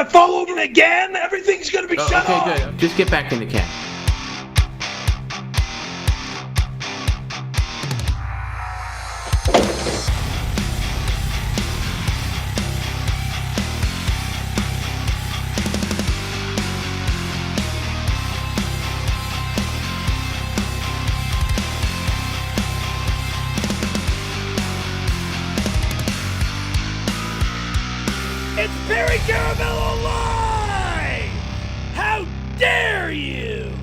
I fall over again, everything's going to be shut off. Okay, good. Just get back in the cab. It's Perry Caravello Live! How dare you!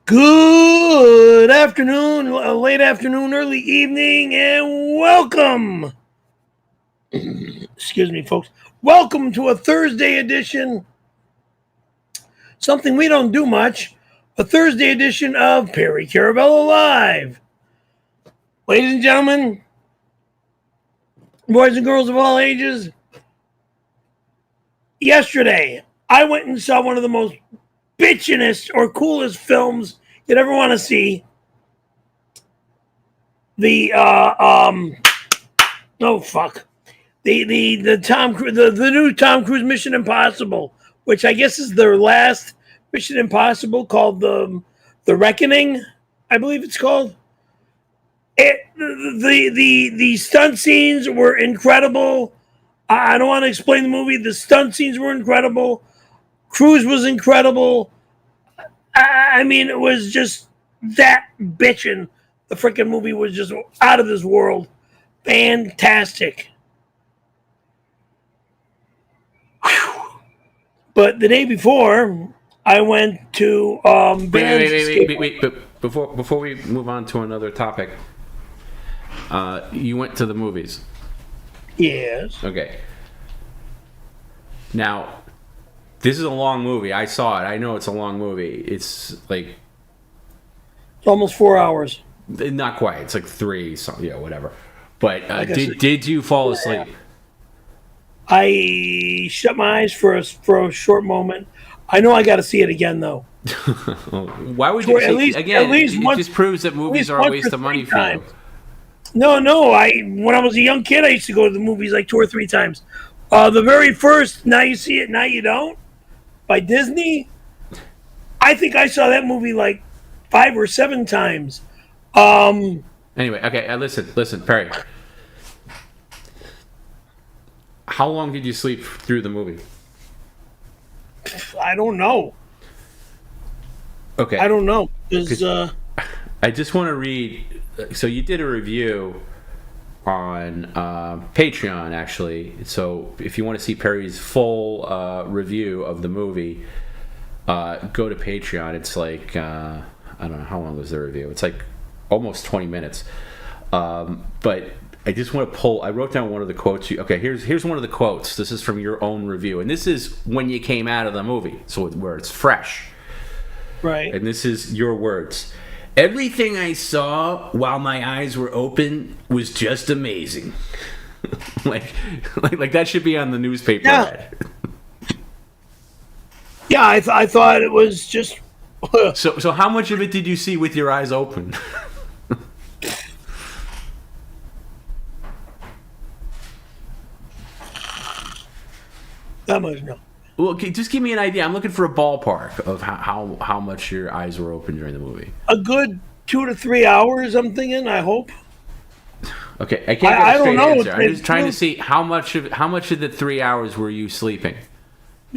Good afternoon, late afternoon, early evening, and welcome! Excuse me, folks. Welcome to a Thursday edition, something we don't do much, a Thursday edition of Perry Caravello Live. Ladies and gentlemen, boys and girls of all ages, yesterday I went and saw one of the most bitchinest or coolest films you'd ever want to see. The the new Tom Cruise Mission Impossible, which I guess is their last Mission Impossible, called the Reckoning, I believe it's called. The stunt scenes were incredible. I don't want to explain the movie. The stunt scenes were incredible. Cruise was incredible. I mean, it was just that bitchin'. The freaking movie was just out of this world. Fantastic. Whew. But the day before, I went to wait. But before we move on to another topic, you went to the movies. Yes. Okay. Now, this is a long movie. I saw it. I know it's a long movie. It's like... It's almost 4 hours. Not quite. It's like 3, so yeah, whatever. But did you fall asleep? I shut my eyes for a short moment. I know I got to see it again, though. Why would you? It just proves that movies are a waste of money for you. No. When I was a young kid, I used to go to the movies like 2 or 3 times. The very first Now You See It, Now You Don't by Disney, I think I saw that movie like 5 or 7 times. Anyway, okay, listen, Perry. How long did you sleep through the movie? I don't know. Okay. I don't know. I just want to read. So you did a review on Patreon, actually. So if you want to see Perry's full review of the movie, go to Patreon. It's like, I don't know, how long was the review? It's like almost 20 minutes. But I just want to I wrote down one of the quotes. Here's one of the quotes. This is from your own review. And this is when you came out of the movie, so where it's fresh. Right. And this is your words. Everything I saw while my eyes were open was just amazing. like that should be on the newspaper. Yeah. Yeah, I thought it was just... So how much of it did you see with your eyes open? That much, no. Well, okay, just give me an idea. I'm looking for a ballpark of how much your eyes were open during the movie. A good 2 to 3 hours, I'm thinking, I hope. Okay, I can't get a straight answer. I'm just trying to see how much of the 3 hours were you sleeping?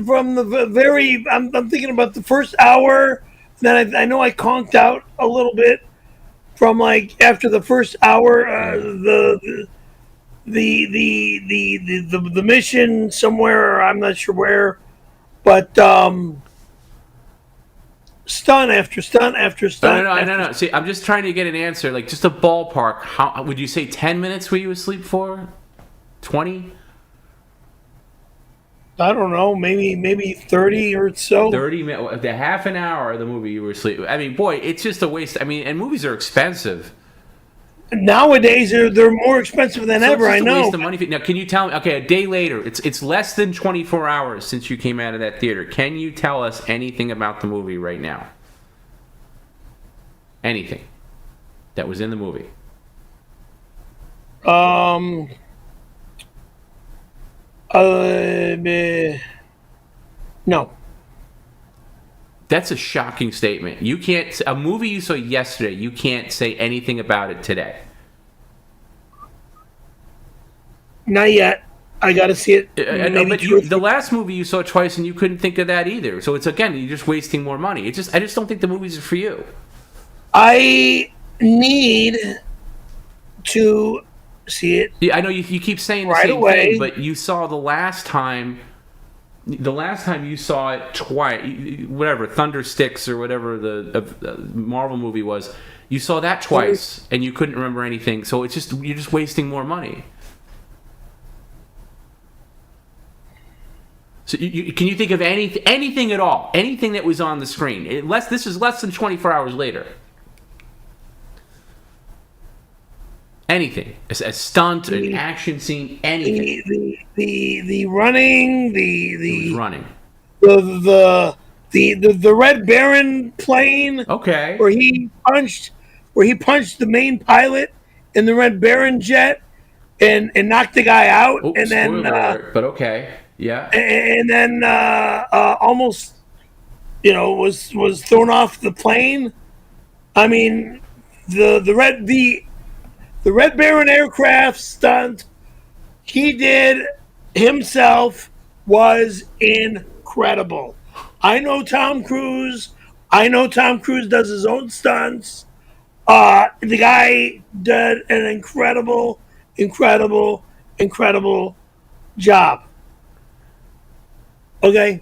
From the I'm thinking about the first hour. Then I know I conked out a little bit from like after the first hour. The mission somewhere, I'm not sure where, but stunt after stunt after stunt. No. See, I'm just trying to get an answer, like just a ballpark. How would you say? 10 minutes were you asleep for? 20? I don't know, maybe 30 or so. 30 minutes, the half an hour of the movie you were asleep. I mean, boy, it's just a waste. I mean, and movies are expensive. Nowadays, they're more expensive than ever. I know. A waste of money. Now, can you tell me? Okay, a day later, it's less than 24 hours since you came out of that theater. Can you tell us anything about the movie right now? Anything that was in the movie? No. That's a shocking statement. You can't. A movie you saw yesterday, you can't say anything about it today. Not yet. I got to see it. I know, but the last movie you saw twice and you couldn't think of that either. So it's again, you're just wasting more money. I just don't think the movies are for you. I need to see it. Yeah, I know you keep saying the same thing, but you saw the last time. The last time you saw it twice, whatever Thundersticks or whatever the Marvel movie was, you saw that twice and you couldn't remember anything. So it's just you're just wasting more money. So can you think of anything at all? Anything that was on the screen? This is less than 24 hours later. Anything. A stunt, an action scene, anything. The running, the running. The Red Baron plane. Okay. Where he punched the main pilot in the Red Baron jet and knocked the guy out. Oops, and then alert, but okay. Yeah. And then almost, was thrown off the plane. I mean, the Red Baron aircraft stunt he did himself was incredible. I know Tom Cruise. Tom Cruise does his own stunts. The guy did an incredible job. Okay.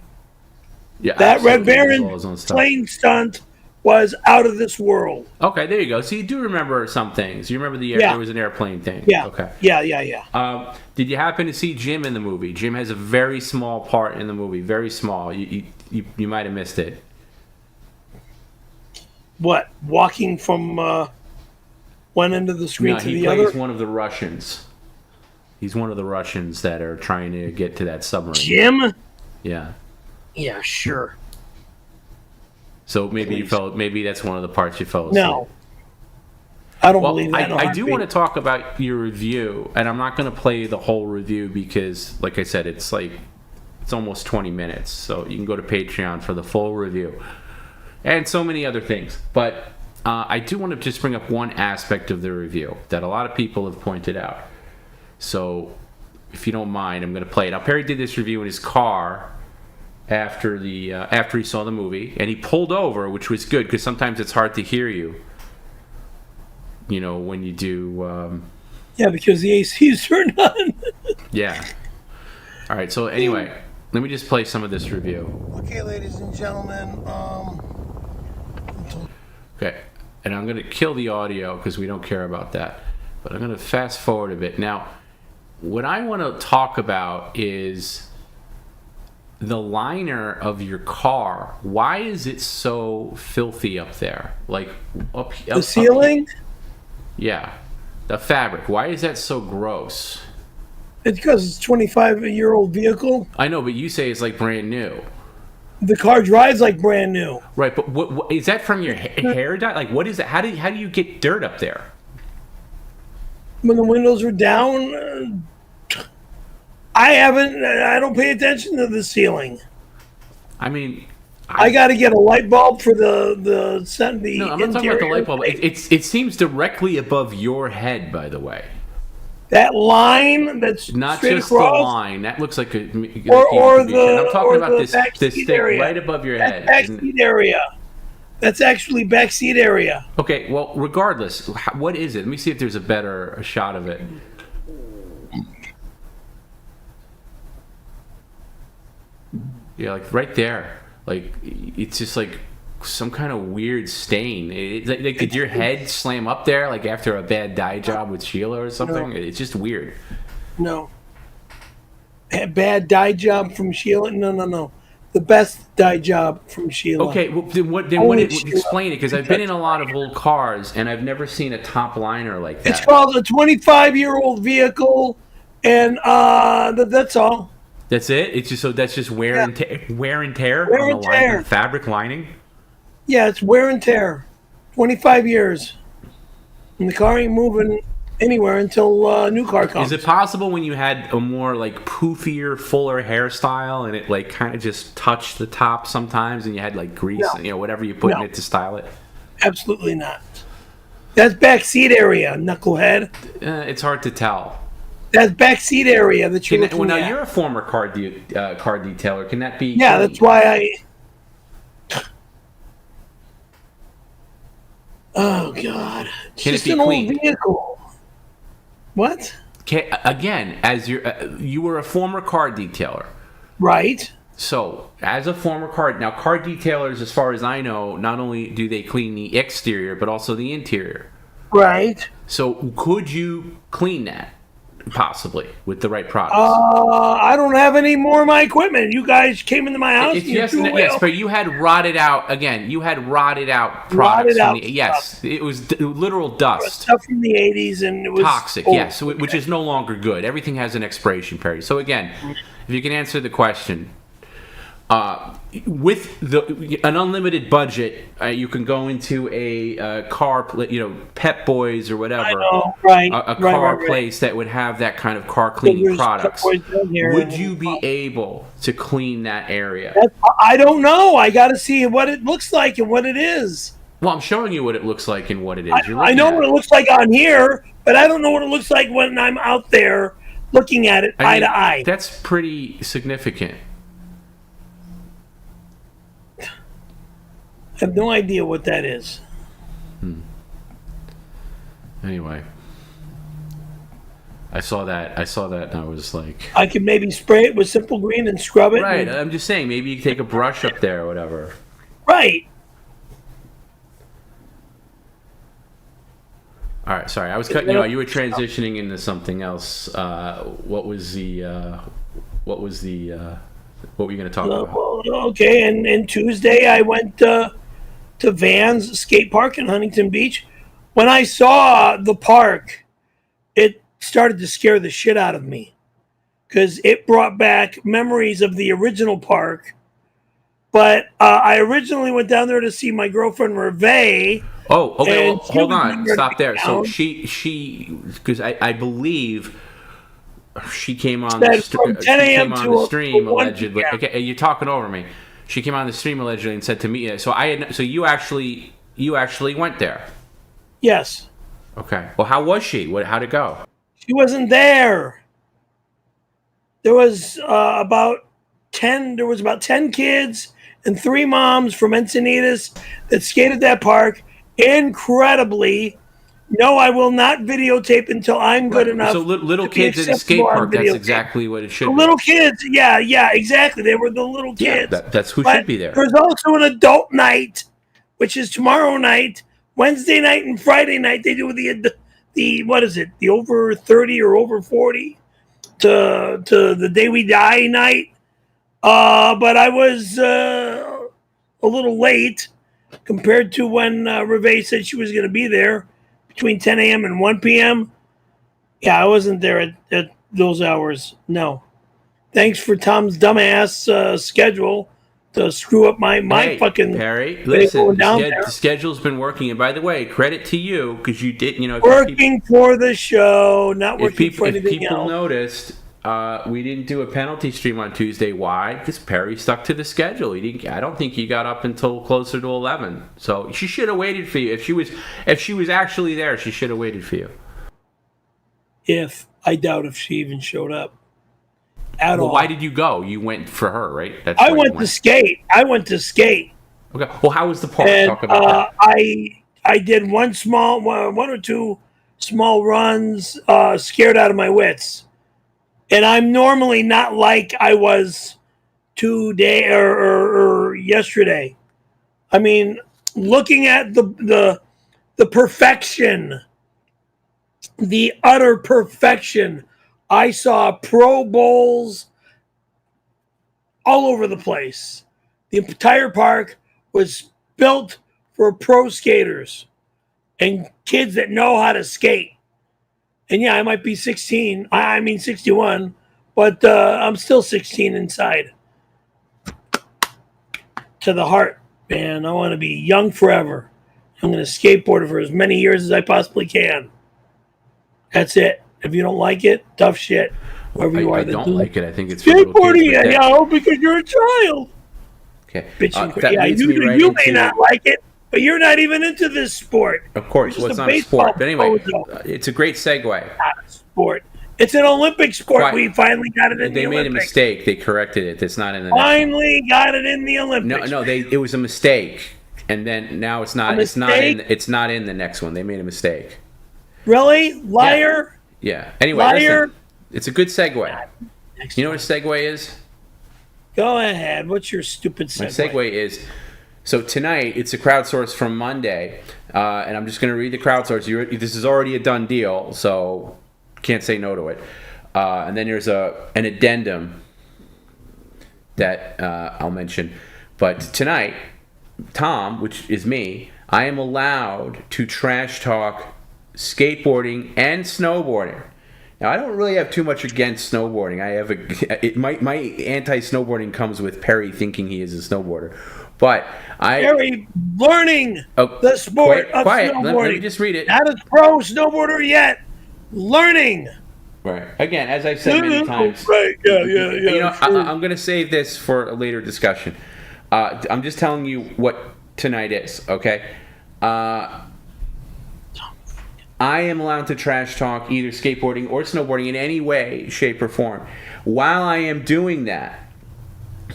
Yeah. That Red Baron plane stunt was out of this world. Okay, there you go. So you do remember some things. You remember there was an airplane thing. Yeah. Okay. Yeah. Did you happen to see Jim in the movie? Jim has a very small part in the movie. Very small. You might have missed it. What? Walking from one end of the screen to the other? He plays one of the Russians. He's one of the Russians that are trying to get to that submarine. Jim? Yeah. Yeah, sure. So maybe maybe that's one of the parts you fell asleep. No. I don't believe that. I do want to talk about your review, and I'm not going to play the whole review because, like I said, it's almost 20 minutes. So you can go to Patreon for the full review. And so many other things. But I do want to just bring up one aspect of the review that a lot of people have pointed out. So if you don't mind, I'm going to play it. Now, Perry did this review in his car after he saw the movie, and he pulled over, which was good because sometimes it's hard to hear you. When you do. Yeah, because the AC's turned on. Yeah. All right. So anyway, let me just play some of this review. Okay, ladies and gentlemen. Okay, and I'm going to kill the audio because we don't care about that. But I'm going to fast forward a bit. Now, what I want to talk about is the liner of your car. Why is it so filthy up there? Like up the ceiling? Yeah. The fabric. Why is that so gross? It's because it's a 25-year-old vehicle. I know, but you say it's like brand new. The car drives like brand new. Right, but what is that from your hair dye? Like, what is that? How do you get dirt up there? When the windows are down, I don't pay attention to the ceiling. I mean, I got to get a light bulb for the No, I'm not talking about the light bulb. It seems directly above your head, by the way. That line that's not straight just across, the line. That looks like or the I'm talking about this stick area. right above your head. Backseat area. That's actually backseat area. Okay, well, regardless, what is it? Let me see if there's a better shot of it. Yeah, like right there. Like it's just like some kind of weird stain. Did your head slam up there like after a bad dye job with Sheila or something? No. It's just weird. No. A bad dye job from Sheila? No. The best dye job from Sheila. Okay, well, explain it, because I've been in a lot of old cars and I've never seen a top liner like that. It's called a 25-year-old vehicle, and that's all. That's it? That's just wear and tear on the fabric lining? Yeah, it's wear and tear. 25 years. And the car ain't moving anywhere until a new car comes. Is it possible when you had a more like poofier, fuller hairstyle and it like kind of just touched the top sometimes and you had like grease, whatever you put in it to style it? Absolutely not. That's backseat area, knucklehead. It's hard to tell. That's backseat area that you're looking at. You're a former car detailer. Can that be? Yeah, that's why I. Oh God! It's Can just it be an clean? old vehicle. What? Again, as you were a former car detailer, right? So, as a former car detailers, as far as I know, not only do they clean the exterior but also the interior. Right. So, could you clean that? Possibly with the right products. I don't have any more of my equipment. You guys came into my house. Yes, but you had rotted out again. You had rotted out products. Yes, it was literal dust. Stuff from the 80s, and it was toxic. Yes, which is no longer good. Everything has an expiration period. So again, if you can answer the question. With an unlimited budget, you can go into a car, Pep Boys or whatever. I know, right? A car place that would have that kind of car cleaning products. Would you be able to clean that area? I don't know. I got to see what it looks like and what it is. Well, I'm showing you what it looks like and what it is. I know what it looks like on here, but I don't know what it looks like when I'm out there looking at it eye to eye. That's pretty significant. I have no idea what that is. Anyway, I saw that and I was like, I could maybe spray it with Simple Green and scrub it. Right, I'm just saying, maybe you could take a brush up there or whatever. Right. All right, sorry, I was cutting you out. You were transitioning into something else. What were you going to talk about? Okay, and Tuesday I went to Van's skate park in Huntington Beach. When I saw the park, it started to scare the shit out of me because it brought back memories of the original park. But I originally went down there to see my girlfriend Reve. Oh, okay. Well, hold on, stop there. So she, because I believe she came on the stream allegedly. Okay, you're talking over me. She came on the stream allegedly and said to me, so you actually went there. Yes. Okay. Well, how was she? How'd it go? She wasn't there. There was about 10 kids and 3 moms from Encinitas that skated that park. Incredibly. No, I will not videotape until I'm good enough. So little kids at a skate park, that's exactly what it should be. Little kids, yeah, exactly. They were the little kids. Yeah, that's who should be there. There's also an adult night, which is tomorrow night, Wednesday night and Friday night. They do the what is it? The over 30 or over 40 to the day we die night. But I was a little late compared to when Reve said she was going to be there. Between 10 a.m. and 1 p.m. Yeah, I wasn't there at those hours. No. Thanks for Tom's dumbass schedule to screw up my fucking... Perry, listen, the schedule's been working. And by the way, credit to you, because you did, working for the show, not working for anything else. If people noticed, we didn't do a penalty stream on Tuesday. Why? Because Perry stuck to the schedule. I don't think he got up until closer to 11. So she should have waited for you. If she was actually there, she should have waited for you. I doubt if she even showed up at all. Why did you go? You went for her, right? I went to skate. Okay. Well, how was the park? And, talk about that. I did one or two small runs, scared out of my wits. And I'm normally not like I was today or yesterday. I mean, looking at the perfection, the utter perfection, I saw Pro Bowls all over the place. The entire park was built for pro skaters and kids that know how to skate. And yeah, I might be 61, but I'm still 16 inside. To the heart, man. I want to be young forever. I'm going to skateboard for as many years as I possibly can. That's it. If you don't like it, tough shit. Wherever you are, I don't like it. I think it's for little skateboarding, kids. because you're a child. Okay. Bitching. That leads me right you into, may not like it, but you're not even into this sport. Of course, You're well, it's just not a sport. But baseball anyway, bozo. it's a great segue. Not a sport. It's an Olympic sport. Why- We finally got it in They the made a Olympics. mistake. They corrected it. It's not in the next one. Finally got it in the Olympics. No, it was a mistake, and then now it's not. It's not in. It's not in the next one. They made a mistake. Really? Liar? Yeah. Anyway, Liar? listen, it's a good segue. You know what a segue is? Go ahead. What's your stupid segue? My segue is, so tonight it's a crowdsource from Monday, and I'm just going to read the crowdsource. This is already a done deal, so can't say no to it. And then there's an addendum that I'll mention. But tonight, Tom, which is me, I am allowed to trash talk skateboarding and snowboarding. Now, I don't really have too much against snowboarding. My anti-snowboarding comes with Perry thinking he is a snowboarder. But Perry learning the sport of snowboarding. Let me just read it. Not a pro snowboarder yet. Learning. Right. Again, as I've said many times. Right. Yeah. You know, sure. I'm going to save this for a later discussion. I'm just telling you what tonight is, okay? I am allowed to trash talk either skateboarding or snowboarding in any way, shape, or form. While I am doing that,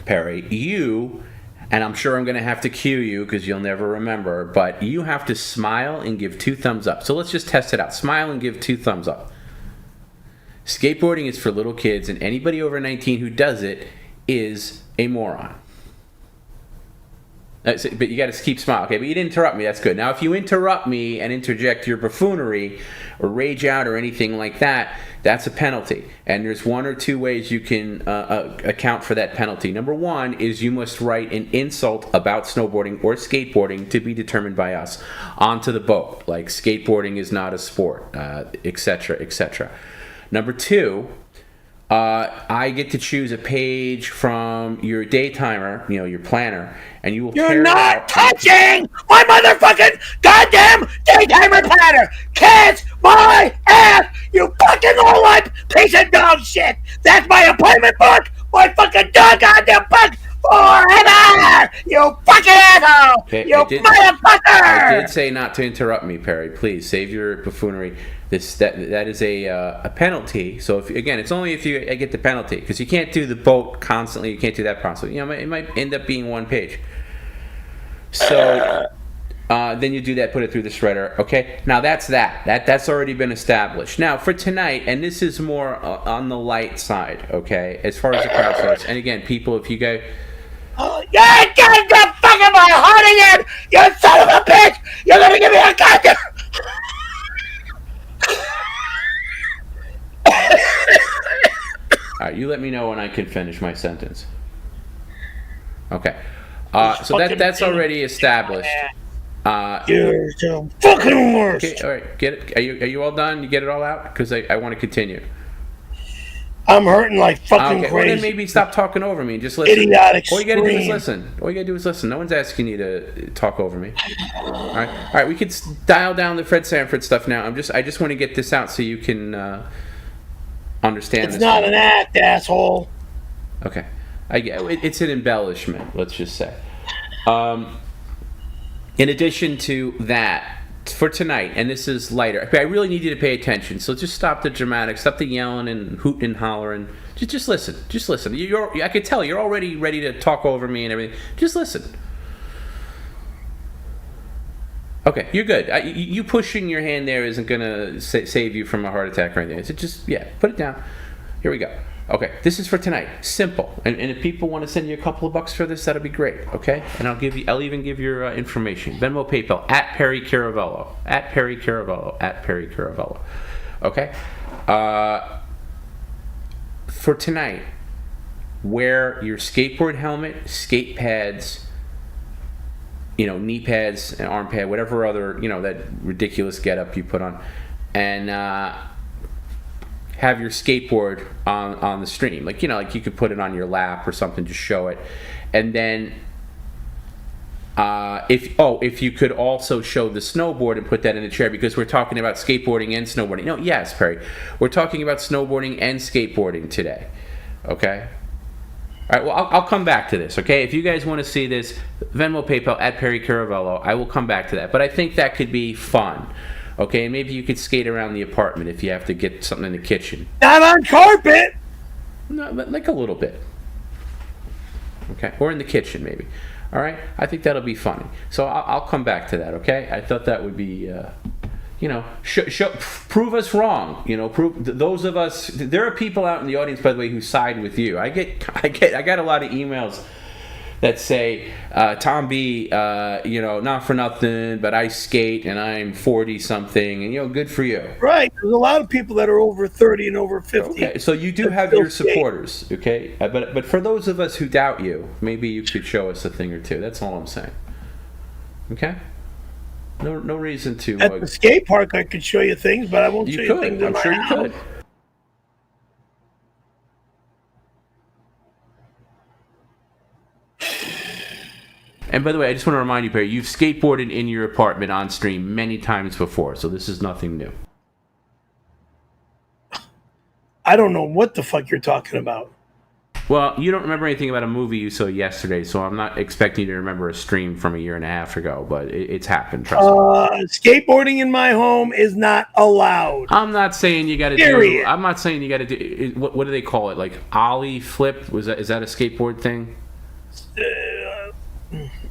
Perry, you, and I'm sure I'm going to have to cue you because you'll never remember, but you have to smile and give 2 thumbs up. So let's just test it out. Smile and give 2 thumbs up. Skateboarding is for little kids, and anybody over 19 who does it is a moron. But you got to keep smiling. Okay, but you didn't interrupt me. That's good. Now, if you interrupt me and interject your buffoonery or rage out or anything like that, that's a penalty. And there's 1 or 2 ways you can account for that penalty. Number 1 is you must write an insult about snowboarding or skateboarding to be determined by us onto the boat, like skateboarding is not a sport, etc., etc. Number 2, I get to choose a page from your day timer, your planner, and you will You're tear it not out. touching my motherfucking goddamn daytimer planner! Kiss my ass, you fucking low-life piece of dog shit! That's my appointment book! My fucking goddamn book! Forever! You fucking asshole! Okay, You motherfucker! I did say not to interrupt me, Perry. Please save your buffoonery. That is a penalty. So it's only if you get the penalty, because you can't do the boat constantly. You can't do that constantly. It might end up being 1 page. So then you do that, put it through the shredder. Okay. Now that's that's already been established. Now for tonight, and this is more on the light side. Okay, as far as the crowdsource. And again, people, if you go. Yeah, goddamn fucking my heart again! You son of a bitch! You're gonna give me a goddamn. All right, you let me know when I can finish my sentence. Okay. So that's already established. You're so fucking worse. Okay, all right. Get it? Are you all done? You get it all out? Because I want to continue. I'm hurting like fucking Okay. crazy. Well, then maybe stop talking over me and just listen. Idiotic All you gotta do is scream. listen. All you gotta do is listen. No one's asking you to talk over me. All right. We could dial down the Fred Sanford stuff now. I just want to get this out so you can understand. It's this not one. an act, asshole. Okay. It's an embellishment, let's just say. In addition to that, for tonight, and this is lighter, I really need you to pay attention. So just stop the dramatics, stop the yelling and hooting and hollering. Just listen. Just listen. I could tell you're already ready to talk over me and everything. Just listen. Okay, you're good. You pushing your hand there isn't going to save you from a heart attack or anything. So just, put it down. Here we go. Okay, this is for tonight. Simple. And if people want to send you a couple of bucks for this, that'll be great. Okay, and I'll even give your information. Venmo, PayPal at Perry Caravello, at Perry Caravello, at Perry Caravello. Okay. For tonight, wear your skateboard helmet, skate pads, knee pads, and arm pad, whatever other that ridiculous getup you put on, and have your skateboard on the stream, like you could put it on your lap or something to show it, and then If you could also show the snowboard and put that in the chair, because we're talking about skateboarding and snowboarding. No, yes, Perry, we're talking about snowboarding and skateboarding today. Okay. All right. Well, I'll come back to this. Okay. If you guys want to see this, Venmo, PayPal at Perry Caravello. I will come back to that. But I think that could be fun. Okay. And maybe you could skate around the apartment if you have to get something in the kitchen. Not on carpet. No, but like a little bit. Okay. Or in the kitchen, maybe. All right, I think that'll be funny. So I'll come back to that. Okay, I thought that would be, prove us wrong. Prove those of us. There are people out in the audience, by the way, who side with you. I got a lot of emails that say, Tom B, not for nothing, but I skate and I'm 40 something, and good for you. Right. There's a lot of people that are over 30 and over 50. Okay, so you do have your supporters, okay? But for those of us who doubt you, maybe you could show us a thing or two. That's all I'm saying. Okay? No reason to. At the skate park, I could show you things, but I won't show you things. I'm sure you could. And by the way, I just want to remind you, Perry, you've skateboarded in your apartment on stream many times before, so this is nothing new. I don't know what the fuck you're talking about. Well, you don't remember anything about a movie you saw yesterday, so I'm not expecting you to remember a stream from a year and a half ago, but it's happened, trust me. Skateboarding in my home is not allowed. I'm not saying you got to do... I'm not saying you got to do... What do they call it? Like ollie flip? Is that a skateboard thing?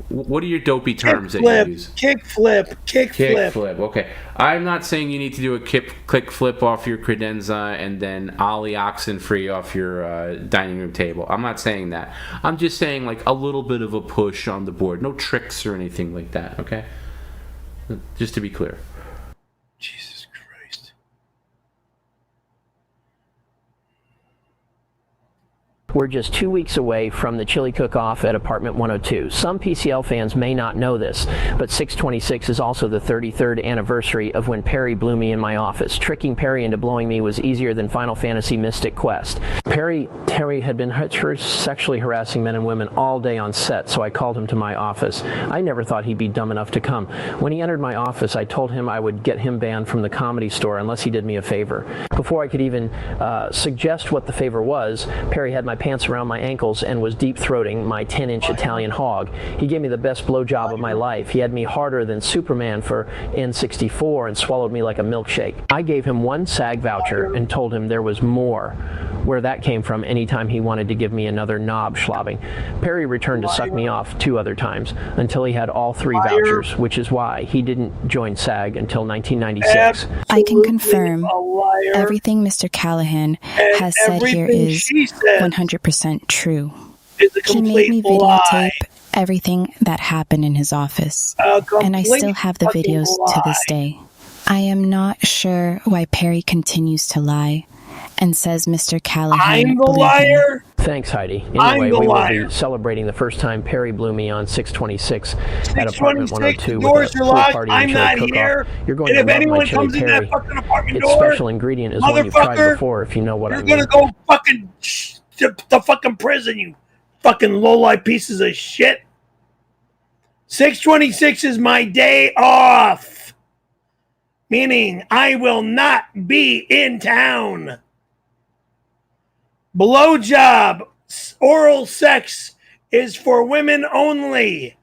What are your dopey terms that you use? Kick flip. Okay. I'm not saying you need to do a kick flip off your credenza and then ollie oxen free off your dining room table. I'm not saying that. I'm just saying like a little bit of a push on the board. No tricks or anything like that, okay? Just to be clear. Jesus Christ. We're just 2 weeks away from the chili cook-off at Apartment 102. Some PCL fans may not know this, but 6/26 is also the 33rd anniversary of when Perry blew me in my office. Tricking Perry into blowing me was easier than Final Fantasy Mystic Quest. Terry had been sexually harassing men and women all day on set, so I called him to my office. I never thought he'd be dumb enough to come. When he entered my office, I told him I would get him banned from the Comedy Store unless he did me a favor. Before I could even suggest what the favor was, Perry had my pants around my ankles and was deep-throating my 10-inch Italian hog. He gave me the best blowjob of my life. He had me harder than Superman for N64 and swallowed me like a milkshake. I gave him one SAG voucher and told him there was more. Where that came from anytime he wanted to give me another knob schlobbing. Perry returned to suck me off 2 other times until he had all 3 vouchers, which is why he didn't join SAG until 1996. I can confirm everything Mr. Callahan has said here is 100% true. He made me videotape everything that happened in his office, and I still have the videos to this day. I am not sure why Perry continues to lie and says Mr. Callahan I'm the liar. Thanks, Heidi. Anyway, we will be celebrating the first time Perry blew me on 6/26 at Apartment 102 with a pool party and chili cook-off. You're going to love my chili, Perry. Its special ingredient is one you've tried before, if you know what I mean. You're gonna go fucking to the fucking prison, you fucking low-life pieces of shit. 6/26 is my day off, meaning I will not be in town. Blowjob, oral sex is for women only.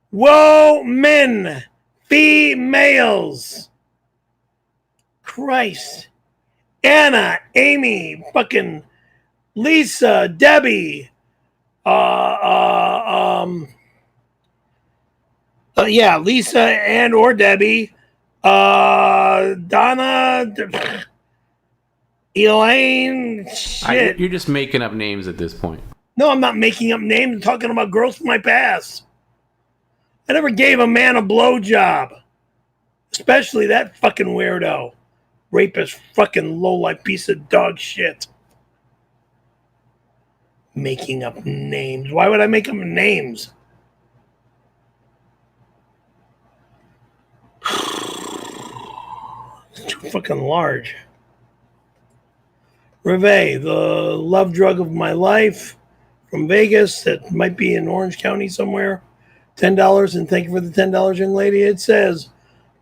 Whoa, men, females. Christ. Anna, Amy, fucking Lisa, Debbie, Lisa and or Debbie, Donna, Elaine, shit. You're just making up names at this point. No, I'm not making up names. I'm talking about girls from my past. I never gave a man a blowjob. Especially that fucking weirdo. Rapist, fucking low-life piece of dog shit. Making up names. Why would I make up names? It's too fucking large. Reveille, the love drug of my life from Vegas that might be in Orange County somewhere. $10, and thank you for the $10, young lady. It says,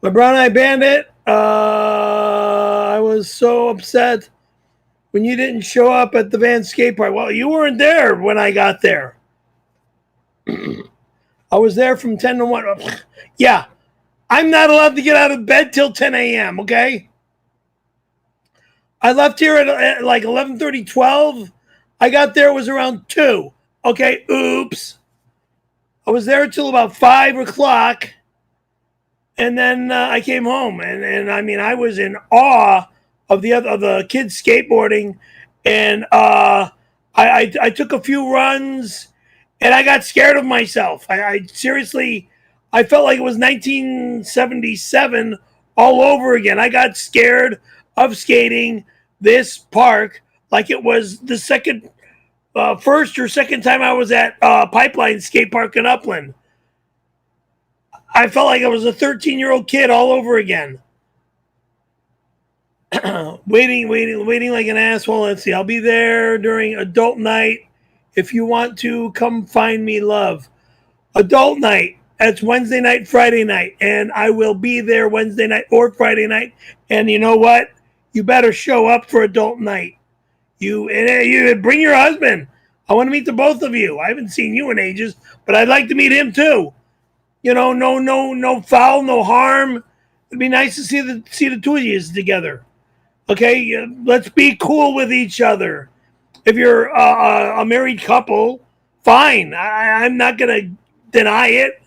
my brown eye bandit, I was so upset when you didn't show up at the Van skate park. Well, you weren't there when I got there. I was there from 10 to 1. Yeah, I'm not allowed to get out of bed till 10 a.m., okay? I left here at like 11:30, 12. I got there, it was around 2. Okay, oops. I was there until about 5 o'clock, and then I came home. And I mean, I was in awe of the kids skateboarding, and I took a few runs, and I got scared of myself. I seriously, I felt like it was 1977 all over again. I got scared of skating this park like it was the first or second time I was at Pipeline Skate Park in Upland. I felt like I was a 13-year-old kid all over again. waiting like an asshole. Let's see. I'll be there during adult night. If you want to, come find me, love. Adult night. That's Wednesday night, Friday night. And I will be there Wednesday night or Friday night. And you know what? You better show up for adult night. You bring your husband. I want to meet the both of you. I haven't seen you in ages, but I'd like to meet him too. You know, no foul, no harm. It'd be nice to see the two of you together. Okay, let's be cool with each other. If you're a married couple, fine. I'm not gonna deny it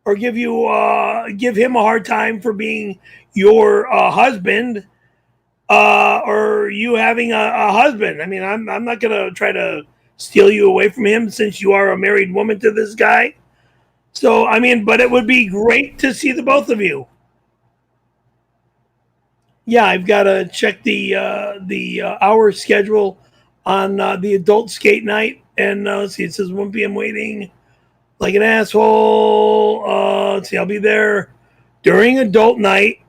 or give him a hard time for being your husband or you having a husband. I mean, I'm not gonna try to steal you away from him since you are a married woman to this guy. So I mean, but it would be great to see the both of you. Yeah, I've got to check the hour schedule on the adult skate night. And let's see, it says 1 p.m. waiting like an asshole. Let's see, I'll be there during adult night.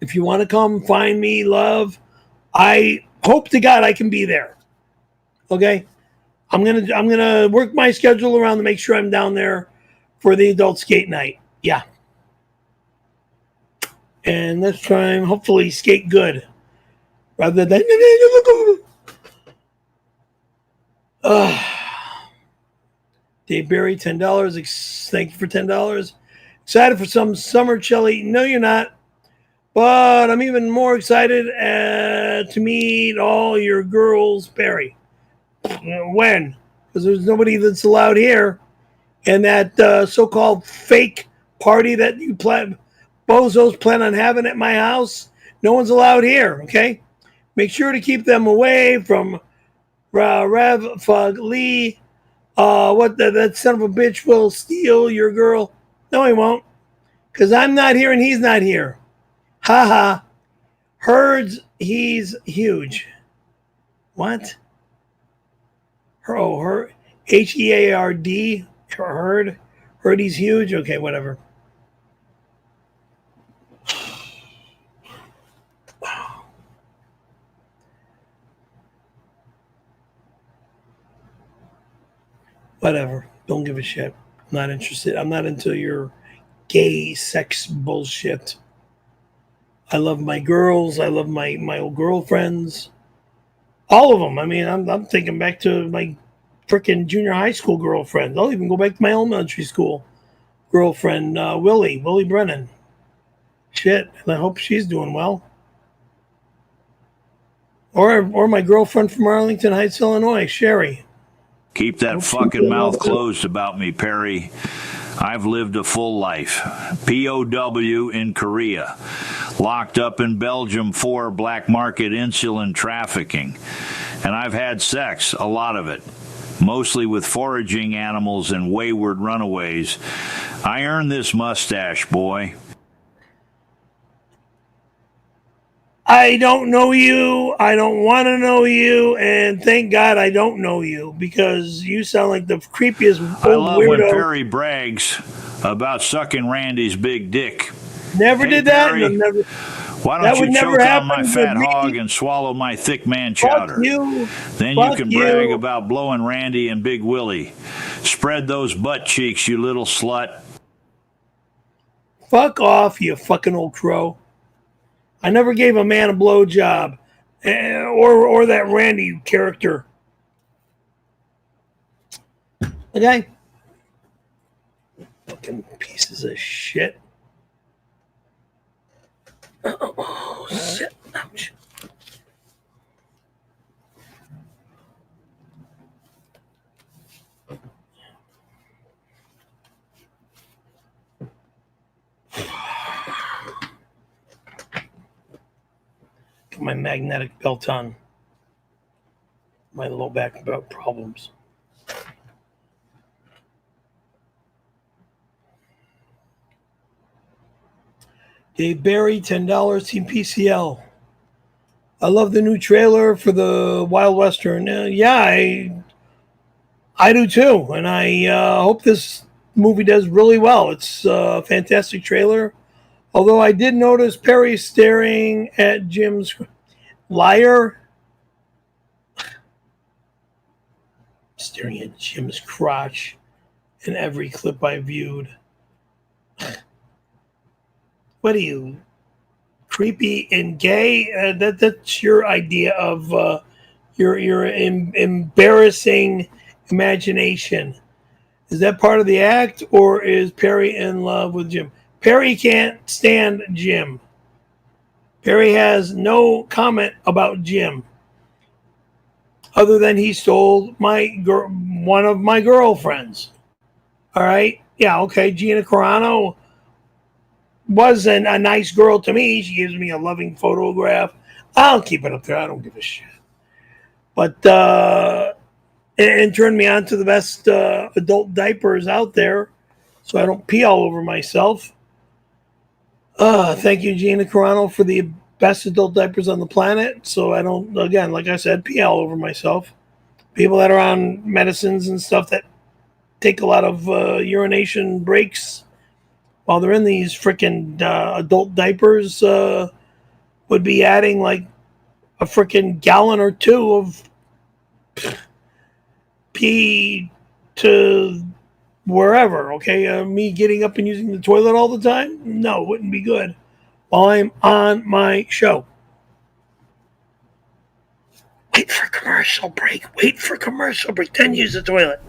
If you want to come find me, love, I hope to God I can be there. Okay? I'm gonna work my schedule around to make sure I'm down there for the adult skate night. Yeah. And let's try and hopefully skate good. Rather than Dave Berry, $10. Thank you for $10. Excited for some summer chili? No, you're not. But I'm even more excited to meet all your girls, Barry. When? Because there's nobody that's allowed here. And that so-called fake party that you bozos plan on having at my house, no one's allowed here, okay? Make sure to keep them away from Rev Fug Lee. That son of a bitch will steal your girl. No, he won't. Because I'm not here and he's not here. Ha ha. Herds, he's huge. What? Her H-E-A-R-D. Herd, he's huge. Okay, whatever. Whatever. Don't give a shit. I'm not interested. I'm not into your gay sex bullshit. I love my girls. I love my old girlfriends. All of them. I mean, I'm thinking back to my freaking junior high school girlfriend. I'll even go back to my elementary school girlfriend, Willie Brennan. Shit, and I hope she's doing well. Or my girlfriend from Arlington Heights, Illinois, Sherry. Keep that fucking mouth closed about me, Perry. I've lived a full life. POW in Korea. Locked up in Belgium for black market insulin trafficking. And I've had sex, a lot of it. Mostly with foraging animals and wayward runaways. I earned this mustache, boy. I don't know you. I don't want to know you. And thank God I don't know you because you sound like the creepiest old weirdo. I love when Perry brags about sucking Randy's big dick. Never did that. Perry, never. Why don't you choke on my fat hog and swallow my thick man chowder? Then you can brag about blowing Randy and Big Willie. Spread those butt cheeks, you little slut. Fuck off, you fucking old crow. I never gave a man a blowjob. Or that Randy character. Okay? Fucking pieces of shit. Oh, shit. Ouch. Get my magnetic belt on. My low back problems. Dave Barry, $10, Team PCL. I love the new trailer for the Wild Western. I do too, and I hope this movie does really well. It's a fantastic trailer. Although I did notice Perry staring at Jim's liar. Staring at Jim's crotch in every clip I viewed. What are you, creepy and gay? That's your idea of your embarrassing imagination. Is that part of the act, or is Perry in love with Jim? Perry can't stand Jim. Perry has no comment about Jim, other than he stole one of my girlfriends. All right, yeah, okay. Gina Carano was a nice girl to me. She gives me a loving photograph. I'll keep it up there. I don't give a shit. But and turned me on to the best adult diapers out there, so I don't pee all over myself. Thank you, Gina Carano, for the best adult diapers on the planet. So I don't, again, like I said, pee all over myself. People that are on medicines and stuff that take a lot of urination breaks while they're in these freaking adult diapers would be adding like a freaking gallon or two of pee to wherever, okay? Me getting up and using the toilet all the time? No, wouldn't be good while I'm on my show. Wait for commercial break. Then use the toilet.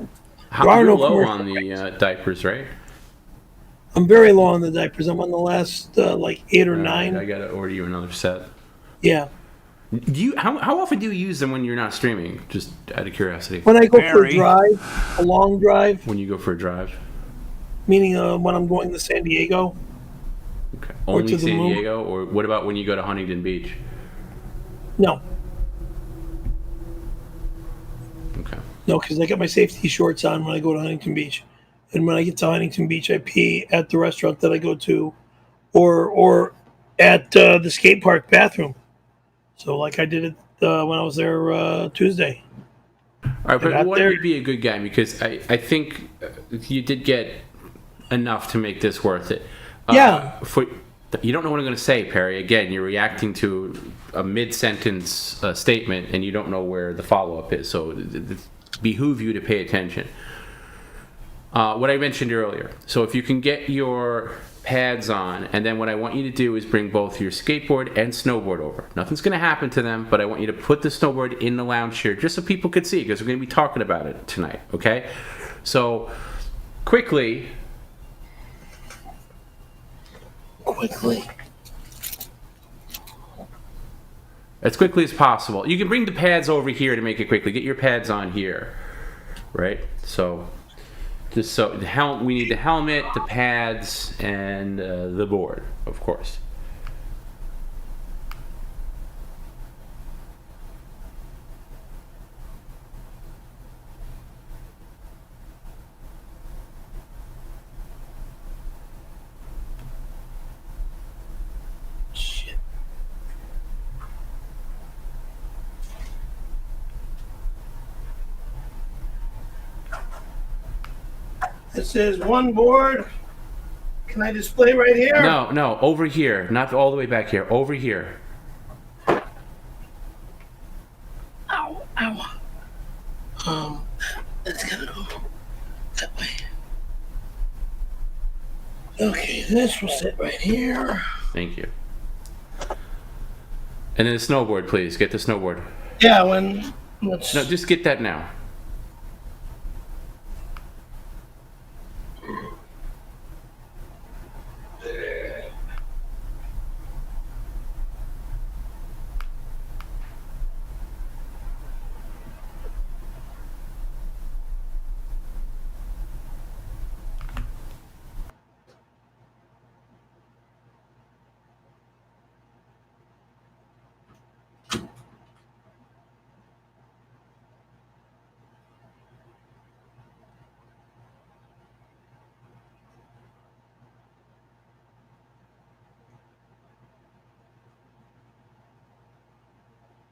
You're low on the diapers, right? I'm very low on the diapers. I'm on the last 8 or 9. I gotta order you another set. Yeah. How often do you use them when you're not streaming? Just out of curiosity. When I go for a drive, a long drive. When you go for a drive? Meaning when I'm going to San Diego. Okay. Only San Diego? Or what about when you go to Huntington Beach? No. Okay. No, because I got my safety shorts on when I go to Huntington Beach. And when I get to Huntington Beach, I pee at the restaurant that I go to or at the skate park bathroom. So like I did it when I was there Tuesday. All right, but what would be a good game? Because I think you did get enough to make this worth it. Yeah. You don't know what I'm going to say, Perry. Again, you're reacting to a mid-sentence statement, and you don't know where the follow-up is. So it behooves you to pay attention. What I mentioned earlier. So if you can get your pads on, and then what I want you to do is bring both your skateboard and snowboard over. Nothing's going to happen to them, but I want you to put the snowboard in the lounge chair just so people could see, because we're going to be talking about it tonight, okay? So, quickly. As quickly as possible. You can bring the pads over here to make it quickly. Get your pads on here, right? So... Just so we need the helmet, the pads, and the board, of course. Shit. This is one board. Can I display right here? No, over here. Not all the way back here. Over here. Ow. It's gonna go. that way. Okay, this will sit right here. Thank you. And then the snowboard, please. Get the snowboard. Yeah, No, just get that now.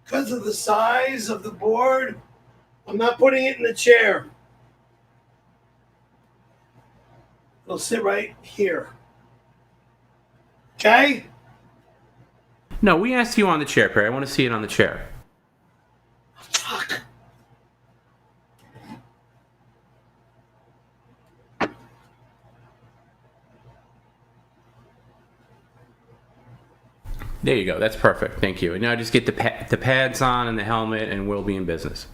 Because of the size of the board, I'm not putting it in the chair. It'll sit right here. Okay? No, we asked you on the chair, Perry. I want to see it on the chair. Fuck. There you go. That's perfect. Thank you. And now just get the pads on and the helmet, and we'll be in business.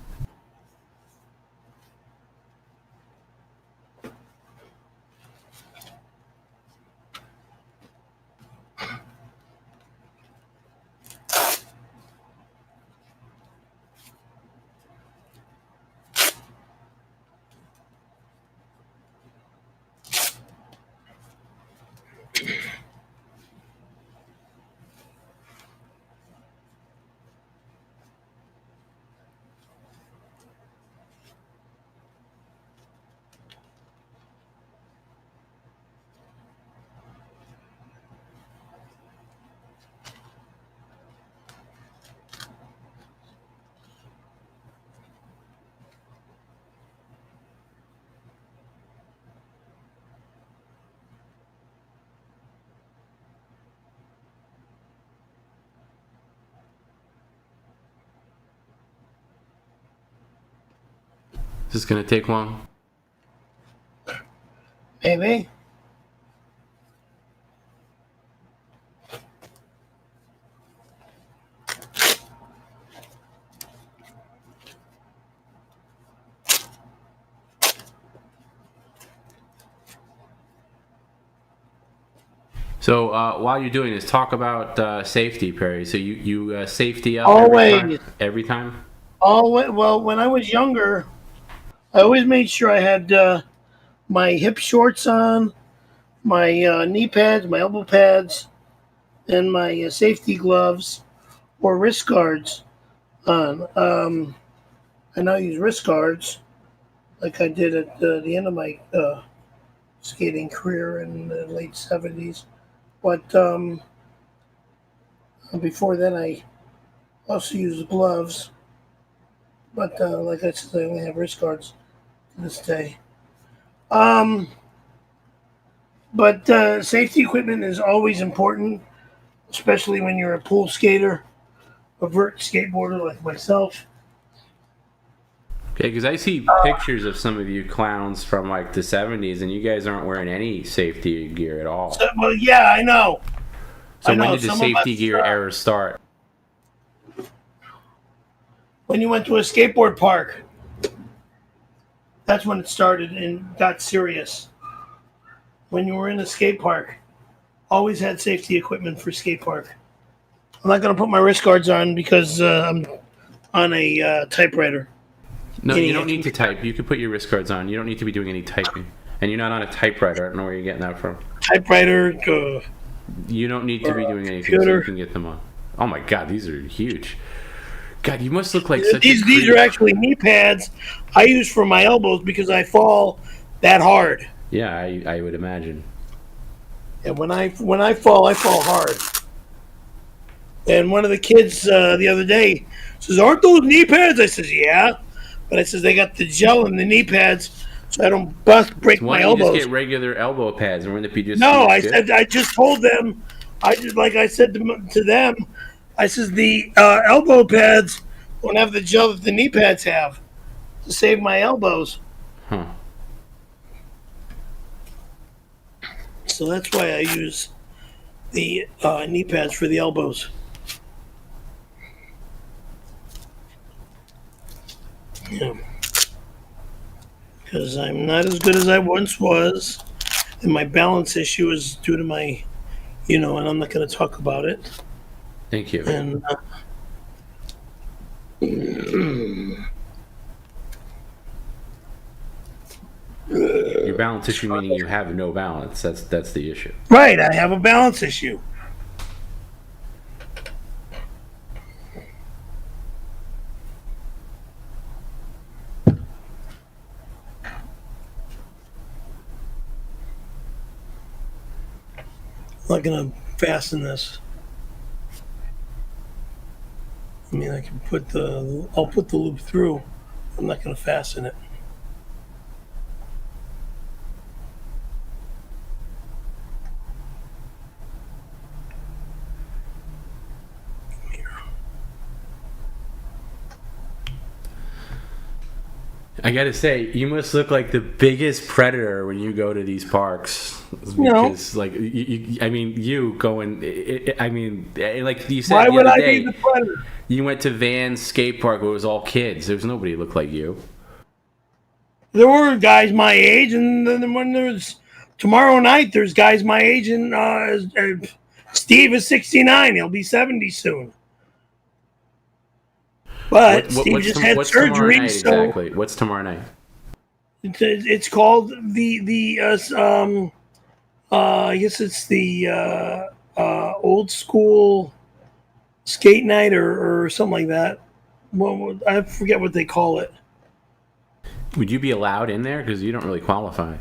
Is this going to take long? Maybe. So while you're doing this, talk about safety, Perry. So you safety up Always. every time? Well, when I was younger, I always made sure I had my hip shorts on, my knee pads, my elbow pads, and my safety gloves or wrist guards on. I now use wrist guards like I did at the end of my skating career in the late 70s. But before then, I also used gloves. But like I said, I only have wrist guards to this day. But safety equipment is always important, especially when you're a pool skater, a vert skateboarder like myself. Okay, because I see pictures of some of you clowns from like the 70s, and you guys aren't wearing any safety gear at all. Well, yeah, I know. So when did the safety gear era start? When you went to a skateboard park. That's when it started and got serious. When you were in a skate park, always had safety equipment for skate park. I'm not going to put my wrist guards on because I'm on a typewriter. No, you don't need to type. You can put your wrist guards on. You don't need to be doing any typing. And you're not on a typewriter. I don't know where you're getting that from. Typewriter. You don't need to be doing anything, so you can get them on. Oh my God, these are huge. God, you must look like such a These are actually knee pads I use for my elbows because I fall that hard. Yeah, I would imagine. And when I fall hard. And one of the kids the other day says, "Aren't those knee pads?" I says, "Yeah." But I says they got the gel in the knee pads, so I don't break my elbows. Why don't you just get regular elbow pads, and wouldn't it be just? No, I just told them. Like I said to them, I says the elbow pads don't have the gel that the knee pads have to save my elbows. Huh. so that's why I use the knee pads for the elbows. Yeah. Because I'm not as good as I once was, and my balance issue is due to my, and I'm not going to talk about it. Thank you. And your balance issue meaning you have no balance. That's the issue. Right, I have a balance issue. I'm not gonna fasten this. I mean, I can I'll put the loop through. I'm not gonna fasten it. I gotta say, you must look like the biggest predator when you go to these parks. Because, like, you going. Like you said, why would I day, be the predator? You went to Van's skate park where it was all kids. There was nobody who looked like you. There were guys my age, and then when there's tomorrow night, there's guys my age, and Steve is 69. He'll be 70 soon. But Steve just had surgery. Exactly. What's tomorrow night? It's called the I guess it's the old school skate night or something like that. Well, I forget what they call it. Would you be allowed in there? Because you don't really qualify.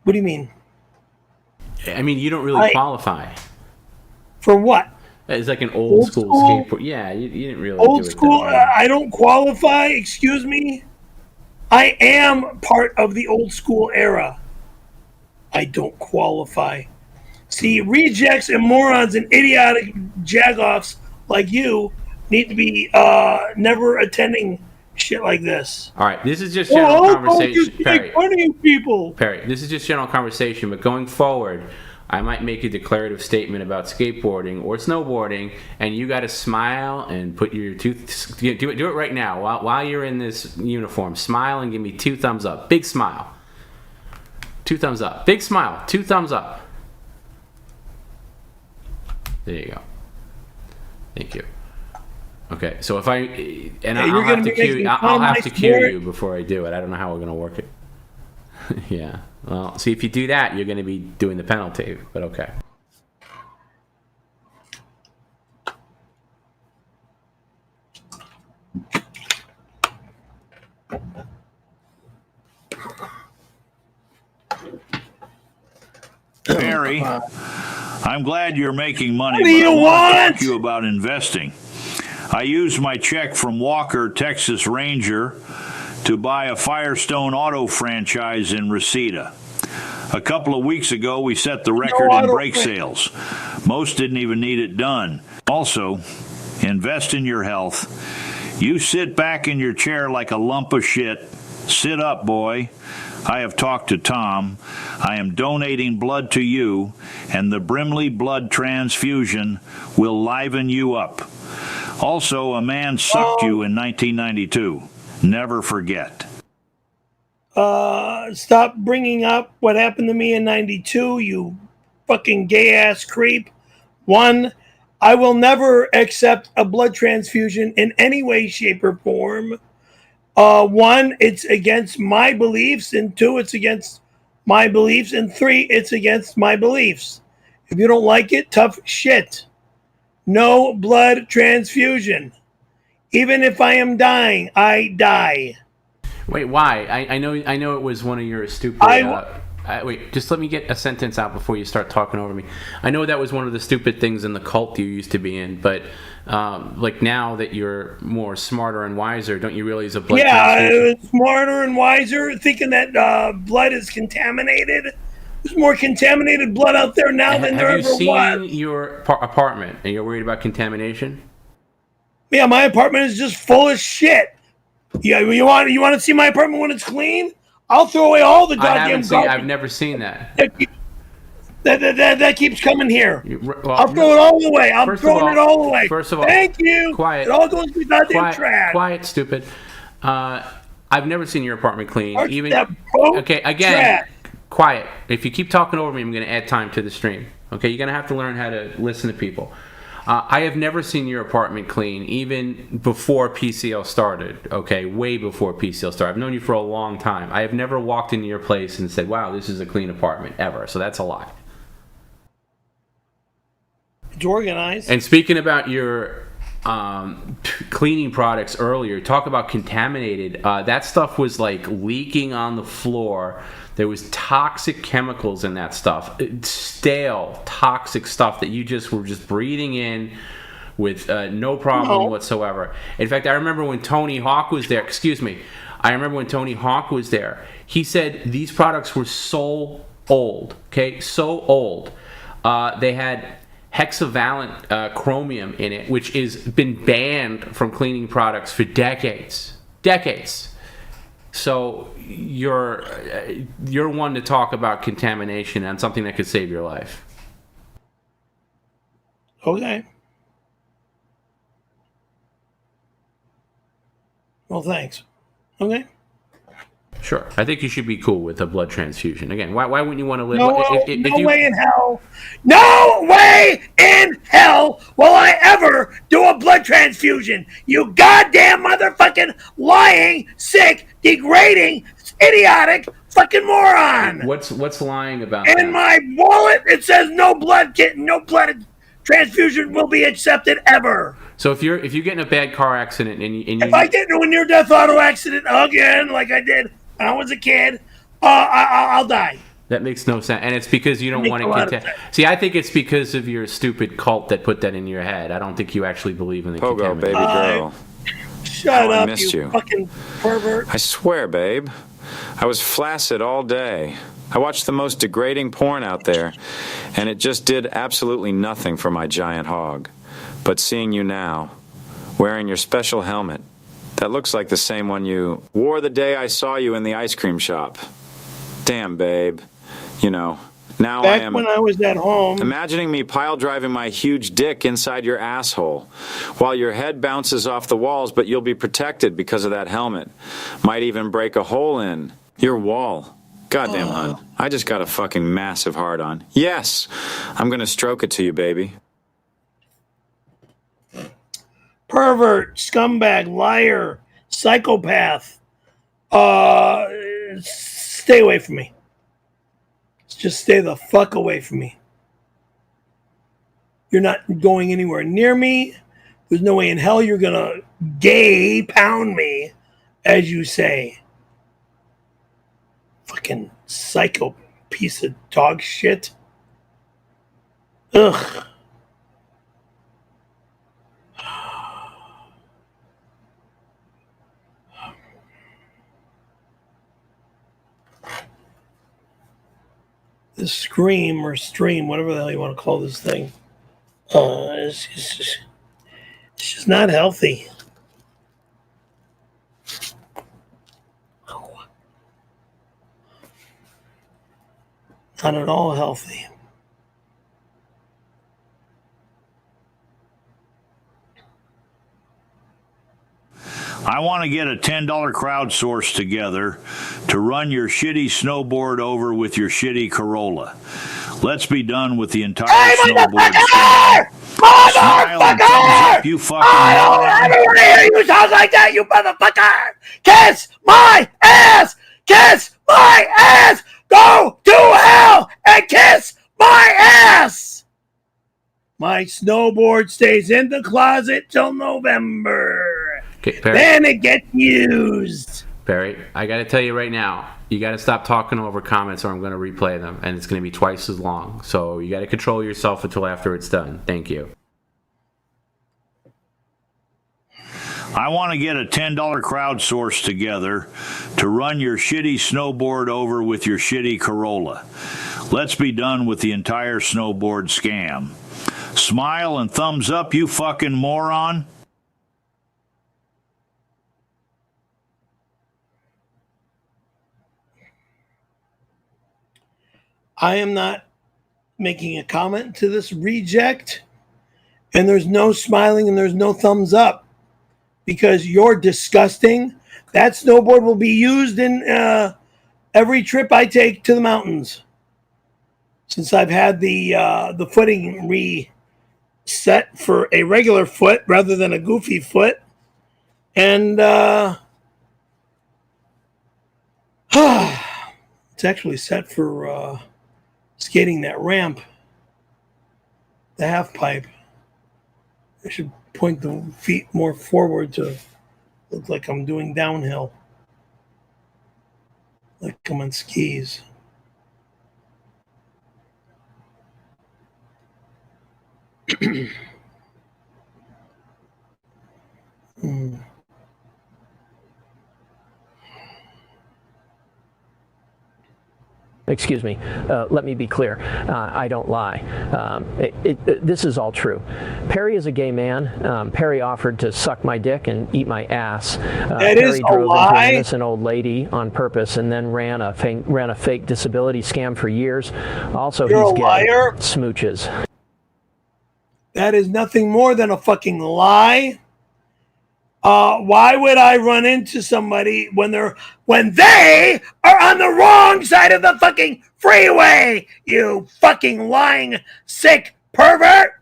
What do you mean? I mean, you don't really qualify. For what? It's like an old school skateboard. Yeah, you didn't really old do it school. that way. I don't qualify. Excuse me. I am part of the old school era. I don't qualify. See, rejects and morons and idiotic jagoffs like you need to be never attending shit like this. All right, this is just general conversation. Just make fun of you people. Perry, this is just general conversation, but going forward, I might make a declarative statement about skateboarding or snowboarding, and you got to smile and put your do it right now while you're in this uniform. Smile and give me 2 thumbs up. Big smile. 2 thumbs up. Big smile. 2 thumbs up. There you go. Thank you. Okay, so if I'll have to cue you before I do it. I don't know how we're gonna work it. Yeah. Well, see, if you do that, you're going to be doing the penalty, but okay. Perry, I'm glad you're making money, what do you want? I talk to you about investing. I used my check from Walker, Texas Ranger, to buy a Firestone Auto franchise in Reseda. A couple of weeks ago, we set the record in brake sales. Most didn't even need it done. Also, invest in your health. You sit back in your chair like a lump of shit. Sit up, boy. I have talked to Tom. I am donating blood to you, and the Brimley blood transfusion will liven you up. Also, a man sucked you in 1992. Never forget. Stop bringing up what happened to me in 92, you fucking gay-ass creep. 1, I will never accept a blood transfusion in any way, shape, or form. 1, it's against my beliefs, and 2, it's against my beliefs, and 3, it's against my beliefs. If you don't like it, tough shit. No blood transfusion. Even if I am dying, I die. Wait, why? I know it was one of your stupid... wait, just let me get a sentence out before you start talking over me. I know that was one of the stupid things in the cult you used to be in, but like now that you're more smarter and wiser, don't you realize a blood transfusion... Yeah, smarter and wiser, thinking that blood is contaminated. There's more contaminated blood out there now than there ever was. Have you seen your apartment and you're worried about contamination? Yeah, my apartment is just full of shit. Yeah, you want to see my apartment when it's clean? I'll throw away all the goddamn garbage. I've never seen that. That keeps coming here. Well, I'll throw it all away. I'm throwing it all away. First of all, thank you. Quiet. It all goes to goddamn trash. Quiet, stupid. I've never seen your apartment clean. Okay, again, trash. Quiet. If you keep talking over me, I'm going to add time to the stream. Okay, you're going to have to learn how to listen to people. I have never seen your apartment clean, even before PCL started. Okay, way before PCL started. I've known you for a long time. I have never walked into your place and said, "Wow, this is a clean apartment," ever. So that's a lie. It's organized. And speaking about your cleaning products earlier, talk about contaminated. That stuff was like leaking on the floor. There was toxic chemicals in that stuff. Stale, toxic stuff that you were just breathing in with no problem whatsoever. In fact, I remember when Tony Hawk was there. He said these products were so old. Okay, so old. They had hexavalent chromium in it, which has been banned from cleaning products for decades. So you're one to talk about contamination and something that could save your life. Okay. Well, thanks. Okay. Sure. I think you should be cool with a blood transfusion. Again, why wouldn't you want to live? No way in hell. No way in hell will I ever do a blood transfusion. You goddamn motherfucking lying, sick, degrading, idiotic fucking moron. What's lying about in my wallet, it says no blood transfusion will be accepted ever. So if you're getting a bad car accident and if I get into a near-death auto accident again, like I did when I was a kid, I'll die. That makes no sense, and it's because you don't want to contaminate. See, I think it's because of your stupid cult that put that in your head. I don't think you actually believe in the Pogo, baby girl. Shut up, you fucking pervert. I swear, babe. I was flaccid all day. I watched the most degrading porn out there, and it just did absolutely nothing for my giant hog. But seeing you now, wearing your special helmet, that looks like the same one you wore the day I saw you in the ice cream shop. Damn, babe. You know, now Back I am when I was at home, imagining me pile driving my huge dick inside your asshole while your head bounces off the walls, but you'll be protected because of that helmet. Might even break a hole in your wall. Goddamn, hon. I just got a fucking massive hard on. Yes, I'm gonna stroke it to you, baby. Pervert, scumbag, liar, psychopath. Stay away from me. Just stay the fuck away from me. You're not going anywhere near me. There's no way in hell you're gonna gay pound me, as you say. Fucking psycho piece of dog shit. Ugh. This scream or stream, whatever the hell you want to call this thing, it's just not healthy. Not at all healthy. I want to get a $10 crowdsource together to run your shitty snowboard over with your shitty Corolla. Let's be done with the entire snowboard scene. Motherfucker! You fucking I don't want to hear you talk like that, you motherfucker! Kiss my ass! Kiss my ass! Go to hell and kiss my ass! My snowboard stays in the closet till November. Okay, Perry. Then it gets used. Barry, I got to tell you right now, you got to stop talking over comments or I'm going to replay them, and it's going to be twice as long. So you got to control yourself until after it's done. Thank you. I want to get a $10 crowdsource together to run your shitty snowboard over with your shitty Corolla. Let's be done with the entire snowboard scam. Smile and thumbs up, you fucking moron. I am not making a comment to this reject, and there's no smiling and there's no thumbs up because you're disgusting. That snowboard will be used in every trip I take to the mountains since I've had the footing reset for a regular foot rather than a goofy foot. And it's actually set for skating that ramp, the half pipe. I should point the feet more forward to look like I'm doing downhill, like I'm on skis. Excuse me, let me be clear. I don't lie. This is all true. Perry is a gay man. Perry offered to suck my dick and eat my ass. That Perry is a drove lie. into an innocent old lady on purpose and then ran a fake disability scam for years. Also, You're he's a gay. liar. Smooches. That is nothing more than a fucking lie. Why would I run into somebody when they are on the wrong side of the fucking freeway? You fucking lying, sick pervert!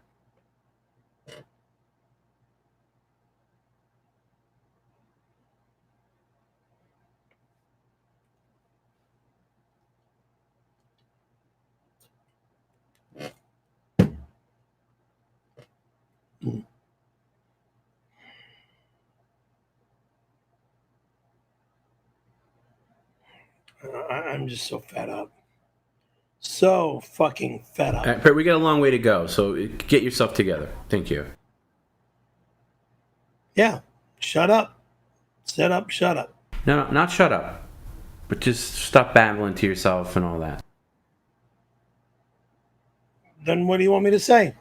I'm just so fed up. So fucking fed up. But we got a long way to go, so get yourself together. Thank you. Yeah, shut up. Shut up, shut up. No, not shut up. But just stop babbling to yourself and all that. Then what do you want me to say?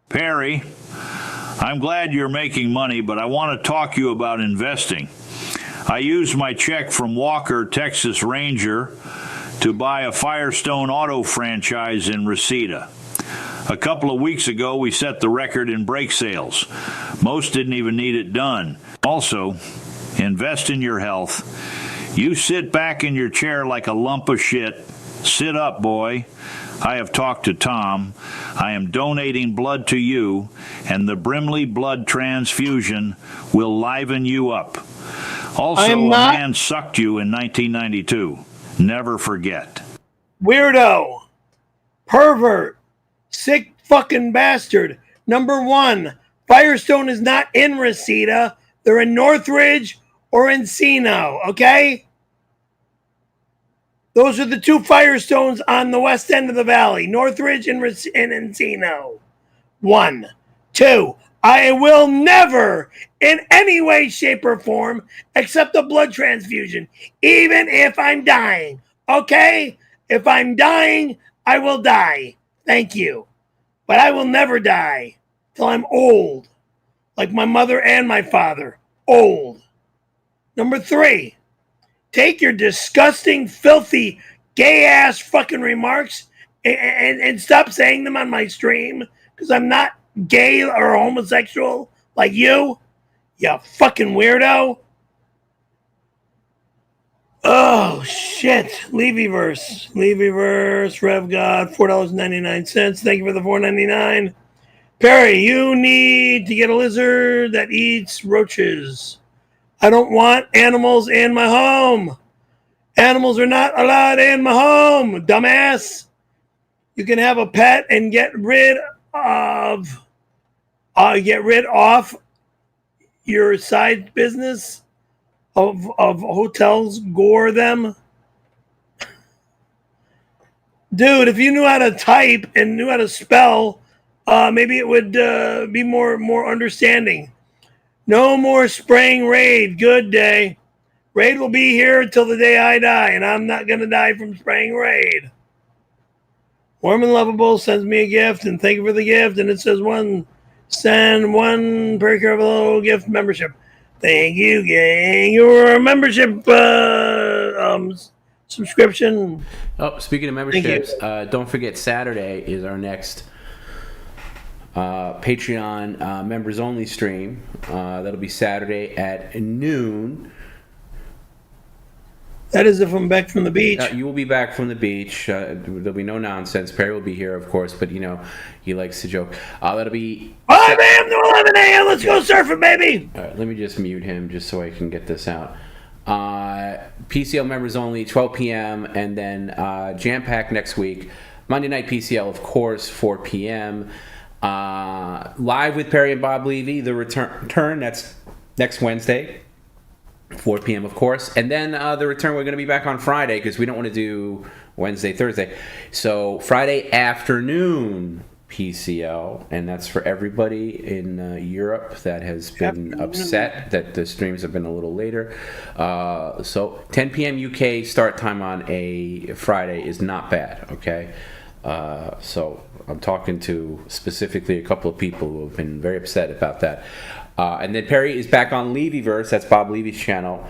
Perry, I'm glad you're making money, but I want to talk to you about investing. I used my check from Walker, Texas Ranger, to buy a Firestone auto franchise in Reseda. A couple of weeks ago, we set the record in brake sales. Most didn't even need it done. Also, invest in your health. You sit back in your chair like a lump of shit. Sit up, boy. I have talked to Tom. I am donating blood to you, and the Brimley blood transfusion will liven you up. Also, a man sucked you in 1992. Never forget. Weirdo. Pervert. Sick fucking bastard. Number one, Firestone is not in Reseda. They're in Northridge or Encino, okay? Those are the two Firestones on the west end of the valley. Northridge and Encino. 1. 2. I will never, in any way, shape, or form, accept a blood transfusion, even if I'm dying. Okay? If I'm dying, I will die. Thank you. But I will never die till I'm old, like my mother and my father. Old. Number 3, take your disgusting, filthy, gay-ass fucking remarks and stop saying them on my stream, because I'm not gay or homosexual like you fucking weirdo. Oh, shit. Levyverse, Rev God, $4.99. Thank you for the $4.99. Perry, you need to get a lizard that eats roaches. I don't want animals in my home. Animals are not allowed in my home, dumbass. You can have a pet and get rid off your side business of hotels. Gore them. Dude, if you knew how to type and knew how to spell, maybe it would be more understanding. No more spraying Raid. Good day. Raid will be here until the day I die, and I'm not going to die from spraying Raid. Warm and Lovable sends me a gift, and thank you for the gift. And it says send one Perry Caravello gift membership. Thank you, gang. Your membership subscription. Oh, speaking of memberships, don't forget Saturday is our next Patreon members only stream. That'll be Saturday at noon. That is if I'm back from the beach. You will be back from the beach. There'll be no nonsense. Perry will be here, of course, but you know he likes to joke. That'll be 5 a.m. to 11 a.m. Let's go surfing, baby. All right, let me just mute him just so I can get this out. PCL members only, 12 p.m. and then Jam Pack next week. Monday night PCL, of course, 4 p.m. Live with Perry and Bob Levy, the return. That's next Wednesday. 4 p.m. of course, and then the return, we're going to be back on Friday because we don't want to do Wednesday, Thursday. So Friday afternoon PCL, and that's for everybody in Europe that has been upset that the streams have been a little later. So 10 p.m. UK start time on a Friday is not bad, okay? So I'm talking to specifically a couple of people who have been very upset about that. And then Perry is back on Levyverse. That's Bob Levy's channel.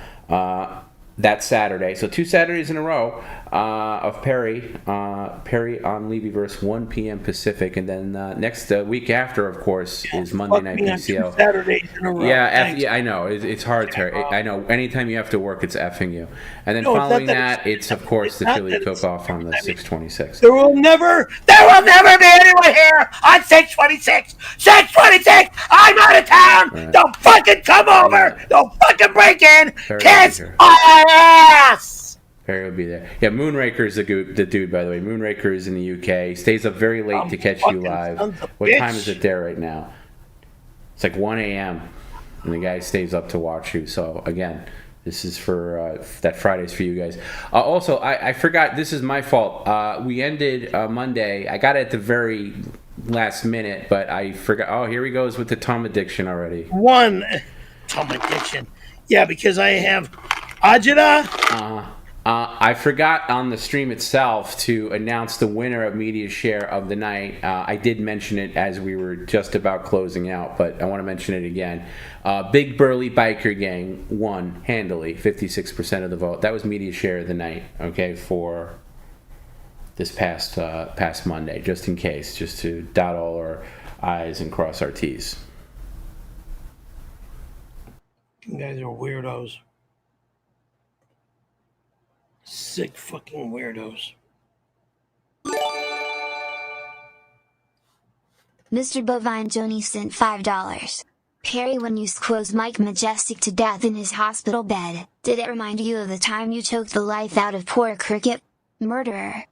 That Saturday. So 2 Saturdays in a row of Perry on Levyverse, 1 p.m. Pacific. And then next week after, of course, is Monday Night PCL. 2 Saturdays in a row. Yeah, I know. It's hard, Terry. I know. Anytime you have to work, it's effing you. And then following that, it's of course the Chili Cook-Off on the 626. There will never be anyone here on 626. 626! I'm out of town! Right. Don't fucking come over! Don't fucking break in! Kiss my ass! Perry will be there. Yeah, Moonraker is the dude, by the way. Moonraker is in the UK. Stays up very late to catch you live. What time is it there right now? It's like 1 a.m. And the guy stays up to watch you. So, again, this is for that Friday's for you guys. Also, I forgot. This is my fault. We ended Monday. I got it at the very last minute, but I forgot. Oh, here he goes with the Tom addiction already. Tom addiction. Yeah, because I have 𝙎𝙃. I forgot on the stream itself to announce the winner of Media Share of the night. I did mention it as we were just about closing out, but I want to mention it again. Big Burly Biker Gang won handily, 56% of the vote. That was Media Share of the night, okay, for this past Monday, just in case, just to dot all our I's and cross our T's. You guys are weirdos. Sick fucking weirdos. Mr. Bovine Joni sent $5. Perry, when you squoze Mike Majestic to death in his hospital bed, did it remind you of the time you choked the life out of poor Cricket? Murderer.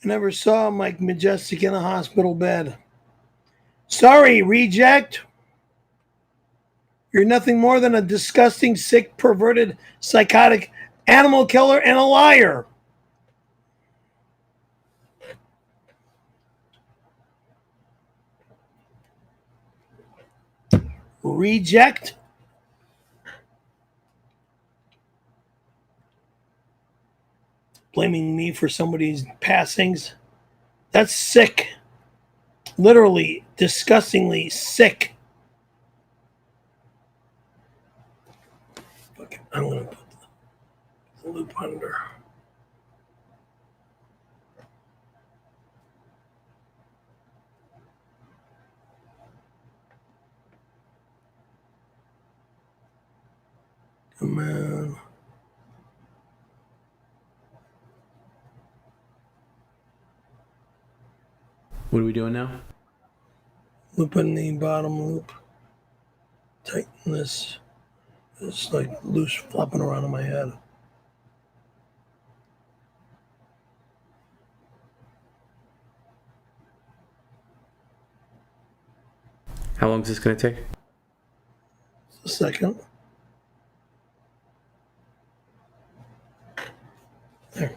I never saw Mike Majestic in a hospital bed. Sorry, reject. You're nothing more than a disgusting, sick, perverted, psychotic animal killer and a liar. Reject. Blaming me for somebody's passings. That's sick. Literally, disgustingly sick. I'm going to put the loop under. Come on. What are we doing now? Looping the bottom loop. Tighten this. It's like loose flopping around in my head. How long is this going to take? A second. There.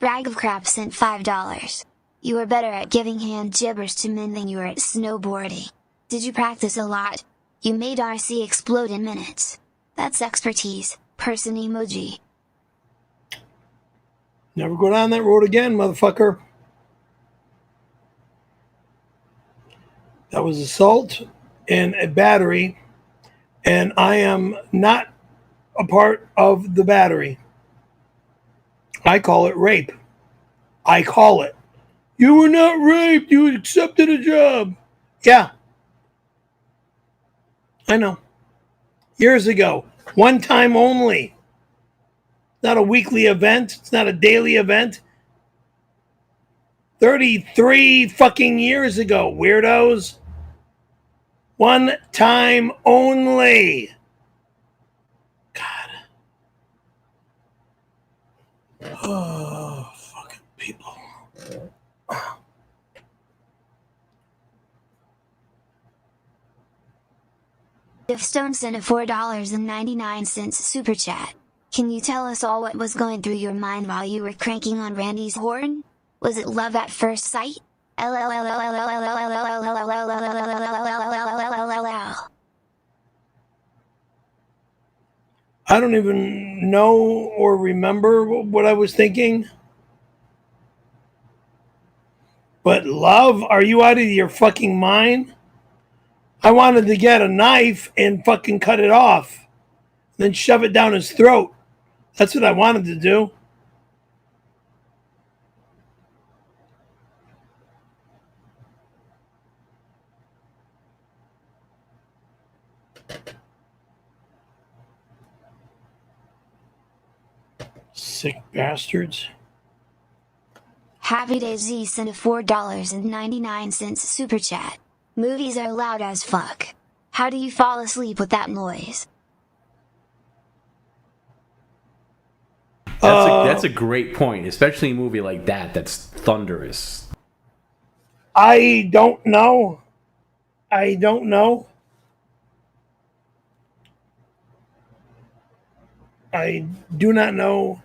Rag of Crap sent $5. You are better at giving hand gibbers to men than you are at snowboarding. Did you practice a lot? You made RC explode in minutes. That's expertise. person emoji. Never go down that road again, motherfucker. That was assault and a battery, and I am not a part of the battery. I call it rape. I call it. You were not raped. You accepted a job. Yeah. I know. Years ago. One time only. Not a weekly event. It's not a daily event. 33 fucking years ago, weirdos. One time only. God. Oh, fucking people. If Stone sent a $4.99 super chat. Can you tell us all what was going through your mind while you were cranking on Randy's horn? Was it love at first sight? I don't even know or remember what I was thinking. But love? Are you out of your fucking mind? I wanted to get a knife and fucking cut it off. Then shove it down his throat. That's what I wanted to do. Sick bastards. Happy Day Z sent a $4.99 super chat. Movies are loud as fuck. How do you fall asleep with that noise? That's a great point, especially a movie like that that's thunderous. I don't know. I don't know. I do not know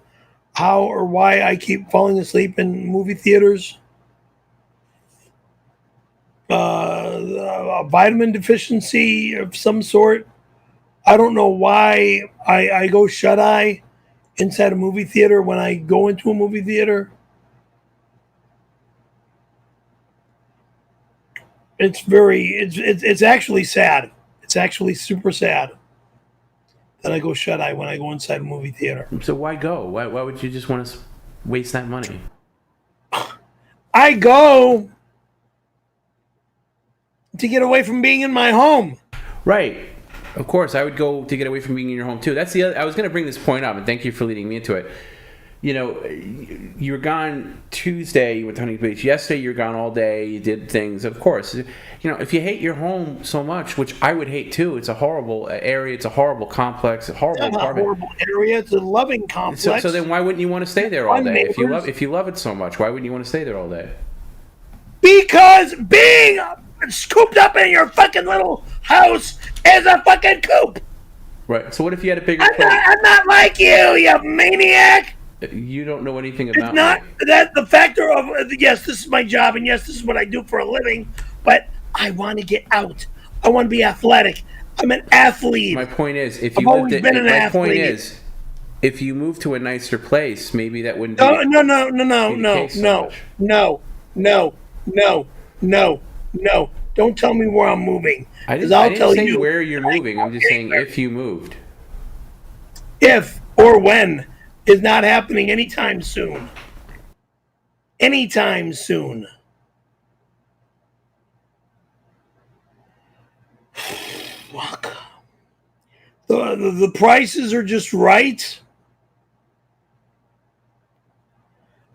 how or why I keep falling asleep in movie theaters. A vitamin deficiency of some sort. I don't know why I go shut-eye inside a movie theater when I go into a movie theater. It's actually sad. It's actually super sad that I go shut-eye when I go inside a movie theater. So why go? Why would you just want to waste that money? I go to get away from being in my home. Right. Of course, I would go to get away from being in your home too. That's the other. I was going to bring this point up, and thank you for leading me into it. You know, you were gone Tuesday. You went to Huntington Beach. Yesterday, you were gone all day. You did things. Of course, you know, if you hate your home so much, which I would hate too, it's a horrible area. It's a horrible complex. A horrible apartment. A horrible area. It's a loving complex. So then, why wouldn't you want to stay there all day? If you love it so much, why wouldn't you want to stay there all day? Because being scooped up in your fucking little house is a fucking coop. Right. So what if you had a bigger place? I'm not like you maniac. You don't know anything about it's not me. That the factor of yes, this is my job, and yes, this is what I do for a living, but I want to get out. I want to be athletic. I'm an athlete. My point is, if I've you always lived been an my athlete. point is, if you moved to a nicer place, maybe that wouldn't. No. Don't tell me where I'm moving. I didn't say where you're moving. I'm just saying if you moved. If or when is not happening anytime soon. Anytime soon. Fuck. The prices are just right.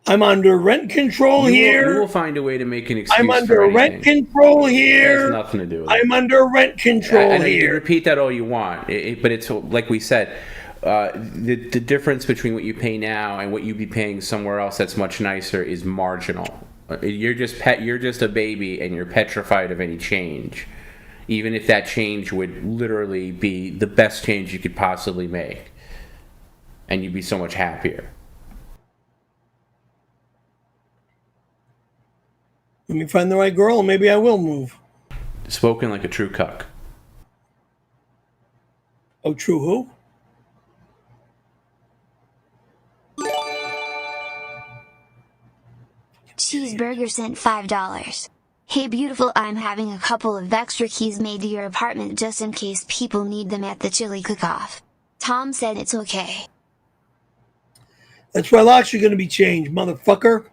I'm under rent control here. You will find a way to make an excuse. I'm under rent control here. It has nothing to do with it. I'm under rent control here. You can repeat that all you want, but it's like we said, the difference between what you pay now and what you'd be paying somewhere else that's much nicer is marginal. You're just a baby, and you're petrified of any change, even if that change would literally be the best change you could possibly make, and you'd be so much happier. Let me find the right girl, and maybe I will move. Spoken like a true cuck. Oh, true who? Burger sent $5. Hey beautiful, I'm having a couple of extra keys made to your apartment just in case people need them at the chili cook-off. Tom said it's okay. That's why locks are going to be changed, motherfucker.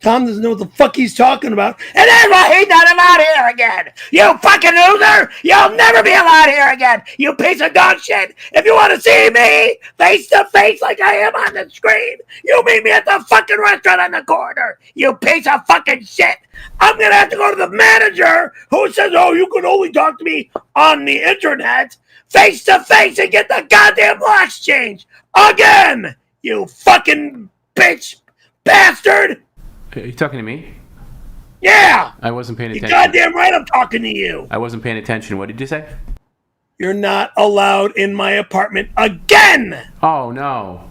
Tom doesn't know what the fuck he's talking about. And that's why he's not allowed here again. You fucking loser. You'll never be allowed here again. You piece of dog shit. If you want to see me face to face like I am on the screen, you meet me at the fucking restaurant on the corner. You piece of fucking shit. I'm going to have to go to the manager who says, oh, you can only talk to me on the internet face to face and get the goddamn locks changed. Again. You fucking bitch bastard. Are you talking to me? Yeah! I wasn't paying attention. You're goddamn right I'm talking to you. I wasn't paying attention. What did you say? You're not allowed in my apartment again! Oh, no.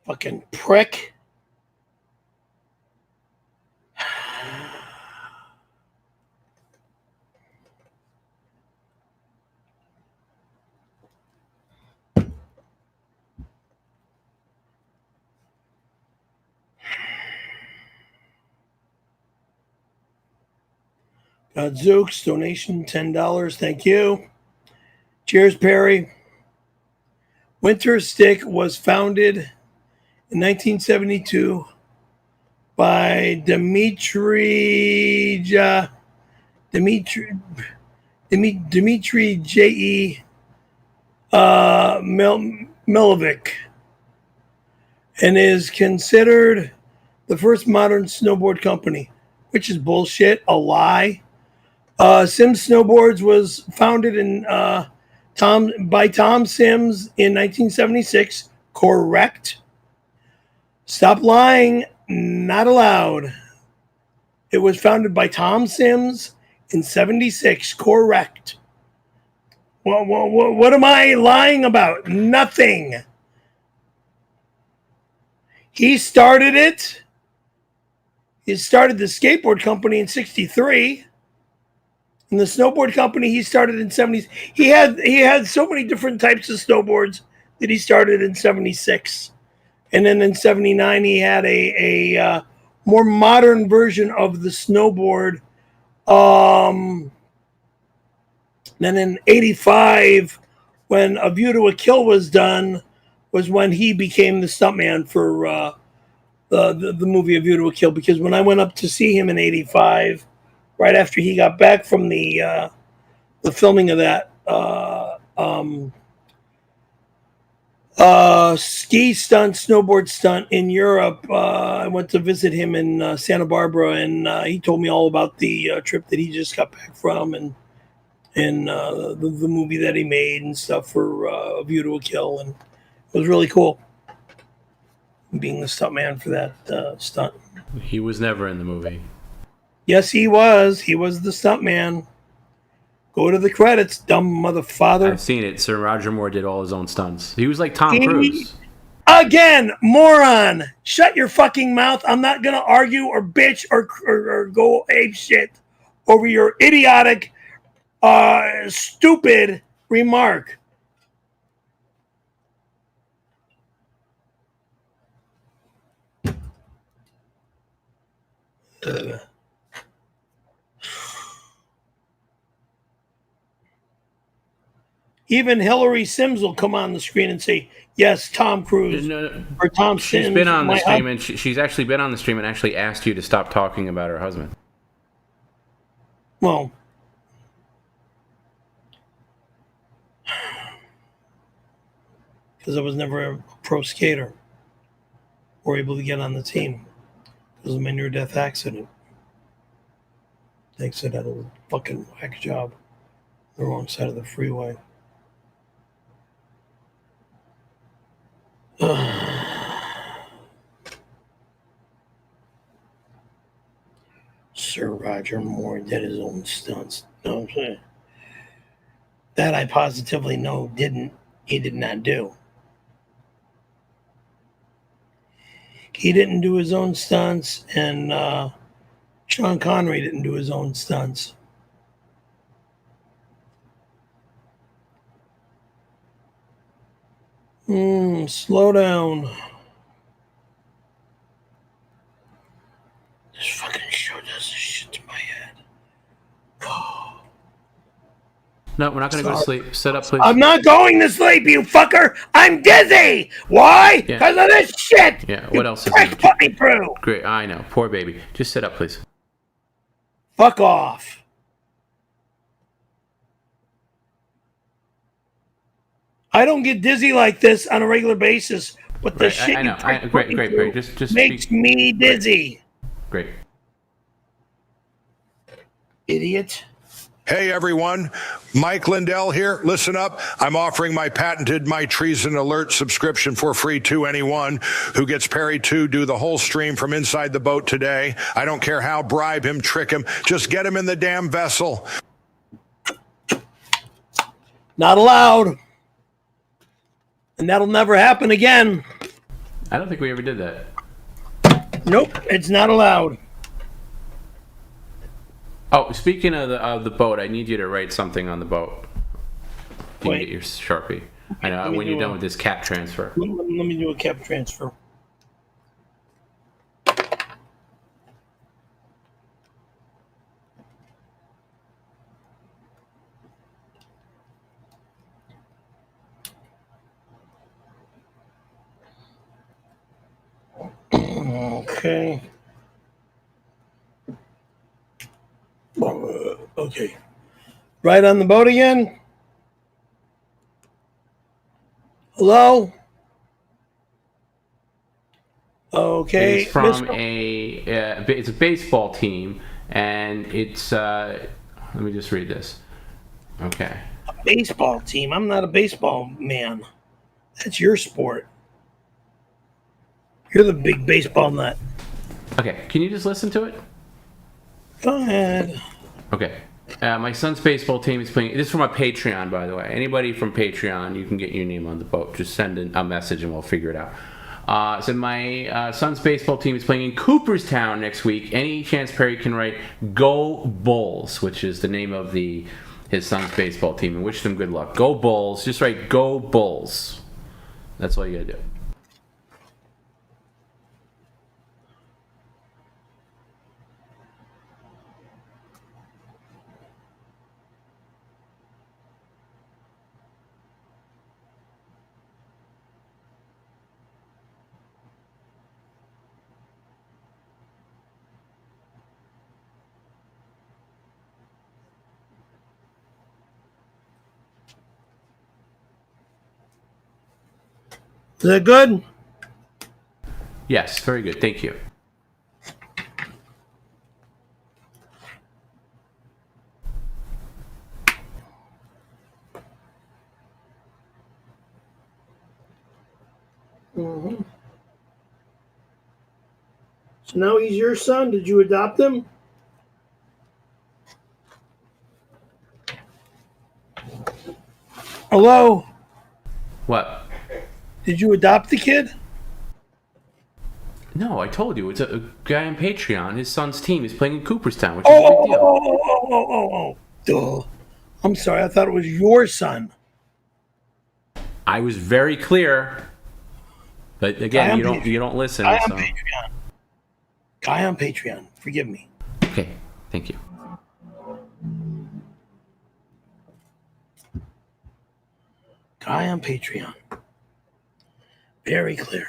Fucking prick. Zooks, donation $10. Thank you. Cheers, Perry. Winter Stick was founded in 1972 by Dmitry 𝙎𝙃𝙊𝙾 and is considered the first modern snowboard company, which is bullshit, a lie. Sims Snowboards was founded by Tom Sims in 1976. Correct. Stop lying. Not allowed. It was founded by Tom Sims in 76. Correct. What am I lying about? Nothing. He started it. He started the skateboard company in 63. And the snowboard company he started in 70s. He had so many different types of snowboards that he started in 76. And then in 79 he had a more modern version of the snowboard. Then in 85, when A View to a Kill was done, was when he became the stuntman for the movie A View to a Kill. Because when I went up to see him in 85, right after he got back from the filming of that ski stunt, snowboard stunt in Europe, I went to visit him in Santa Barbara, and he told me all about the trip that he just got back from, and the movie that he made and stuff for A View to a Kill, and it was really cool being the stuntman for that stunt. He was never in the movie. Yes, he was. He was the stuntman. Go to the credits, dumb motherfather. I've seen it. Sir Roger Moore did all his own stunts. He was like Tom Cruise. Again, moron. Shut your fucking mouth. I'm not going to argue or bitch or go ape shit over your idiotic, stupid remark. Even Hillary Sims will come on the screen and say, yes, Tom Cruise. Or Tom Sims. She's been on the stream, and she's actually been on the stream and actually asked you to stop talking about her husband. Well, because I was never a pro skater or able to get on the team because of my near-death accident. Thanks, I had a fucking whack job on the wrong side of the freeway. Sir Roger Moore did his own stunts. No, I'm saying that I positively know he did not do. He didn't do his own stunts, and Sean Connery didn't do his own stunts. Slow down. This fucking show does this shit to my head. No, we're not going to go to sleep. Sit up, please. I'm not going to sleep, you fucker. I'm dizzy. Why? Because of this shit. Yeah, what else is there? Put me through. Great, I know. Poor baby. Just sit up, please. Fuck off. I don't get dizzy like this on a regular basis, but the shit I know. Great. Just makes me dizzy. Great. Idiot. Hey everyone, Mike Lindell here. Listen up. I'm offering my patented My Treason Alert subscription for free to anyone who gets Perry to do the whole stream from inside the boat today. I don't care how, bribe him, trick him, just get him in the damn vessel. Not allowed. And that'll never happen again. I don't think we ever did that. Nope, it's not allowed. Oh, speaking of the boat, I need you to write something on the boat. You can get your Sharpie. I know, when you're done with this cap transfer. Let me do a cap transfer. Okay. Okay. Right on the boat again. Hello? Okay. It's from it's a baseball team, and it's, let me just read this. Okay. A baseball team? I'm not a baseball man. That's your sport. You're the big baseball nut. Okay, can you just listen to it? Go ahead. Okay. My son's baseball team is playing. This is from my Patreon, by the way. Anybody from Patreon, you can get your name on the boat. Just send in a message and we'll figure it out. So my son's baseball team is playing in Cooperstown next week. Any chance Perry can write Go Bulls, which is the name of his son's baseball team, and wish them good luck. Go Bulls. Just write Go Bulls. That's all you gotta do. Is that good? Yes, very good. Thank you. Mm-hmm. So now he's your son. Did you adopt him? Hello? What? Did you adopt the kid? No, I told you. It's a guy on Patreon. His son's team is playing in Cooperstown, which is a big deal. Duh. I'm sorry. I thought it was your son. I was very clear. But again, you don't listen. Guy on Patreon. Guy on Patreon. Forgive me. Okay. Thank you. Guy on Patreon. Very clear.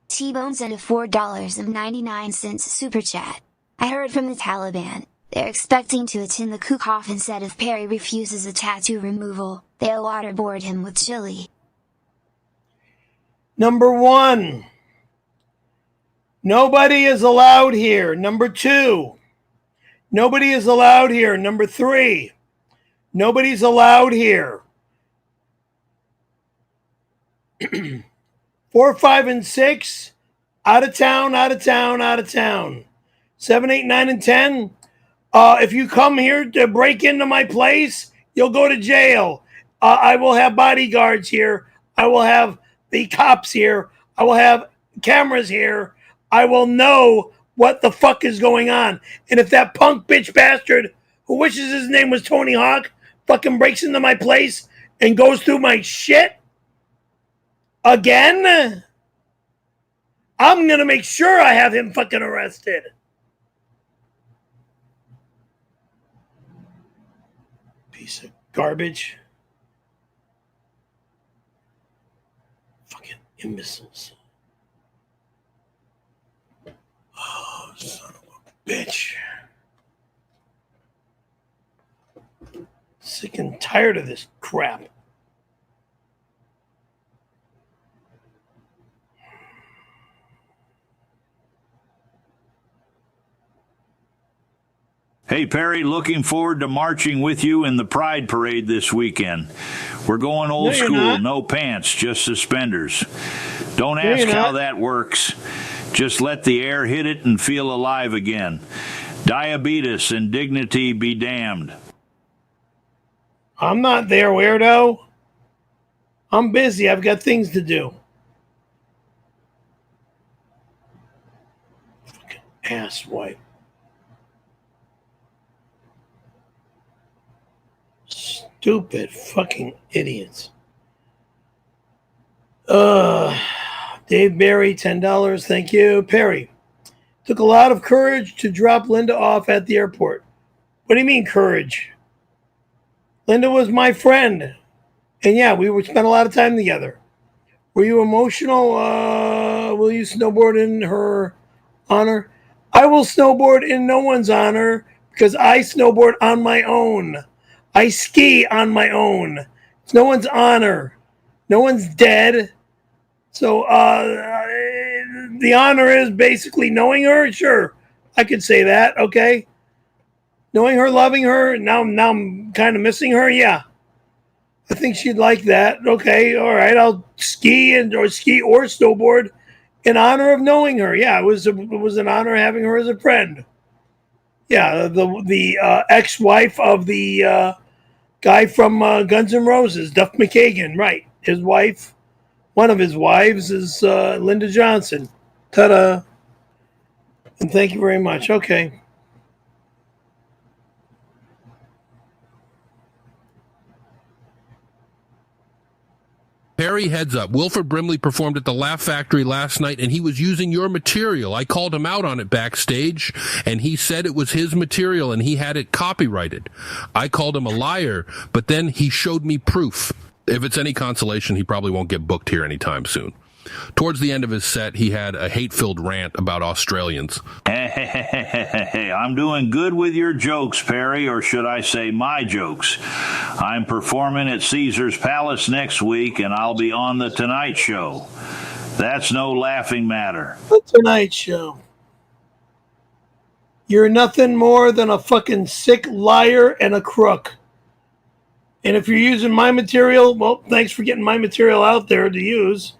T-Bone sent a $4.99 super chat. I heard from the Taliban. They're expecting to attend the cook-off instead if Perry refuses a tattoo removal. They'll waterboard him with chili. Number 1. Nobody is allowed here. Number 2. Nobody is allowed here. Number 3. Nobody's allowed here. 4, 5, and 6. Out of town, out of town, out of town. 7, 8, 9, and 10. If you come here to break into my place, you'll go to jail. I will have bodyguards here. I will have the cops here. I will have cameras here. I will know what the fuck is going on. And if that punk bitch bastard who wishes his name was Tony Hawk fucking breaks into my place and goes through my shit again, I'm going to make sure I have him fucking arrested. Piece of garbage. Fucking imbeciles. Oh, son of a bitch. Sick and tired of this crap. Hey, Perry, looking forward to marching with you in the Pride Parade this weekend. We're going old school, no pants, just suspenders. Don't ask how that works. Just let the air hit it and feel alive again. Diabetes and dignity be damned. I'm not there, weirdo. I'm busy. I've got things to do. Fucking asswipe. Stupid fucking idiots. Dave Barry, $10. Thank you. Perry. Took a lot of courage to drop Linda off at the airport. What do you mean courage? Linda was my friend. And yeah, we would spend a lot of time together. Were you emotional? Will you snowboard in her honor? I will snowboard in no one's honor because I snowboard on my own. I ski on my own. It's no one's honor. No one's dead. So the honor is basically knowing her. Sure, I could say that. Okay, knowing her, loving her. Now I'm kind of missing her. Yeah, I think she'd like that. Okay, all right. I'll ski or snowboard in honor of knowing her. Yeah, it was an honor having her as a friend. Yeah, the ex-wife of the guy from Guns N' Roses, Duff McKagan, right? His wife, one of his wives is Linda Johnson. Ta-da. And thank you very much. Okay. Perry, heads up. Wilford Brimley performed at the Laugh Factory last night, and he was using your material. I called him out on it backstage, and he said it was his material, and he had it copyrighted. I called him a liar, but then he showed me proof. If it's any consolation, he probably won't get booked here anytime soon. Towards the end of his set, he had a hate-filled rant about Australians. Hey, I'm doing good with your jokes, Perry, or should I say my jokes. I'm performing at Caesar's Palace next week, and I'll be on The Tonight Show. That's no laughing matter. The Tonight Show. You're nothing more than a fucking sick liar and a crook. And if you're using my material, well, thanks for getting my material out there to use.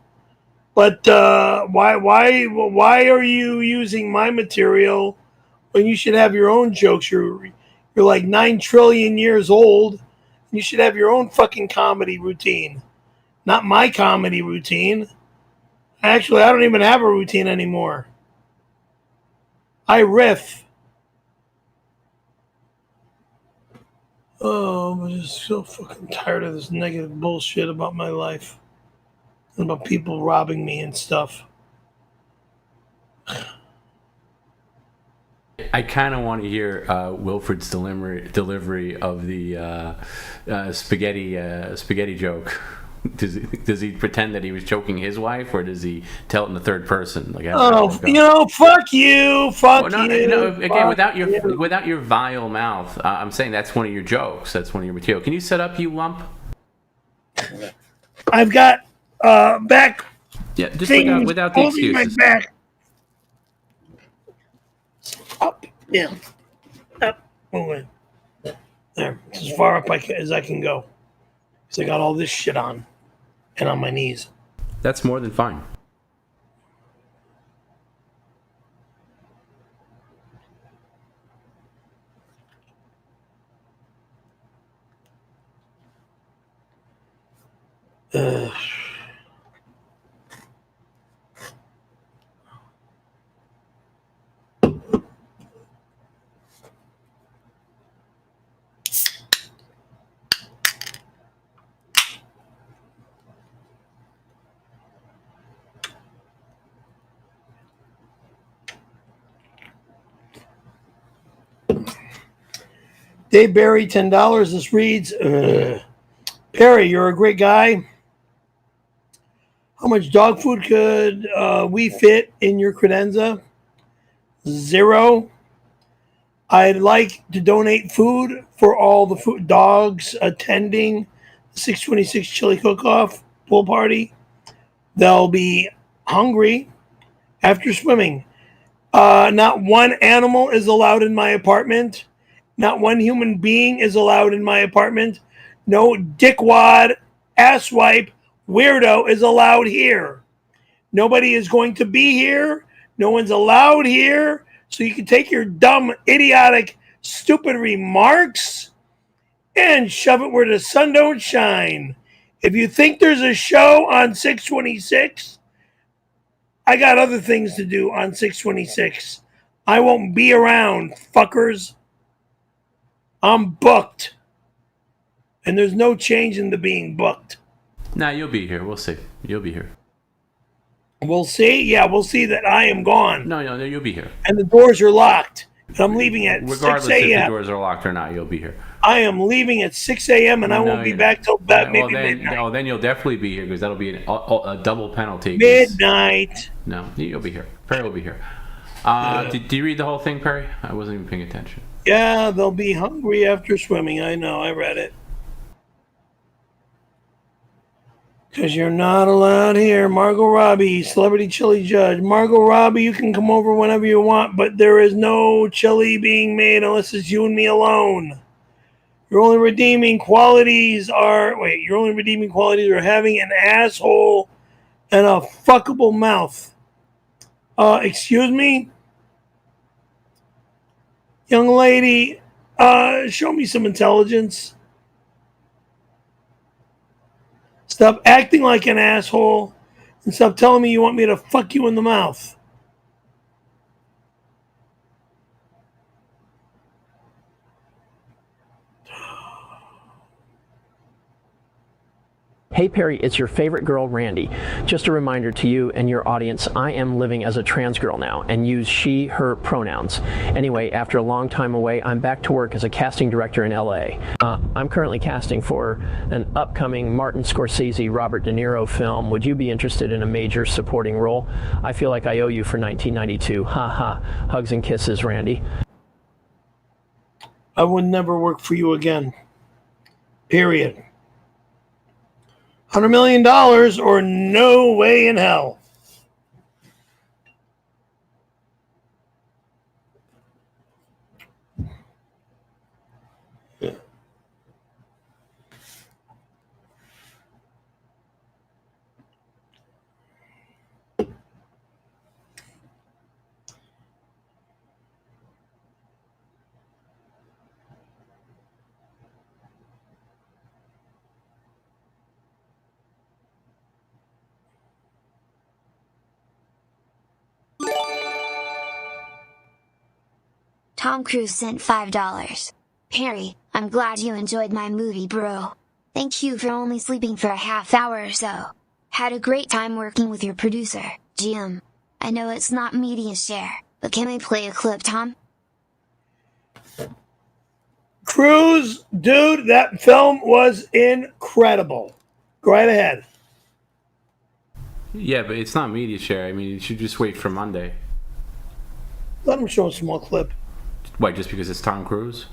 But why are you using my material when you should have your own jokes? You're like 9 trillion years old. You should have your own fucking comedy routine, not my comedy routine. Actually, I don't even have a routine anymore. I riff. Oh, I'm just so fucking tired of this negative bullshit about my life. About people robbing me and stuff. I kind of want to hear Wilfred's delivery of the spaghetti joke. Does he pretend that he was choking his wife, or does he tell it in the third person? Like, fuck you, fuck you. No, again, fuck without your vile mouth, I'm saying that's one of your jokes. That's one of your material. Can you set up, you lump? I've got back. Yeah, just without the excuses. My back. Up, yeah, up, moving. There, as far up as I can go. Because I got all this shit on, and on my knees. That's more than fine. Uh, Dave Barry, $10. This reads, Perry, you're a great guy. How much dog food could we fit in your credenza? 0. I'd like to donate food for all the food dogs attending the 626 chili cook-off pool party. They'll be hungry after swimming. Not one animal is allowed in my apartment. Not one human being is allowed in my apartment. No dickwad, asswipe, weirdo is allowed here. Nobody is going to be here. No one's allowed here. So you can take your dumb, idiotic, stupid remarks and shove it where the sun don't shine. If you think there's a show on 626, I got other things to do on 626. I won't be around, fuckers. I'm booked. And there's no change in the being booked. Nah, you'll be here. We'll see. You'll be here. We'll see? Yeah, we'll see that I am gone. No, you'll be here. And the doors are locked. And I'm leaving at 6 a.m. Regardless if the doors are locked or not, you'll be here. I am leaving at 6 a.m. and I won't be back till maybe midnight. Oh, then you'll definitely be here because that'll be a double penalty. Midnight. No, you'll be here. Perry will be here. Did you read the whole thing, Perry? I wasn't even paying attention. Yeah, they'll be hungry after swimming. I know. I read it. Because you're not allowed here. Margot Robbie, celebrity chili judge. Margot Robbie, you can come over whenever you want, but there is no chili being made unless it's you and me alone. Your only redeeming qualities are having an asshole and a fuckable mouth. Excuse me? Young lady, show me some intelligence. Stop acting like an asshole and stop telling me you want me to fuck you in the mouth. Hey Perry, it's your favorite girl, Randy. Just a reminder to you and your audience, I am living as a trans girl now and use she, her pronouns. Anyway, after a long time away, I'm back to work as a casting director in LA. I'm currently casting for an upcoming Martin Scorsese, Robert De Niro film. Would you be interested in a major supporting role? I feel like I owe you for 1992. Ha ha. Hugs and kisses, Randy. I would never work for you again. Period. $100 million or no way in hell. Tom Cruise sent $5. Perry, I'm glad you enjoyed my movie, bro. Thank you for only sleeping for a half hour or so. Had a great time working with your producer, Jim. I know it's not media share, but can I play a clip, Tom? Cruise, dude, that film was incredible. Go right ahead. Yeah, but it's not media share. I mean, you should just wait for Monday. Let him show a small clip. Why, just because it's Tom Cruise?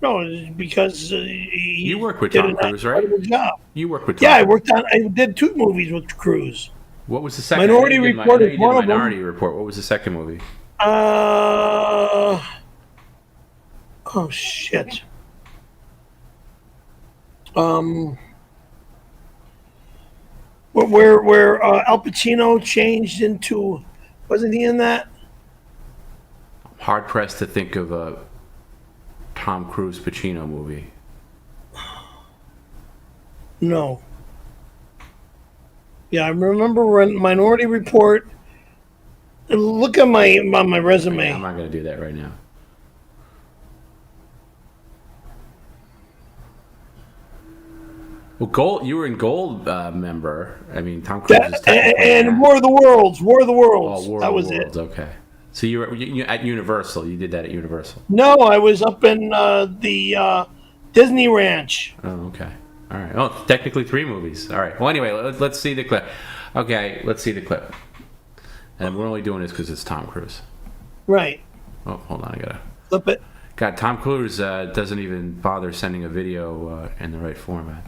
No, because you work with Tom Cruise, right? Job. You work with Tom Cruise. I did 2 movies with Cruise. What was the second? Minority Report is one of them. Minority Report. What was the second movie? Oh shit. Where Al Pacino changed into, wasn't he in that? Hard pressed to think of a Tom Cruise Pacino movie. No. Yeah, I remember when Minority Report. Look at my resume. I'm not going to do that right now. Well, Gold. You were in Gold member. I mean, Tom Cruise is and War of the Worlds. War of the Worlds. Oh, War that of was the Worlds. it. Okay. So you were at Universal. You did that at Universal. No, I was up in the Disney Ranch. Oh, okay. All right. Oh, technically 3 movies. All right. Well, anyway, let's see the clip. Okay, let's see the clip. And we're only doing this because it's Tom Cruise. Right. Oh, hold on. I gotta flip it. God, Tom Cruise doesn't even bother sending a video in the right format.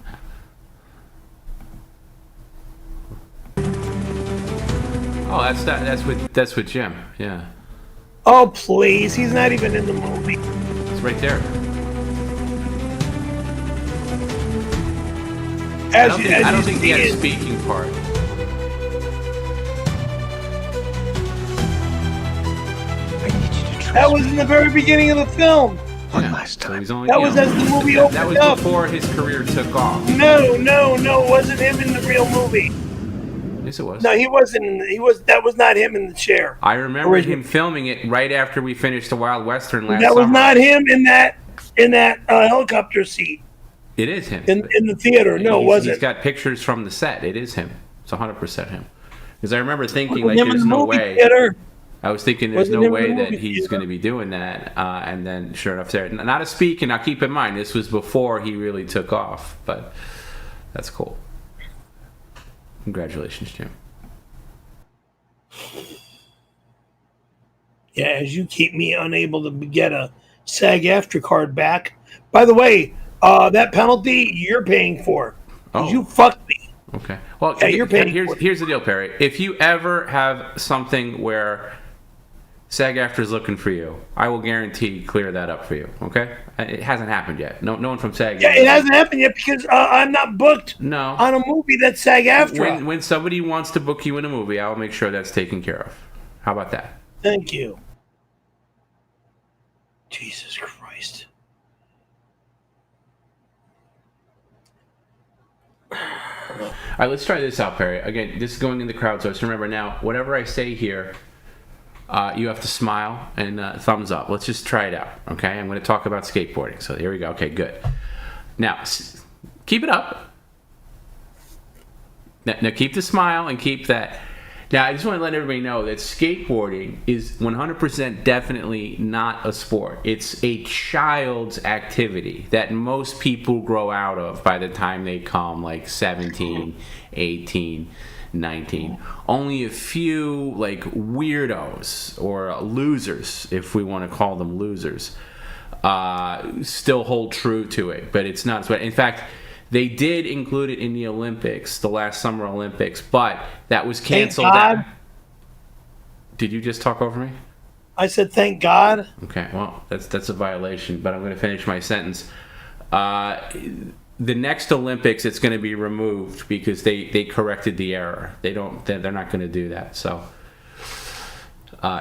Oh, that's with Jim. Yeah. Oh, please. He's not even in the movie. It's right there. I don't think he had a speaking part. That was in the very beginning of the film. One last time. So that was as the movie opened up. That was before his career took off. No, it wasn't him in the real movie. Yes, it was. No, he wasn't. That was not him in the chair. I remember him filming it right after we finished the Wild Western last summer. That was not him in that helicopter seat. It is him. In the theater. No, it wasn't. He's got pictures from the set. It is him. It's 100% him. Because I remember thinking, like, there's no way. Theater. I was thinking there's no way that he's going to be doing that. And then, sure enough, there. Not a speaking. Now, keep in mind, this was before he really took off. But that's cool. Congratulations, Jim. Yeah, as you keep me unable to get a SAG-AFTRA card back. By the way, that penalty you're paying for. Oh. You fucked me. Okay. Well, yeah, you're paying here's the deal, Perry. If you ever have something where SAG-AFTRA is looking for you, I will guarantee clear that up for you. Okay? It hasn't happened yet. No one from SAG. Yeah, it hasn't happened yet because I'm not booked. On a movie that's SAG-AFTRA. When somebody wants to book you in a movie, I'll make sure that's taken care of. How about that? Thank you. Jesus Christ. All right, let's try this out, Perry. Again, this is going in the crowd, so just remember now, whatever I say here, you have to smile and thumbs up. Let's just try it out, okay? I'm going to talk about skateboarding. So here we go. Okay, good. Now, keep it up. Now keep the smile and keep that. Now, I just want to let everybody know that skateboarding is 100% definitely not a sport. It's a child's activity that most people grow out of by the time they come like 17, 18, 19. Only a few like weirdos or losers, if we want to call them losers, still hold true to it. But it's not. In fact, they did include it in the Olympics, the last Summer Olympics, but that was canceled. Thank God. Did you just talk over me? I said, thank God. Okay, well, that's a violation, but I'm going to finish my sentence. The next Olympics, it's going to be removed because they corrected the error. They're not going to do that, so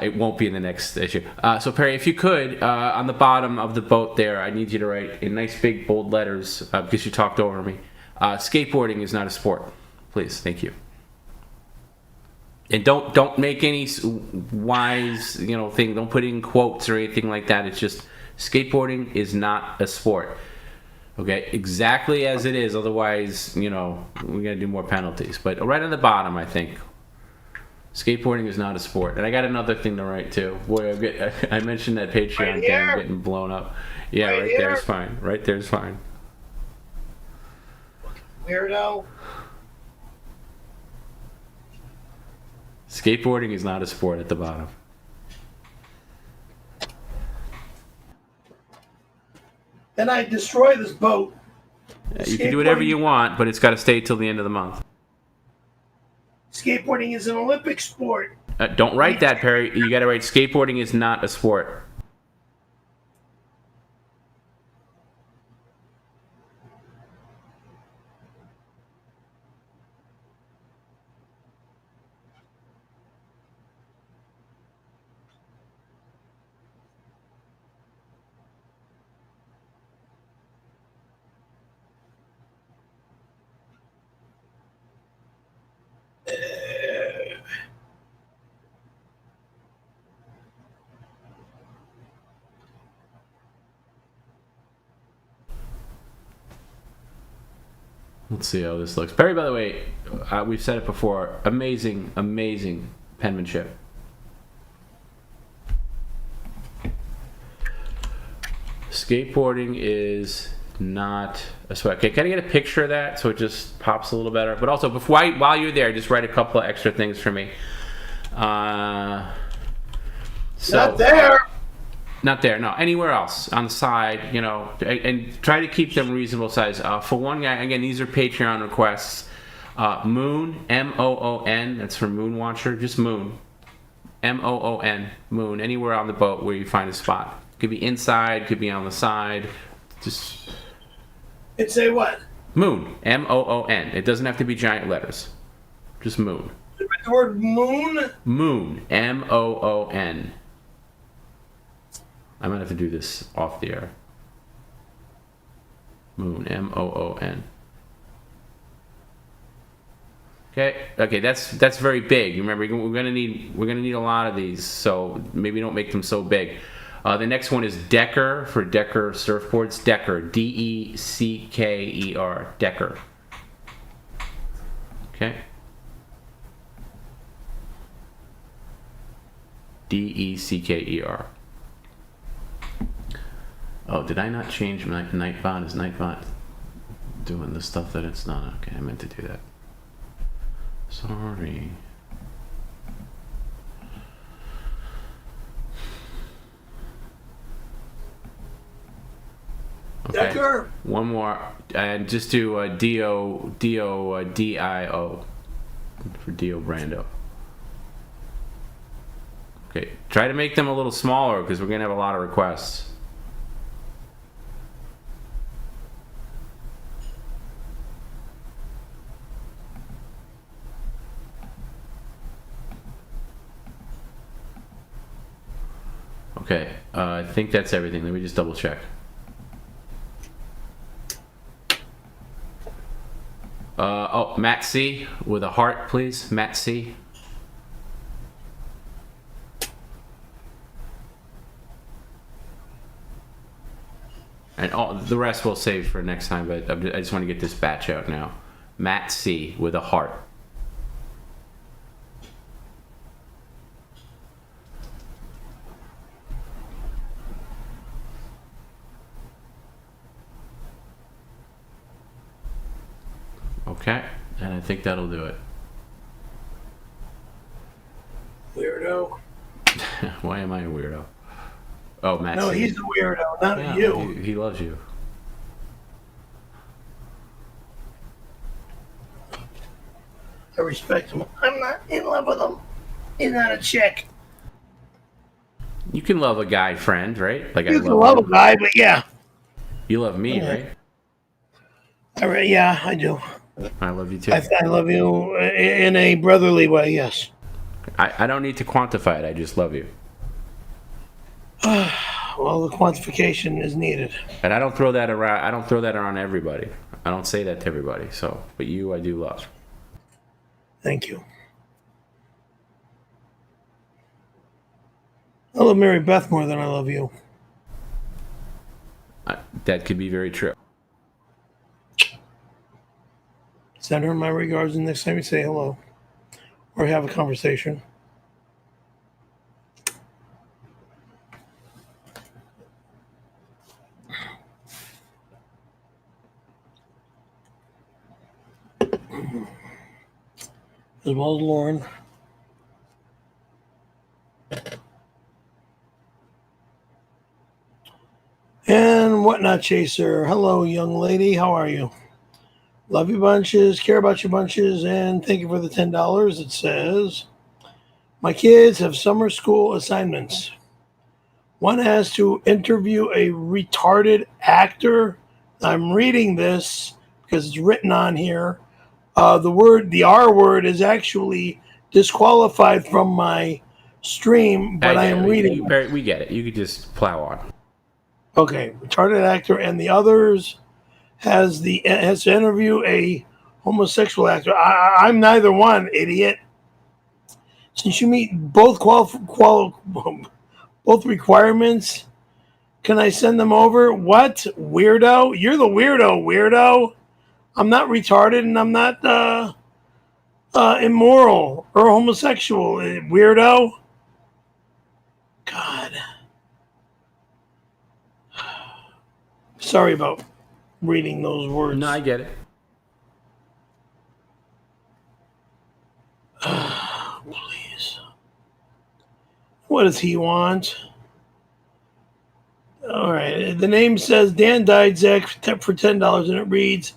it won't be in the next issue. So Perry, if you could, on the bottom of the boat there, I need you to write in nice big bold letters because you talked over me. Skateboarding is not a sport, please. Thank you. And don't make any wise thing. Don't put in quotes or anything like that. It's just skateboarding is not a sport. Okay, exactly as it is. Otherwise, we're gonna do more penalties. But right on the bottom, I think. Skateboarding is not a sport. And I got another thing to write too. Boy, I mentioned that Patreon thing getting blown up. Yeah, right there's fine. Right there's fine. Weirdo. Skateboarding is not a sport at the bottom. Then I destroy this boat. Yeah, you can do whatever you want, but it's got to stay till the end of the month. Skateboarding is an Olympic sport. Don't write that, Perry. You got to write skateboarding is not a sport. Let's see how this looks. Perry, by the way, we've said it before. Amazing, amazing penmanship. Skateboarding is not a sweat. Okay, can I get a picture of that so it just pops a little better? But also, while you're there, just write a couple of extra things for me. Not there. Not there, no. Anywhere else on the side, and try to keep them reasonable size. For one guy, again, these are Patreon requests. Moon, M-O-O-N, that's for Moon Watcher, just Moon. M-O-O-N, Moon, anywhere on the boat where you find a spot. Could be inside, could be on the side. Just. It say what? Moon, M-O-O-N. It doesn't have to be giant letters. Just Moon. The word moon? Moon, M-O-O-N. I might have to do this off the air. Moon, M-O-O-N. Okay, that's very big. Remember, we're gonna need a lot of these, so maybe don't make them so big. The next one is Decker for Decker surfboards. Decker, D-E-C-K-E-R, Decker. Okay. D-E-C-K-E-R. Oh, did I not change my Nightbot? Is Nightbot doing the stuff that it's not? Okay, I meant to do that. Sorry. Okay. Decker. One more, and just do D-O-D-I-O for Dio Brando. Okay, try to make them a little smaller because we're gonna have a lot of requests. Okay, I think that's everything. Let me just double check. Matt C with a heart, please. Matt C. And the rest we'll save for next time, but I just want to get this batch out now. Matt C with a heart. Okay, and I think that'll do it. Weirdo. Why am I a weirdo? Oh, Matt. No, he's the weirdo, not you. He loves you. I respect him. I'm not in love with him. He's not a chick. You can love a guy friend, right? Like you can love a guy, but yeah. You love me, right? Yeah, I do. I love you too. I love you in a brotherly way, yes. I don't need to quantify it. I just love you. Well, the quantification is needed. And I don't throw that around. I don't throw that around everybody. I don't say that to everybody. So, but you, I do love. Thank you. I love Mary Beth more than I love you. That could be very true. Send her my regards the next time you say hello or have a conversation. As well as Lauren. And Whatnot Chaser. Hello, young lady. How are you? Love you bunches, care about you bunches, and thank you for the $10. It says, my kids have summer school assignments. One has to interview a retarded actor. I'm reading this because it's written on here. The R word is actually disqualified from my stream, but I am reading. We get it. You could just plow on. Okay, retarded actor, and the others has to interview a homosexual actor. I'm neither one, idiot. Since you meet both both requirements, can I send them over? What? Weirdo? You're the weirdo. I'm not retarded, and I'm not immoral or homosexual, weirdo. God. Sorry about reading those words. No, I get it. Please. What does he want? All right. The name says Dan died, Zach, for $10, and it reads,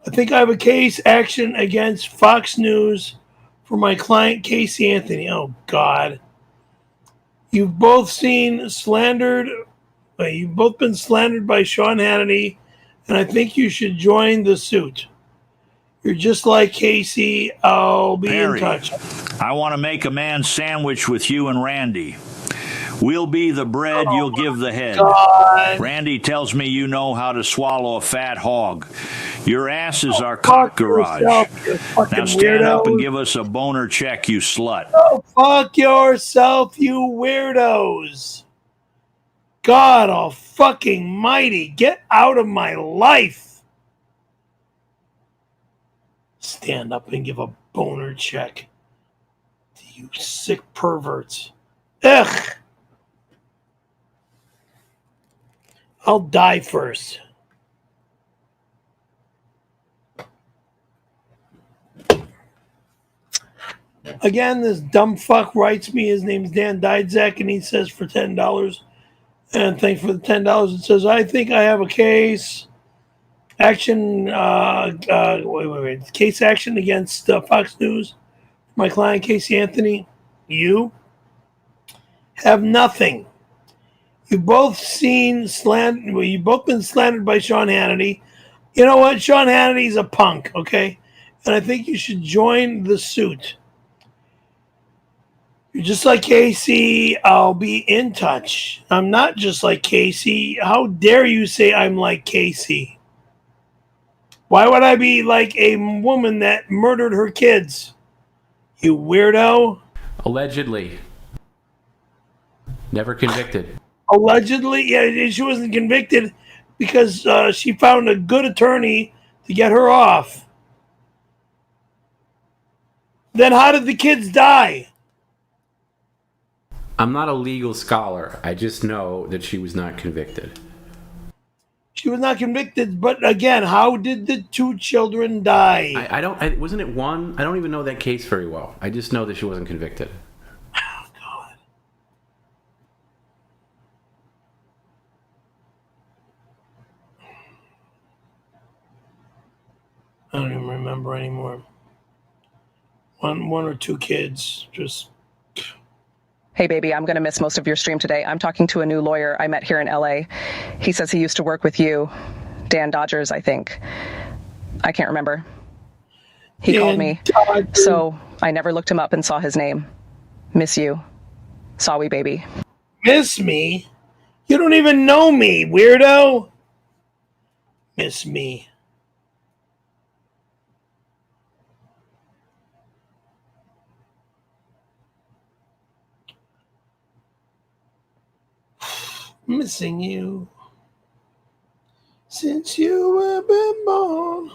I think I have a case action against Fox News for my client, Casey Anthony. Oh, God. You've both been slandered by Sean Hannity, and I think you should join the suit. You're just like Casey. I'll be Perry, in touch. I want to make a man's sandwich with you and Randy. We'll be the bread, you'll give the head. God. Randy tells me you know how to swallow a fat hog. Your ass is our cock garage. Now stand up and give us a boner check, you slut. Oh, fuck yourself, you weirdos. God all fucking mighty, get out of my life. Stand up and give a boner check. You sick perverts. Ugh. I'll die first. Again, this dumb fuck writes me. His name's Dan Diedzak, and he says for $10. And thanks for the $10. It says, I think I have a case action. Case action against Fox News. My client, Casey Anthony. You have nothing. You've both been slandered by Sean Hannity. You know what? Sean Hannity's a punk, okay? And I think you should join the suit. You're just like Casey. I'll be in touch. I'm not just like Casey. How dare you say I'm like Casey? Why would I be like a woman that murdered her kids? You weirdo. Allegedly. Never convicted. Allegedly, yeah, she wasn't convicted because she found a good attorney to get her off. Then how did the kids die? I'm not a legal scholar. I just know that she was not convicted. She was not convicted, but again, how did the two children die? Wasn't it one? I don't even know that case very well. I just know that she wasn't convicted. Oh, God. I don't even remember anymore. One or two kids just... Hey, baby, I'm going to miss most of your stream today. I'm talking to a new lawyer I met here in LA. He says he used to work with you, Dan Dodgers, I think. I can't remember. He called me, so I never looked him up and saw his name. Miss you. Sorry, baby. Miss me? You don't even know me, weirdo. Miss me. Missing you since you have been born,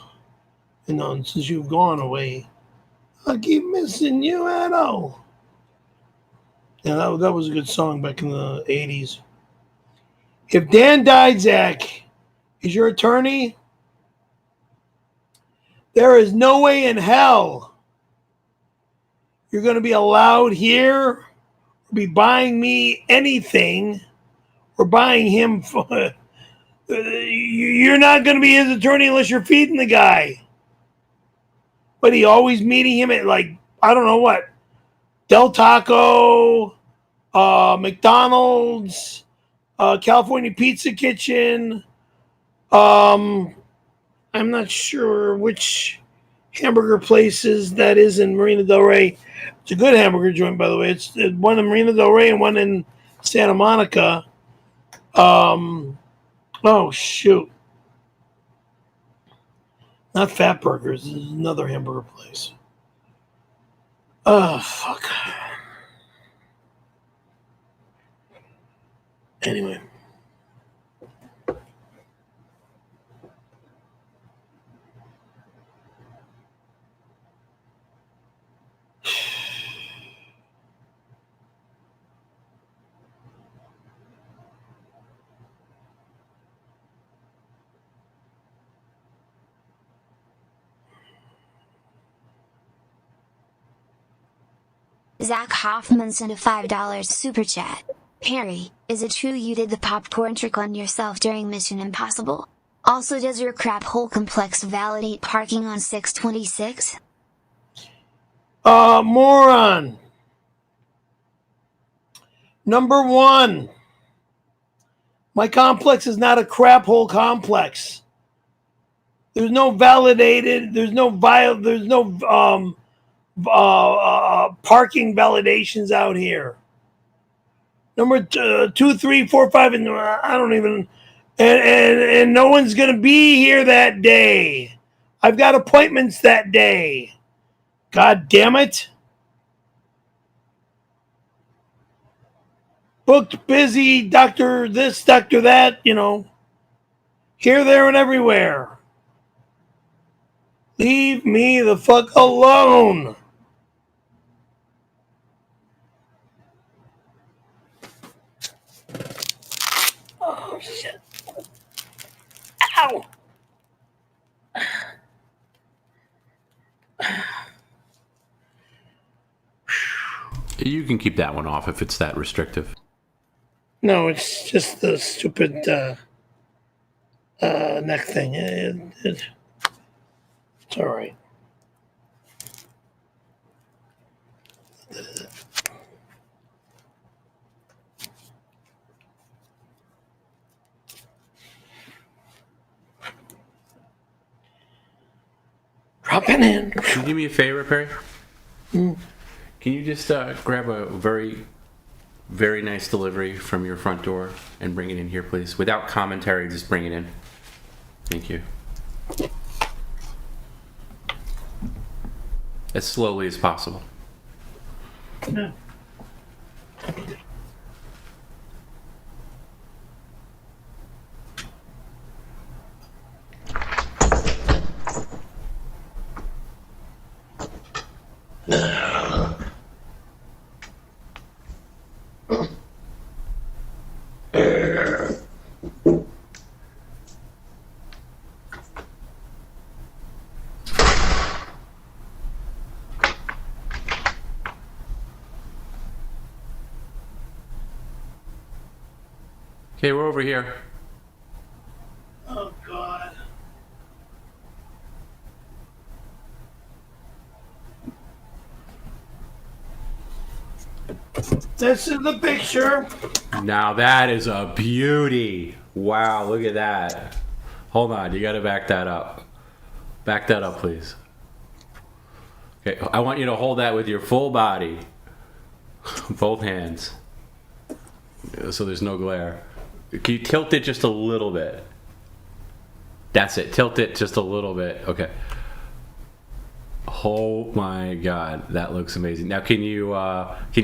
and since you've gone away, I keep missing you at all. Yeah, that was a good song back in the 80s. If Dan Diedzak is your attorney, there is no way in hell you're going to be allowed here or be buying me anything. Or buying him for, you're not going to be his attorney unless you're feeding the guy. But he always meeting him at I don't know what, Del Taco, McDonald's, California Pizza Kitchen. I'm not sure which hamburger places that is in Marina Del Rey. It's a good hamburger joint, by the way. It's one in Marina Del Rey and one in Santa Monica. Oh shoot. Not Fat Burgers. This is another hamburger place. Oh, fuck. Anyway. Zach Hoffman sent a $5 super chat. Perry, is it true you did the popcorn trick on yourself during Mission Impossible? Also, does your crap hole complex validate parking on 626? Moron. Number one. My complex is not a crap hole complex. There's no validated, there's no parking validations out here. Number 2, 3, 4, 5, and I don't even, and no one's gonna be here that day. I've got appointments that day. God damn it. Booked, busy, doctor this, doctor that, you know. Here, there, and everywhere. Leave me the fuck alone. Oh, shit. Ow. You can keep that one off if it's that restrictive. No, it's just the stupid neck thing. It's all right. Dropping in. Can you do me a favor, Perry? Can you just grab a very, very nice delivery from your front door and bring it in here, please? Without commentary, just bring it in. Thank you. As slowly as possible. No. Okay, we're over here. Oh, God. This is the picture. Now that is a beauty. Wow, look at that. Hold on, you gotta back that up. Back that up, please. Okay, I want you to hold that with your full body. Both hands. So there's no glare. Can you tilt it just a little bit? That's it. Tilt it just a little bit. Okay. Oh my God, that looks amazing. Now, can you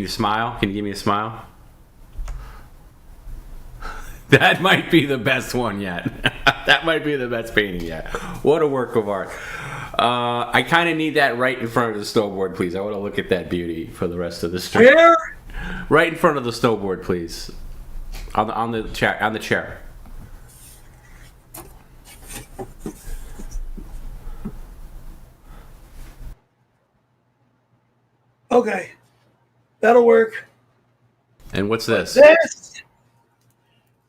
smile? Can you give me a smile? That might be the best one yet. That might be the best painting yet. What a work of art. I kind of need that right in front of the snowboard, please. I want to look at that beauty for the rest of the stream. Where? Right in front of the snowboard, please. On the chair. Okay. That'll work. And what's this? This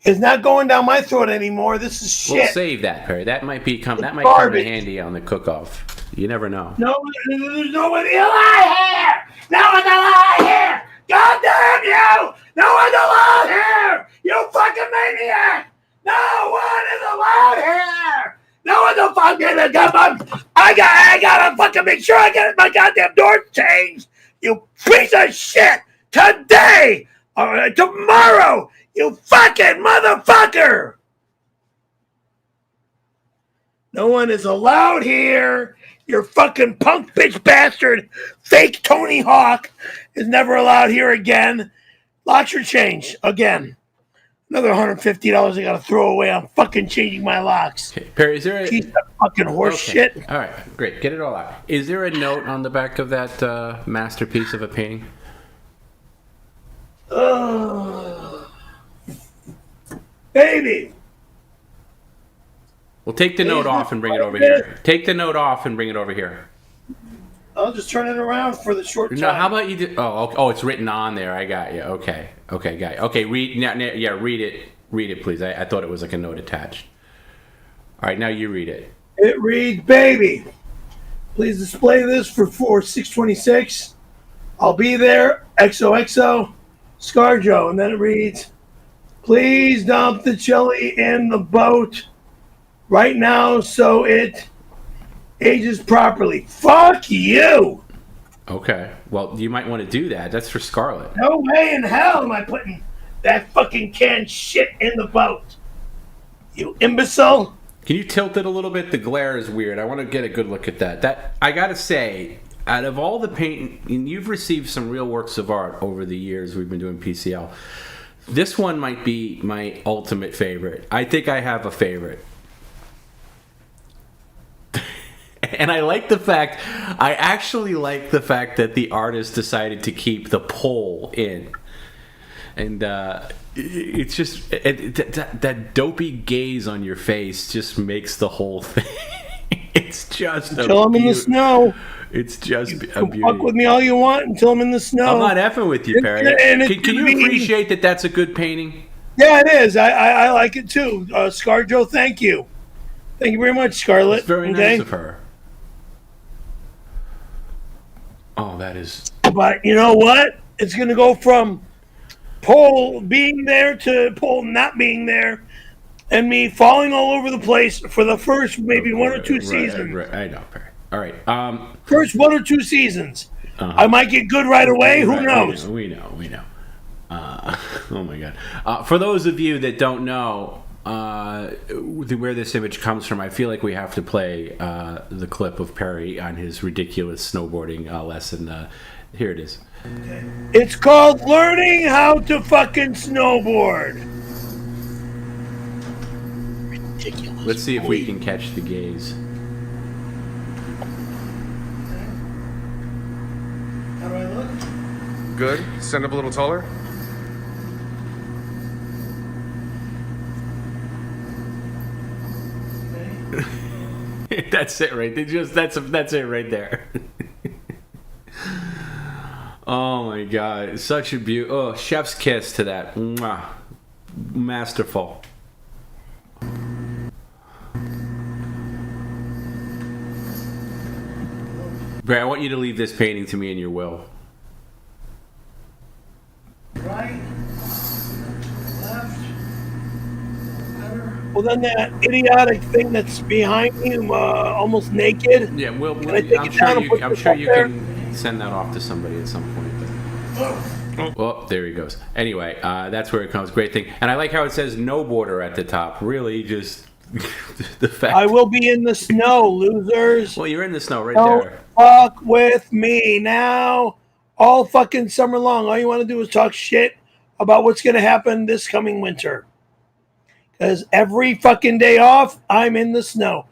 is not going down my throat anymore. This is shit. We'll save that, Perry. That might come in handy on the cook-off. You never know. No, there's nobody alive here! No one's alive here! God damn you! No one's allowed here! You fucking maniac! No one is allowed here! No one's a fucking... I gotta fucking make sure I get my goddamn door changed! You piece of shit! Today! Or tomorrow! You fucking motherfucker! No one is allowed here! Your fucking punk bitch bastard, fake Tony Hawk, is never allowed here again. Locks your change again. Another $150 I gotta throw away on fucking changing my locks. Okay. Perry, is there a piece of fucking horse shit? All right, great. Get it all out. Is there a note on the back of that masterpiece of a painting? Baby. Well, take the note off and bring it over here. Take the note off and bring it over here. I'll just turn it around for the short time. No, how about you do... Oh, it's written on there. I got you. Okay, got you. Okay, read it, please. I thought it was like a note attached. All right, now you read it. It reads, baby, please display this for 626. I'll be there, XOXO, ScarJo. And then it reads, please dump the chili in the boat right now so it ages properly. Fuck you! Okay, well, you might want to do that. That's for Scarlett. No way in hell am I putting that fucking canned shit in the boat. You imbecile. Can you tilt it a little bit? The glare is weird. I want to get a good look at that. That I gotta say, out of all the paint, and you've received some real works of art over the years we've been doing PCL. This one might be my ultimate favorite. I think I have a favorite. And I actually like the fact that the artist decided to keep the pole in. And it's just, that dopey gaze on your face just makes the whole thing. It's just until I'm in the snow. It's just a beauty. Fuck with me all you want until I'm in the snow. I'm not effing with you, Perry. Can you appreciate that that's a good painting? Yeah, it is. I like it too. ScarJo, thank you. Thank you very much, Scarlett. It's very nice of her. Oh, that is... But you know what? It's going to go from Pole being there to Pole not being there, and me falling all over the place for the first maybe one or two seasons. Right. I know, Perry. All right. First 1 or 2 seasons. I might get good right away. Who knows? We know. Oh, my God. For those of you that don't know where this image comes from, I feel like we have to play the clip of Perry on his ridiculous snowboarding lesson. Here it is. Okay. It's called Learning How to Fucking Snowboard. Ridiculous. Let's see if we can catch the gaze. How do I look? Good. Stand up a little taller. That's it right there. That's it right there. Oh my God, such a beauty. Oh, chef's kiss to that. Mwah. Masterful. Brad, I want you to leave this painting to me in your will. Right, left, better. Well, then that idiotic thing that's behind you, almost naked. Yeah, I'm sure you can send that off to somebody at some point. Oh, there he goes. Anyway, that's where it comes. Great thing. And I like how it says no border at the top. Really, just the fact. I will be in the snow, losers. Well, you're in the snow right Don't there. fuck with me now. All fucking summer long, all you want to do is talk shit about what's going to happen this coming winter. Because every fucking day off, I'm in the snow.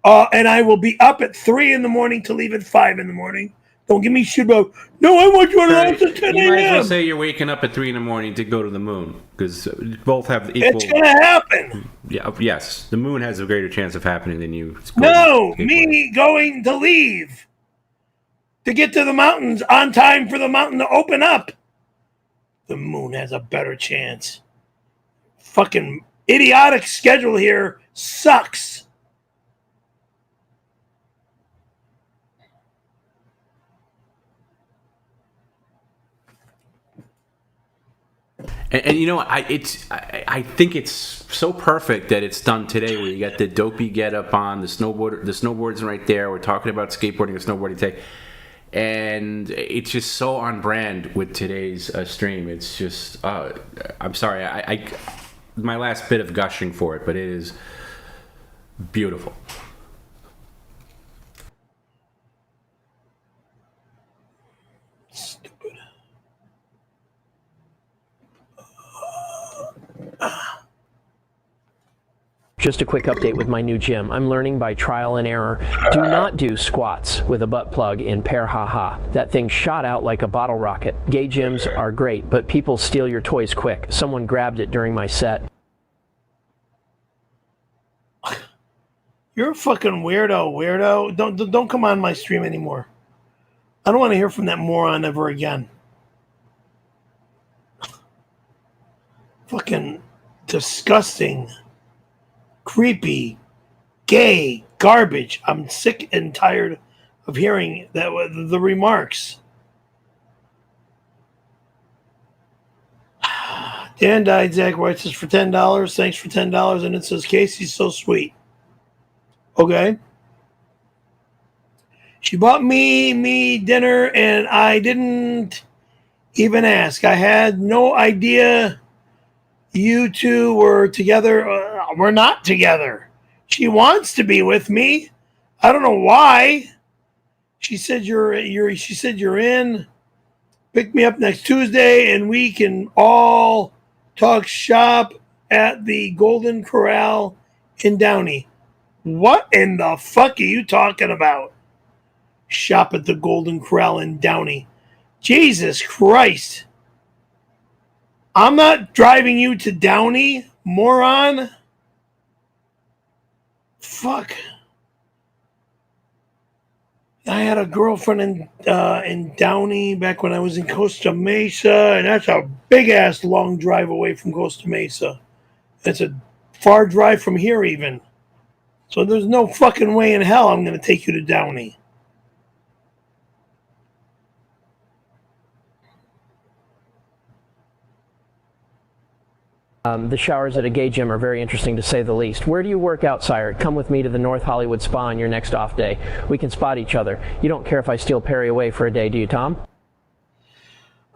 And I will be up at 3 in the morning to leave at 5 in the morning. Don't give me shit about, no, I want you on at 10 a.m. You might as well say you're waking up at 3 in the morning to go to the moon. Because both have equal... It's going to happen. Yeah, yes. The moon has a greater chance of happening than you. No, me going to leave. To get to the mountains on time for the mountain to open up. The moon has a better chance. Fucking idiotic schedule here sucks. And you know, I think it's so perfect that it's done today, where you got the dopey get up on the snowboard's right there. We're talking about skateboarding and snowboarding today, and it's just so on brand with today's stream. It's just, I'm sorry, I my last bit of gushing for it, but it is beautiful. Just a quick update with my new gym. I'm learning by trial and error. Do not do squats with a butt plug in 𝑃𝑟𝑟𝑗𝑗. That thing shot out like a bottle rocket. Gay gyms are great, but people steal your toys quick. Someone grabbed it during my set. You're a fucking weirdo. Don't come on my stream anymore. I don't want to hear from that moron ever again. Fucking disgusting, creepy, gay garbage. I'm sick and tired of hearing that the remarks. Dan died. Zach writes us for $10. Thanks for $10. And it says, Casey's so sweet. Okay. She bought me dinner, and I didn't even ask. I had no idea you two were together. We're not together. She wants to be with me. I don't know why. She said you're in. Pick me up next Tuesday, and we can all talk shop at the Golden Corral in Downey. What in the fuck are you talking about? Shop at the Golden Corral in Downey. Jesus Christ. I'm not driving you to Downey, moron. Fuck. I had a girlfriend in Downey back when I was in Costa Mesa, and that's a big-ass long drive away from Costa Mesa. It's a far drive from here even. So there's no fucking way in hell I'm going to take you to Downey. The showers at a gay gym are very interesting, to say the least. Where do you work out, sire? Come with me to the North Hollywood Spa on your next off day. We can spot each other. You don't care if I steal Perry away for a day, do you, Tom?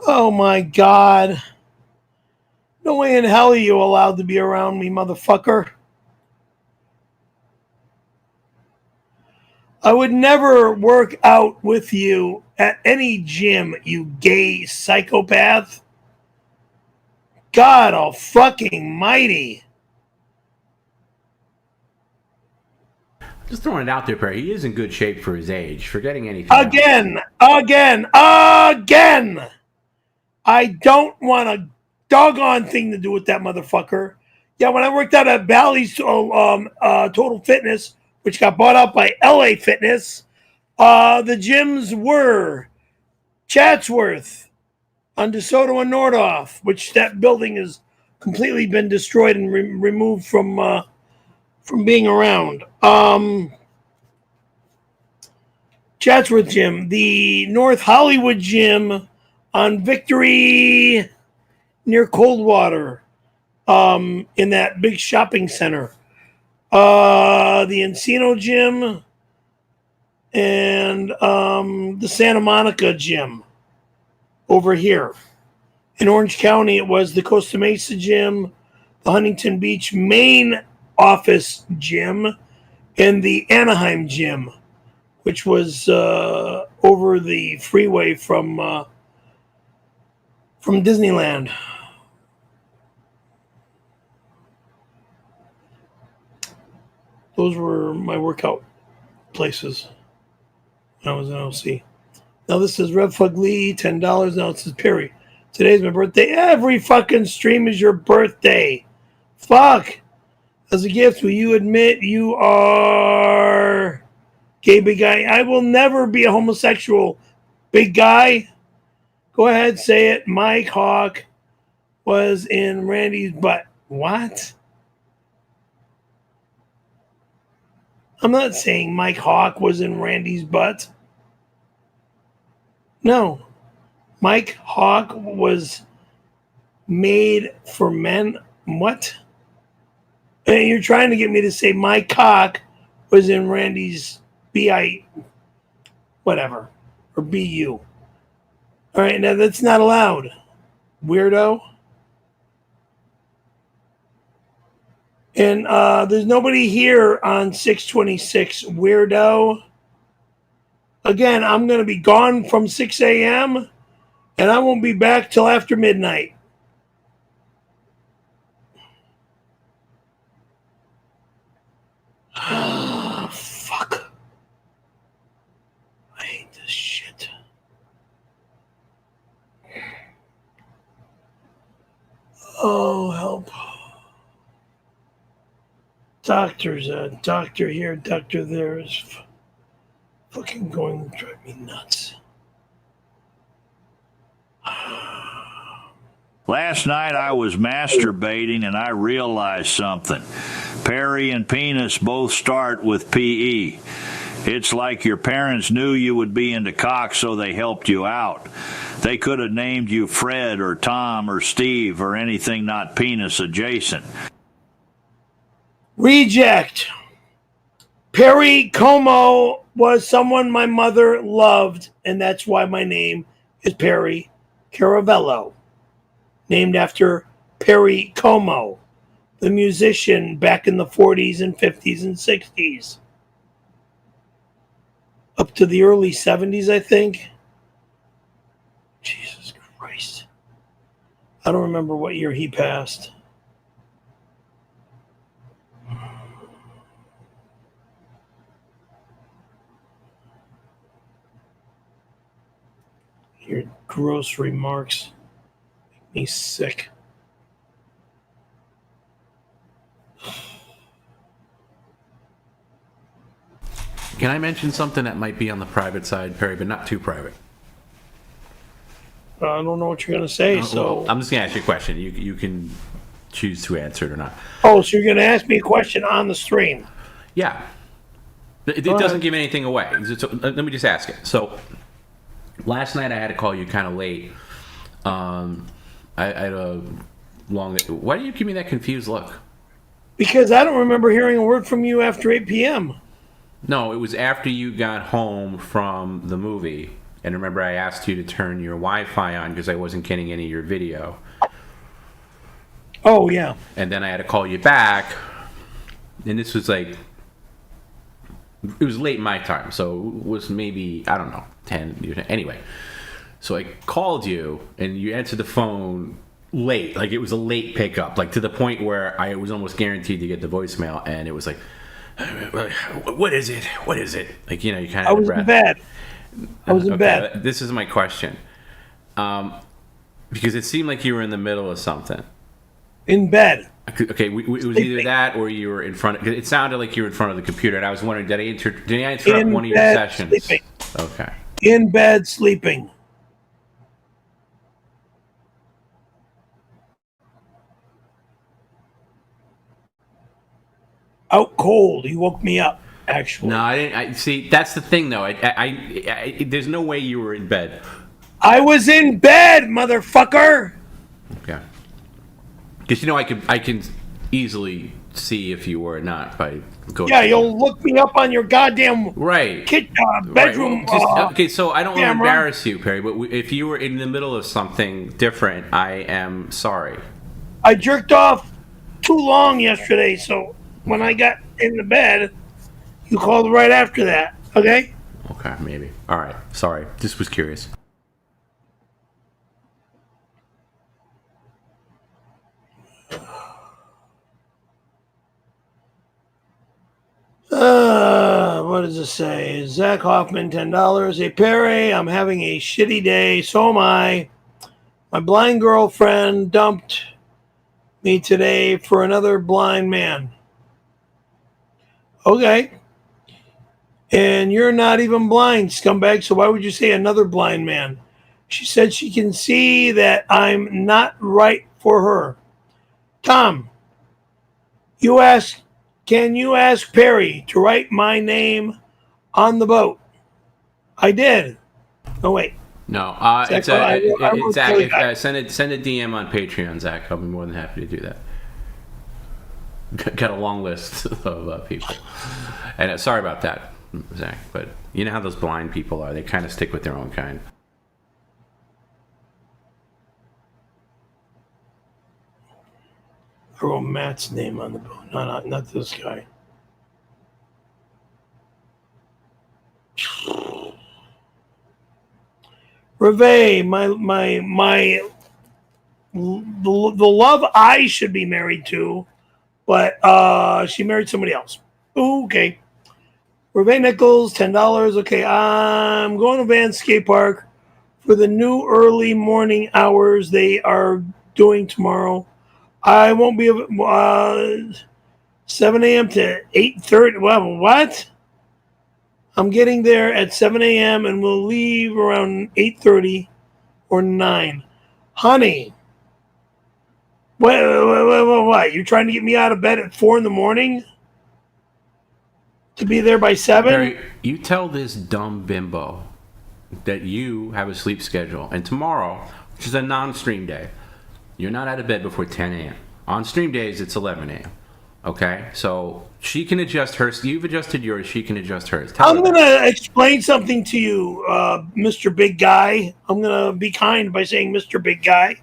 Oh, my God. No way in hell are you allowed to be around me, motherfucker. I would never work out with you at any gym, you gay psychopath. God oh fucking mighty. Just throwing it out there, Perry. He is in good shape for his age. Forgetting anything. Again. I don't want a doggone thing to do with that motherfucker. Yeah, when I worked out at Bally's Total Fitness, which got bought out by LA Fitness, the gyms were Chatsworth, on DeSoto and Nordhoff, which that building has completely been destroyed and removed from being around. Chatsworth Gym, the North Hollywood Gym on Victory near Coldwater, in that big shopping center. The Encino Gym and the Santa Monica Gym. Over here in Orange County, it was the Costa Mesa Gym, the Huntington Beach main office gym, and the Anaheim Gym, which was over the freeway from Disneyland. Those were my workout places when I was in OC. Now this is Rev Fugly, $10. Now it says Perry. Today's my birthday. Every fucking stream is your birthday. Fuck. As a gift, will you admit you are gay, big guy? I will never be a homosexual, big guy. Go ahead, say it. Mike Hawk was in Randy's butt. What? I'm not saying Mike Hawk was in Randy's butt. No, Mike Hawk was made for men. What? And you're trying to get me to say my cock was in Randy's B.I. whatever, or B.U. All right, now that's not allowed, weirdo. And there's nobody here on 626, weirdo. Again, I'm going to be gone from 6 a.m., and I won't be back till after midnight. Oh, fuck. I hate this shit. Oh, help. Doctors, doctor here, doctor there is fucking going to drive me nuts. Last night I was masturbating and I realized something. Perry and penis both start with P-E. It's like your parents knew you would be into cock, so they helped you out. They could have named you Fred or Tom or Steve or anything not penis adjacent. Reject. Perry Como was someone my mother loved, and that's why my name is Perry Caravello, named after Perry Como, the musician back in the 40s and 50s and 60s. Up to the early 70s, I think. Jesus Christ. I don't remember what year he passed. Your gross remarks make me sick. Can I mention something that might be on the private side, Perry, but not too private? I don't know what you're going to say, well, I'm just going to ask you a question. You can choose to answer it or not. Oh, so you're going to ask me a question on the stream? Yeah. It doesn't give anything away. So, let me just ask it. So, last night I had to call you kind of late. I had a long... Why do you give me that confused look? Because I don't remember hearing a word from you after 8 p.m. No, it was after you got home from the movie. And remember, I asked you to turn your Wi-Fi on because I wasn't getting any of your video. Oh, yeah. And then I had to call you back. And this was like... It was late my time, so it was maybe, I don't know, 10. Anyway, so I called you, and you answered the phone late. Like, it was a late pickup, like to the point where I was almost guaranteed to get the voicemail, and it was like, what is it? What is it? Like, you kind of... I was in bed. I was in bed. This is my question. Because it seemed like you were in the middle of something. In bed. Okay, it was either that or you were in front of... It sounded like you were in front of the computer, and I was wondering, did I interrupt one of your sessions? Sleeping. Okay. In bed, sleeping. Out cold. He woke me up, actually. No, I didn't. See, that's the thing, though. There's no way you were in bed. I was in bed, motherfucker! Okay. Because I can easily see if you were or not by going. Yeah, you'll look me up on your goddamn bedroom. Right. Well, okay, so I don't want to camera. embarrass you, Perry, but if you were in the middle of something different, I am sorry. I jerked off too long yesterday, so when I got in the bed, you called right after that. Okay? Okay, maybe. All right. Sorry. Just was curious. What does it say? Zach Hoffman, $10. Hey, Perry, I'm having a shitty day. So am I. My blind girlfriend dumped me today for another blind man. Okay. And you're not even blind, scumbag, so why would you say another blind man? She said she can see that I'm not right for her. Tom, can you ask Perry to write my name on the boat? I did. Oh, wait. No, Zach. Send a DM on Patreon, Zach. I'll be more than happy to do that. Got a long list of people. And sorry about that, Zach, but you know how those blind people are. They kind of stick with their own kind. I wrote Matt's name on the boat. Not this guy. Reve, the love I should be married to, but she married somebody else. Ooh, okay. Reve Nichols, $10. Okay, I'm going to Van Skate Park for the new early morning hours they are doing tomorrow. I won't be 7 a.m. to 8:30. Well, what? I'm getting there at 7 a.m. and we'll leave around 8:30 or 9. Honey, what? You trying to get me out of bed at 4 in the morning to be there by 7? Perry, you tell this dumb bimbo that you have a sleep schedule, and tomorrow, which is a non-stream day, you're not out of bed before 10 a.m. On stream days, it's 11 a.m. Okay? So she can adjust hers. You've adjusted yours. She can adjust hers. I'm going to explain something to you, Mr. Big Guy. I'm going to be kind by saying Mr. Big Guy.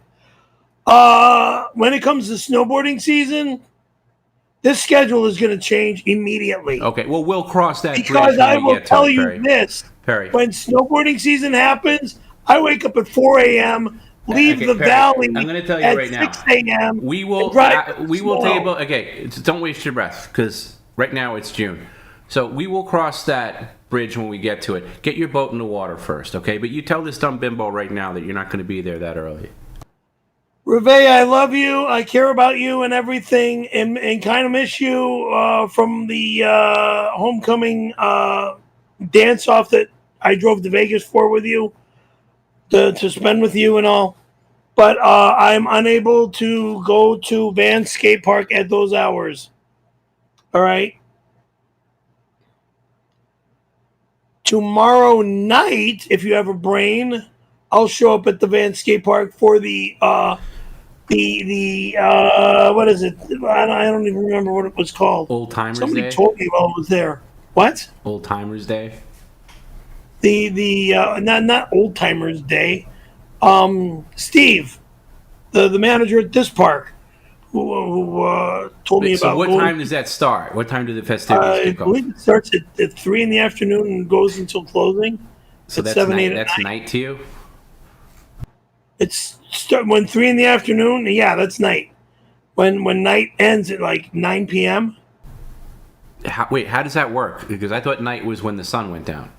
When it comes to snowboarding season, this schedule is going to change immediately. Okay, well, we'll cross that because bridge I when we will get tell to it, you Perry. this. Perry. When snowboarding season happens, I wake up at 4 a.m., leave the Perry, valley I'm going to tell you at right now. 6 a.m. We will table. Okay, don't waste your breath because right now it's June. So we will cross that bridge when we get to it. Get your boat in the water first, okay? But you tell this dumb bimbo right now that you're not going to be there that early. Reve, I love you. I care about you and everything, and kind of miss you from the homecoming dance-off that I drove to Vegas for with you, to spend with you and all. But I'm unable to go to Van Skate Park at those hours. All right? Tomorrow night, if you have a brain, I'll show up at the Van Skate Park for the what is it? I don't even remember what it was called. Old Timers Day? Somebody told me while I was there. What? Old Timers Day? Not Old Timers Day. Steve, the manager at this park, who told me about. So what time does that start? What time do the festivities kick off? I believe it starts at 3 in the afternoon and goes until closing. So at that's 7, 8 night, that's night to you? It's when 3 in the afternoon. Yeah, that's night. When night ends at like 9 p.m. Wait, how does that work? Because I thought night was when the sun went down.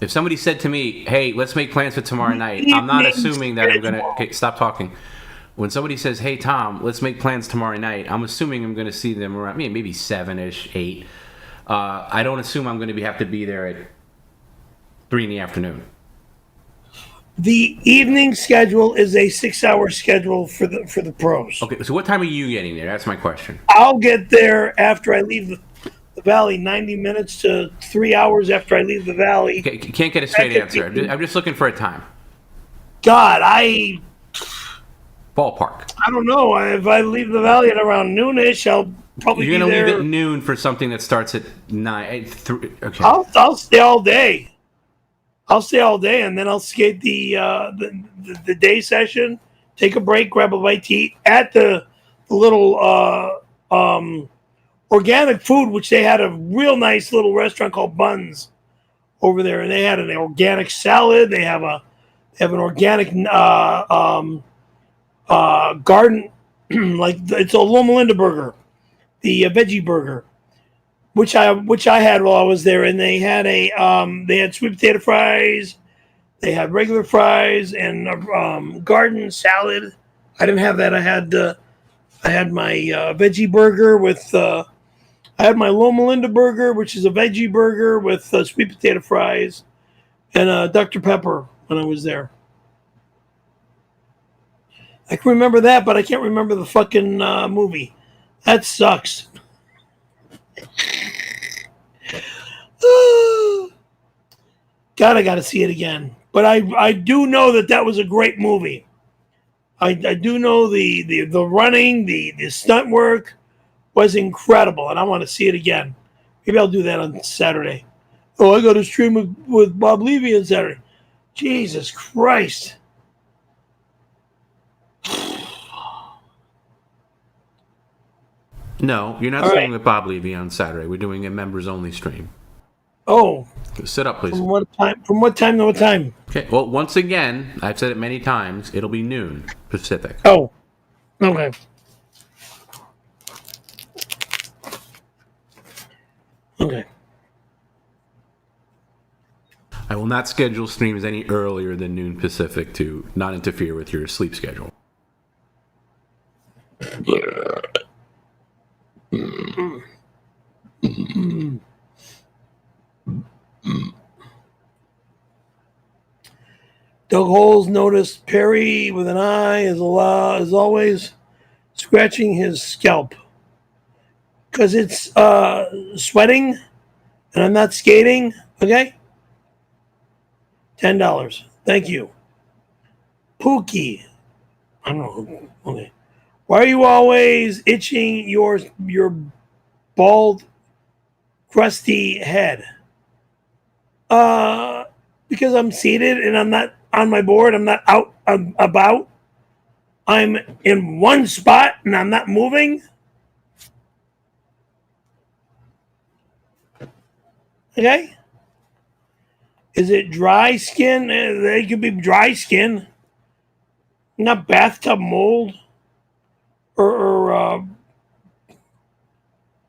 If somebody said to me, "Hey, let's make plans for tomorrow night," I'm not assuming that I'm gonna. Okay, stop talking. When somebody says, "Hey, Tom, let's make plans tomorrow night," I'm assuming I'm going to see them around maybe 7-ish, 8. I don't assume I'm going to have to be there at 3 in the afternoon. The evening schedule is a 6-hour schedule for the pros. Okay, so what time are you getting there? That's my question. I'll get there after I leave the valley, 90 minutes to 3 hours after I leave the valley. Okay, you can't get a straight answer. I'm just looking for a time. God, Ballpark. I don't know. If I leave the valley at around noonish, I'll probably You're be there. You're going to leave at noon for something that starts at 9. 3, okay. I'll stay all day. And then I'll skate the day session, take a break, grab a bite to eat at the little organic food, which they had a real nice little restaurant called Buns over there, and they had an organic salad. They have an organic garden, like it's a Loma Linda burger, the veggie burger, which I had while I was there, and they had they had sweet potato fries, they had regular fries, and garden salad. I didn't have that. I had my veggie burger with. I had my Loma Linda burger, which is a veggie burger with sweet potato fries, and Dr. Pepper when I was there. I can remember that, but I can't remember the fucking movie. That sucks. God, I got to see it again. But I do know that was a great movie. I do know the running, the stunt work was incredible, and I want to see it again. Maybe I'll do that on Saturday. Oh, I got to stream with Bob Levy on Saturday. Jesus Christ. No, you're not streaming with Bob Levy on Saturday. We're doing a members-only stream. Oh. Sit up, please. From what time to what time? Okay, well, once again, I've said it many times, it'll be noon Pacific. Oh, okay. Okay. I will not schedule streams any earlier than noon Pacific to not interfere with your sleep schedule. Doug Holes noticed Perry with an eye is always scratching his scalp because it's sweating and I'm not skating. Okay, $10. Thank you, Pookie. I don't know. Okay, why are you always itching your bald, crusty head? Because I'm seated and I'm not on my board. I'm not out about. I'm in one spot and I'm not moving. Okay? Is it dry skin? They could be dry skin. Not bathtub mold or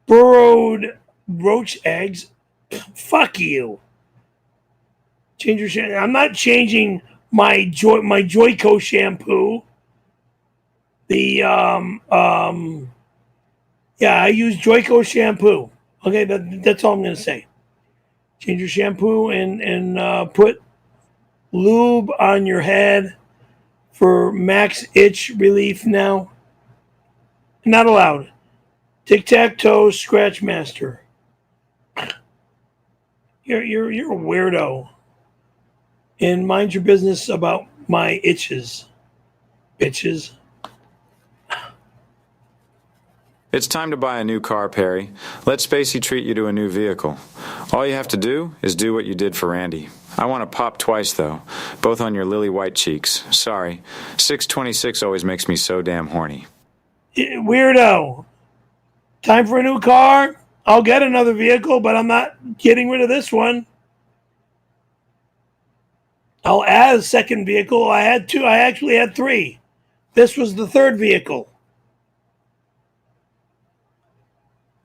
burrowed roach eggs. Fuck you. Change your shampoo. I'm not changing my 𝙬𝙃𝙊𝙑𝘾 shampoo. I use 𝙬𝙃𝙊𝙑𝘾 shampoo. Okay, that's all I'm gonna say. Change your shampoo and put lube on your head for max itch relief now. Not allowed. Tic-tac-toe scratch master. You're a weirdo. And mind your business about my itches, bitches. It's time to buy a new car, Perry. Let Spacey treat you to a new vehicle. All you have to do is do what you did for Randy. I want to pop twice, though, both on your lily white cheeks. Sorry, 626 always makes me so damn horny. Weirdo. Time for a new car? I'll get another vehicle, but I'm not getting rid of this one. I'll add a second vehicle. I had two. I actually had three. This was the third vehicle.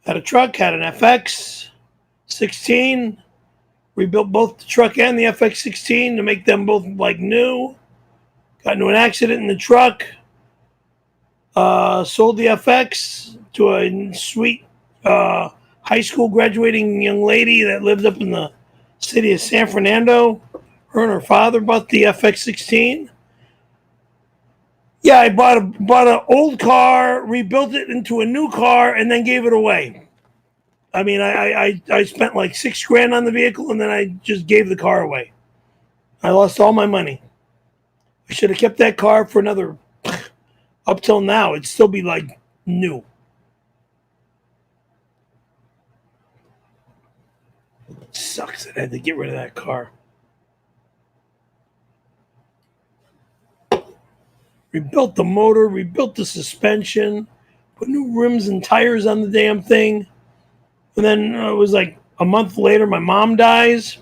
Had a truck, had an FX 16. Rebuilt both the truck and the FX 16 to make them both like new. Got into an accident in the truck. Sold the FX to a sweet high school graduating young lady that lived up in the city of San Fernando. Her and her father bought the FX 16. Yeah, I bought an old car, rebuilt it into a new car, and then gave it away. I mean, I spent like $6,000 on the vehicle, and then I just gave the car away. I lost all my money. I should have kept that car for another. Up till now, it'd still be like new. It sucks that I had to get rid of that car. Rebuilt the motor, rebuilt the suspension, put new rims and tires on the damn thing. And then it was like a month later, my mom dies.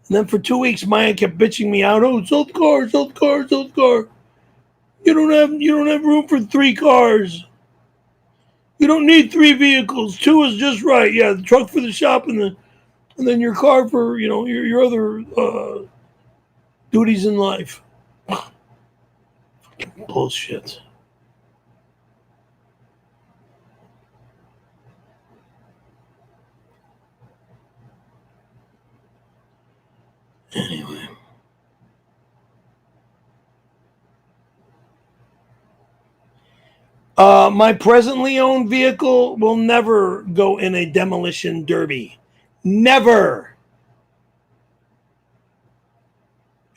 And then for 2 weeks, Maya kept bitching me out. Oh, sold the car, sold the car, sold the car. You don't have room for 3 cars. You don't need 3 vehicles. 2 is just right. Yeah, the truck for the shop and then your car for your other duties in life. Bullshit. Anyway. My presently owned vehicle will never go in a demolition derby. Never.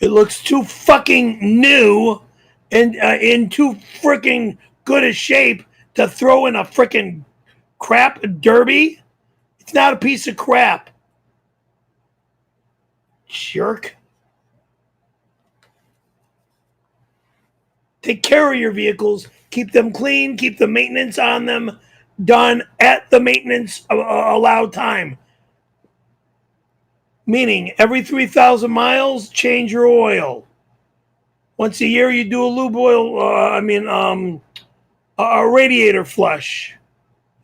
It looks too fucking new and in too freaking good a shape to throw in a freaking crap derby. It's not a piece of crap. Jerk. Take care of your vehicles. Keep them clean. Keep the maintenance on them done at the maintenance allowed time. Meaning, every 3,000 miles, change your oil. Once a year, you do a lube oil, a radiator flush.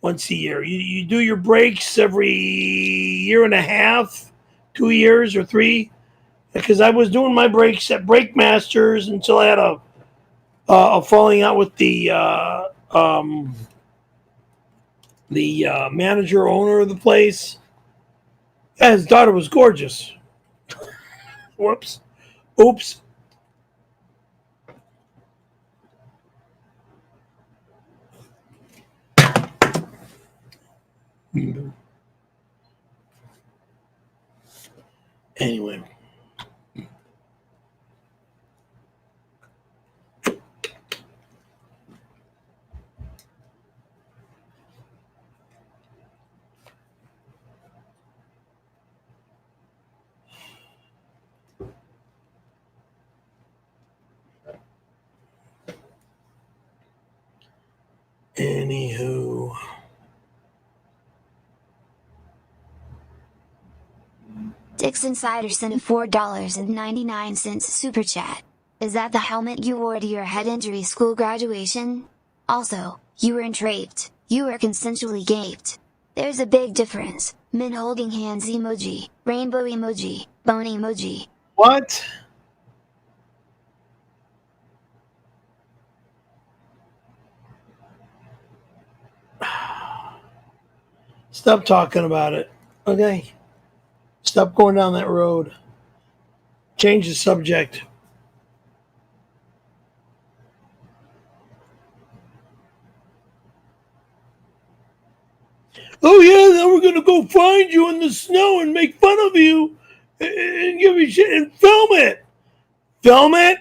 Once a year. You do your brakes every year and a half, 2 years or 3. Because I was doing my brakes at Brake Masters until I had a falling out with the manager owner of the place. Yeah, his daughter was gorgeous. Whoops. Oops. Anyway. Anywho. Dix Insider sent a $4.99 super chat. Is that the helmet you wore to your head injury school graduation? Also, you weren't raped, you were consensually gaped. There's a big difference. Men holding hands emoji, rainbow emoji, bone emoji. What? Stop talking about it, okay? Stop going down that road. Change the subject. Oh yeah, now we're gonna go find you in the snow and make fun of you and give you shit and film it. Film it?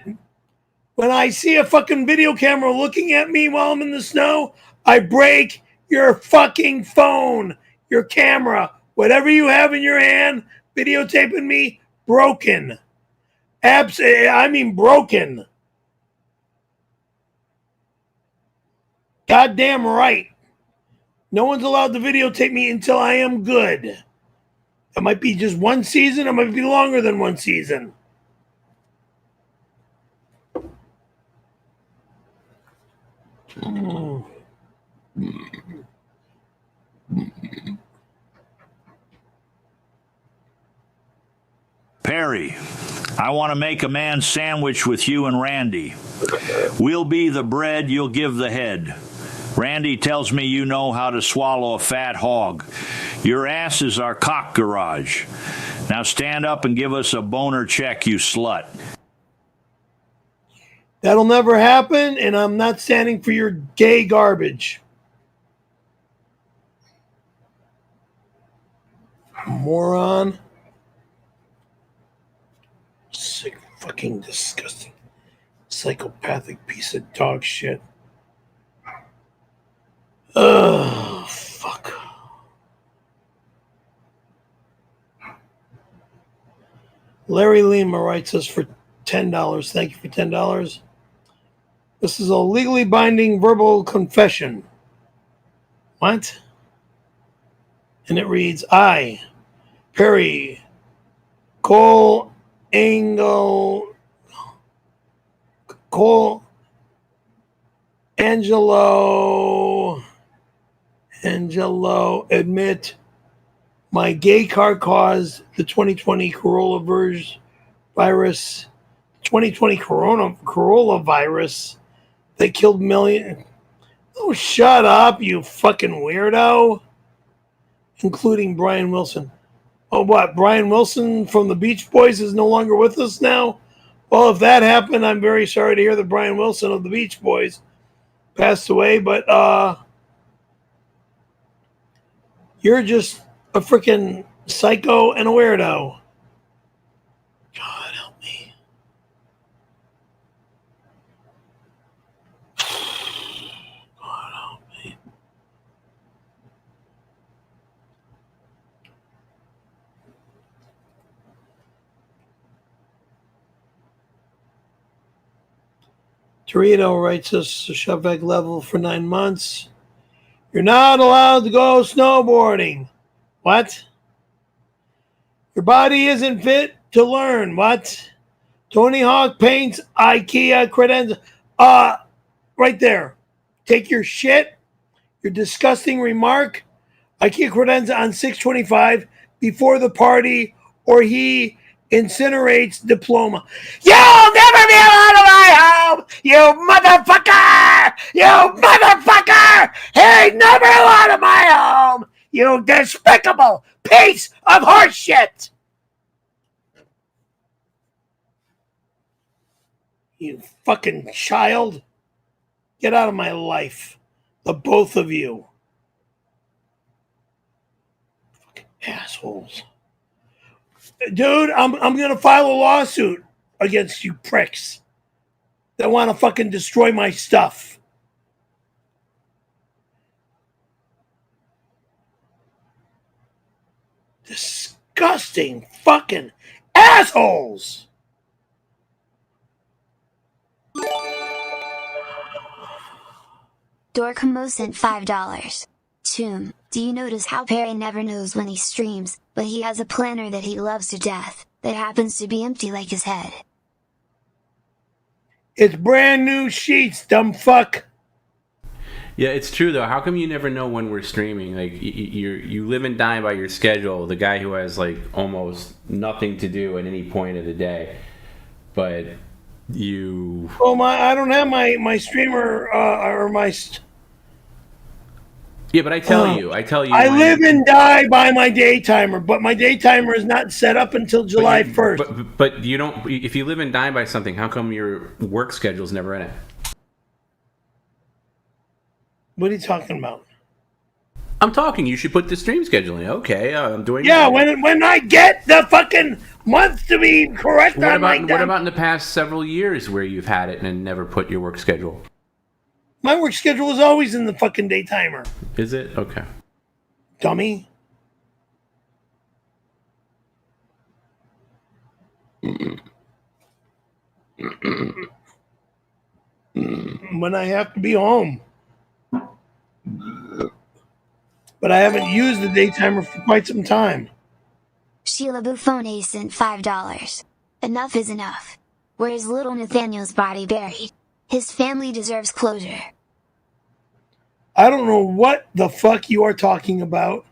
When I see a fucking video camera looking at me while I'm in the snow, I break your fucking phone, your camera, whatever you have in your hand, videotaping me, broken. I mean broken. Goddamn right. No one's allowed to videotape me until I am good. It might be just one season. It might be longer than one season. Perry, I want to make a man's sandwich with you and Randy. We'll be the bread, you'll give the head. Randy tells me you know how to swallow a fat hog. Your ass is our cock garage. Now stand up and give us a boner check, you slut. That'll never happen, and I'm not standing for your gay garbage. Moron. Sick, fucking disgusting, psychopathic piece of dog shit. Oh, fuck. Larry Lima writes us for $10. Thank you for $10. This is a legally binding verbal confession. What? And it reads, I, Perry, Cole Angelo, admit my gay car caused the 2020 coronavirus, 2020 coronavirus that killed millions. Oh, shut up, you fucking weirdo. Including Brian Wilson. Oh, what? Brian Wilson from the Beach Boys is no longer with us now? Well, if that happened, I'm very sorry to hear that Brian Wilson of the Beach Boys passed away, but you're just a freaking psycho and a weirdo. God help me. God help me. Torito writes us a Shop-Vac level for 9 months. You're not allowed to go snowboarding. What? Your body isn't fit to learn. What? Tony Hawk paints IKEA credenza. Right there. Take your shit, your disgusting remark, IKEA credenza on 6/25 before the party, or he incinerates diploma. You'll never be allowed to my home, you motherfucker! You motherfucker! He ain't never allowed to my home, you despicable piece of horse shit! You fucking child. Get out of my life. The both of you. Fucking assholes. Dude, I'm gonna file a lawsuit against you pricks that want to fucking destroy my stuff. Disgusting fucking assholes. Dorkamo sent $5. Choom, do you notice how Perry never knows when he streams, but he has a planner that he loves to death, that happens to be empty like his head? It's brand new sheets, dumb fuck. Yeah, it's true though. How come you never know when we're streaming? Like you live and die by your schedule. The guy who has like almost nothing to do at any point of the day, but you. Well, I don't have my streamer or my. Yeah, but I tell you. I live and die by my day timer, but my day timer is not set up until July 1st. But you don't. If you live and die by something, how come your work schedule's never in it? What are you talking about? I'm talking. You should put the stream schedule in. Okay, I'm doing. Yeah, when I get the fucking month to be correct on my. What about in the past several years where you've had it and never put your work schedule? My work schedule is always in the fucking day timer. Is it? Okay. Dummy. When I have to be home. But I haven't used the day timer for quite some time. Sheila Buffone sent $5. Enough is enough. Where is little Nathaniel's body buried? His family deserves closure. I don't know what the fuck you are talking about.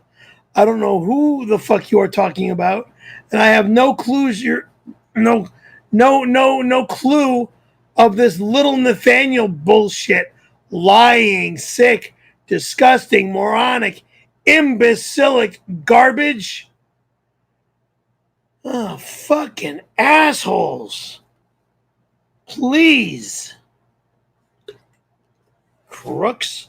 I don't know who the fuck you are talking about. And I have no clues. No clue of this little Nathaniel bullshit. Lying, sick, disgusting, moronic, imbecilic garbage. Oh, fucking assholes. Please. Crooks.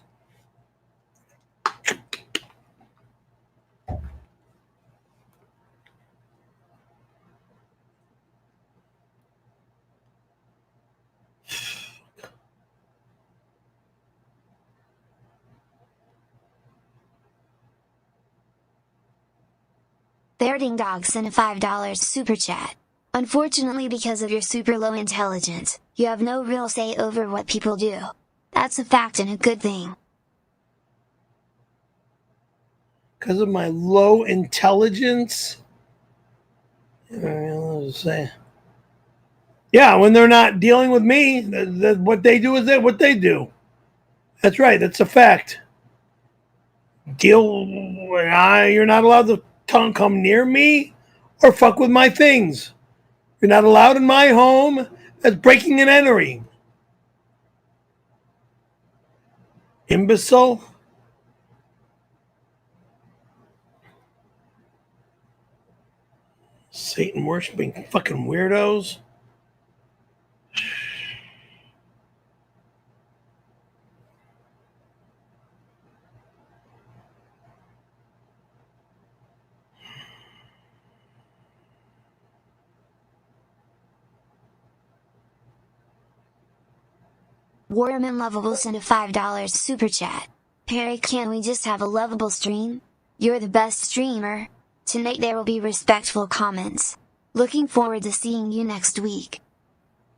Bairding Dog sent a $5 super chat. Unfortunately, because of your super low intelligence, you have no real say over what people do. That's a fact and a good thing. Because of my low intelligence? Say. Yeah, when they're not dealing with me, what they do is what they do. That's right, that's a fact. You're not allowed to come near me or fuck with my things. You're not allowed in my home. That's breaking and entering. Imbecile. Satan worshiping fucking weirdos. Warman Lovable sent a $5 super chat. Perry, can't we just have a lovable stream? You're the best streamer. Tonight there will be respectful comments. Looking forward to seeing you next week.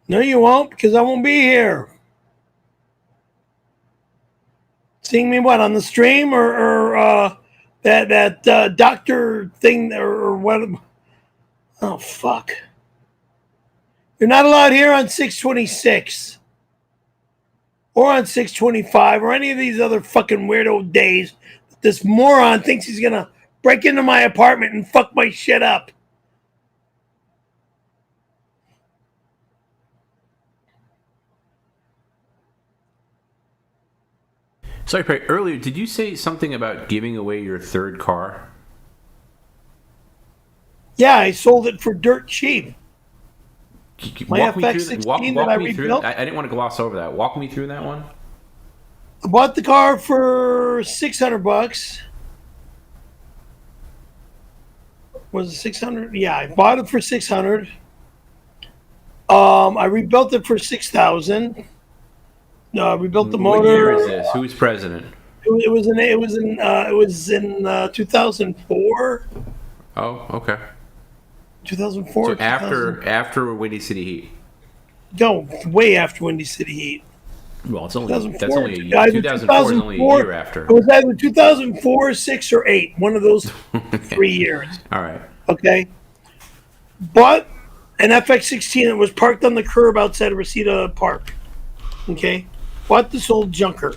No, you won't, because I won't be here. Seeing me what, on the stream or that doctor thing or what? Oh, fuck. You're not allowed here on 626. Or on 625 or any of these other fucking weirdo days. This moron thinks he's going to break into my apartment and fuck my shit up. Sorry, Perry, earlier, did you say something about giving away your third car? Yeah, I sold it for dirt cheap. My walk me through FX16 walk that I me through. rebuilt. I didn't want to gloss over that. Walk me through that one. I bought the car for $600. Was it 600? Yeah, I bought it for 600. I rebuilt it for 6,000. Rebuilt the motor. What year is this? Who's president? It was in 2004. Oh, okay. 2004. So after Windy City Heat. Go way after Windy City Heat. Well, it's only that's 2004. only a year. 2004 is only a year after. It was either 2004, 6, or 8. One of those 3 years. All right. Okay. Bought an FX16 that was parked on the curb outside of Reseda Park. Okay. Bought this old junker.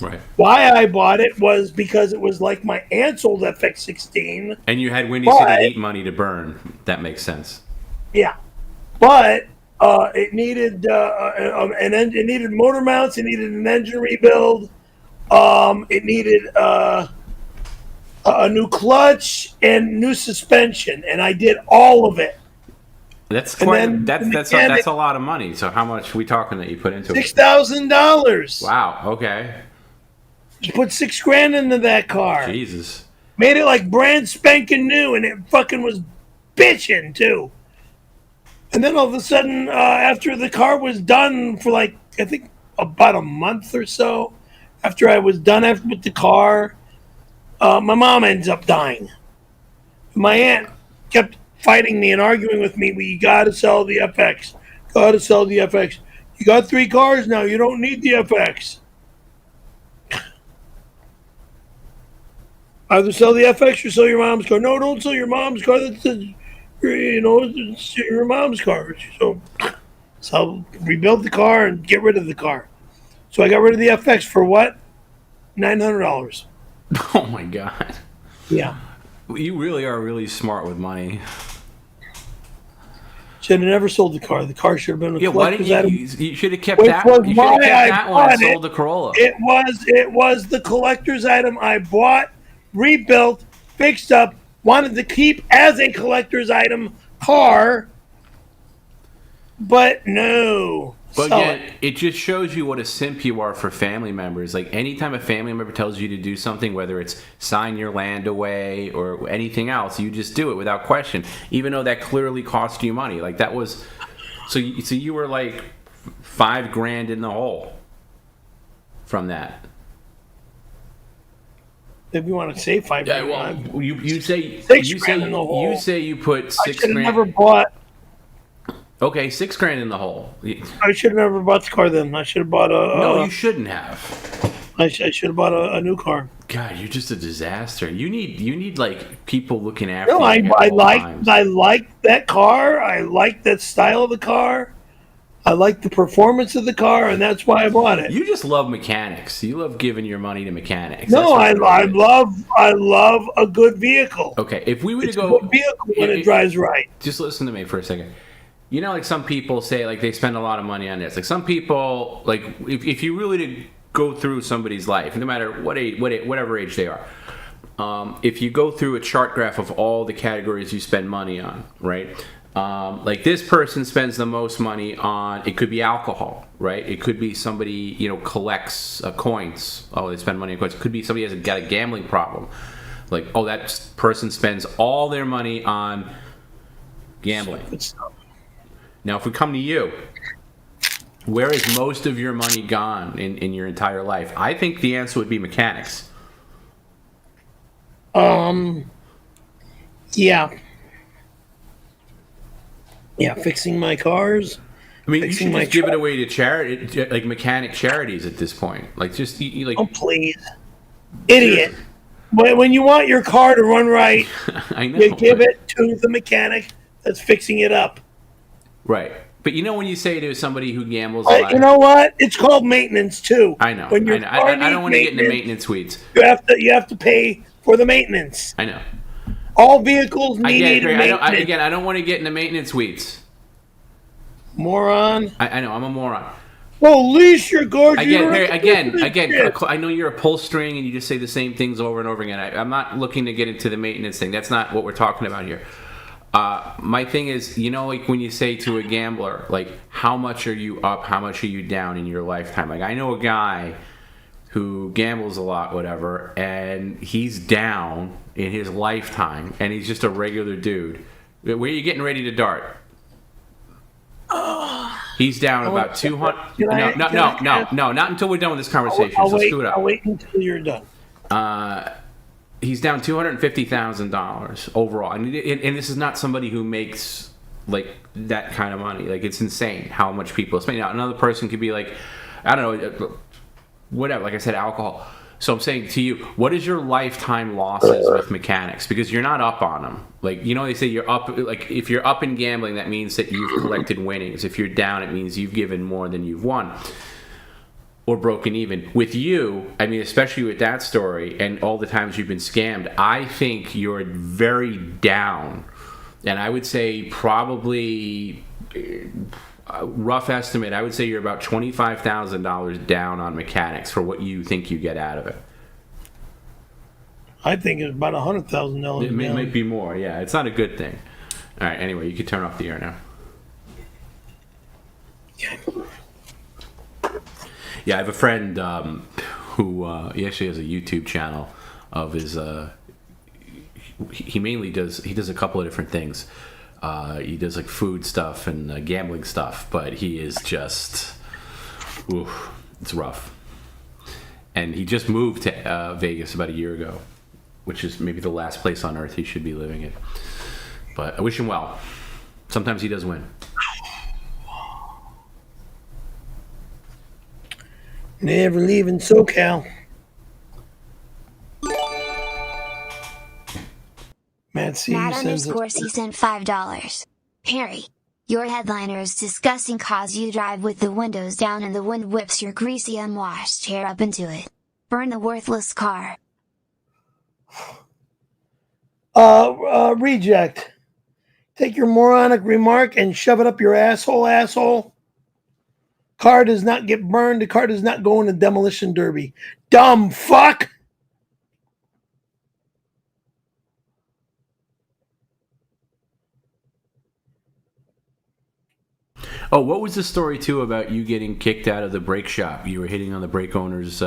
Right. Why I bought it was because it was like my aunt's old FX16. And you had Windy City Heat money to burn. That makes sense. Yeah. But it needed it needed motor mounts. It needed an engine rebuild. It needed a new clutch and new suspension, and I did all of it. That's quite. That's a lot of money. So how much are we talking that you put into it? $6,000. Wow. Okay. You put $6,000 into that car. Jesus. Made it like brand spanking new, and it fucking was bitching too. And then all of a sudden, after the car was done for I think about a month or so, after I was done with the car, my mom ends up dying. My aunt kept fighting me and arguing with me. You got to sell the FX. Got to sell the FX. You got 3 cars now. You don't need the FX. Either sell the FX or sell your mom's car. No, don't sell your mom's car. It's your mom's car. So rebuild the car and get rid of the car. So I got rid of the FX for what? $900. Oh my God. Yeah. You really are really smart with money. Should have never sold the car. The car should have been a why didn't item. You should have kept that. You should have kept that one and sold the Corolla. It was the collector's item I bought, rebuilt, fixed up, wanted to keep as a collector's car, but no. But yet, it just shows you what a simp you are for family members. Like, anytime a family member tells you to do something, whether it's sign your land away or anything else, you just do it without question, even though that clearly cost you money. Like, that was... So you were like $5,000 in the hole from that. If you want to say $5,000. Yeah, well, you say $6,000 in the hole. You say you put $6,000. I should have never bought... Okay, $6,000 in the hole. I should have never bought the car then. I should have bought a... No, you shouldn't have. I should have bought a new car. God, you're just a disaster. You need like people looking after you. No, I like that car. I like that style of the car. I like the performance of the car, and that's why I bought it. You just love mechanics. You love giving your money to mechanics. No, I love a good vehicle. Okay, if we were to go... It's a good vehicle when it drives right. Just listen to me for a second. You know, like some people say, like they spend a lot of money on this. Like some people, like if you really to go through somebody's life, no matter what age, whatever age they are, if you go through a chart graph of all the categories you spend money on, right? Like this person spends the most money on, it could be alcohol, right? It could be somebody, collects coins. Oh, they spend money on coins. It could be somebody has got a gambling problem. Like, oh, that person spends all their money on gambling. Now, if we come to you, where is most of your money gone in your entire life? I think the answer would be mechanics. Yeah. Yeah, fixing my cars. I mean, you should just give it away to charity, like mechanic charities at this point. Like, just like. Oh, please, idiot! When you want your car to run right, I know, you give it to the mechanic that's fixing it up. Right, but when you say to somebody who gambles, a lot, you know what? It's called maintenance too. I know. When I don't want to get into maintenance suites. You have to pay for the maintenance. I know. All vehicles need maintenance. I don't want to get into maintenance suites. Moron. I know. I'm a moron. Well, lease your car. Again. I know you're upholstering and you just say the same things over and over again. I'm not looking to get into the maintenance thing. That's not what we're talking about here. My thing is, like when you say to a gambler, like, how much are you up, how much are you down in your lifetime? Like, I know a guy who gambles a lot, whatever, and he's down in his lifetime, and he's just a regular dude. Where are you getting ready to dart? He's down about 200. No, not until we're done with this conversation. I'll so wait, screw it up. I'll wait until you're done. He's down $250,000 overall, and this is not somebody who makes like that kind of money. Like, it's insane how much people spend. Now, another person could be like, I don't know, whatever. Like I said, alcohol. So I'm saying to you, what is your lifetime losses with mechanics? Because you're not up on them. Like, they say you're up. Like, if you're up in gambling, that means that you've collected winnings. If you're down, it means you've given more than you've won. Or broken even. With you, I mean, especially with that story and all the times you've been scammed, I think you're very down. And I would say probably, rough estimate, I would say you're about $25,000 down on mechanics for what you think you get out of it. I think it's about $100,000. It might be more, yeah. It's not a good thing. All right, anyway, you can turn off the air now. Yeah, I have a friend who he actually has a YouTube channel of his. He mainly does a couple of different things. He does like food stuff and gambling stuff, but he is just, it's rough. And he just moved to Vegas about a year ago, which is maybe the last place on earth he should be living in. But I wish him well. Sometimes he does win. Never leaving SoCal. Matt _C sent $5. Harry, your headliner is disgusting cause you drive with the windows down and the wind whips your greasy unwashed hair up into it. Burn the worthless car. Reject. Take your moronic remark and shove it up your asshole. Car does not get burned. The car does not go in a demolition derby. Dumb fuck. Oh, what was the story, too, about you getting kicked out of the brake shop? You were hitting on the brake owner's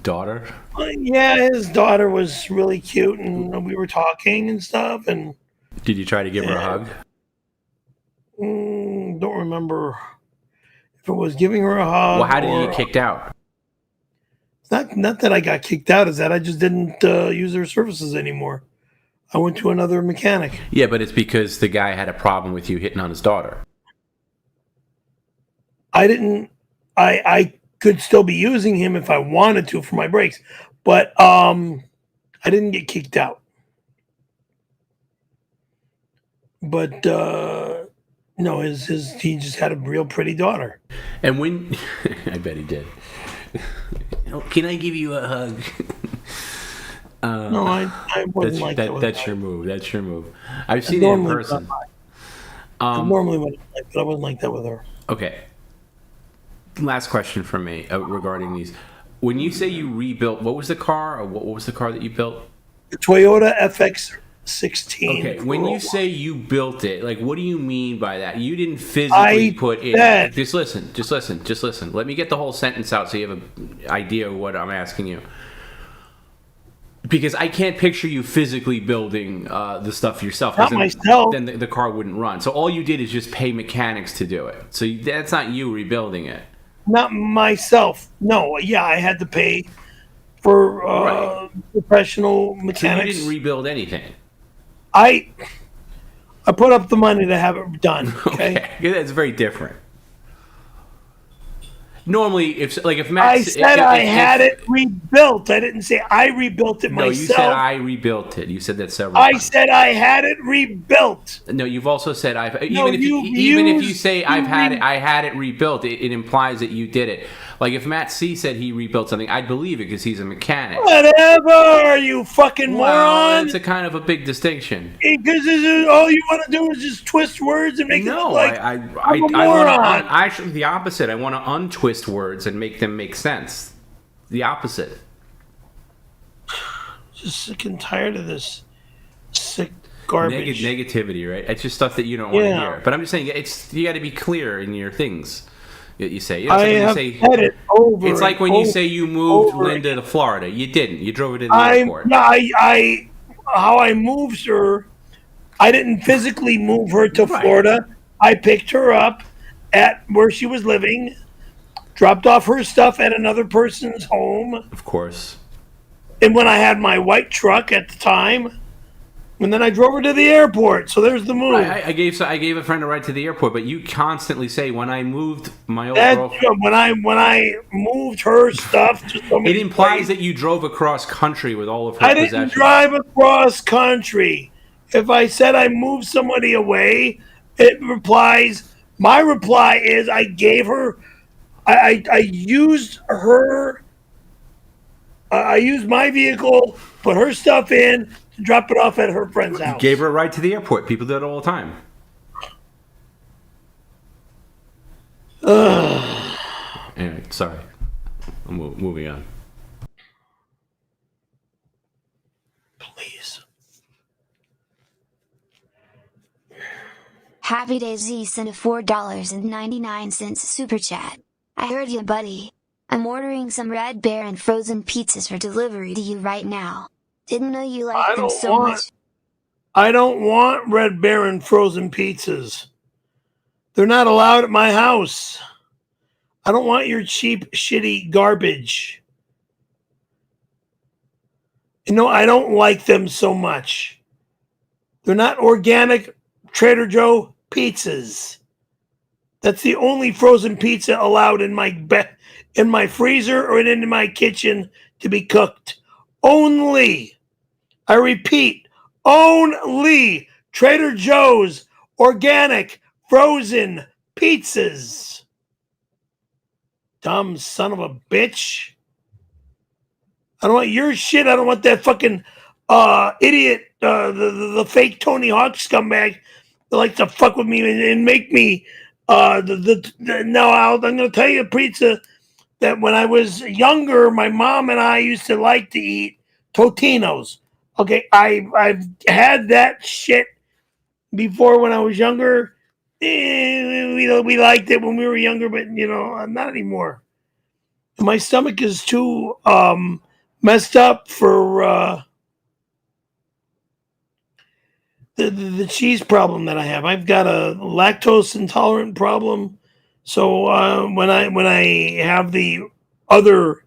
daughter? Yeah, his daughter was really cute, and we were talking and stuff. And did you try to give her a hug? Don't remember if it was giving her a hug. Well, how did you get kicked out? It's not that I got kicked out. Is that I just didn't use their services anymore. I went to another mechanic. Yeah, but it's because the guy had a problem with you hitting on his daughter. I could still be using him if I wanted to for my brakes, but I didn't get kicked out. But no, he just had a real pretty daughter. And when I bet he did. Can I give you a hug? No, I wouldn't like that. That's your move. That's your move. I've seen it in person. I normally wouldn't like, but I wouldn't like that with her. Okay. Last question from me regarding these. When you say you rebuilt, what was the car, or what was the car that you built? The Toyota FX16. Okay, when you say you built it, like, what do you mean by that? You didn't physically put it. Just listen. Let me get the whole sentence out so you have an idea of what I'm asking you. Because I can't picture you physically building the stuff yourself. Not myself. Then the car wouldn't run. So all you did is just pay mechanics to do it. So that's not you rebuilding it. Not myself. No, yeah, I had to pay for professional mechanics. So you didn't rebuild anything. I put up the money to have it done. Okay, that's very different. Normally, if Matt, I said I had it rebuilt. I didn't say I rebuilt it myself. No, you said I rebuilt it. You said that several times. I said I had it rebuilt. No, you've also said even if you say I had it rebuilt, it implies that you did it. Like if Matt C said he rebuilt something, I'd believe it because he's a mechanic. Whatever, you fucking moron. It's a kind of a big distinction. Because all you want to do is just twist words and make it look like I want to actually the opposite. I want to untwist words and make them make sense. The opposite. Just sick and tired of this. Sick. garbage. Negativity, right? It's just stuff that you don't want to hear. But I'm just saying, you got to be clear in your things that you say. I have said it over. It's like when you say you moved Linda to Florida. You didn't. You drove her to the airport. How I moved her, I didn't physically move her to Florida. I picked her up at where she was living, dropped off her stuff at another person's home. Of course. And when I had my white truck at the time, and then I drove her to the airport. So there's the move. Right. I gave a friend a ride to the airport, but you constantly say when I moved my old girlfriend. When I moved her stuff to somebody's it implies that you drove across country with all of her possessions. I didn't drive across country. If I said I moved somebody away, my reply is I gave her, I used her, I used my vehicle, put her stuff in, to drop it off at her friend's house. You gave her a ride to the airport. People do it all the time. Anyway, sorry. I'm moving on. Please. Happy Day Z sent a $4.99 super chat. I heard you, buddy. I'm ordering some Red Bear and frozen pizzas for delivery to you right now. Didn't know you liked them so much. I don't want Red Bear and frozen pizzas. They're not allowed at my house. I don't want your cheap, shitty garbage. I don't like them so much. They're not organic Trader Joe pizzas. That's the only frozen pizza allowed in my freezer or in my kitchen to be cooked. Only, I repeat, only Trader Joe's organic frozen pizzas. Dumb son of a bitch. I don't want your shit. I don't want that fucking idiot, the fake Tony Hawk scumbag that likes to fuck with me and make me I'm going to tell you a pizza that when I was younger, my mom and I used to like to eat Totino's. Okay, I've had that shit before when I was younger. We liked it when we were younger, but not anymore. My stomach is too messed up for the cheese problem that I have. I've got a lactose intolerant problem. So when I have the other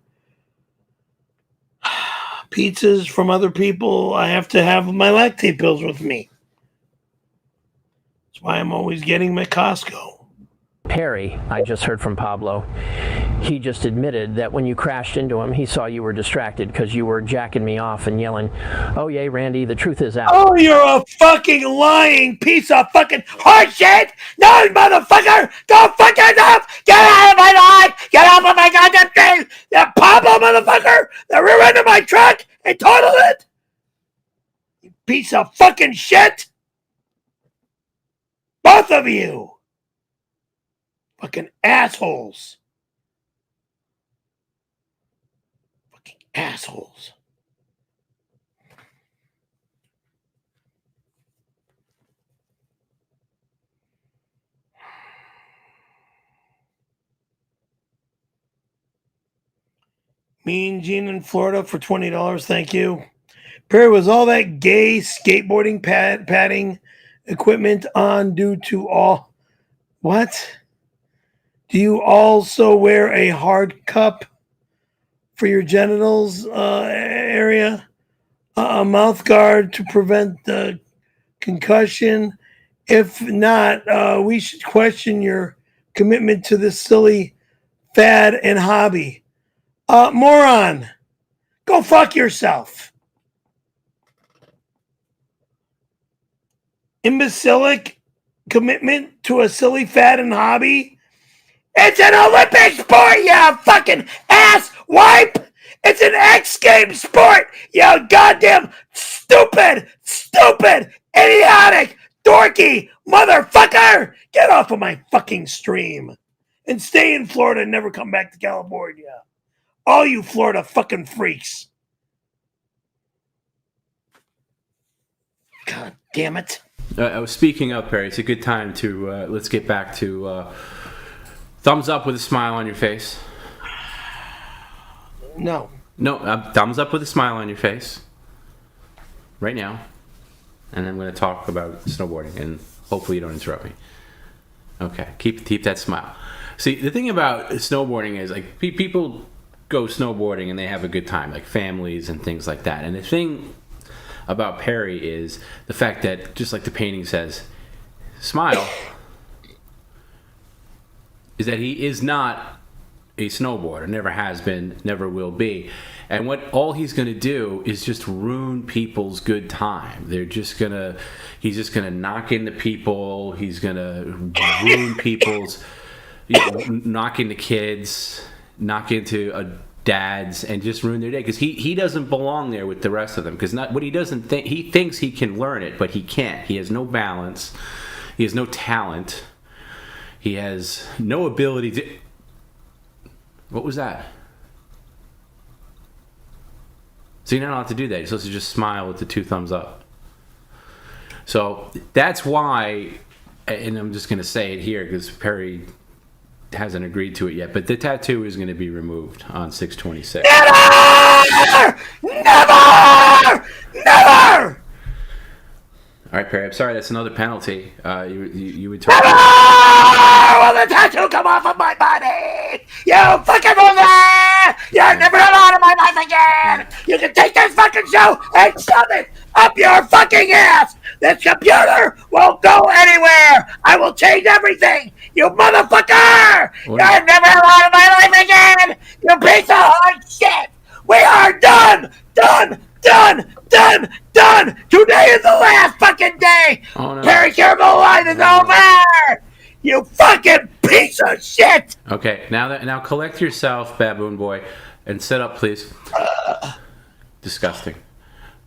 pizzas from other people, I have to have my lactate pills with me. That's why I'm always getting them at Costco. Perry, I just heard from Pablo. He just admitted that when you crashed into him, he saw you were distracted because you were jacking me off and yelling, "Oh, yay, Randy, the truth is out." Oh, you're a fucking lying piece of fucking horseshit! No, motherfucker! Go fuck yourself! Get out of my life! Get off of my goddamn thing! That Pablo motherfucker that rear ended my truck and totaled it! You piece of fucking shit! Both of you! Fucking assholes. Fucking assholes. Mean Gene in Florida for $20. Thank you. Perry, was all that gay skateboarding padding equipment on due to all... What? Do you also wear a hard cup for your genitals area? A mouth guard to prevent the concussion? If not, we should question your commitment to this silly fad and hobby. Moron, go fuck yourself. Imbecilic commitment to a silly fad and hobby? It's an Olympic sport, you fucking ass wipe! It's an X Games sport, you goddamn stupid, idiotic, dorky motherfucker! Get off of my fucking stream and stay in Florida and never come back to California. All you Florida fucking freaks. God Damn it. I was speaking of, Perry. It's a good time to let's get back to thumbs up with a smile on your face. No. Thumbs up with a smile on your face. Right now. And I'm going to talk about snowboarding, and hopefully you don't interrupt me. Okay, keep that smile. See, the thing about snowboarding is, like, people go snowboarding and they have a good time, like families and things like that. And the thing about Perry is the fact that, just like the painting says, smile, is that he is not a snowboarder, never has been, never will be. And all he's going to do is just ruin people's good time. He's just going to knock into people. He's going to ruin people's, knock into kids, knock into dads, and just ruin their day. Because he doesn't belong there with the rest of them. Because what he doesn't think, he thinks he can learn it, but he can't. He has no balance. He has no talent. He has no ability to... What was that? So you're not allowed to do that. You're supposed to just smile with the 2 thumbs up. So that's why, and I'm just going to say it here because Perry hasn't agreed to it yet, but the tattoo is going to be removed on 6/26. Never! Never! Never! All right, Perry, I'm sorry, that's another penalty. You would talk... Will the tattoo come off of my body? You fucking mover! You're never allowed in my life again! You can take this fucking show and shove it up your fucking ass! This computer won't go anywhere! I will change everything! You motherfucker! You're never allowed in my life again! You piece of hard shit! We are done! Done! Done! Done! Done! Today is the last fucking day! Oh, no. Caravello is over! You fucking piece of shit! Okay, now collect yourself, baboon boy, and sit up, please. Disgusting.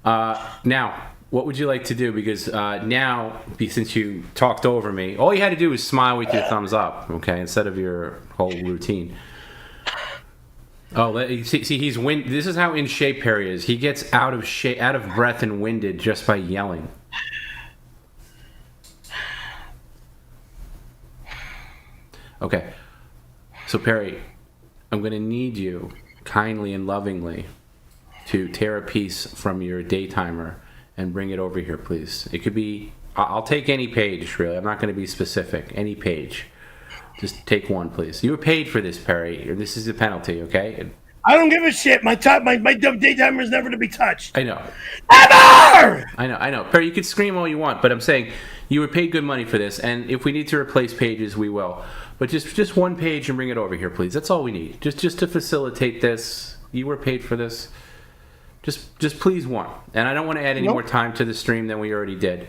Now, what would you like to do? Because now, since you talked over me, all you had to do was smile with your thumbs up, okay, instead of your whole routine. Oh, see, he's this is how in shape Perry is. He gets out of breath and winded just by yelling. Okay, so Perry, I'm going to need you kindly and lovingly to tear a piece from your daytimer and bring it over here, please. It could be, I'll take any page, really. I'm not going to be specific. Any page. Just take one, please. You were paid for this, Perry. This is a penalty, okay? I don't give a shit. My daytimer is never to be touched. I know. Never! I know. Perry, you could scream all you want, but I'm saying you were paid good money for this, and if we need to replace pages, we will. But just one page and bring it over here, please. That's all we need. Just to facilitate this. You were paid for this. Just please one. And I don't want to add any more time to the stream than we already did.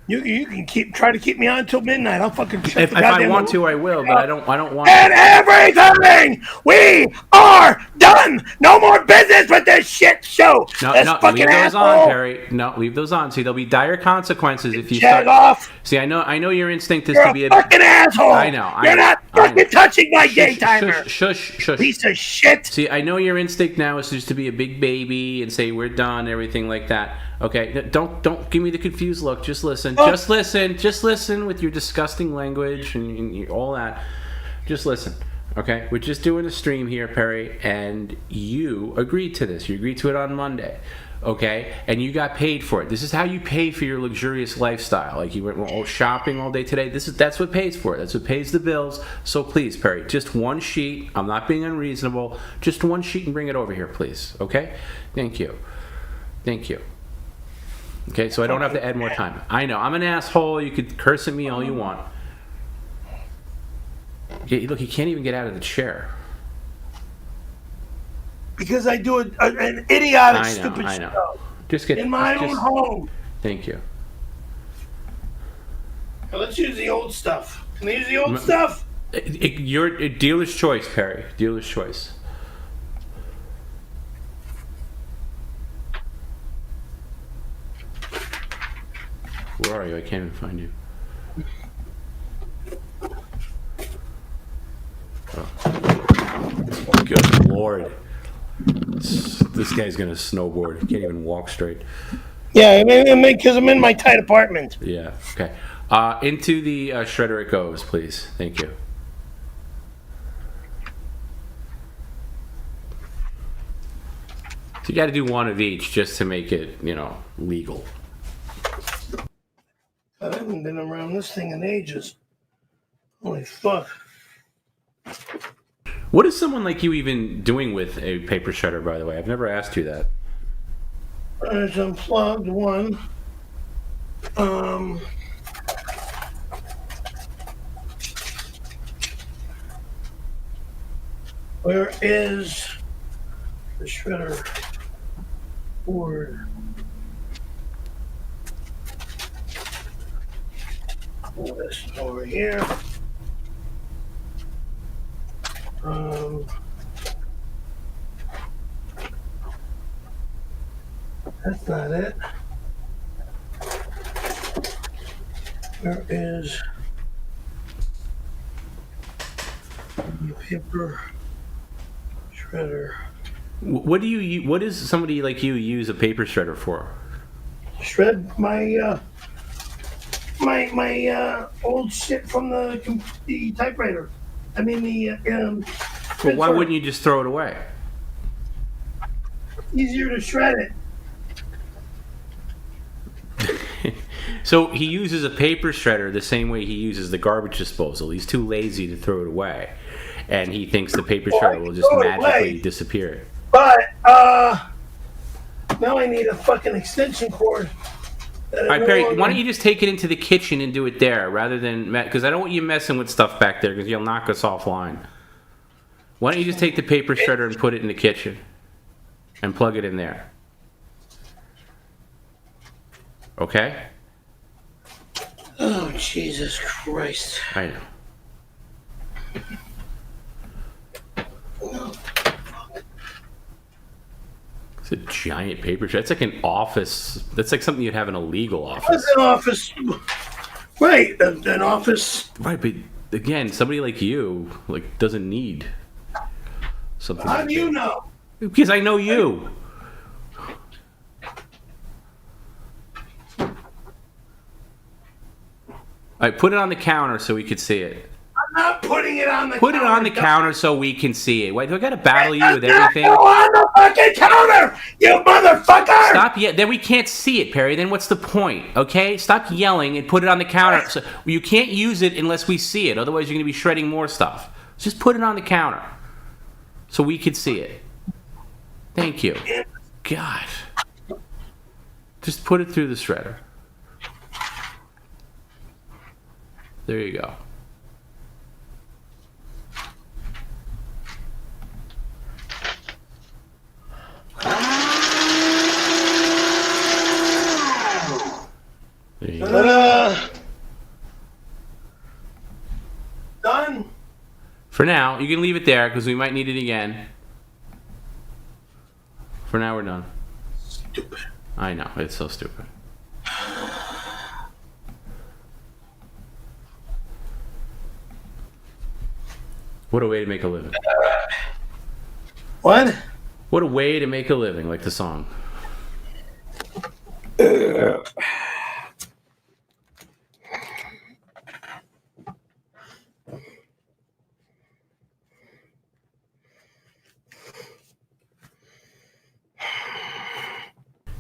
You can try to keep me on until midnight. I'll fucking shut if I want to, I will, but I don't want and to. everything! We are done! No more business with this shit show! No, leave those on, Perry. No, leave those on. See, there'll be dire consequences if you start... off! See, I know your instinct is You're to be a fucking asshole! I know. You're not fucking touching my daytimer! Shush. Piece of shit! See, I know your instinct now is just to be a big baby and say we're done, everything like that. Okay, don't give me the confused look. Just listen. Oh. Just listen with your disgusting language and all that. Just listen. Okay, we're just doing a stream here, Perry, and you agreed to this. You agreed to it on Monday. Okay, and you got paid for it. This is how you pay for your luxurious lifestyle. Like you went shopping all day today. That's what pays for it. That's what pays the bills. So please, Perry, just one sheet. I'm not being unreasonable. Just one sheet and bring it over here, please. Okay? Thank you. Okay, so I don't have to add more time. I know, I'm an asshole. You could curse at me all you want. Look, he can't even get out of the chair. Because I do an idiotic, stupid show. Just get in my own home. Thank you. Now let's use the old stuff. Can we use the old stuff? Your dealer's choice, Perry. Dealer's choice. Where are you? I can't even find you. Oh. Good Lord. This guy's gonna snowboard. He can't even walk straight. Yeah, because I'm in my tight apartment. Yeah. Okay. Into the shredder it goes, please. Thank you. So you got to do one of each just to make it, legal. I haven't been around this thing in ages. Holy fuck. What is someone like you even doing with a paper shredder, by the way? I've never asked you that. There's unplugged one. Where is the shredder board? Pull this over here. That's not it. Where is the paper shredder? What does somebody like you use a paper shredder for? Shred my old shit from the typewriter. I mean the. But why wouldn't you just throw it away? Easier to shred it. So he uses a paper shredder the same way he uses the garbage disposal. He's too lazy to throw it away, and he thinks the paper shredder will just magically disappear. But now I need a fucking extension cord. All right, Perry, why don't you just take it into the kitchen and do it there rather than, because I don't want you messing with stuff back there because you'll knock us offline. Why don't you just take the paper shredder and put it in the kitchen and plug it in there? Okay? Oh, Jesus Christ. I know. It's a giant paper shredder. It's like an office. That's like something you'd have in a legal office. It's an office. Right, an office. Right, but again, somebody like you doesn't need something. How do you know? Because I know you. All right, put it on the counter so we could see it. I'm not putting it on the counter. Put it on the counter so we can see it. Wait, do I gotta battle you with everything? Go on the fucking counter, you motherfucker! Stop then we can't see it, Perry. Then what's the point? Okay? Stop yelling and put it on the counter. So, you can't use it unless we see it. Otherwise you're gonna be shredding more stuff. Just put it on the counter so we could see it. Thank you. God. Just put it through the shredder. There you go. There you go. Done? For now, you can leave it there because we might need it again. For now, we're done. Stupid. I know, it's so stupid. What a way to make a living. What? What a way to make a living, like the song.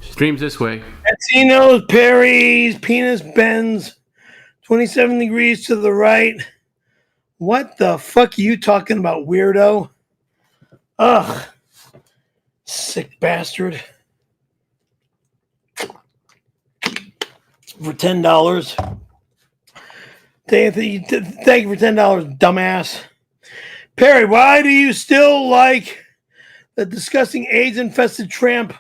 Streams this way. Encino's, Perry's, penis bends 27 degrees to the right. What the fuck are you talking about, weirdo? Ugh. Sick bastard. For $10. Thank you for $10, dumbass. Perry, why do you still like the disgusting AIDS-infested tramp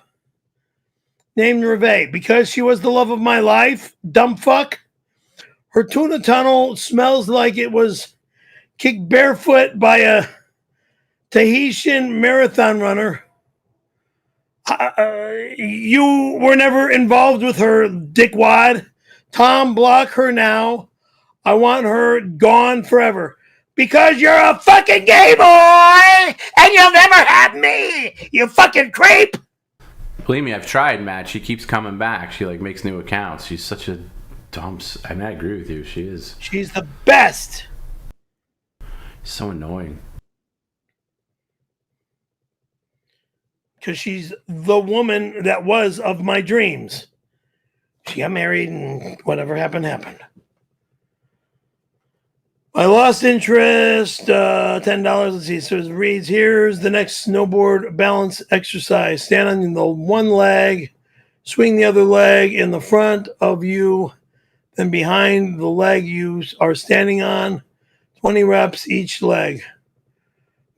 named Reve? Because she was the love of my life? Dumb fuck. Her tuna tunnel smells like it was kicked barefoot by a Tahitian marathon runner. You were never involved with her, dickwad. Tom, block her now. I want her gone forever. Because you're a fucking gay boy, and you'll never have me, you fucking creep. Believe me, I've tried, Matt. She keeps coming back. She like makes new accounts. She's such a dumb. I mean, I agree with you. She is. She's the best. So annoying. Because she's the woman that was of my dreams. She got married and whatever happened, happened. I lost interest, $10. Let's see. So it reads, here's the next snowboard balance exercise. Stand on the one leg, swing the other leg in the front of you, then behind the leg you are standing on. 20 reps each leg.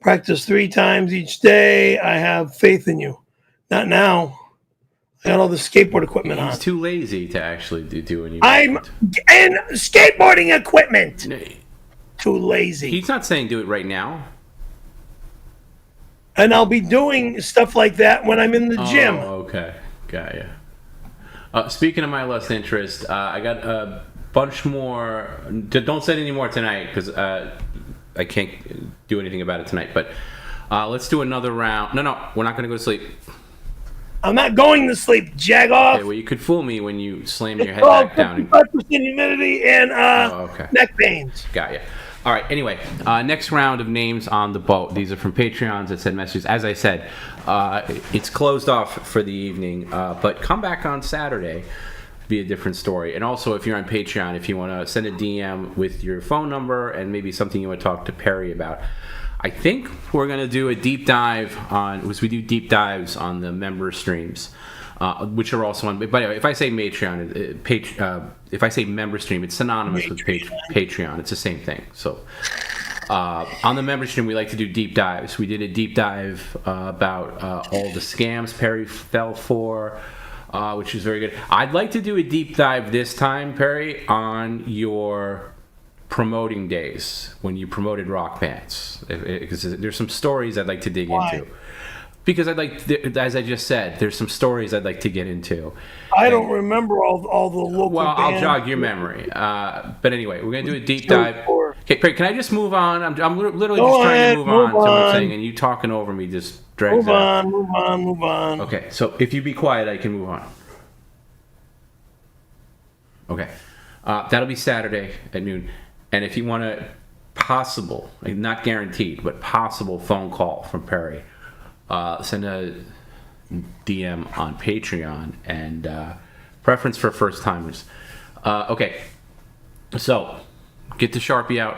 Practice 3 times each day. I have faith in you. Not now. I got all the skateboard equipment on. He's too lazy to actually do anything. I'm in skateboarding equipment. Too lazy. He's not saying do it right now. And I'll be doing stuff like that when I'm in the gym. Oh, okay. Got ya. Speaking of my lost interest, I got a bunch more. Don't send any more tonight because I can't do anything about it tonight. But let's do another round. No, we're not going to go to sleep. I'm not going to sleep, Jagoff. Okay, well, you could fool me when you slam your head back down. 55% humidity and neck pains. Got ya. All right, anyway, next round of names on the boat. These are from Patreons that send messages. As I said, it's closed off for the evening, but come back on Saturday. Be a different story. And also, if you're on Patreon, if you want to send a DM with your phone number and maybe something you want to talk to Perry about. I think we're going to do a deep dive on, as we do deep dives on the member streams, which are also on, but anyway, if I say Patreon, if I say member stream, it's synonymous with Patreon. It's the same thing. So on the member stream, we like to do deep dives. We did a deep dive about all the scams Perry fell for, which is very good. I'd like to do a deep dive this time, Perry, on your promoting days when you promoted rock bands, because there's some stories I'd like to dig into. Because I'd like, as I just said, there's some stories I'd like to get into. I don't remember all the local Well, bands. I'll jog your memory. But anyway, we're gonna do a deep dive. Okay, Perry, can I just move on? I'm literally just trying to move on to what I'm saying, and you talking over me just drags move out. Move on. Okay, so if you be quiet, I can move on. Okay, that'll be Saturday at noon. And if you want a possible, not guaranteed, but possible phone call from Perry, send a DM on Patreon, and preference for first timers. Okay, so get the Sharpie out.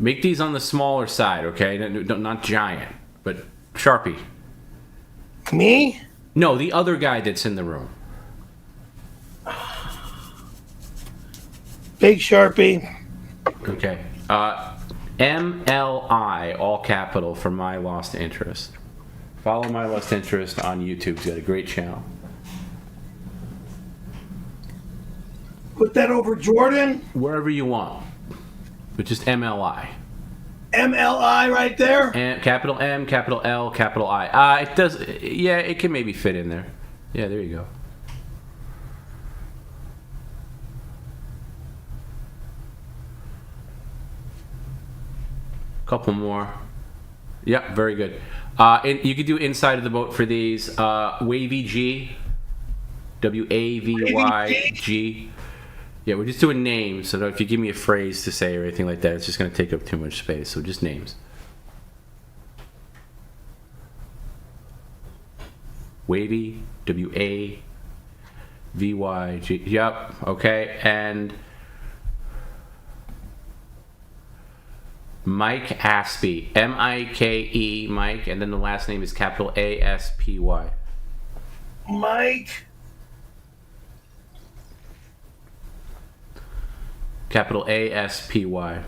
Make these on the smaller side, okay? Not giant, but Sharpie. Me? No, the other guy that's in the room. Big Sharpie. Okay. MLI, all capital, for My Lost Interest. Follow My Lost Interest on YouTube. He's got a great channel. Put that over Jordan? Wherever you want. But just MLI. MLI right there? And capital M, capital L, capital I. It does, yeah, it can maybe fit in there. Yeah, there you go. Couple more. Yep, very good. And you could do inside of the boat for these. Wavy G. WAVYG. Yeah, we're just doing names, so if you give me a phrase to say or anything like that, it's just going to take up too much space, so just names. Wavy, WAVYG. Yep, okay, and Mike Aspy, M-I-K-E, Mike, and then the last name is capital A-S-P-Y. Mike. Capital A-S-P-Y.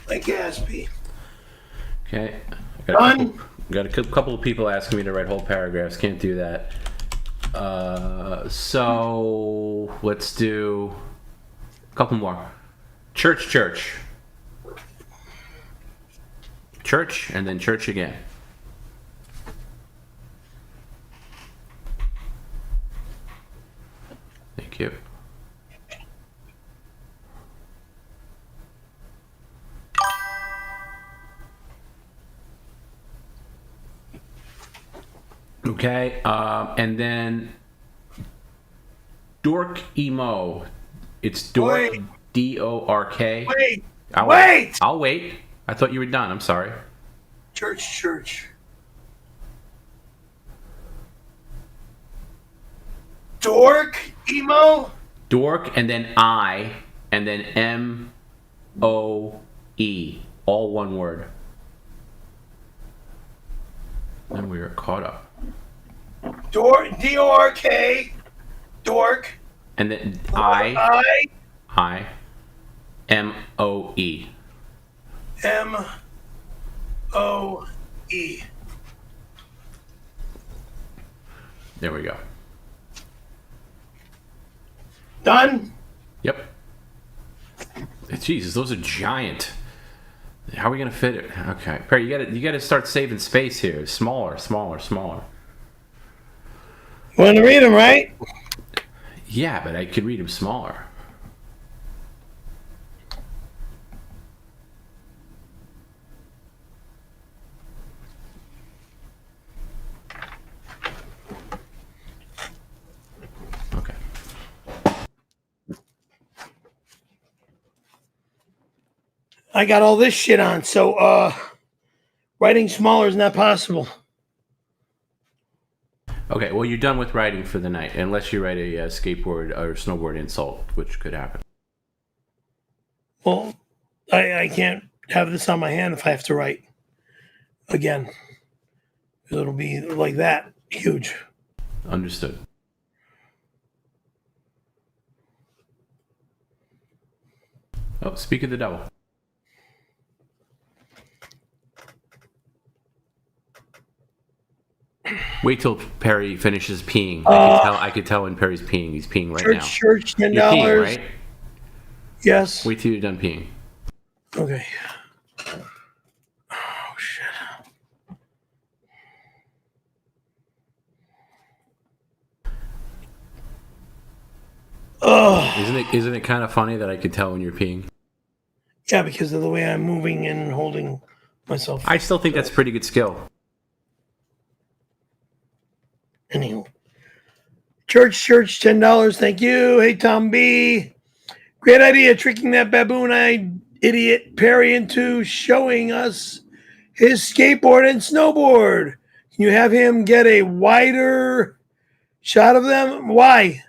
Mike Aspy. Okay. Got a couple of people asking me to write whole paragraphs. Can't do that. So let's do a couple more. Church, and then church again. Thank you. Okay, and then Dork Emo. It's Dork, Wait. D-O-R-K. Wait. I'll wait. I thought you were done. I'm sorry. Church. Dork Emo. Dork, and then I, and then M-O-E. All one word. And we are caught up. D-O-R-K. Dork. And then I. M-O-E. M-O-E. There we go. Done? Yep. Jesus, those are giant. How are we gonna fit it? Okay, Perry, you gotta start saving space here. Smaller. You want to read them, right? Yeah, but I could read them smaller. Okay. I got all this shit on, so writing smaller is not possible. Okay, well, you're done with writing for the night, unless you write a skateboard or snowboard insult, which could happen. Well, I can't have this on my hand if I have to write again. It'll be like that, huge. Understood. Oh, speak of the devil. Wait till Perry finishes peeing. I could tell when Perry's peeing. He's peeing right now. Church, $10. You're peeing, right? Yes. Wait till you're done peeing. Okay. Oh, shit. Oh. Isn't it kind of funny that I could tell when you're peeing? Yeah, because of the way I'm moving and holding myself. I still think that's pretty good skill. Anywho. Church, $10. Thank you. Hey, Tom B. Great idea, tricking that baboon-eyed idiot Perry into showing us his skateboard and snowboard. Can you have him get a wider shot of them? Why?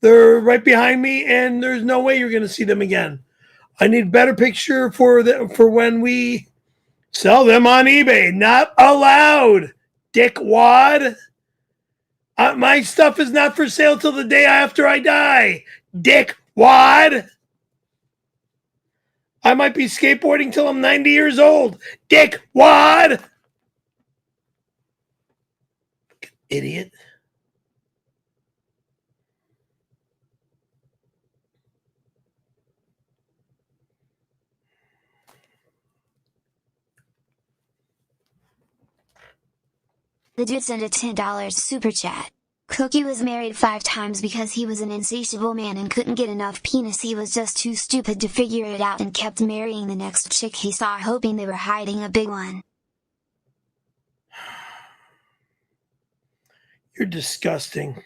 They're right behind me, and there's no way you're going to see them again. I need better picture for when we sell them on eBay. Not allowed, dickwad. My stuff is not for sale till the day after I die, dickwad. I might be skateboarding till I'm 90 years old, dickwad. Idiot. The dude sent a $10 super chat. Cookie was married 5 times because he was an insatiable man and couldn't get enough penis. He was just too stupid to figure it out and kept marrying the next chick he saw, hoping they were hiding a big one. You're disgusting.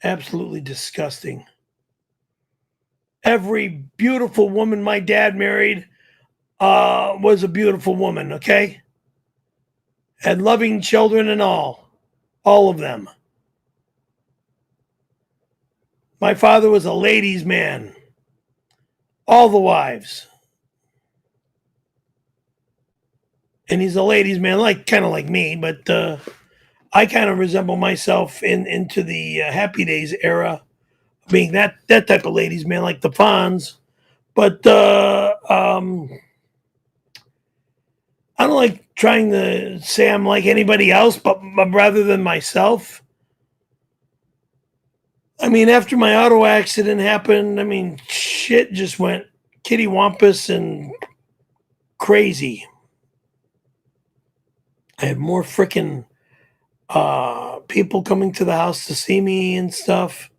Absolutely disgusting. Every beautiful woman my dad married was a beautiful woman, okay? Had loving children and all of them. My father was a ladies' man. All the wives. And he's a ladies' man, kind of like me, but I kind of resemble myself into the Happy Days era, being that type of ladies' man, like the Fonz. But I don't like trying to say I'm like anybody else, but rather than myself. I mean, after my auto accident happened, I mean, shit just went kittywampus and crazy. I had more freaking people coming to the house to see me and stuff.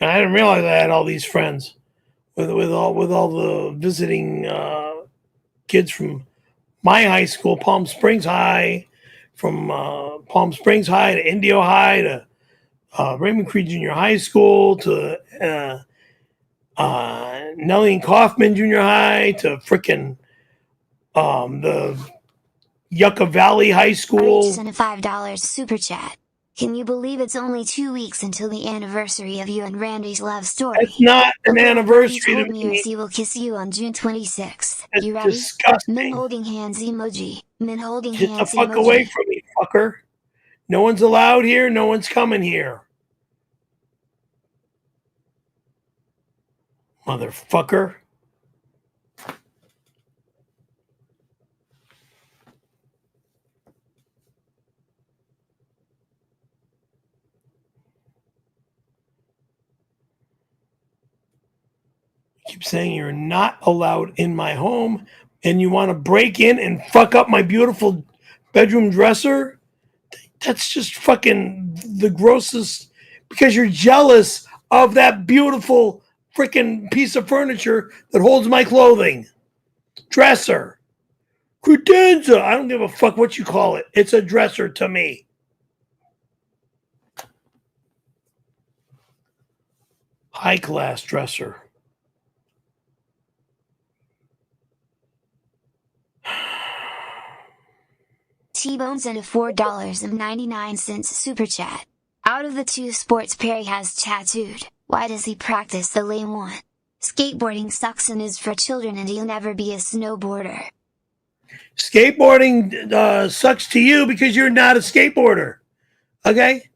And I didn't realize I had all these friends with all the visiting kids from my high school, Palm Springs High, from Palm Springs High to Indio High to Raymond Creed Junior High School to Nellie and Kaufman Junior High to frickin' the Yucca Valley High School. Sent a $5 super chat. Can you believe it's only 2 weeks until the anniversary of you and Randy's love story? It's not an anniversary to me. He will kiss you on June 26th. It's you ready? disgusting. Min holding hands emoji. Min holding Get hands the fuck emoji. away from me, fucker. No one's allowed here. No one's coming here. Motherfucker. Keep saying you're not allowed in my home and you want to break in and fuck up my beautiful bedroom dresser. That's just fucking the grossest, because you're jealous of that beautiful freaking piece of furniture that holds my clothing. Dresser. Credenza. I don't give a fuck what you call it. It's a dresser to me. High class dresser. T-Bone sent a $4.99 super chat. Out of the 2 sports Perry has tattooed, why does he practice the lame one? Skateboarding sucks and is for children and he'll never be a snowboarder. Skateboarding sucks to you because you're not a skateboarder. Okay?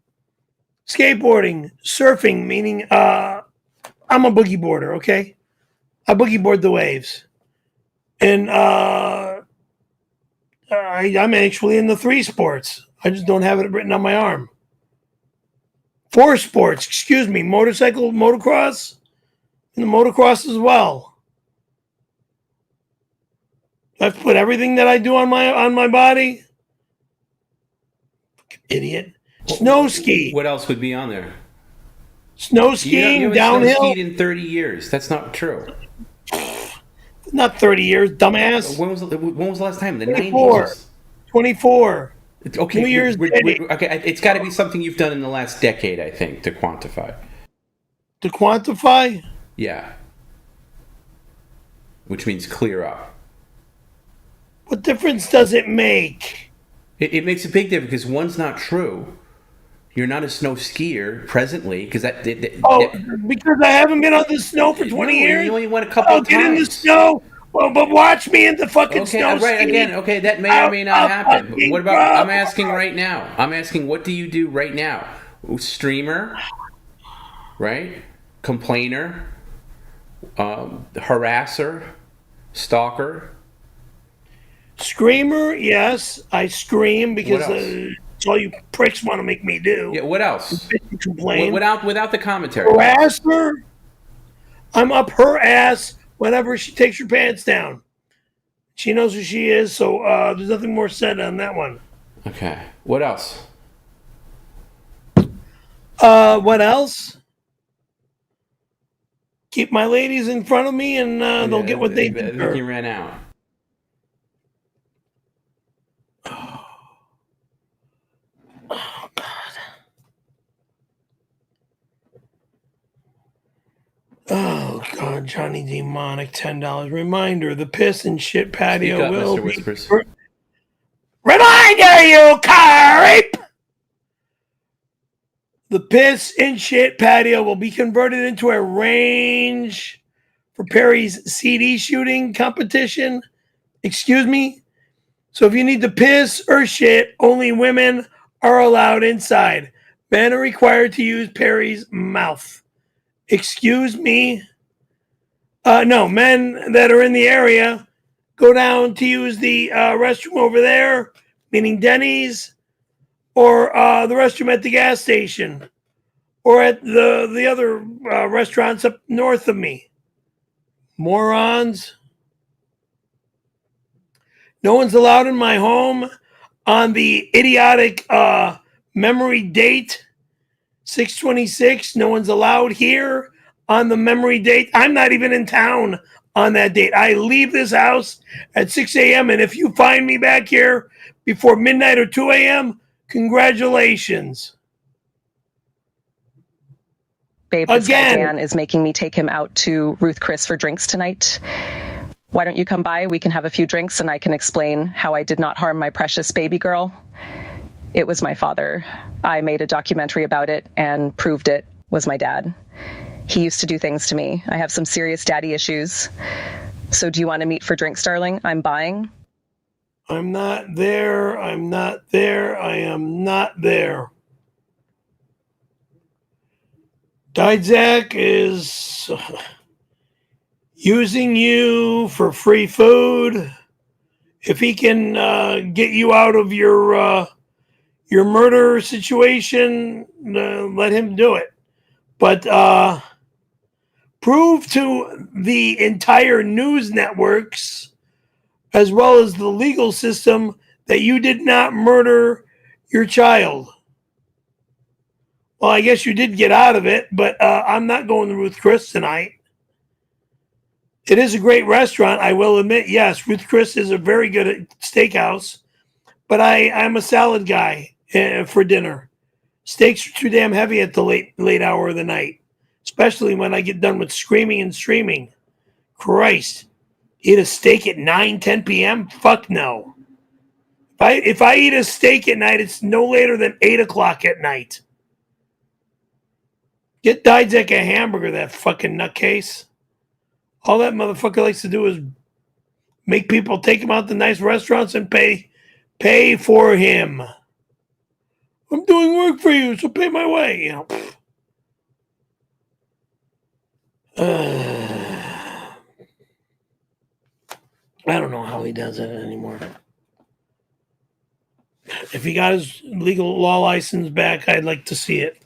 Skateboarding, surfing, meaning I'm a boogie boarder, okay? I boogie board the waves. And I'm actually in the 3 sports. I just don't have it written on my arm. 4 sports, excuse me. Motorcycle, motocross, and the motocross as well. I've put everything that I do on my body. Fucking idiot. Snow ski. What else would be on there? Snow skiing, you haven't downhill. snow skied in 30 years. That's not true. Not 30 years, dumbass. When was the last time? The 24. 90s? 24. Okay, New Year's Day. Okay, it's got to be something you've done in the last decade, I think, to quantify. To quantify? Yeah. Which means clear up. What difference does it make? It makes a big difference because one's not true. You're not a snow skier presently because because I haven't been on the snow for 20 years. You only went a couple of times. Get in the snow. Well, but watch me in the fucking snow. Right, again. Okay, that may or may not happen. But what about? I'm asking right now. I'm asking, what do you do right now? Streamer, right? Complainer, harasser, stalker. Screamer, yes, I scream because it's all you pricks want to make me do. Yeah, what else? Complain. Without the commentary. Harasser, I'm up her ass whenever she takes her pants down. She knows who she is, so there's nothing more said on that one. Okay. What else? What else? Keep my ladies in front of me, and they'll get what they deserve. I think you ran out. Oh, God. Oh, God, Johnny Demonic, $10. Reminder, the piss and shit patio Speak up, will Mr. be... Whispers. Reminder, you creep! The piss and shit patio will be converted into a range for Perry's CD shooting competition. Excuse me? So if you need to piss or shit, only women are allowed inside. Men are required to use Perry's mouth. Excuse me? No, men that are in the area, go down to use the restroom over there, meaning Denny's, or the restroom at the gas station, or at the other restaurants up north of me. Morons. No one's allowed in my home on the idiotic memory date, 6/26. No one's allowed here on the memory date. I'm not even in town on that date. I leave this house at 6 a.m. and if you find me back here before midnight or 2 a.m., congratulations. Babe, this guy Dan is making me take him out to Ruth Chris for drinks tonight. Why don't you come by? We can have a few drinks and I can explain how I did not harm my precious baby girl. It was my father. I made a documentary about it and proved it was my dad. He used to do things to me. I have some serious daddy issues. So do you want to meet for drinks, darling? I'm buying. I'm not there. I'm not there. I am not there. Didzak is using you for free food. If he can get you out of your murder situation, let him do it. But prove to the entire news networks, as well as the legal system, that you did not murder your child. Well, I guess you did get out of it, but I'm not going to Ruth Chris tonight. It is a great restaurant, I will admit. Yes, Ruth Chris is a very good steakhouse, but I'm a salad guy for dinner. Steaks are too damn heavy at the late hour of the night, especially when I get done with screaming and streaming. Christ, eat a steak at 9, 10 p.m.? Fuck no. If I eat a steak at night, it's no later than 8 o'clock at night. Get Didzak a hamburger, that fucking nutcase. All that motherfucker likes to do is make people take him out to nice restaurants and pay for him. I'm doing work for you, so pay my way. You know. I don't know how he does it anymore. If he got his legal law license back, I'd like to see it.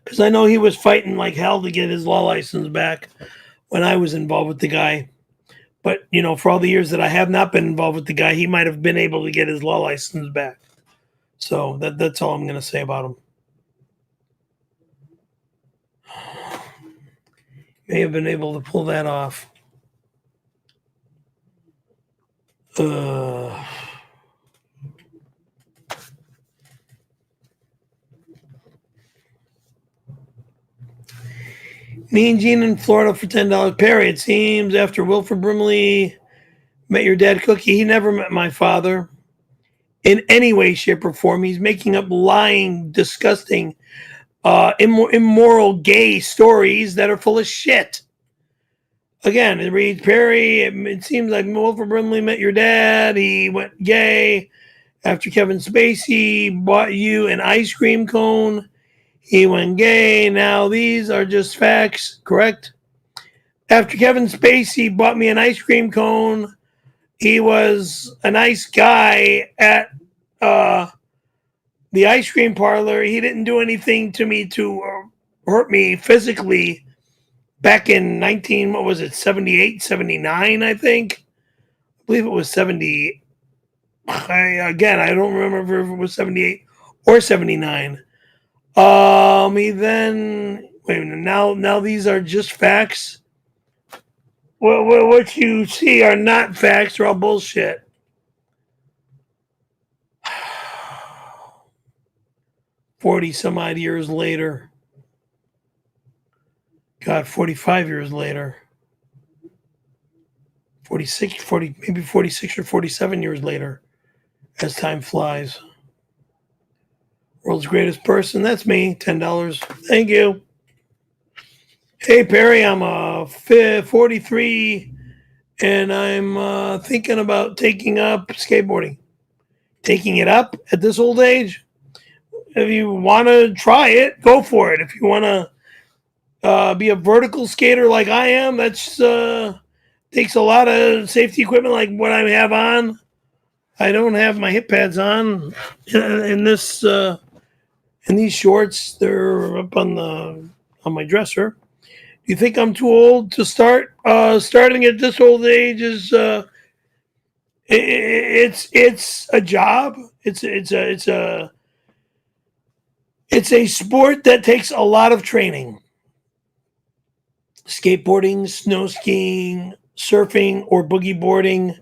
Because I know he was fighting like hell to get his law license back when I was involved with the guy. But, you know, for all the years that I have not been involved with the guy, he might have been able to get his law license back. So that's all I'm going to say about him. May have been able to pull that off. Me and Gene in Florida for $10. Perry, it seems after Wilford Brimley met your dad, Cookie, he never met my father in any way, shape, or form. He's making up lying, disgusting, immoral gay stories that are full of shit. Again, it reads, Perry, it seems like Wilford Brimley met your dad. He went gay after Kevin Spacey bought you an ice cream cone. He went gay. Now these are just facts, correct? After Kevin Spacey bought me an ice cream cone, he was a nice guy at the ice cream parlor. He didn't do anything to me to hurt me physically back in 78, 79, I think. I believe it was 70. I don't remember if it was 78 or 79. He then wait a minute. Now these are just facts. What you see are not facts. They're all bullshit. Some odd years later. God, 45 years later. 46 or 47 years later. As time flies. World's greatest person, that's me, $10. Thank you. Hey, Perry, I'm 43, and I'm thinking about taking up skateboarding. Taking it up at this old age? If you want to try it, go for it. If you want to be a vertical skater like I am, that's takes a lot of safety equipment like what I have on. I don't have my hip pads on in this... And these shorts, they're up on my dresser. Do you think I'm too old to start? Starting at this old age is it's a job. It's a sport that takes a lot of training. skateboarding, snow skiing, surfing, or boogie boarding.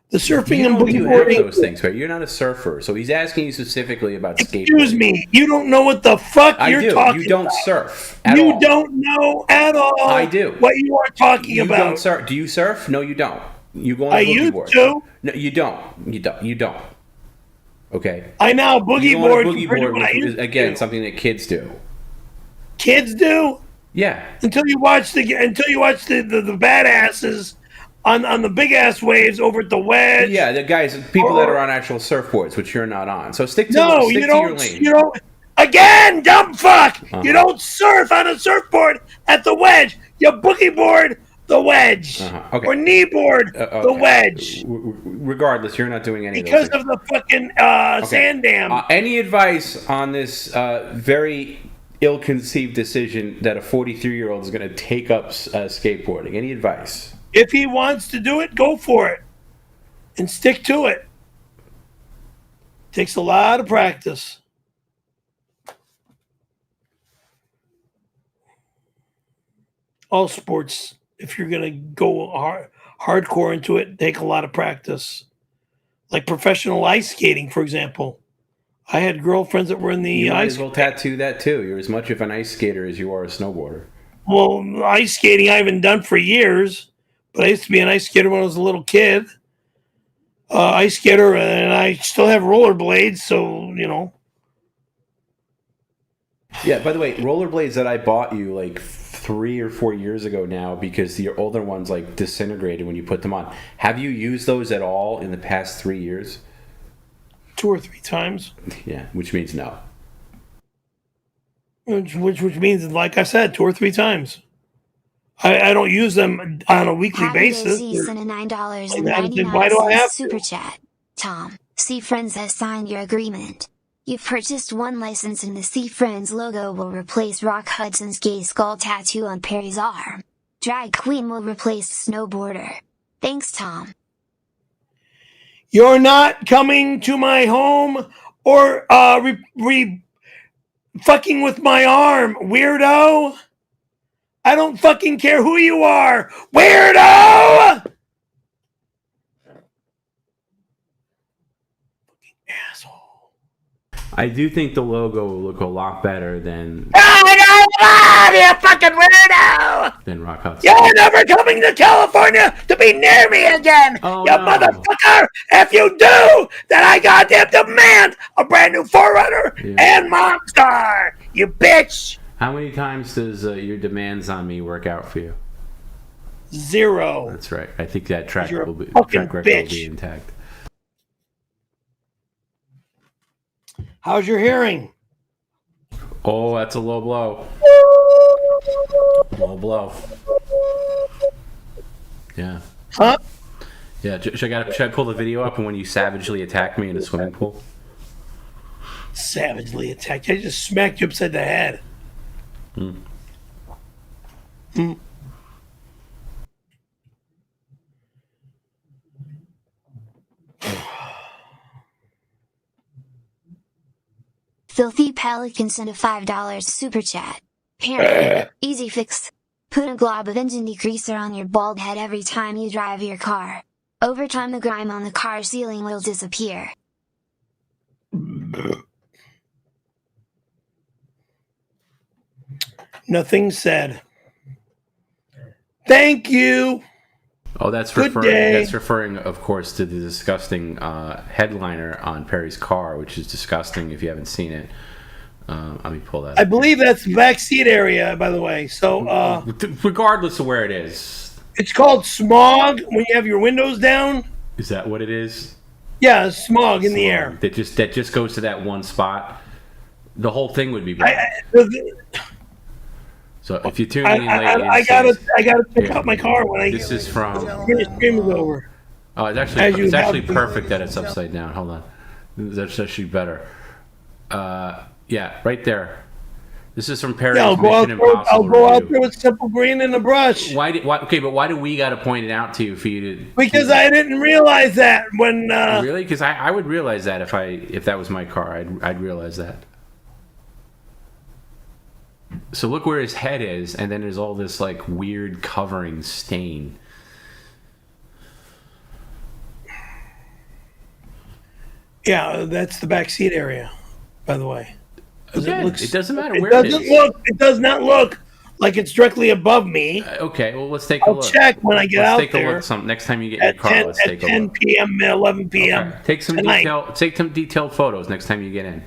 The surfing and boogie have boarding. Those things, right? You're not a surfer, so he's asking you specifically about skateboarding. Excuse me, you don't know what the fuck you're talking about. You don't surf at all. You don't know at all. I do. What you are talking about. You don't surf. Do you surf? No, you don't. You go on a boogie board. I used to. No, you don't. You don't. Okay. I now boogie board. Again, something that kids do. Kids do? Yeah. Until you watch the badasses on the big ass waves over at the wedge. Yeah, the guys, people that are on actual surfboards, which you're not on. So stick to your lane. You don't. Again, dumb fuck. You don't surf on a surfboard at the wedge. You boogie board the wedge, or kneeboard the wedge. Regardless, you're not doing any because of the fucking sand dam. Any advice on this very ill-conceived decision that a 43-year-old is going to take up skateboarding? Any advice? If he wants to do it, go for it, and stick to it. Takes a lot of practice. All sports, if you're going to go hardcore into it, take a lot of practice. Like professional ice skating, for example. I had girlfriends that were in the ice. You might as well tattoo that too. You're as much of an ice skater as you are a snowboarder. Well, ice skating I haven't done for years, but I used to be an ice skater when I was a little kid. Ice skater, and I still have rollerblades, so, you know. Yeah, by the way, rollerblades that I bought you like 3 or 4 years ago now, because your older ones like disintegrated when you put them on. Have you used those at all in the past 3 years? 2 or 3 times. Yeah, which means no. Which means, like I said, 2 or 3 times. I don't use them on a weekly basis. Sent a $9.99 why do I have super chat. Tom, C Friends has signed your agreement. You've purchased 1 license and the C Friends logo will replace Rock Hudson's gay skull tattoo on Perry's arm. Drag Queen will replace Snowboarder. Thanks, Tom. You're not coming to my home or fucking with my arm, weirdo. I don't fucking care who you are, weirdo! Fucking asshole. I do think the logo will look a lot better than... you fucking weirdo! Than Rock Hudson. You're never coming to California to be near me again, motherfucker! If you do, then I goddamn demand a brand new 4Runner and Monster, you bitch! How many times does your demands on me work out for you? 0. That's right. I think that track record will be intact. How's your hearing? Oh, that's a low blow. Low blow. Yeah. Huh? Yeah. Should I pull the video up and when you savagely attacked me in a swimming pool? Savagely attacked? I just smacked you upside the head. Filthy Pelican sent a $5 super chat. Parent, easy fix. Put a glob of engine degreaser on your bald head every time you drive your car. Over time the grime on the car ceiling will disappear. Nothing said. Thank you. Oh, that's referring, of course, to the disgusting headliner on Perry's car, which is disgusting if you haven't seen it. Let me pull that. I believe that's the back seat area, by the way. So, regardless of where it is, it's called smog when you have your windows down. Is that what it is? Yeah, smog in the air. That just goes to that one spot. The whole thing would be bad. So if you're tuning in late, I gotta pick up my car when this is from. The stream is over. Oh, it's actually perfect that it's upside down. Hold on, that's actually better. Yeah, right there. This is from Perry's Mission Impossible. I'll go out there with Simple Green and a brush. Why? But why do we got to point it out to you for you to? Because I didn't realize that when. Really? Because I would realize that if that was my car, I'd realize that. So look where his head is, and then there's all this like weird covering stain. Yeah, that's the back seat area, by the way. Again, it doesn't matter where it is. It does not look like it's directly above me. Okay, well, let's take a look. I'll check when I get out there. Let's take a look next time you get in your car. Let's take a look. 10 p.m., 11 p.m. Okay. Take some detailed photos next time you get in.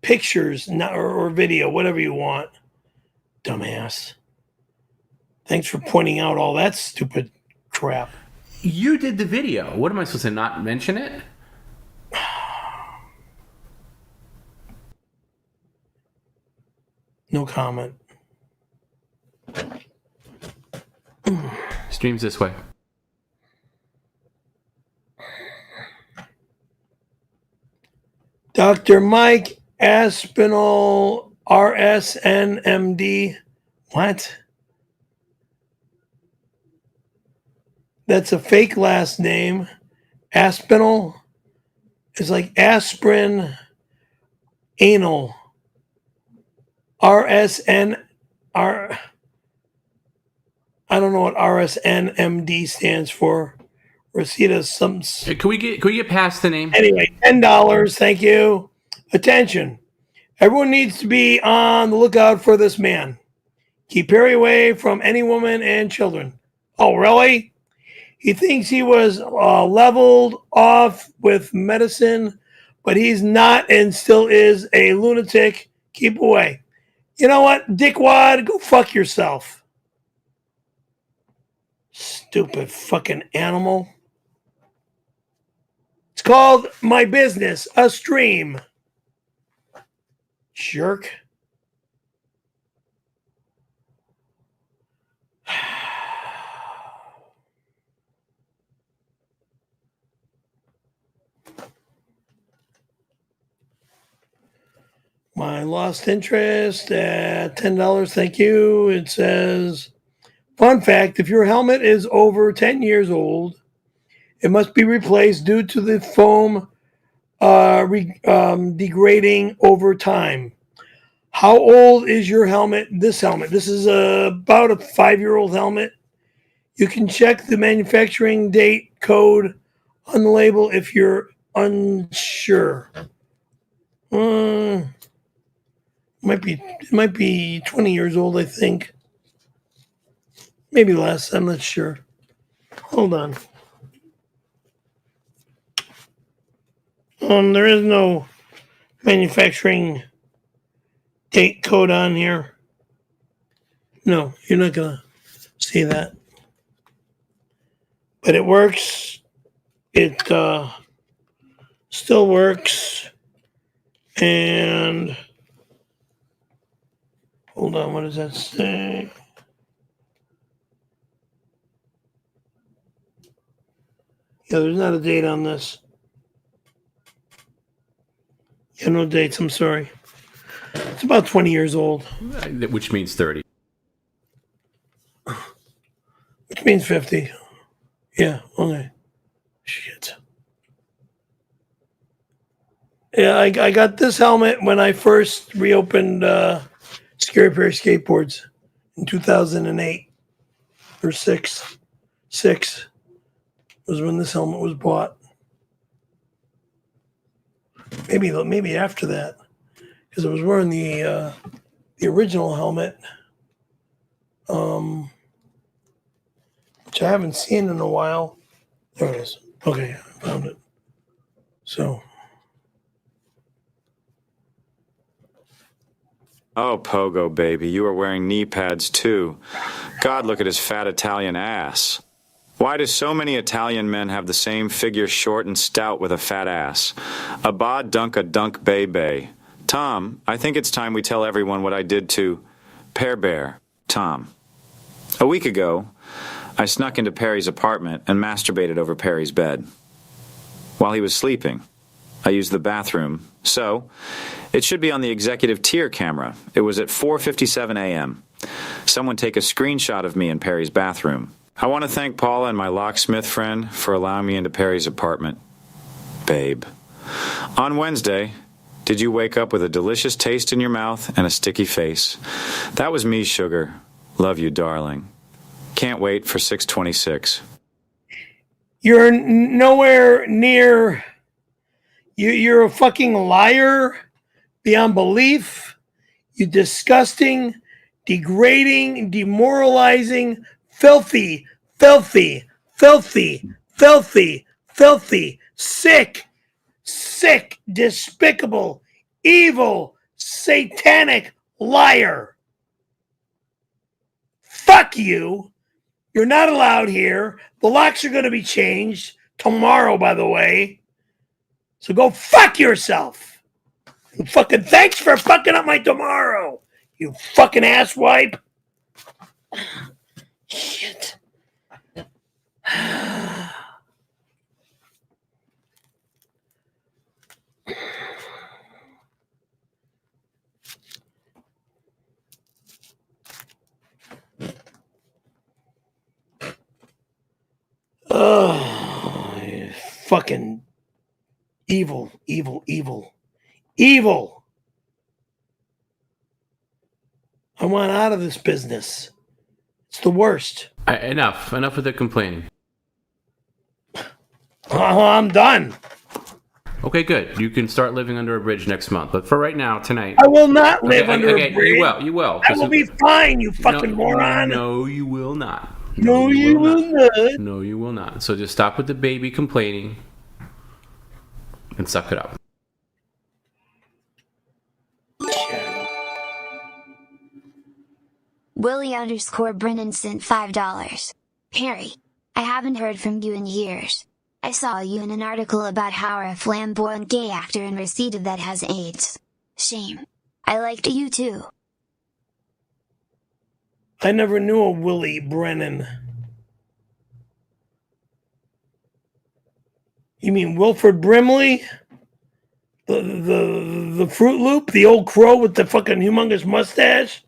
Pictures or video, whatever you want. Dumbass. Thanks for pointing out all that stupid crap. You did the video. What am I supposed to not mention it? No comment. Streams this way. Dr. Mike Aspinall, RSNMD. What? That's a fake last name. Aspinall is like aspirin, anal. I don't know what RSNMD stands for. Rosita some. Can we get past the name? Anyway, $10. Thank you. Attention. Everyone needs to be on the lookout for this man. Keep Perry away from any woman and children. Oh, really? He thinks he was leveled off with medicine, but he's not and still is a lunatic. Keep away. You know what, dickwad? Go fuck yourself. Stupid fucking animal. It's called My Business, a stream. Jerk. My lost interest at $10. Thank you. It says, fun fact, if your helmet is over 10 years old, it must be replaced due to the foam degrading over time. How old is your helmet? This helmet. This is about a 5-year-old helmet. You can check the manufacturing date code on the label if you're unsure. It might be 20 years old, I think. Maybe less. I'm not sure. Hold on. There is no manufacturing date code on here. No, you're not gonna see that. But it works. It still works. And hold on, what does that say? Yeah, there's not a date on this. Yeah, no dates, I'm sorry. It's about 20 years old. Which means 30. Which means 50. Yeah, okay. Shit. Yeah, I got this helmet when I first reopened Scary Perry Skateboards in 2008 or 6. 6 was when this helmet was bought. Maybe after that, because I was wearing the original helmet, which I haven't seen in a while. There it is. Okay, I found it. So. Oh, Pogo, baby, you are wearing knee pads, too. God, look at his fat Italian ass. Why do so many Italian men have the same figure, short and stout with a fat ass? A bod dunk a dunk bay bay. Tom, I think it's time we tell everyone what I did to Pear Bear, Tom. A week ago, I snuck into Perry's apartment and masturbated over Perry's bed. While he was sleeping, I used the bathroom, so it should be on the executive tier camera. It was at 4:57 a.m. Someone take a screenshot of me in Perry's bathroom. I want to thank Paula and my locksmith friend for allowing me into Perry's apartment. Babe. On Wednesday, Did you wake up with a delicious taste in your mouth and a sticky face? That was me, sugar. Love you, darling. Can't wait for 626. You're nowhere near. You're a fucking liar beyond belief. You disgusting, degrading, demoralizing, filthy, filthy, filthy, filthy, filthy, sick, sick, despicable, evil, satanic liar. Fuck you. You're not allowed here. The locks are going to be changed tomorrow, by the way. So go fuck yourself. And fucking thanks for fucking up my tomorrow, you fucking asswipe. Shit. Oh, fucking evil, evil, evil, evil. I want out of this business. It's the worst. Enough with the complaining. I'm done. Okay, good. You can start living under a bridge next month. But for right now, tonight... I will not live under a bridge. You will. I will be fine, you fucking moron. No, you will not. No, you will not. No, you will not. So just stop with the baby complaining and suck it up. Willie_Brennan sent $5. Perry, I haven't heard from you in years. I saw you in an article about how a flamboyant gay actor in Reseda that has AIDS. Shame. I liked you too. I never knew a Willie Brennan. You mean Wilford Brimley? The Fruit Loop? The old crow with the fucking humongous mustache?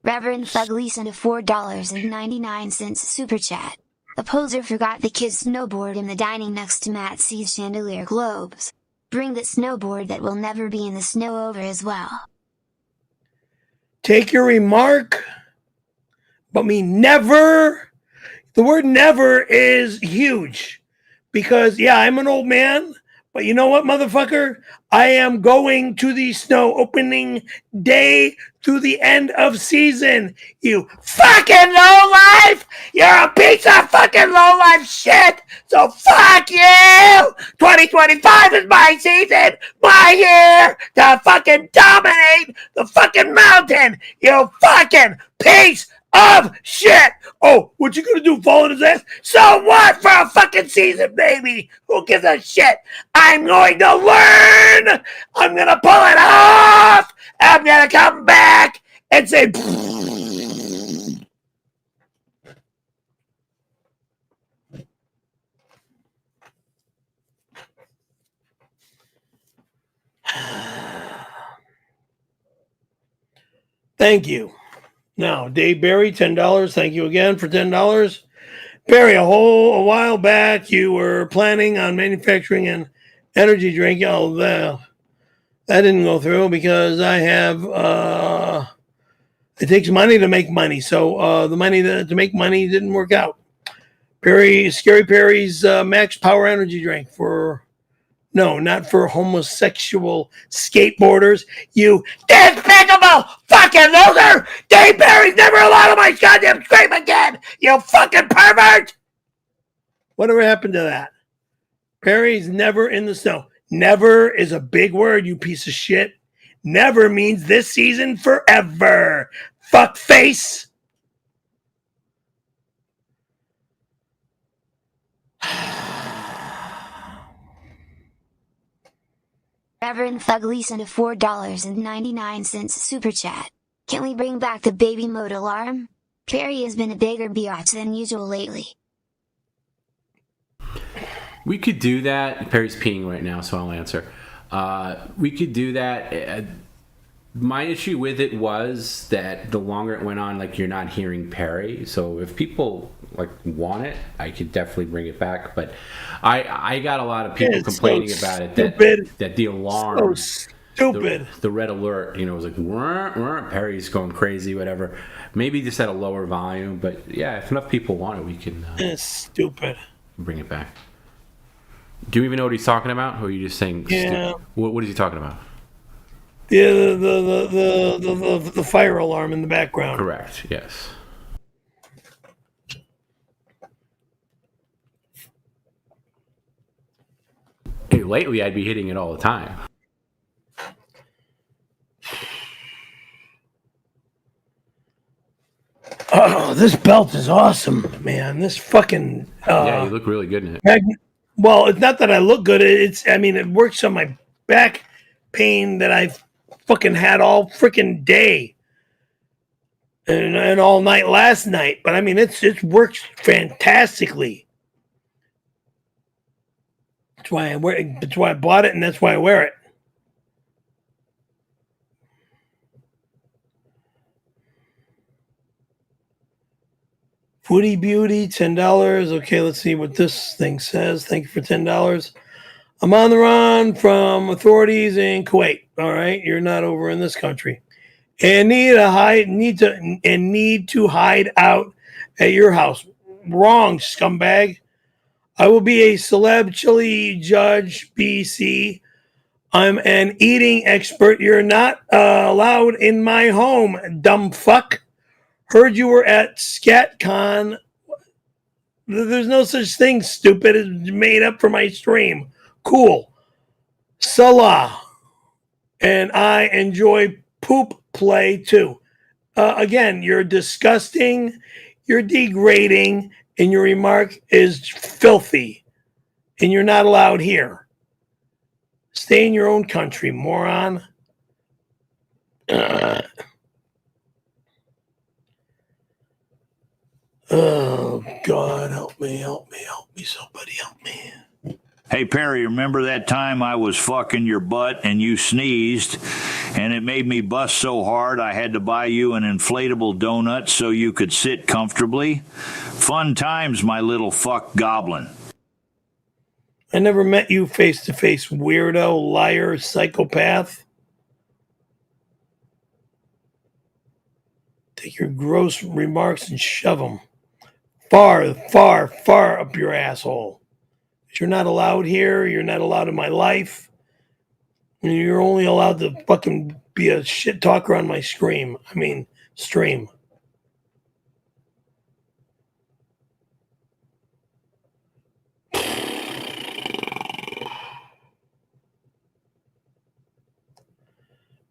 Reverend Fugly sent a $4.99 super chat. The poser forgot the kid's snowboard in the dining next to Matt C's chandelier globes. Bring that snowboard that will never be in the snow over as well. Take your remark, but mean never. The word never is huge because, yeah, I'm an old man, but you know what, motherfucker? I am going to the snow opening day through the end of season. You fucking lowlife! You're a piece of fucking lowlife shit! So fuck you! 2025 is my season! My year to fucking dominate the fucking mountain! You fucking piece of shit! Oh, what you gonna do, fall in his ass? So what for a fucking season, baby? Who gives a shit? I'm going to learn! I'm gonna pull it off! I'm gonna come back and say... Thank you. Now, Dave Barry, $10. Thank you again for $10. Barry, a while back, you were planning on manufacturing an energy drink. Oh, that didn't go through because I have, it takes money to make money. So the money to make money didn't work out. Scary Perry's Max Power Energy Drink no, not for homosexual skateboarders. You despicable fucking loser! Dave Barry's never allowed on my goddamn scrape again! You fucking pervert! Whatever happened to that? Perry's never in the snow. Never is a big word, you piece of shit. Never means this season forever. Fuck face. Reverend Fugly sent a $4.99 super chat. Can we bring back the baby mode alarm? Perry has been a bigger biatch than usual lately. We could do that. Perry's peeing right now, so I'll answer. We could do that. My issue with it was that the longer it went on, like, you're not hearing Perry. So if people like want it, I could definitely bring it back. But I got a lot of people complaining about it that the alarm, stupid, the red alert, was like Perry's going crazy, whatever. Maybe just at a lower volume, but yeah, if enough people want it, we can. It's stupid. Bring it back. Do you even know what he's talking about, or are you just saying? Yeah. What is he talking about? The fire alarm in the background. Correct. Yes. Hey, lately, I'd be hitting it all the time. Oh, this belt is awesome, man. This fucking. Yeah, you look really good in it. Well, it's not that I look good. It works on my back pain that I've fucking had all freaking day and all night last night. But it works fantastically. That's why I wear it. That's why I bought it, and that's why I wear it. Foodie Beauty, $10. Okay, let's see what this thing says. Thank you for $10. I'm on the run from authorities in Kuwait. All right, you're not over in this country, and need to hide out at your house. Wrong, scumbag. I will be a celeb chili judge, BC. I'm an eating expert. You're not allowed in my home, dumb fuck. Heard you were at ScatCon. There's no such thing, stupid. It's made up for my stream. Cool. Salah. And I enjoy poop play too. Again, you're disgusting. You're degrading. And your remark is filthy. And you're not allowed here. Stay in your own country, moron. Oh, God, help me, somebody help me. Hey, Perry, remember that time I was fucking your butt and you sneezed and it made me bust so hard I had to buy you an inflatable donut so you could sit comfortably? Fun times, my little fuck goblin. I never met you face to face, weirdo, liar, psychopath. Take your gross remarks and shove them far, far, far up your asshole. You're not allowed here. You're not allowed in my life. And you're only allowed to fucking be a shit talker on my stream.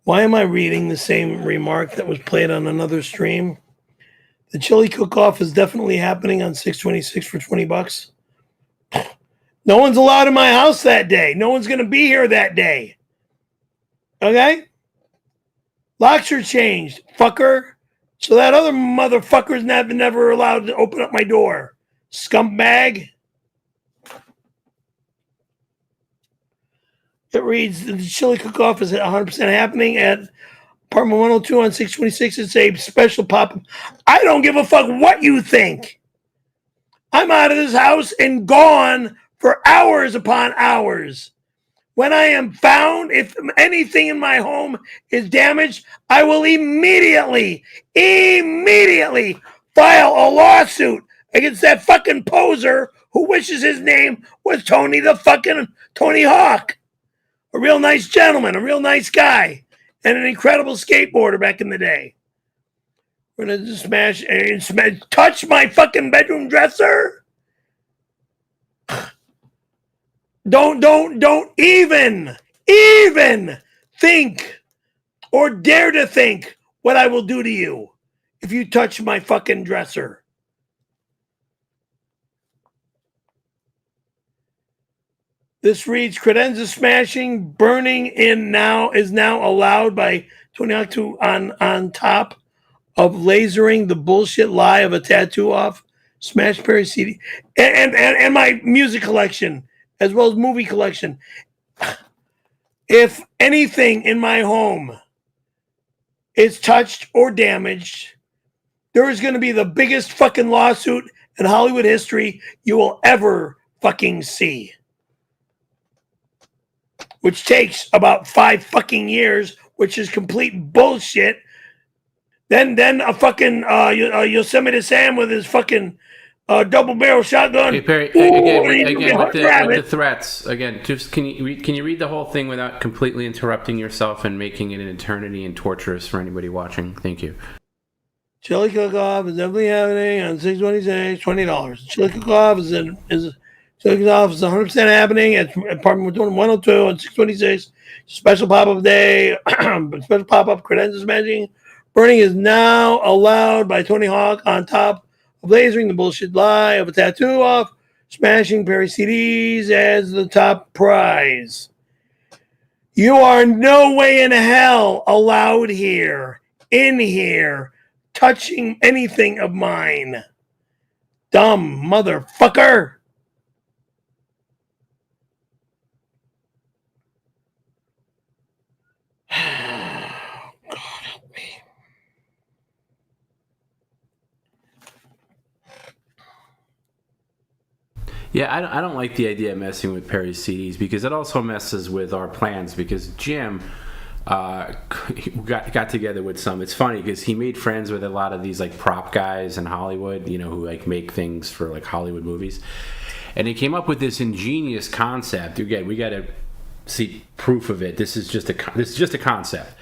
Why am I reading the same remark that was played on another stream? The chili cook-off is definitely happening on 6/26 for $20. No one's allowed in my house that day. No one's going to be here that day. Okay? Locks are changed, fucker. So that other motherfucker's never allowed to open up my door. Scumbag. It reads, the chili cook-off is 100% happening at apartment 102 on 6/26. It's a special pop-up. I don't give a fuck what you think. I'm out of this house and gone for hours upon hours. When I am found, if anything in my home is damaged, I will immediately file a lawsuit against that fucking poser who wishes his name was Tony Hawk. A real nice gentleman, a real nice guy, and an incredible skateboarder back in the day. We're going to just touch my fucking bedroom dresser? Don't even think or dare to think what I will do to you if you touch my fucking dresser. This reads, credenza smashing, burning in now is now allowed by Tony Hawk on top of lasering the bullshit lie of a tattoo off Smash Perry CD and my music collection as well as movie collection. If anything in my home is touched or damaged, there is going to be the biggest fucking lawsuit in Hollywood history you will ever fucking see. Which takes about 5 fucking years, which is complete bullshit. Then a fucking Yosemite Sam with his fucking double barrel shotgun. Okay, Perry, again with the threats. Again, just can you read the whole thing without completely interrupting yourself and making it an eternity and torturous for anybody watching? Thank you. Chili cook-off is definitely happening on 6/26, $20. Chili cook-off is 100% happening at apartment 102 on 6/26. Special pop-up day, special pop-up credentials matching. Burning is now allowed by Tony Hawk on top of lasering the bullshit lie of a tattoo off. Smashing Perry CDs as the top prize. You are no way in hell allowed here, in here, touching anything of mine. Dumb motherfucker. God help me. Yeah, I don't like the idea of messing with Perry's CDs because it also messes with our plans because Jim got together with some. It's funny because he made friends with a lot of these like prop guys in Hollywood, you know, who like make things for like Hollywood movies. And he came up with this ingenious concept. Again, we got to see proof of it. This is just a concept.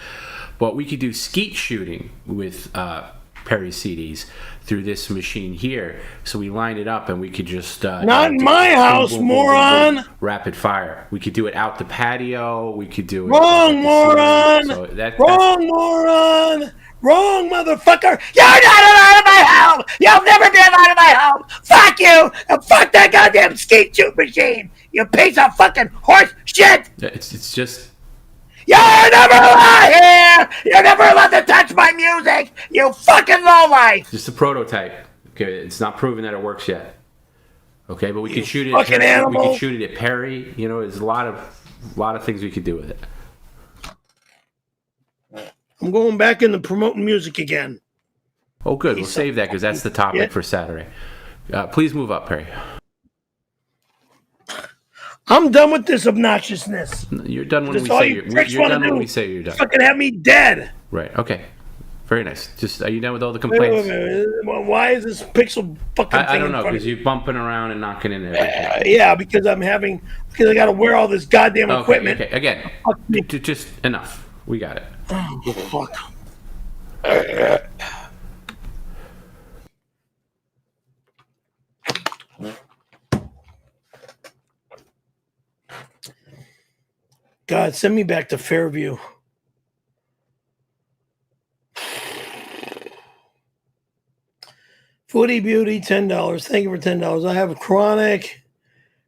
But we could do skeet shooting with Perry CDs through this machine here. So we line it up and we could just not in my house, moron. Rapid fire. We could do it out the patio. We could do it. Wrong, moron. So Moron. Wrong, motherfucker. You're not allowed in my home. You'll never be allowed in my home. Fuck you. And fuck that goddamn skeet shoot machine. You piece of fucking horse shit. It's just. You're never allowed here. You're never allowed to touch my music. You fucking lowlife. Just a prototype. Okay, it's not proven that it works yet. Okay, but we could shoot it. Fucking animal. We could shoot it at Perry. You know, there's a lot of things we could do with it. I'm going back into promoting music again. Oh, good. We'll save that because that's the topic for Saturday. Please move up, Perry. I'm done with this obnoxiousness. You're done when we say you're done when we say you're done. Fucking have me dead. Right. Okay. Very nice. Just are you done with all the complaints? Wait. Why is this pixel fucking thing? I don't know because you're bumping around and knocking in everything. Yeah, because I got to wear all this goddamn equipment. Okay. Again, just enough. We got it. Oh, fuck. God, send me back to Fairview. Foodie Beauty, $10. Thank you for $10. I have chronic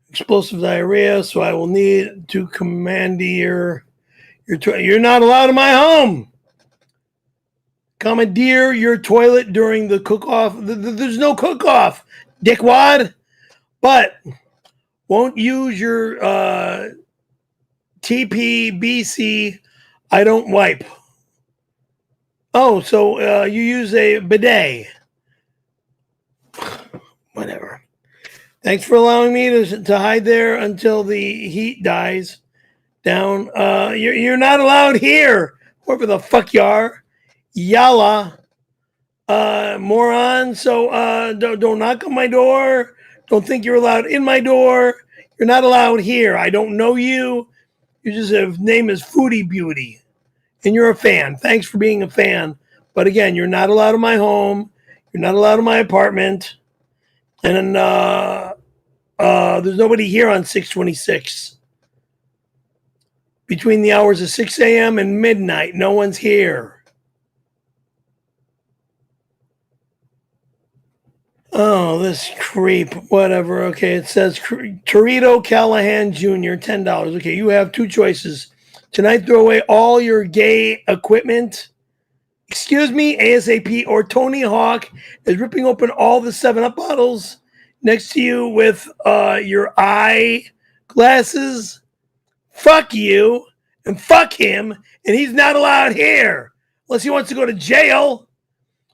explosive diarrhea, so I will need to commandeer you're not allowed in my home. Commandeer your toilet during the cook-off. There's no cook-off, dickwad. But won't use your TPBC. I don't wipe. Oh, so you use a bidet. Whatever. Thanks for allowing me to hide there until the heat dies down. You're not allowed here. Whoever the fuck you are. Yalla. Moron. So don't knock on my door. Don't think you're allowed in my door. You're not allowed here. I don't know you. Your name is Foodie Beauty. And you're a fan. Thanks for being a fan. But again, you're not allowed in my home. You're not allowed in my apartment. And there's nobody here on 6/26. Between the hours of 6 a.m. and midnight, no one's here. Oh, this creep. Whatever. Okay, it says Torito Callahan Jr., $10. Okay, you have two choices. Tonight, throw away all your gay equipment. Excuse me, ASAP, or Tony Hawk is ripping open all the 7-Up bottles next to you with your eye glasses. Fuck you and fuck him, and he's not allowed here. unless he wants to go to jail.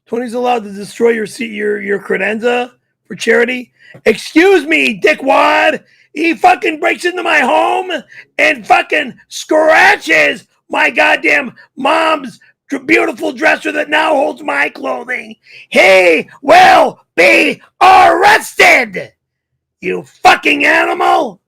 Tony's allowed to destroy your credenza for charity. Excuse me, dickwad. He fucking breaks into my home and fucking scratches my goddamn mom's beautiful dresser that now holds my clothing. He will be arrested, you fucking animal.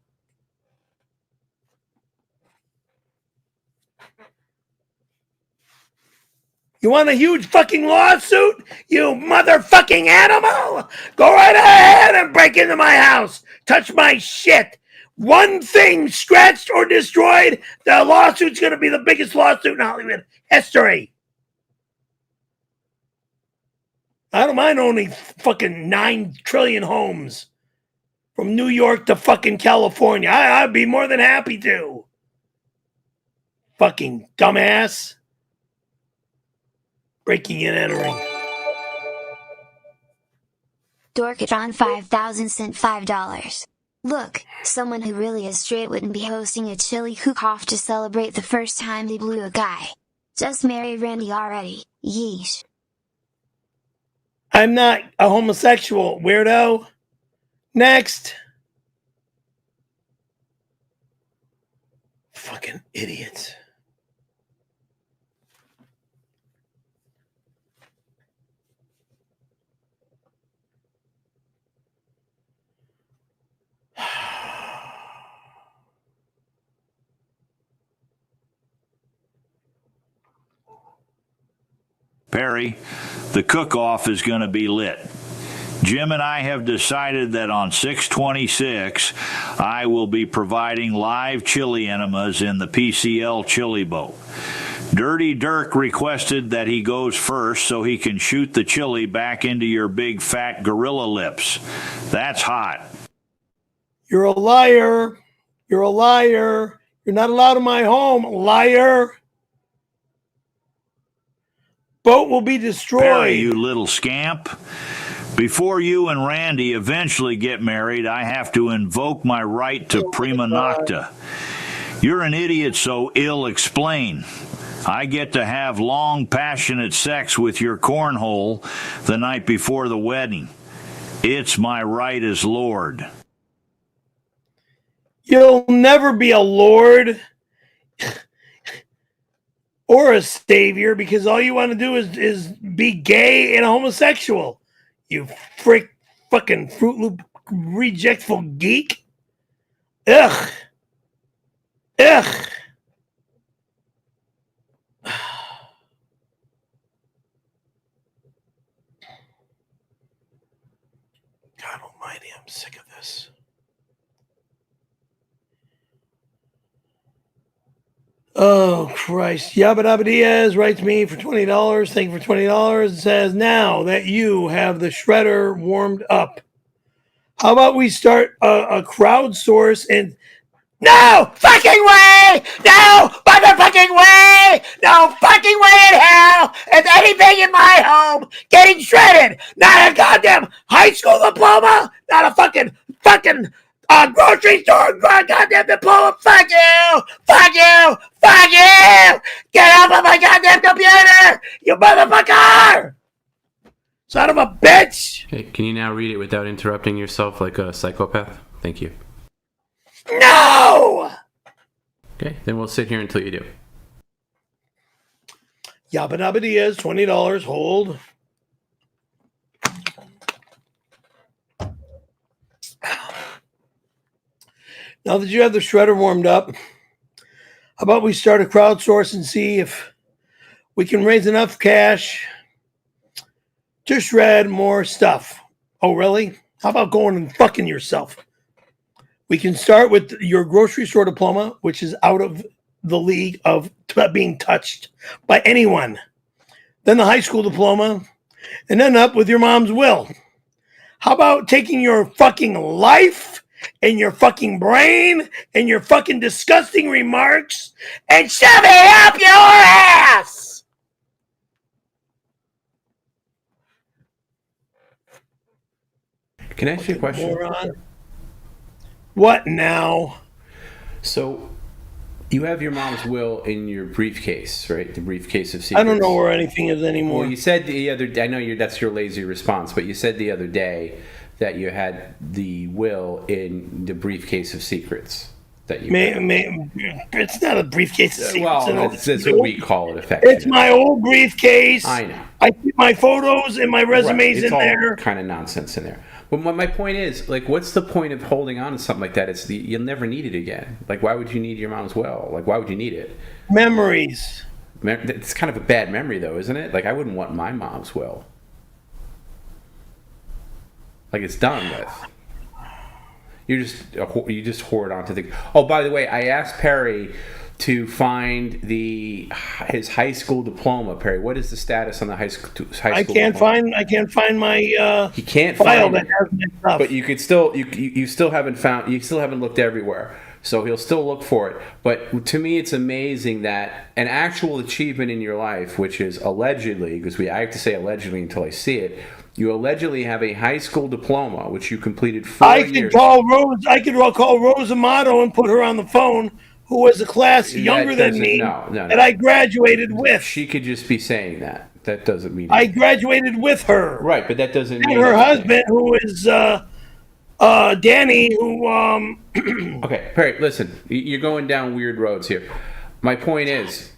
You want a huge fucking lawsuit, you motherfucking animal? Go right ahead and break into my house. Touch my shit. One thing scratched or destroyed, the lawsuit's going to be the biggest lawsuit in Hollywood history. I don't mind owning fucking 9 trillion homes from New York to fucking California. I'd be more than happy to. Fucking dumbass. Breaking and entering. Dorkatron 5000 sent $5. Look, someone who really is straight wouldn't be hosting a chili cook-off to celebrate the first time they blew a guy. Just marry Randy already, yeesh. I'm not a homosexual, weirdo. Next. Fucking idiots. Perry, the cook-off is going to be lit. Jim and I have decided that on 6/26, I will be providing live chili enemas in the PCL chili boat. Dirty Dirk requested that he goes first so he can shoot the chili back into your big fat gorilla lips. That's hot. You're a liar. You're a liar. You're not allowed in my home, liar. Boat will be destroyed. Perry, you little scamp. Before you and Randy eventually get married, I have to invoke my right to prima nocta. You're an idiot, so ill explain. I get to have long, passionate sex with your cornhole the night before the wedding. It's my right as Lord. You'll never be a lord or a savior because all you want to do is be gay and a homosexual. You fucking Fruit Loop rejectful geek. Ugh. Ugh. God almighty, I'm sick of this. Oh, Christ. Yabba Dabba Diaz writes me for $20. Thank you for $20. It says, now that you have the shredder warmed up, how about we start a crowdsource and... No fucking way! No motherfucking way! No fucking way in hell! Is anything in my home getting shredded? Not a goddamn high school diploma! Not a fucking grocery store goddamn diploma! Fuck you! Fuck you! Fuck you! Get off of my goddamn computer! You motherfucker! Son of a bitch! Okay, can you now read it without interrupting yourself like a psychopath? Thank you. No! Okay, then we'll sit here until you do. Yabba Dabba Diaz, $20. Hold. Now that you have the shredder warmed up, how about we start a crowdsource and see if we can raise enough cash to shred more stuff. Oh, really? How about going and fucking yourself? We can start with your grocery store diploma, which is out of the league of being touched by anyone. Then the high school diploma, and end up with your mom's will. How about taking your fucking life and your fucking brain and your fucking disgusting remarks and shoving it up your ass? Can I ask you a question? Moron. What now? So, You have your mom's will in your briefcase, right? The briefcase of secrets. I don't know where anything is anymore. Well, you said the other day, I know that's your lazy response, but you said the other day that you had the will in the briefcase of secrets. That you it's not a briefcase of secrets. Well, that's what we call it, effectively. It's my old briefcase. I know. I keep my photos and my resumes in there. Kind of nonsense in there. But my point is, like, what's the point of holding on to something like that? You'll never need it again. Like, why would you need your mom's will? Like, why would you need it? Memories. It's kind of a bad memory, though, isn't it? Like, I wouldn't want my mom's will. Like, it's done with. You just hoard onto the. Oh, by the way, I asked Perry to find his high school diploma. Perry, what is the status on the high school diploma? I can't find my. He can't file find that has my stuff. But you could still you still haven't found. You still haven't looked everywhere. So he'll still look for it. But to me, it's amazing that an actual achievement in your life, which is allegedly, because I have to say allegedly until I see it. You allegedly have a high school diploma, which you completed 4 years. I could call Rose Amato and put her on the phone, who was a class younger than me, that I graduated with. She could just be saying that. That doesn't mean I graduated with her. Right, but that doesn't mean her husband, who is Danny, who... Okay, Perry, listen. You're going down weird roads here. My point is...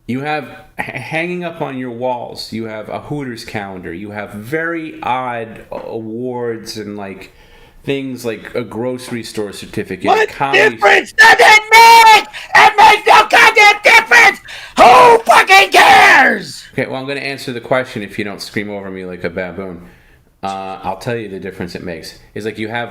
You have hanging up on your walls. You have a Hooters calendar. You have very odd awards and like things like a grocery store certificate. What difference does it make? It makes no goddamn difference. Who fucking cares? Okay, well, I'm going to answer the question if you don't scream over me like a baboon. I'll tell you the difference it makes. It's like you have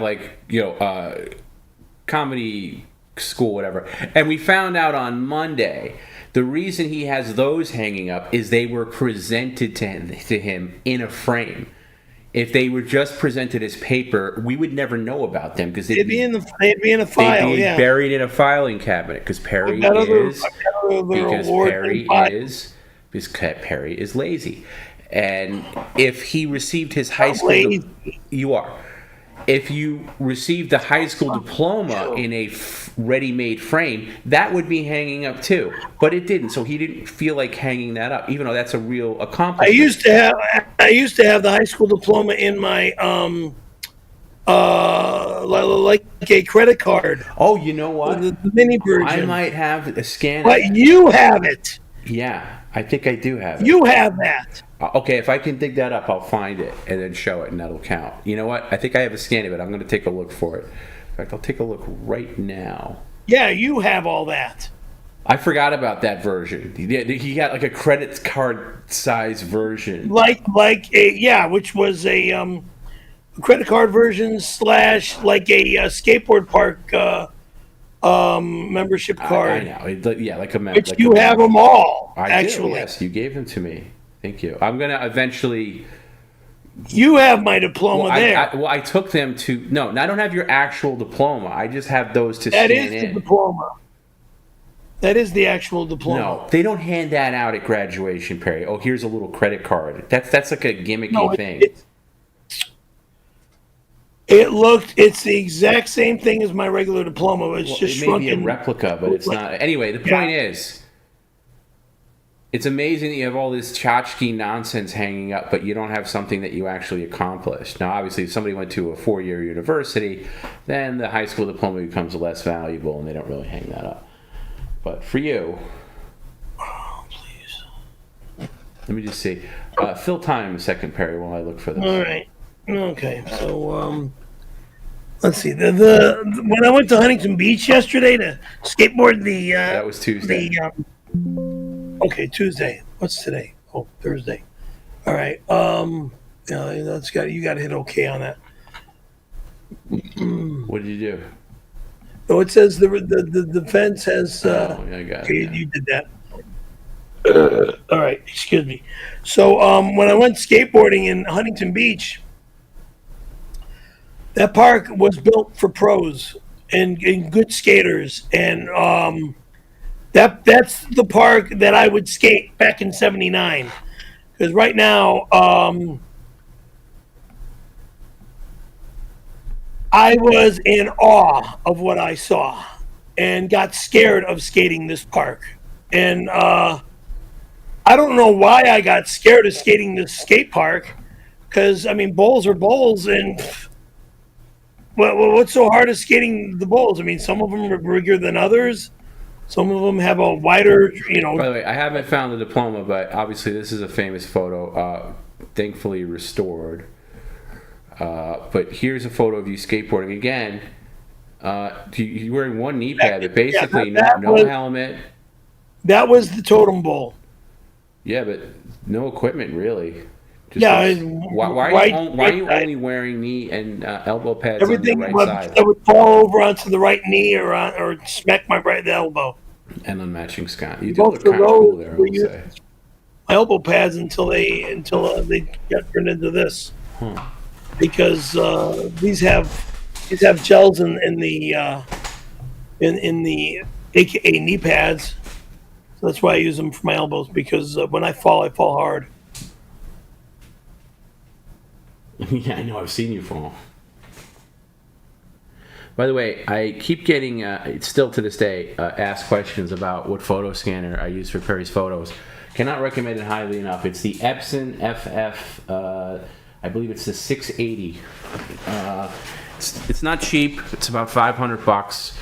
comedy school, whatever, and we found out on Monday. The reason he has those hanging up is they were presented to him in a frame. If they were just presented as paper, we would never know about them because they'd be in a file. They'd be buried in a filing cabinet because Perry is lazy. And if he received his high school, you are. If you received the high school diploma in a ready-made frame, that would be hanging up too. But it didn't, so he didn't feel like hanging that up, even though that's a real accomplishment. I used to have the high school diploma in my like a credit card. Oh, you know what? The mini version. I might have a scan. But you have it. Yeah, I think I do have it. You have that. Okay, if I can dig that up, I'll find it and then show it, and that'll count. You know what? I think I have a scan of it. I'm going to take a look for it. In fact, I'll take a look right now. Yeah, you have all that. I forgot about that version. He got like a credit card size version. Which was a credit card version / like a skateboard park membership card. I know. Like a member. Which you have them all, actually. Do, yes, you gave them to me. Thank you. I'm going to eventually... You have my diploma there. I took them to... No, I don't have your actual diploma. I just have those to scan in. That is the diploma. That is the actual diploma. No, they don't hand that out at graduation, Perry. Oh, here's a little credit card. That's like a gimmicky thing. It's the exact same thing as my regular diploma. It's just shrunken. It may be a replica, but it's not. Anyway, the point is... It's amazing that you have all this tchotchke nonsense hanging up, but you don't have something that you actually accomplished. Now, obviously, if somebody went to a 4-year university, then the high school diploma becomes less valuable, and they don't really hang that up. But for you... Oh, please. Let me just see. Fill time a second, Perry, while I look for this. All right. Okay, so... let's see. When I went to Huntington Beach yesterday to skateboard that was Tuesday. Okay, Tuesday. What's today? Oh, Thursday. All right. You got to hit okay on that. What did you do? Oh, it says the defense has. I got it. You did that. All right. Excuse me. So when I went skateboarding in Huntington Beach, that park was built for pros and good skaters, and That's the park that I would skate back in '79, because right now I was in awe of what I saw, and got scared of skating this park. And I don't know why I got scared of skating this skate park, because, I mean, bowls are bowls, and what's so hard of skating the bowls? I mean, some of them are bigger than others. Some of them have a wider, By the way, I haven't found the diploma, but obviously this is a famous photo, thankfully restored. But here's a photo of you skateboarding again. You're wearing one knee pad, but basically no helmet. That was the totem bowl. Yeah, but no equipment really. Why are you only wearing knee and elbow pads Everything on the right side? That would fall over onto the right knee or smack my right elbow. And unmatching Scott. You do look kind of cool there, I will say. My elbow pads until they get turned into this, because these have gels in the AKA knee pads. So that's why I use them for my elbows, because when I fall hard. Yeah, I know. I've seen you fall. By the way, I keep getting, still to this day, asked questions about what photo scanner I use for Perry's photos. Cannot recommend it highly enough. It's the Epson FF, I believe it's the 680. It's not cheap. It's about $500,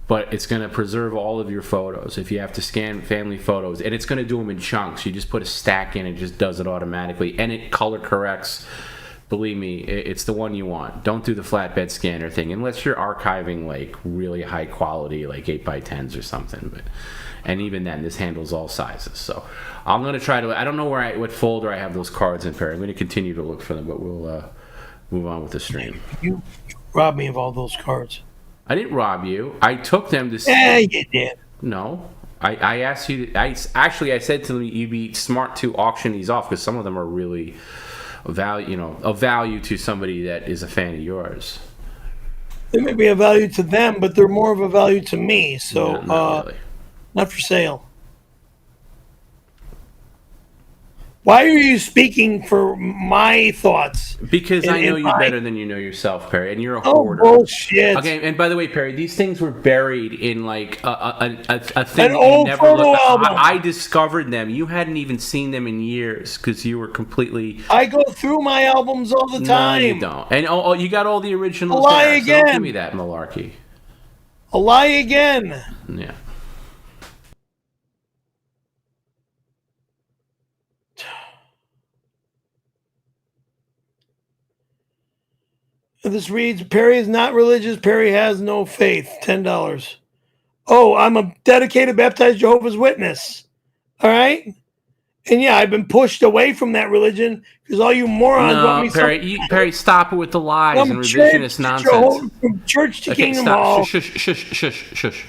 but it's going to preserve all of your photos if you have to scan family photos. And it's going to do them in chunks. You just put a stack in, it just does it automatically. And it color corrects. Believe me, it's the one you want. Don't do the flatbed scanner thing unless you're archiving like really high quality, like 8x10s or something. And even then, this handles all sizes. So I'm going to try to. I don't know what folder I have those cards in, Perry. I'm going to continue to look for them, but we'll move on with the stream. You robbed me of all those cards. I didn't rob you. I took them to. Yeah, you did. No. I asked you. I said to them, you'd be smart to auction these off, because some of them are really of value to somebody that is a fan of yours. They may be a value to them, but they're more of a value to me. So, not really. Not for sale. Why are you speaking for my thoughts? Because I know you better than you know yourself, Perry, and you're a hoarder. Oh, bullshit. Okay, and by the way, Perry, these things were buried in like a thing An that old you never photo looked at. album. I discovered them. You hadn't even seen them in years because you were completely. I go through my albums all the time. No, you don't. And you got all the originals. A lie there, again. So don't give me that malarkey. A lie again. Yeah. This reads, Perry is not religious. Perry has no faith. $10. Oh, I'm a dedicated baptized Jehovah's Witness. All right? And yeah, I've been pushed away from that religion because all you morons want me to... Perry, stop it with the lies and revisionist nonsense. From church to Kingdom Hall. Shush.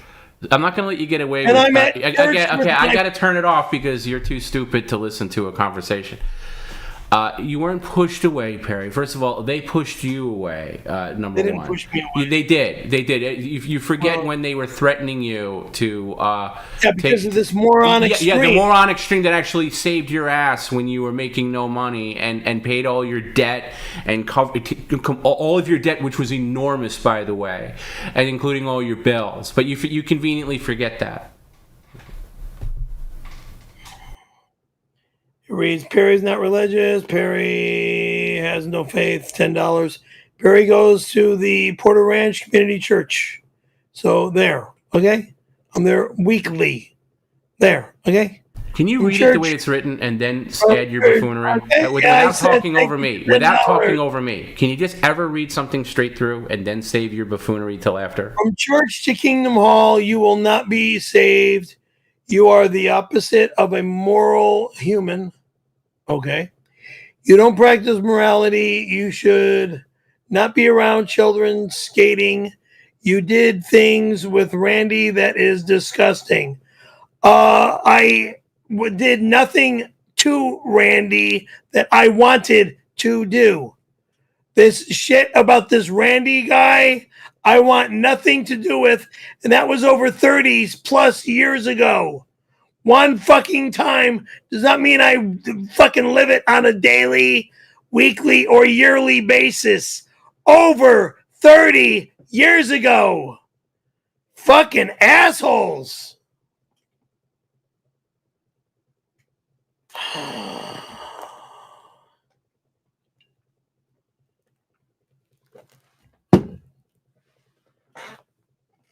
I'm not going to let you get away and with it. I got to turn it off because you're too stupid to listen to a conversation. You weren't pushed away, Perry. First of all, they pushed you away, number one. They didn't push me away. They did. You forget when they were threatening you to... because of this moronic stream. Yeah, the moronic stream that actually saved your ass when you were making no money and paid all your debt and all of your debt, which was enormous, by the way, and including all your bills. But you conveniently forget that. It reads, Perry's not religious. Perry has no faith. $10. Perry goes to the Porter Ranch Community Church. So there, okay? I'm there weekly. There, okay? Can you read it the way it's written and then add your buffoonery? Okay. Without talking over me. Without talking over me. Can you just ever read something straight through and then save your buffoonery till after? From church to Kingdom Hall, you will not be saved. You are the opposite of a moral human. Okay. You don't practice morality. You should not be around children skating. You did things with Randy that is disgusting. I did nothing to Randy that I wanted to do. This shit about this Randy guy, I want nothing to do with. And that was over 30 plus years ago. One fucking time does not mean I fucking live it on a daily, weekly, or yearly basis. Over 30 years ago. Fucking assholes.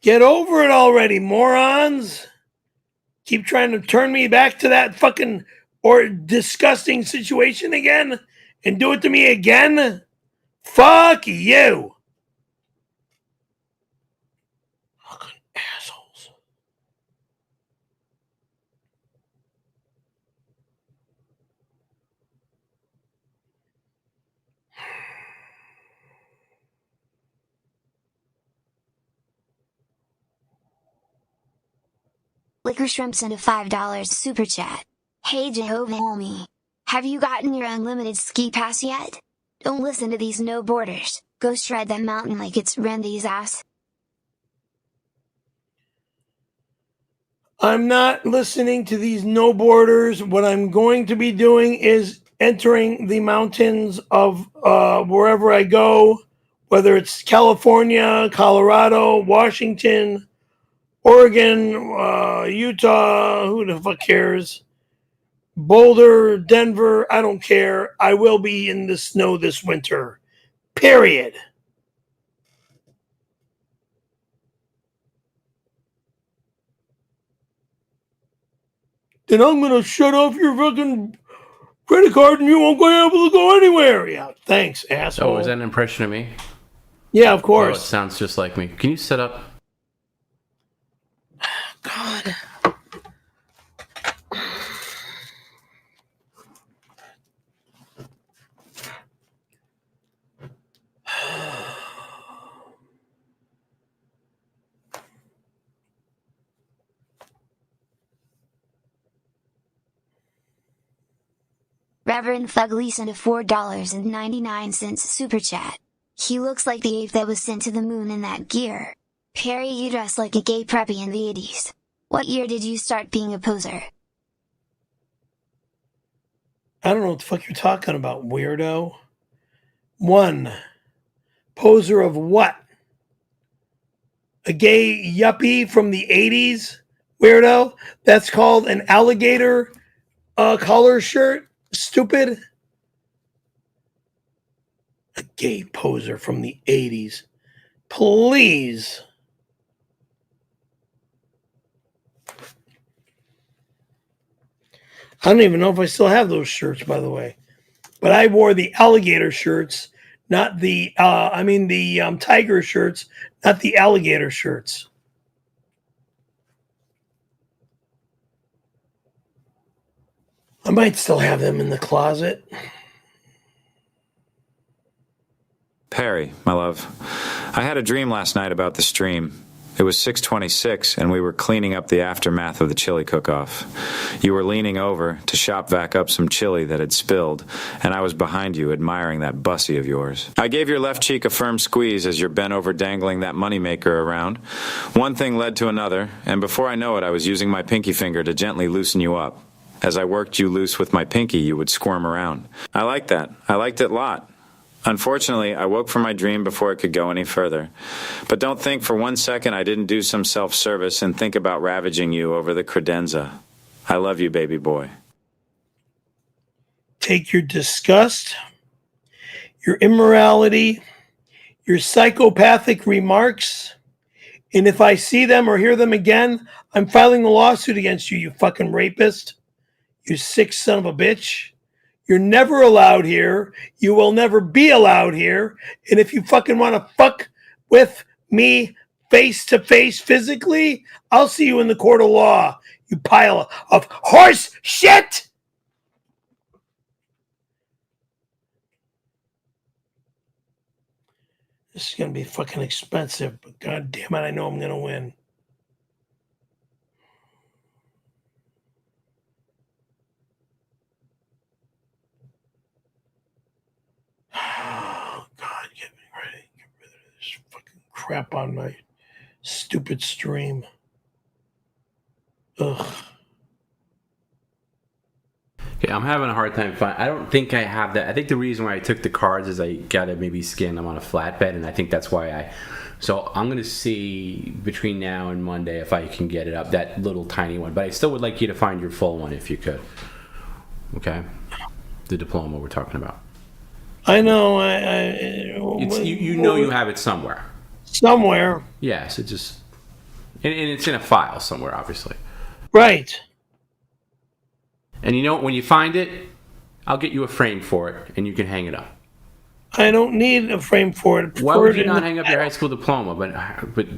Get over it already, morons. Keep trying to turn me back to that fucking or disgusting situation again and do it to me again. Fuck you. Fucking assholes. Liquor Shrimp sent a $5 super chat. Hey 𝙎𝙃𝙊𝙾, have you gotten your unlimited ski pass yet? Don't listen to these no borders. Go shred that mountain like it's Randy's ass. I'm not listening to these no borders. What I'm going to be doing is entering the mountains of wherever I go, whether it's California, Colorado, Washington, Oregon, Utah, who the fuck cares? Boulder, Denver, I don't care. I will be in the snow this winter. Period. Then I'm going to shut off your fucking credit card and you won't be able to go anywhere. Yeah, thanks, asshole. Oh, is that an impression of me? Yeah, of course. Oh, it sounds just like me. Can you set up? God. Reverend Fugly sent a $4.99 super chat. He looks like the ape that was sent to the moon in that gear. Perry, you dress like a gay preppy in the 80s. What year did you start being a poser? I don't know what the fuck you're talking about, weirdo. One, poser of what? A gay yuppie from the 80s, weirdo? That's called an alligator collar shirt, stupid. A gay poser from the 80s. Please. I don't even know if I still have those shirts, by the way. But I wore the alligator shirts, not the, tiger shirts, not the alligator shirts. I might still have them in the closet. Perry, my love, I had a dream last night about the stream. It was 6:26, and we were cleaning up the aftermath of the chili cook-off. You were leaning over to Shop-Vac up some chili that had spilled, and I was behind you admiring that bussy of yours. I gave your left cheek a firm squeeze as you're bent over dangling that moneymaker around. One thing led to another, and before I know it, I was using my pinky finger to gently loosen you up. As I worked you loose with my pinky, you would squirm around. I liked that. I liked it a lot. Unfortunately, I woke from my dream before it could go any further. But don't think for 1 second I didn't do some self-service and think about ravaging you over the credenza. I love you, baby boy. Take your disgust, your immorality, your psychopathic remarks, and if I see them or hear them again, I'm filing a lawsuit against you, you fucking rapist. You sick son of a bitch. You're never allowed here. You will never be allowed here. And if you fucking want to fuck with me face to face physically, I'll see you in the court of law, you pile of horse shit. This is going to be fucking expensive, but god damn it, I know I'm going to win. Oh, God, get me ready. Get rid of this fucking crap on my stupid stream. Ugh. Okay, I'm having a hard time finding. I don't think I have that. I think the reason why I took the cards is I gotta maybe scan them on a flatbed, and I think that's why So I'm gonna see between now and Monday if I can get it up, that little tiny one. But I still would like you to find your full one if you could. Okay, the diploma we're talking about. I know. You know you have it somewhere. Somewhere. Yes, it just and it's in a file somewhere, obviously. Right. And you know, when you find it, I'll get you a frame for it, and you can hang it up. I don't need a frame for it. Why would you not hang up your high school diploma, but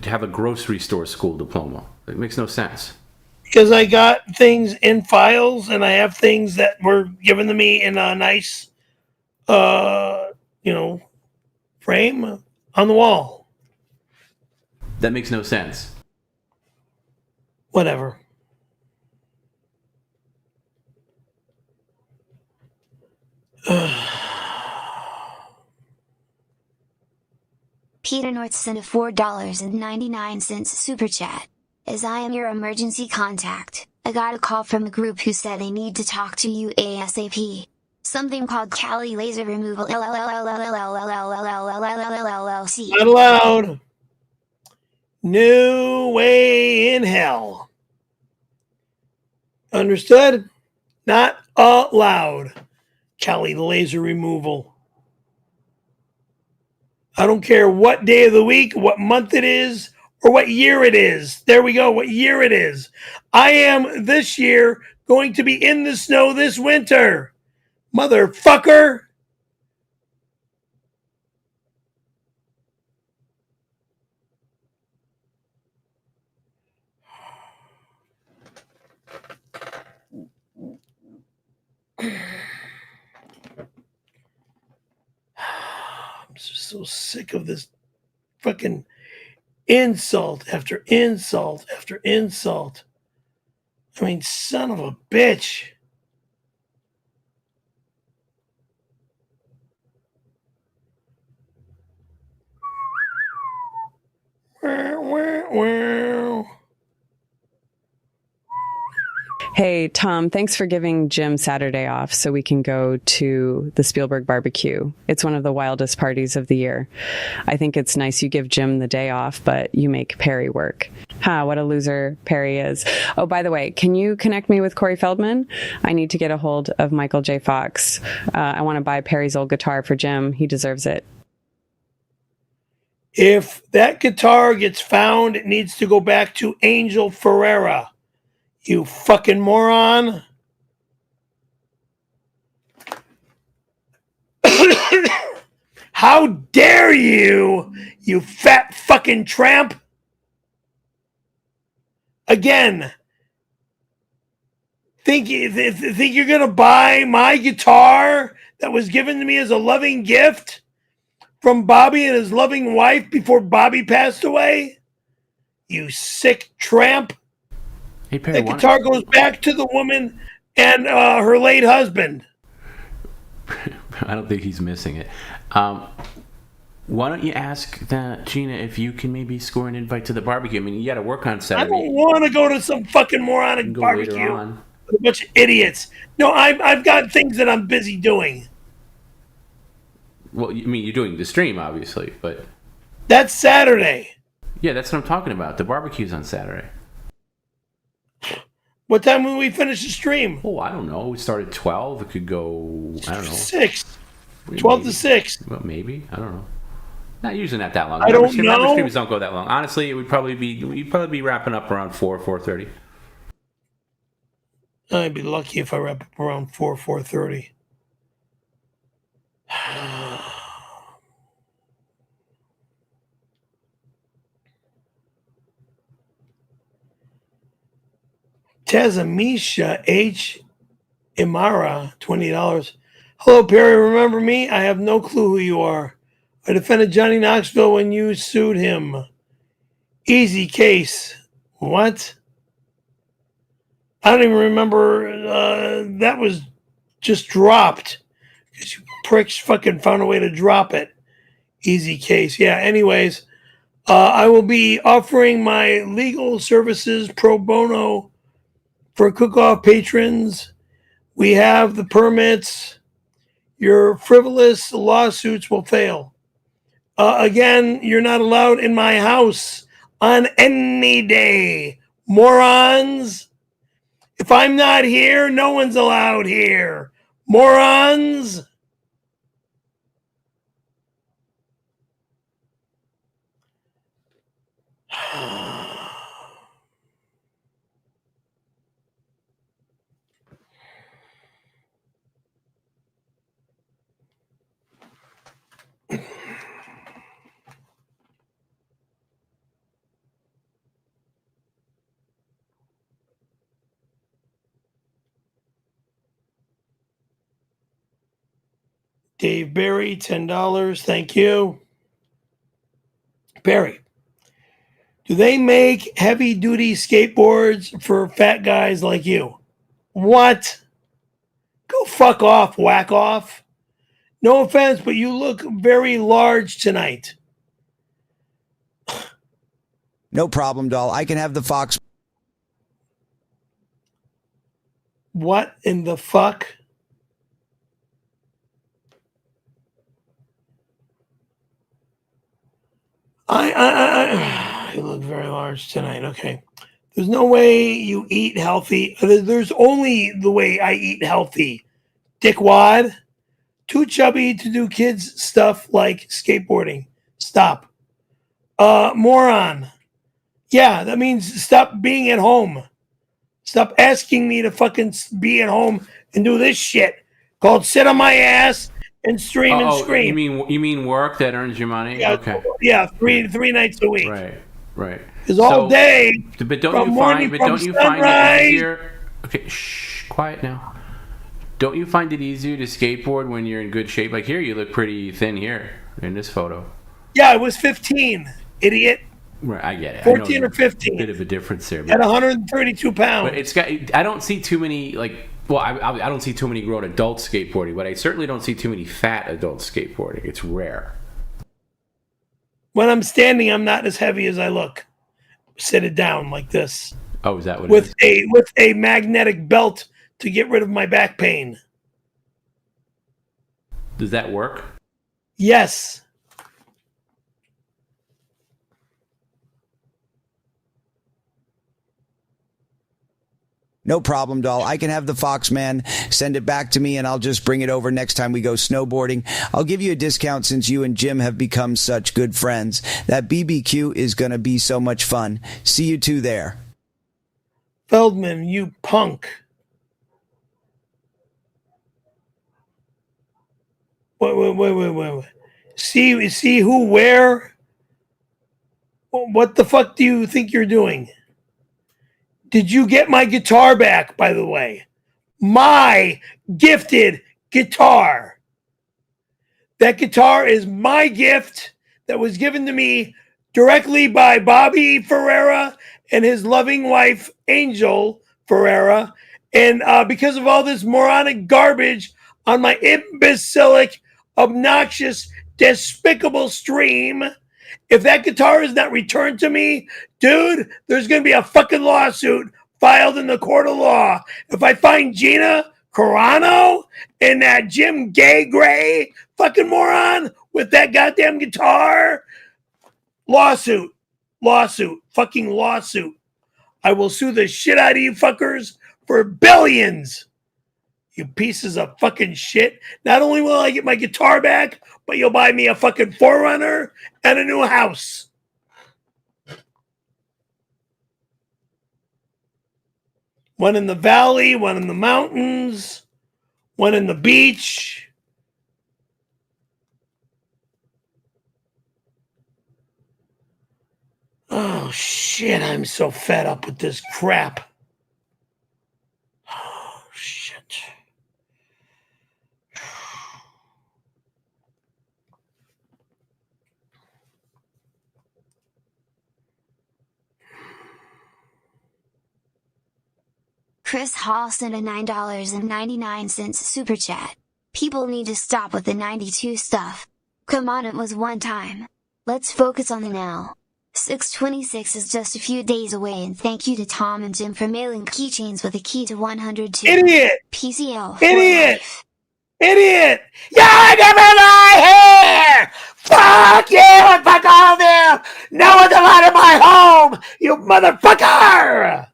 have a grocery store school diploma? It makes no sense. Because I got things in files, and I have things that were given to me in a nice, frame on the wall. That makes no sense. Whatever. Peter North sent a $4.99 super chat. As I am your emergency contact, I got a call from a group who said they need to talk to you ASAP. Something called Cali laser removal. Not allowed. No way in hell. Understood? Not allowed. Cali laser removal. I don't care what day of the week, what month it is, or what year it is. There we go, what year it is. I am this year going to be in the snow this winter. Motherfucker. I'm just so sick of this fucking insult after insult after insult. I mean, son of a bitch. Hey, Tom, thanks for giving Jim Saturday off so we can go to the Spielberg barbecue. It's one of the wildest parties of the year. I think it's nice you give Jim the day off, but you make Perry work. What a loser Perry is. Oh, by the way, can you connect me with Corey Feldman? I need to get a hold of Michael J. Fox. I want to buy Perry's old guitar for Jim. He deserves it. If that guitar gets found, it needs to go back to Angel Ferreira. You fucking moron. How dare you, you fat fucking tramp. Again, think you're going to buy my guitar that was given to me as a loving gift from Bobby and his loving wife before Bobby passed away? You sick tramp. Hey, Perry, the guitar goes back to the woman and her late husband. I don't think he's missing it. Why don't you ask Gina if you can maybe score an invite to the barbecue? I mean, you got to work on Saturday. I don't want to go to some fucking moronic barbecue with a bunch of idiots. No, I've got things that I'm busy doing. Well, I mean, you're doing the stream, obviously, but... That's Saturday. Yeah, that's what I'm talking about. The barbecue's on Saturday. What time will we finish the stream? Oh, I don't know. We start at 12. It could go, I don't know. 6. 12 to 6. Well, maybe. I don't know. Not usually not that long. I don't know. Streams don't go that long. Honestly, we'd probably be wrapping up around 4:30. I'd be lucky if I wrap up around 4:30. Tazamisha H. Imara, $20. Hello, Perry. Remember me? I have no clue who you are. I defended Johnny Knoxville when you sued him. Easy case. What? I don't even remember. That was just dropped. Because you pricks fucking found a way to drop it. Easy case. Yeah, anyways. I will be offering my legal services pro bono for cook-off patrons We have the permits. Your frivolous lawsuits will fail. Again, you're not allowed in my house on any day. Morons. If I'm not here, no one's allowed here. Morons. Dave Barry, $10. Thank you. Barry, do they make heavy-duty skateboards for fat guys like you? What? Go fuck off, whack off. No offense, but you look very large tonight. No problem, doll. I can have the Fox. What in the fuck? You look very large tonight. Okay. There's no way you eat healthy. There's only the way I eat healthy. Dickwad. Too chubby to do kids stuff like skateboarding. Stop. Moron. Yeah, that means stop being at home. Stop asking me to fucking be at home and do this shit called sit on my ass and stream and scream. You mean work that earns you money? Yeah, okay. Yeah, three nights a week. Right. Because all day, but don't you find it easier? Okay, shh, quiet now. Don't you find it easier to skateboard when you're in good shape? Like here, you look pretty thin here in this photo. Yeah, I was 15, idiot. Right, I get it. 14 or 15. A bit of a difference there. At 132 pounds. But I don't see too many I don't see too many grown adults skateboarding, but I certainly don't see too many fat adults skateboarding. It's rare. When I'm standing, I'm not as heavy as I look. Sit it down like this. Oh, is that what it is? With a magnetic belt to get rid of my back pain. Does that work? Yes. No problem, doll. I can have the Foxman send it back to me, and I'll just bring it over next time we go snowboarding. I'll give you a discount since you and Jim have become such good friends. That BBQ is going to be so much fun. See you two there. Feldman, you punk. Wait. See who, where? What the fuck do you think you're doing? Did you get my guitar back, by the way? My gifted guitar. That guitar is my gift that was given to me directly by Bobby Ferreira and his loving wife, Angel Ferreira. And because of all this moronic garbage on my imbecilic, obnoxious, despicable stream, if that guitar is not returned to me, dude, there's going to be a fucking lawsuit filed in the court of law. If I find Gina Carano and that Jim Gay fucking moron with that goddamn guitar, lawsuit, fucking lawsuit. I will sue the shit out of you fuckers for billions. You pieces of fucking shit. Not only will I get my guitar back, but you'll buy me a fucking 4Runner and a new house. One in the valley, one in the mountains, one in the beach. Oh, shit, I'm so fed up with this crap. Oh, shit. Chris Hall sent a $9.99 super chat. People need to stop with the 92 stuff. Come on, it was one time. Let's focus on the now. 626 is just a few days away, and thank you to Tom and Jim for mailing keychains with a key to 102. Idiot! PCL. Idiot! Idiot! You're never lie here! Fuck you and fuck all of you! No one's allowed in my home! You motherfucker!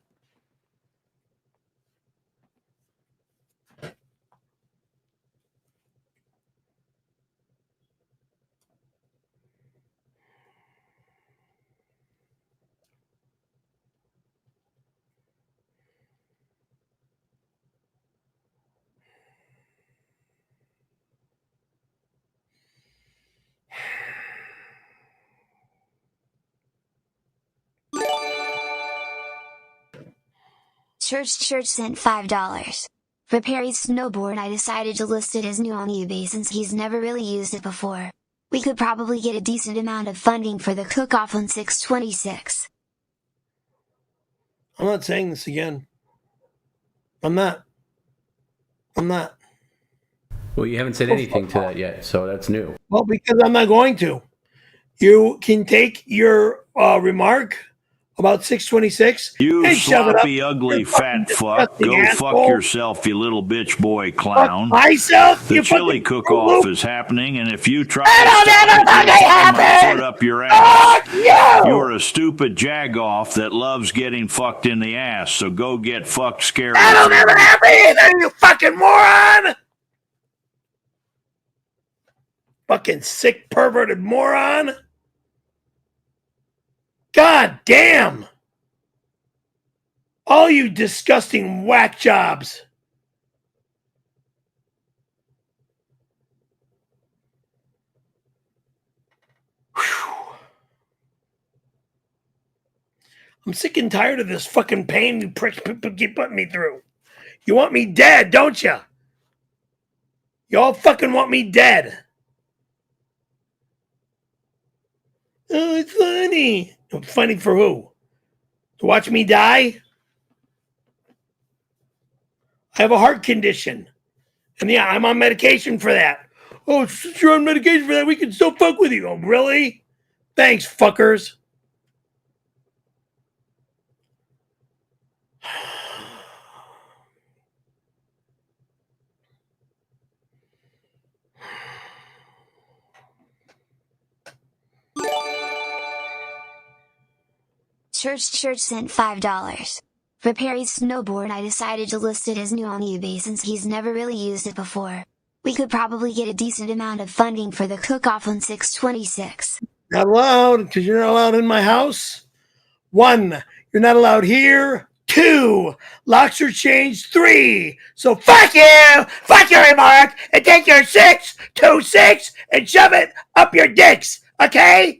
Church sent $5. For Perry's snowboard, I decided to list it as new on eBay since he's never really used it before. We could probably get a decent amount of funding for the cook-off on 626. I'm not saying this again. I'm not. Well, you haven't said anything to that yet, so that's new. Well, because I'm not going to. You can take your remark about 626 you and shove it up. sloppy, ugly, fat fuck. Go asshole. fuck yourself, you little bitch boy clown. Fuck myself? The you chili fucking cook-off is happening, and if you try It'll never fucking to stick my happen! foot up your ass, Fuck you! you're a stupid jagoff that loves getting fucked in the ass, so go get fucked scary. That'll never happen either, you fucking moron! Fucking sick, perverted moron! God damn! All you disgusting whack jobs! Whew. I'm sick and tired of this fucking pain you pricks keep putting me through. You want me dead, don't you? You all fucking want me dead. Oh, it's funny. Funny for who? To watch me die? I have a heart condition. And yeah, I'm on medication for that. Oh, since you're on medication for that, we can still fuck with you. Oh, really? Thanks, fuckers. Church sent $5. For Perry's snowboard, I decided to list it as new on eBay since he's never really used it before. We could probably get a decent amount of funding for the cook-off on 626. Not allowed, because you're not allowed in my house. 1, you're not allowed here. 2, locks are changed. 3, so fuck your remark, and take your 626 and shove it up your dicks, okay?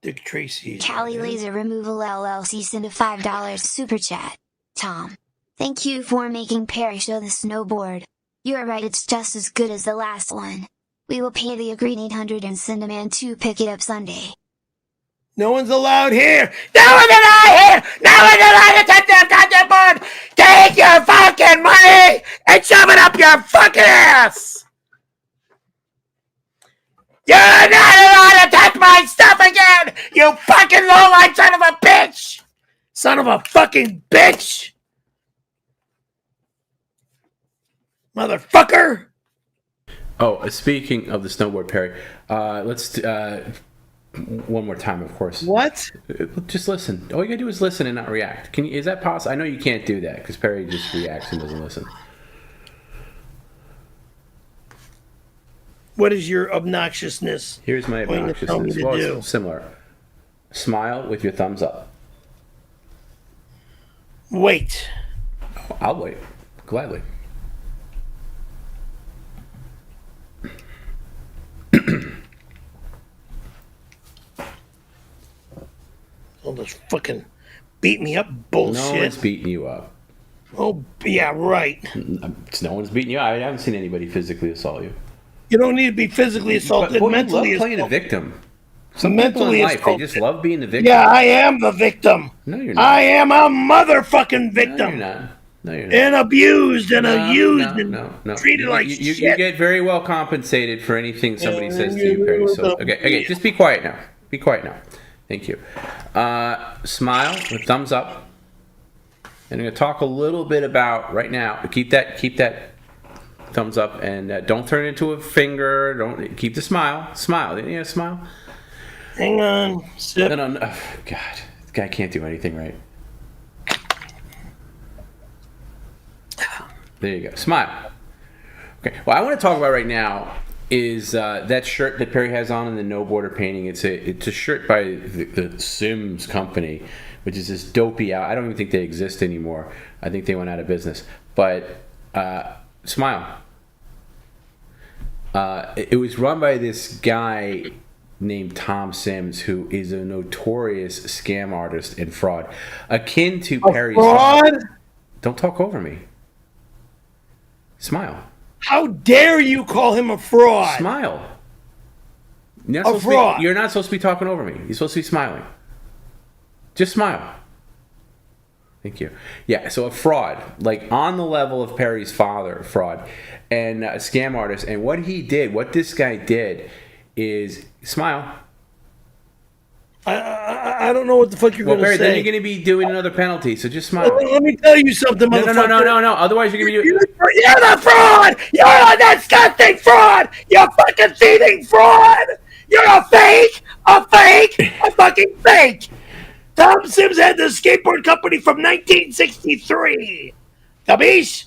Dick Tracy. Cali Laser Removal LLC sent a $5 super chat. Tom, thank you for making Perry show the snowboard. You're right, it's just as good as the last one. We will pay the agreed $800 and send a man to pick it up Sunday. No one's allowed here. No one's allowed here. No one's allowed to touch that goddamn board. Take your fucking money and shove it up your fucking ass. You're not allowed to touch my stuff again. You fucking lowlife son of a bitch. Son of a fucking bitch. Motherfucker. Oh, speaking of the snowboard, Perry, let's one more time, of course. What? Just listen. All you gotta do is listen and not react. Is that possible? I know you can't do that because Perry just reacts and doesn't listen. What is your obnoxiousness? Here's my obnoxiousness. Well, it's similar. Smile with your thumbs up. Wait. I'll wait. Gladly. All this fucking beat me up bullshit. No one's beating you up. Oh, yeah, right. No one's beating you up. I haven't seen anybody physically assault you. You don't need to be physically assaulted. But mentally you love playing assaulted. a victim. Some people in life, they just love being the victim. Yeah, I am the victim. No, you're not. I am a motherfucking victim. No, you're not. No, you're not. And abused and used and treated like you shit. You get very well compensated for anything somebody says to you, Perry. So, okay, just be quiet now. Be quiet now. Thank you. Smile with thumbs up. And I'm going to talk a little bit about right now. Keep that thumbs up and don't turn it into a finger. Don't keep the smile. Smile. Yeah, smile. Hang on. Sip. No. Oh, God, this guy can't do anything right. There you go. Smile. Okay. What I want to talk about right now is that shirt that Perry has on in the No Border painting. It's a shirt by the Sims company, which is this dopey out. I don't even think they exist anymore. I think they went out of business. But smile. It was run by this guy named Tom Sims, who is a notorious scam artist and fraud, akin to Perry's fraud. Don't talk over me. Smile. How dare you call him a fraud? Smile. Fraud. You're not supposed to be talking over me. You're supposed to be smiling. Just smile. Thank you. Yeah, so a fraud, like on the level of Perry's father, fraud, and a scam artist. And what this guy did is smile. I don't know what the fuck you're going to say. Then you're going to be doing another penalty, so just smile. Let me tell you something, motherfucker. No. Otherwise, you're going to be doing... You're the fraud! You're a disgusting fraud! You're fucking thieving fraud! You're a fucking fake! Tom Sims had the skateboard company from 1963. Capiche?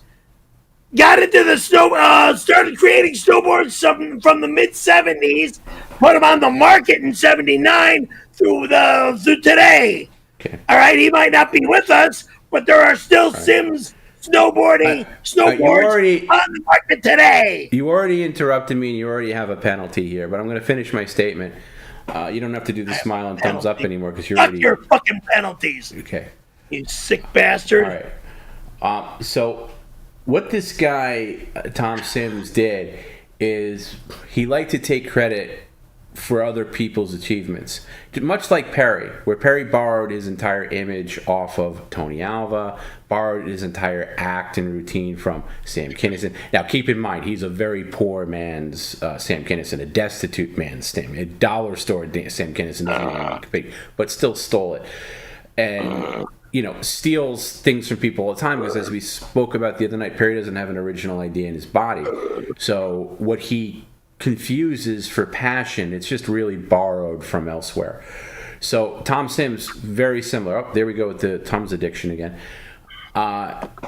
Got into the started creating snowboards from the mid-70s, put them on the market in 79 through today. Okay. All right, he might not be with us, but there are still Sims snowboards on the market today. You already interrupted me, and you already have a penalty here, but I'm going to finish my statement. You don't have to do the smile and thumbs up anymore because you're already... your fucking penalties. Okay. You sick bastard. All right. So what this guy, Tom Sims, did is he liked to take credit for other people's achievements. Much like Perry, where Perry borrowed his entire image off of Tony Alva, borrowed his entire act and routine from Sam Kinison. Now, keep in mind, he's a very poor man's Sam Kinison, a destitute man's Sam, a dollar store Sam Kinison, but still stole it. And, steals things from people all the time because, as we spoke about the other night, Perry doesn't have an original idea in his body. So what he confuses for passion, it's just really borrowed from elsewhere. So Tom Sims, very similar. Oh, there we go with the Tom's addiction again.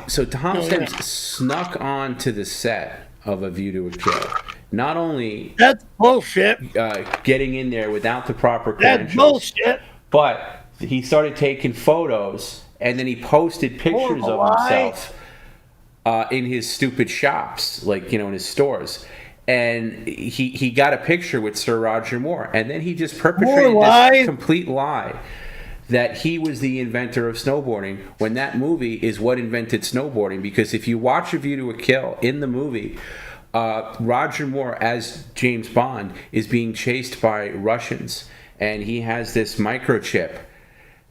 So Tom Sims snuck onto the set of A View to a Kill. Not only that's bullshit, getting in there without the proper credentials, that's bullshit, but he started taking photos and then he posted pictures of himself in his stupid shops, in his stores. And he got a picture with Sir Roger Moore, and then he just perpetrated this complete lie that he was the inventor of snowboarding, when that movie is what invented snowboarding. Because if you watch A View to a Kill, in the movie, Roger Moore as James Bond is being chased by Russians, and he has this microchip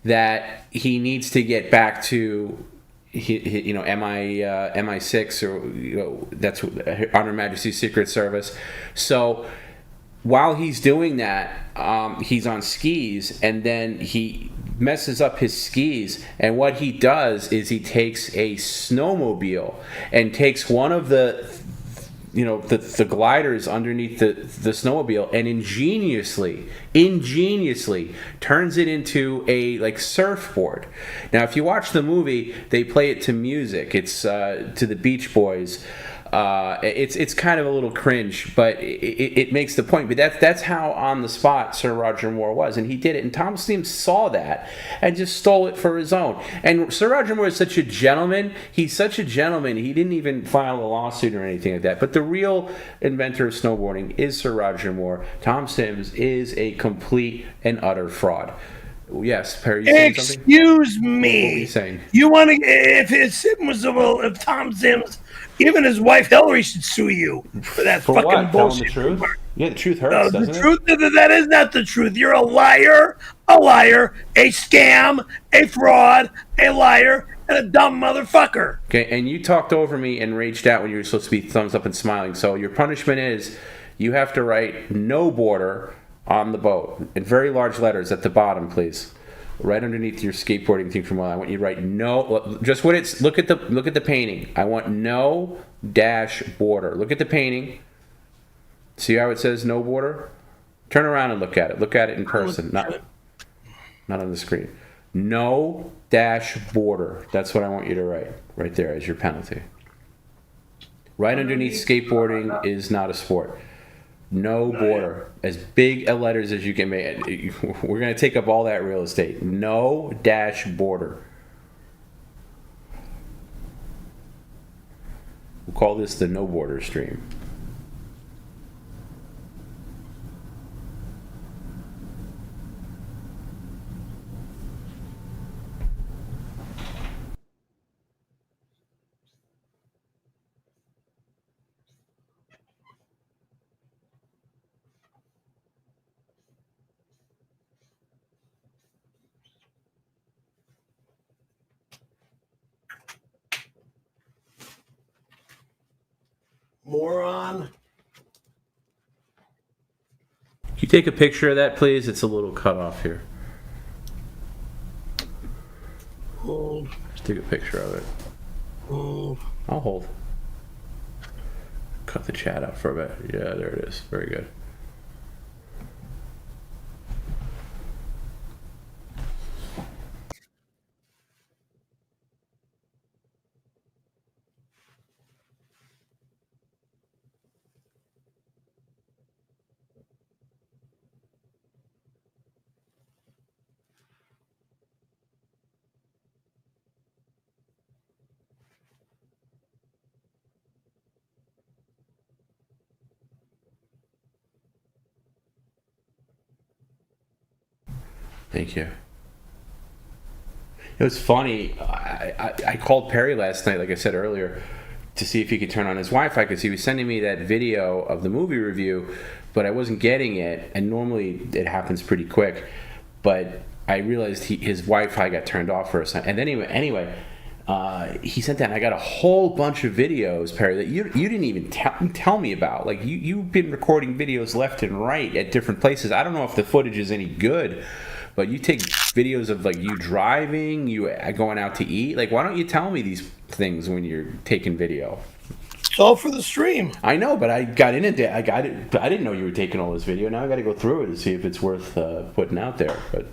that he needs to get back to MI6 or that's On Her Majesty's Secret Service. So while he's doing that, he's on skis, and then he messes up his skis. And what he does is he takes a snowmobile and takes one of the gliders underneath the snowmobile and ingeniously turns it into a surfboard. Now, if you watch the movie, they play it to music. It's to the Beach Boys. It's kind of a little cringe, but it makes the point. But that's how on the spot Sir Roger Moore was, and he did it. And Tom Sims saw that and just stole it for his own. And Sir Roger Moore is such a gentleman. He's such a gentleman. He didn't even file a lawsuit or anything like that. But the real inventor of snowboarding is Sir Roger Moore. Tom Sims is a complete and utter fraud. Yes, Perry. You saying something? Excuse me. What are you saying? You want to? If Tom Sims, even his wife Hillary should sue you for that For fucking what? bullshit. Telling the truth? Yeah, the truth hurts, doesn't the truth, that is not the truth. You're a liar, a scam, a fraud, a liar, and a dumb motherfucker. Okay, and you talked over me and raged out when you were supposed to be thumbs up and smiling. So your punishment is you have to write no border on the boat in very large letters at the bottom, please. Right underneath your skateboarding thing from I want you to write no. Just what it's. Look at the painting. I want no dash border. Look at the painting. See how it says no border? Turn around and look at it. Look at it in person, not on the screen. No dash border. That's what I want you to write right there as your penalty. Right underneath skateboarding is not a sport. No border. As big a letters as you can make. We're going to take up all that real estate. No dash border. We'll call this the no border stream. Moron. Can you take a picture of that, please? It's a little cut off here. Hold. Just take a picture of it. Hold. I'll hold. Cut the chat out for a bit. Yeah, there it is. Very good. Thank you. It was funny. I called Perry last night, like I said earlier, to see if he could turn on his Wi-Fi because he was sending me that video of the movie review, but I wasn't getting it. And normally it happens pretty quick, but I realized his Wi-Fi got turned off for a second. And anyway, he sent that. And I got a whole bunch of videos, Perry, that you didn't even tell me about. Like you've been recording videos left and right at different places. I don't know if the footage is any good. But you take videos of like you driving, you going out to eat. Like, why don't you tell me these things when you're taking video? It's all for the stream. I know, but I got in it. I didn't know you were taking all this video. Now I got to go through it to see if it's worth putting out there. But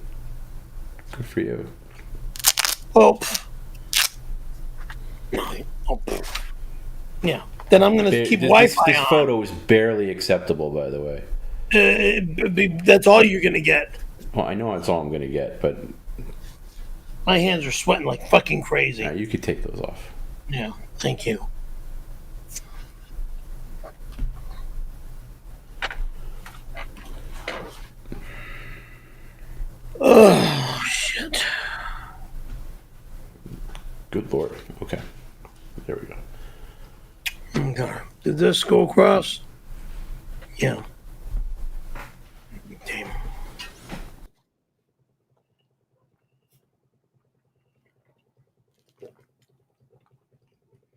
good for you. Oh. Yeah. Then I'm going to keep Wi-Fi This on. photo is barely acceptable, by the way. That's all you're going to get. Well, I know that's all I'm going to get, but my hands are sweating like fucking crazy. You could take those off. Yeah, thank you. Oh, shit. Good Lord. Okay. There we go. Okay. Did this go across? Yeah. Okay.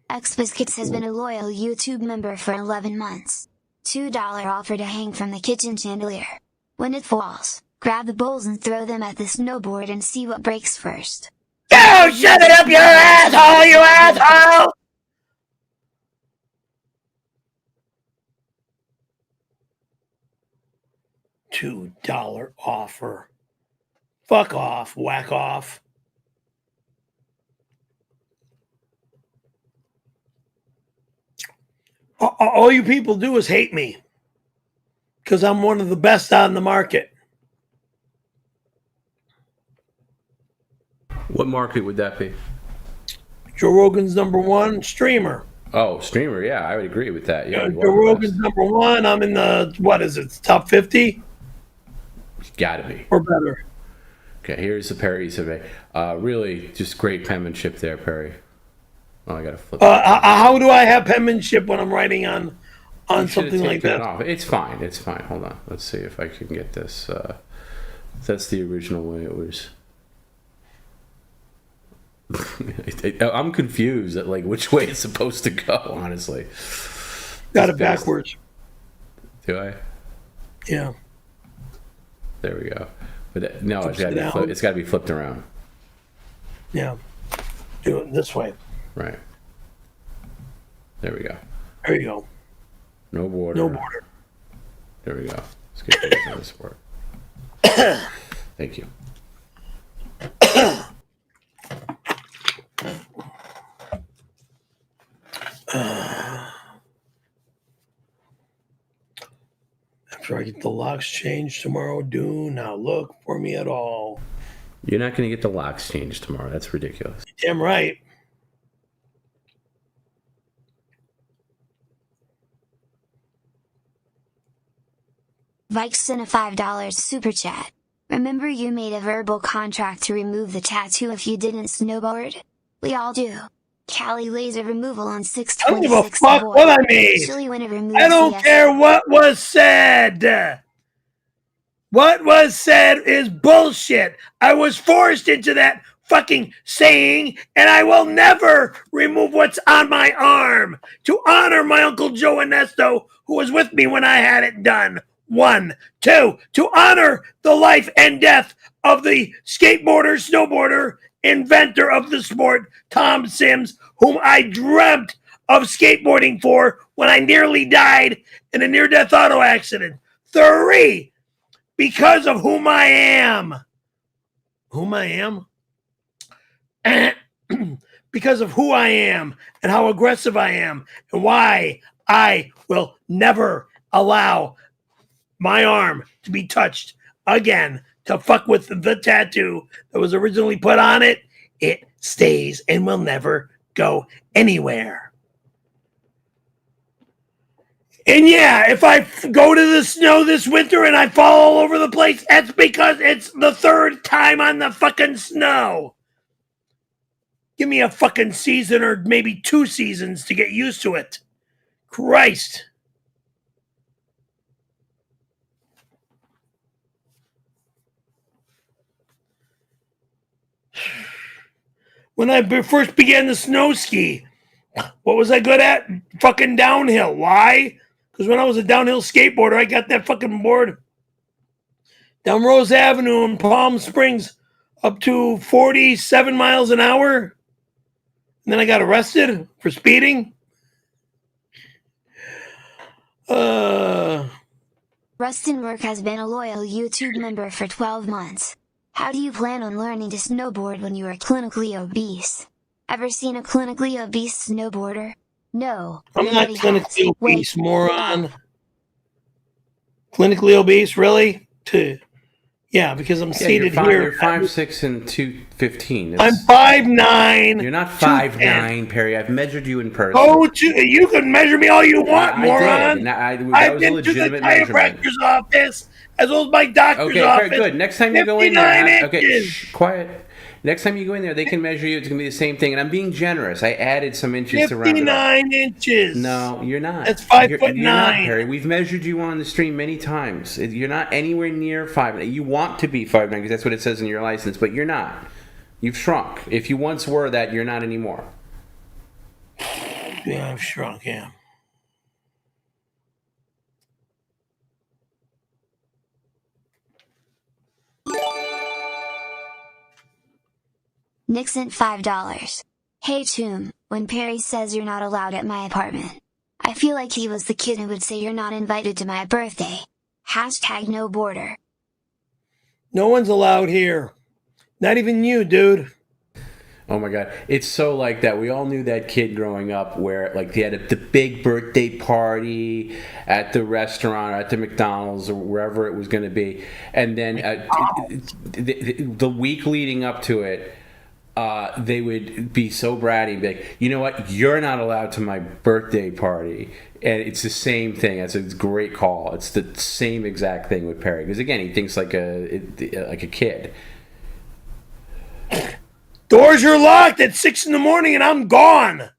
𝑥Biscuits has been a loyal YouTube member for 11 months. $2 offer to hang from the kitchen chandelier. When it falls, grab the bowls and throw them at the snowboard and see what breaks first. Oh, shut it up, you asshole, you asshole! $2 offer. Fuck off, whack off. All you people do is hate me because I'm one of the best on the market. What market would that be? Joe Rogan's #1 streamer. Oh, streamer, yeah, I would agree with that. Yeah, Joe Rogan's #1. I'm in the, what is it, top 50? Gotta be. Or better. Okay, here's the Perry survey. Really, just great penmanship there, Perry. Oh, I gotta flip. How do I have penmanship when I'm writing on something like that? Off. It's fine. It's fine. Hold on. Let's see if I can get this. That's the original way it was. I'm confused at like which way it's supposed to go. Honestly, got it backwards. Do I? Yeah. There we go. But no, it's got to be flipped around. Yeah. Do it this way. Right. There we go. There you go. No border. No border. There we go. Let's get this on the sport. Thank you. After I get the locks changed tomorrow, do not look for me at all. You're not going to get the locks changed tomorrow. That's ridiculous. Damn right. Vike sent a $5 super chat. Remember you made a verbal contract to remove the tattoo if you didn't snowboard? We all do. Cali laser removal on 626. I don't give a fuck what I made. I don't care what was said. What was said is bullshit. I was forced into that fucking saying, and I will never remove what's on my arm to honor my Uncle Joe Ernesto, who was with me when I had it done. 1, 2, to honor the life and death of the skateboarder, snowboarder, inventor of the sport, Tom Sims, whom I dreamt of skateboarding for when I nearly died in a near-death auto accident. 3, because of whom I am. Whom I am? Because of who I am and how aggressive I am and why I will never allow my arm to be touched again to fuck with the tattoo that was originally put on it. It stays and will never go anywhere. And yeah, if I go to the snow this winter and I fall all over the place, that's because it's the 3rd time on the fucking snow. Give me a fucking season or maybe 2 seasons to get used to it. Christ. When I first began to snow ski, what was I good at? Fucking downhill. Why? Because when I was a downhill skateboarder, I got that fucking board down Rose Avenue in Palm Springs up to 47 miles an hour. And then I got arrested for speeding. Rustin Work has been a loyal YouTube member for 12 months. How do you plan on learning to snowboard when you are clinically obese? Ever seen a clinically obese snowboarder? No. I'm not clinically obese, moron. Clinically obese, really? Yeah, because I'm seated here. You're 5'6" and 215. I'm 5'9". You're not 5'9", Perry. I've measured you in person. You can measure me all you want, moron. I've been to the chiropractor's office as well as my doctor's office. Okay, good. Next time you go in there, quiet. Next time you go in there, they can measure you. It's going to be the same thing. And I'm being generous. I added some inches to round it up. 59 inches. No, you're not. That's 5'9". You're not, Perry. We've measured you on the stream many times. You're not anywhere near 5'9". You want to be 5'9" because that's what it says in your license, but you're not. You've shrunk. If you once were that, you're not anymore. Yeah, I've shrunk, yeah. Nick sent $5. Hey Toom, when Perry says you're not allowed at my apartment, I feel like he was the kid who would say you're not invited to my birthday. #no border. No one's allowed here. Not even you, dude. Oh my God. It's so like that. We all knew that kid growing up where like they had the big birthday party at the restaurant or at the McDonald's or wherever it was going to be. And then the week leading up to it, they would be so bratty and be like, you know what? You're not allowed to my birthday party. And it's the same thing. It's a great call. It's the same exact thing with Perry. Because again, he thinks like a kid. Doors are locked at 6 in the morning and I'm gone.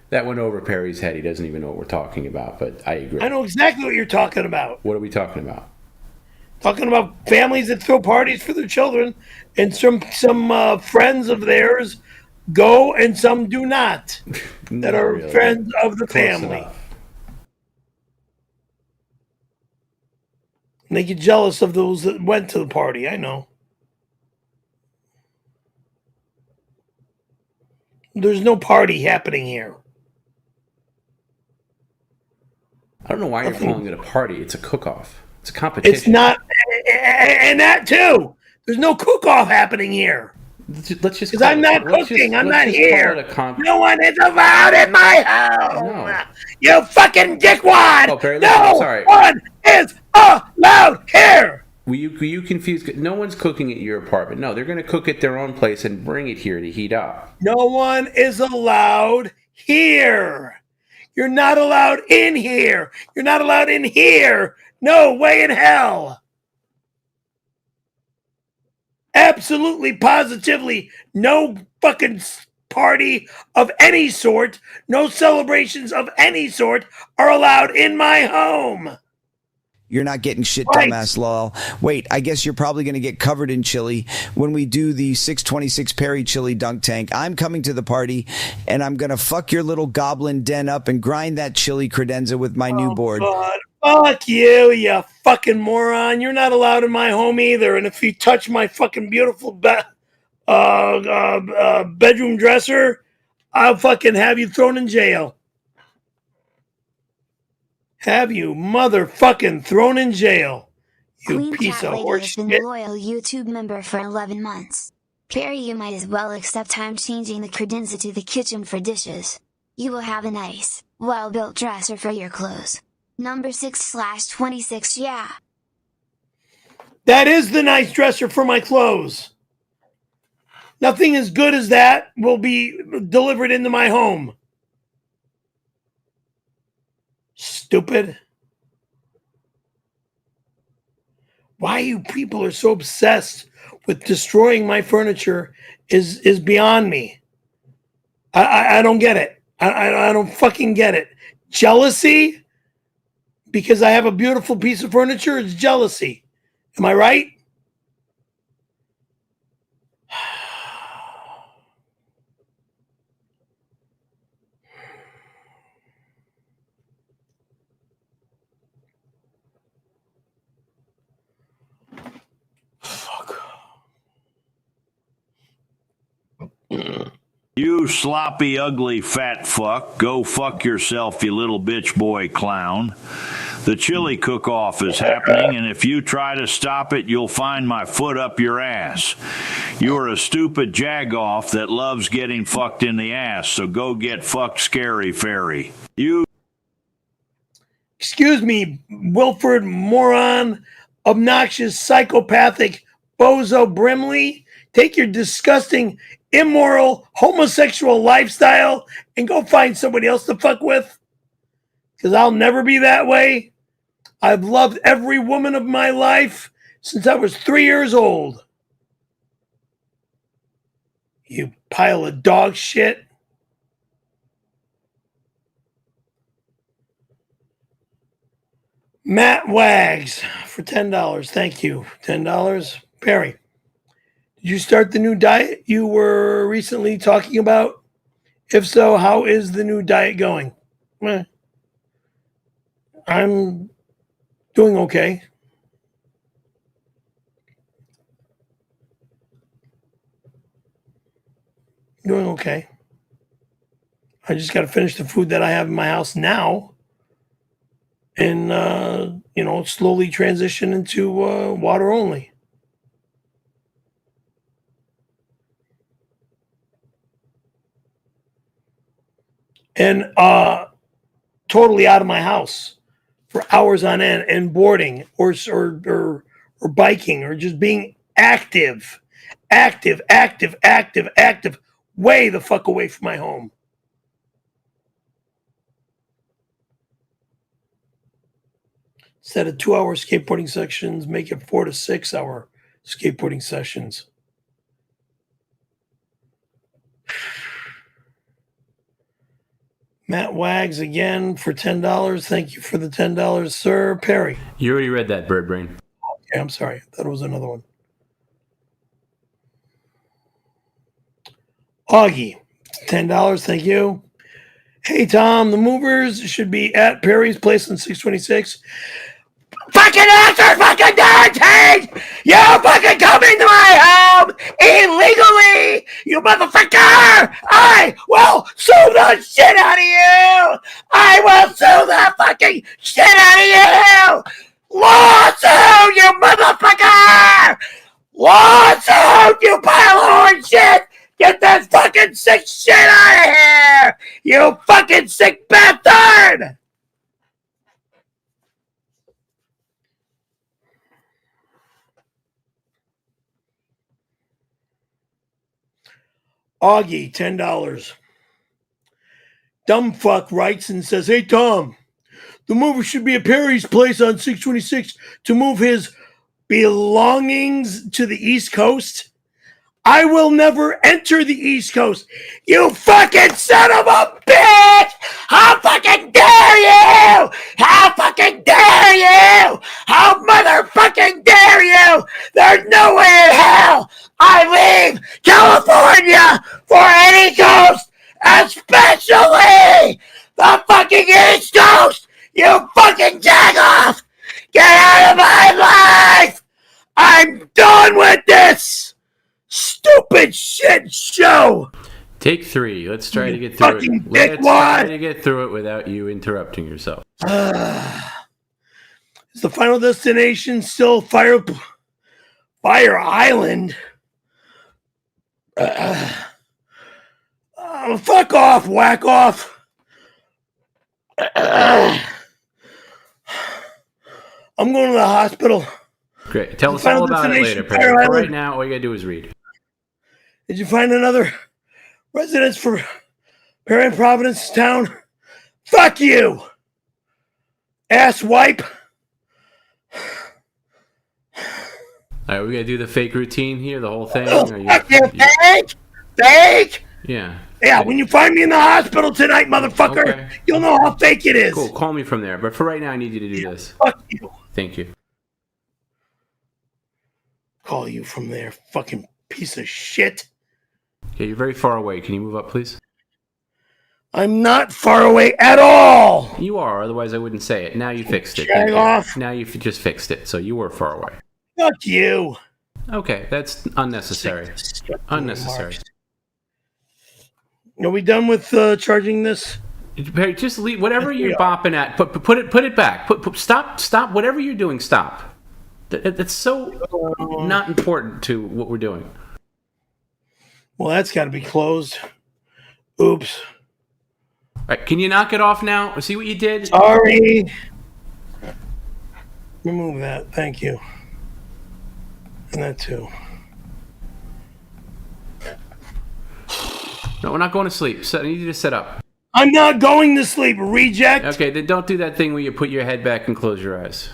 That went over Perry's head. He doesn't even know what we're talking about, but I agree. I know exactly what you're talking about. What are we talking about? Talking about families that throw parties for their children, and some friends of theirs go and some do not. That are really friends of the family. Enough. And they get jealous of those that went to the party. I know. There's no party happening here. I don't know why you're calling it a party. It's a cook-off. It's a competition. It's not, and that too. There's no cook-off happening here. Let's just. Because I'm not cooking. I'm not here. No one is allowed in my house. No. You fucking dickwad. Oh, Perry, no one is allowed here. Were you confused? No one's cooking at your apartment. No, they're going to cook at their own place and bring it here to heat up. No one is allowed here. You're not allowed in here. You're not allowed in here. No way in hell. Absolutely, positively, no fucking party of any sort, no celebrations of any sort are allowed in my home. You're not getting shit, dumbass lol. Wait, I guess you're probably going to get covered in chili when we do the 626 Perry chili dunk tank. I'm coming to the party, and I'm going to fuck your little goblin den up and grind that chili credenza with my new board. God. Fuck you, you fucking moron. You're not allowed in my home either. And if you touch my fucking beautiful bedroom dresser, I'll fucking have you thrown in jail. Have you motherfucking thrown in jail, you Queen piece Cat of Lady horse has been shit. a loyal YouTube member for 11 months. Perry, you might as well accept I'm changing the credenza to the kitchen for dishes. You will have a nice, well-built dresser for your clothes. Number 6/26, yeah. That is the nice dresser for my clothes. Nothing as good as that will be delivered into my home. Stupid. Why you people are so obsessed with destroying my furniture is beyond me. I don't get it. I don't fucking get it. Jealousy? Because I have a beautiful piece of furniture, it's jealousy. Am I right? You sloppy, ugly, fat fuck. Go fuck yourself, you little bitch boy clown. The chili cook-off is happening, and if you try to stop it, you'll find my foot up your ass. You're a stupid jagoff that loves getting fucked in the ass, so go get fucked, scary fairy. You... Excuse me, Wilford, moron, obnoxious, psychopathic, bozo Brimley. Take your disgusting, immoral, homosexual lifestyle and go find somebody else to fuck with. Because I'll never be that way. I've loved every woman of my life since I was 3 years old. You pile of dog shit. Matt Wags for $10. Thank you. $10. Perry, did you start the new diet you were recently talking about? If so, how is the new diet going? I'm doing okay. Doing okay. I just got to finish the food that I have in my house now and, slowly transition into water only. And totally out of my house for hours on end and boarding or biking or just being active, way the fuck away from my home. Instead of 2-hour skateboarding sections, make it 4 to 6 hour skateboarding sessions. Matt Wags again for $10. Thank you for the $10, sir. Perry. You already read that, Bird Brain. Okay, I'm sorry. I thought it was another one. Augie, $10. Thank you. Hey, Tom, the movers should be at Perry's place on 626. Fucking answer fucking dirty! You fucking come into my home illegally! You motherfucker! I will sue the shit out of you! I will sue the fucking shit out of you! Lawsuit, you motherfucker! Lawsuit, you pile of horn shit! Get that fucking sick shit out of here! You fucking sick bastard! Augie, $10. Dumb fuck writes and says, hey, Tom, the mover should be at Perry's place on 626 to move his belongings to the East Coast. I will never enter the East Coast. You fucking son of a bitch! How fucking dare you! How fucking dare you! How motherfucking dare you! There's no way in hell I leave California for any coast, especially the fucking East Coast! You fucking jagoff! Get out of my life! I'm done with this! Stupid shit show. Take 3. Let's try to get through it. Let's try to get through it without you interrupting yourself. Is the final destination still Fire Island? Fuck off, whack off. I'm going to the hospital. Great. Tell us all about it later, Perry. For right now, all you gotta do is read. Did you find another residence for Perry and Providence town? Fuck you! Ass wipe! Alright, we gotta do the fake routine here, the whole thing? Fuck you, fake! Fake! Yeah. Yeah, when you find me in the hospital tonight, motherfucker, you'll know how fake it is. Cool, call me from there. But for right now, I need you to do this. Fuck you. Thank you. Call you from there, fucking piece of shit. Okay, you're very far away. Can you move up, please? I'm not far away at all. You are, otherwise I wouldn't say it. Now you fixed it. Jag off. Now you just fixed it, so you were far away. Fuck you. Okay, that's unnecessary. Unnecessary. Are we done with charging this? Perry, just leave whatever you're bopping at. Put it back. Stop. Whatever you're doing, stop. That's so not important to what we're doing. Well, that's got to be closed. Oops. All right, can you knock it off now? See what you did? Sorry. Remove that. Thank you. And that too. No, we're not going to sleep. So I need you to sit up. I'm not going to sleep, reject. Okay, then don't do that thing where you put your head back and close your eyes.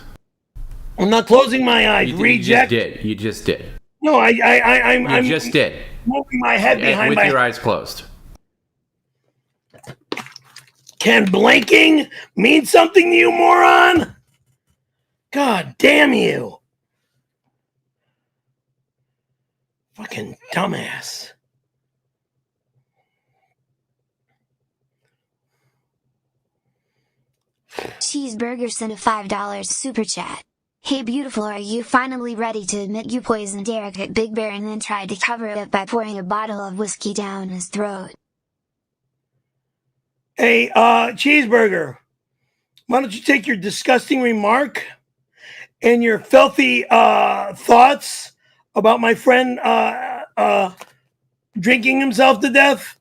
I'm not closing my eyes, reject. You just did. No, I'm just did. Moving my head behind with your eyes closed. Can blinking mean something to you, moron? God damn you. Fucking dumbass. Cheeseburger sent a $5 super chat. Hey beautiful, are you finally ready to admit you poisoned Eric at Big Bear and then tried to cover it up by pouring a bottle of whiskey down his throat? Hey, Cheeseburger, why don't you take your disgusting remark and your filthy thoughts about my friend drinking himself to death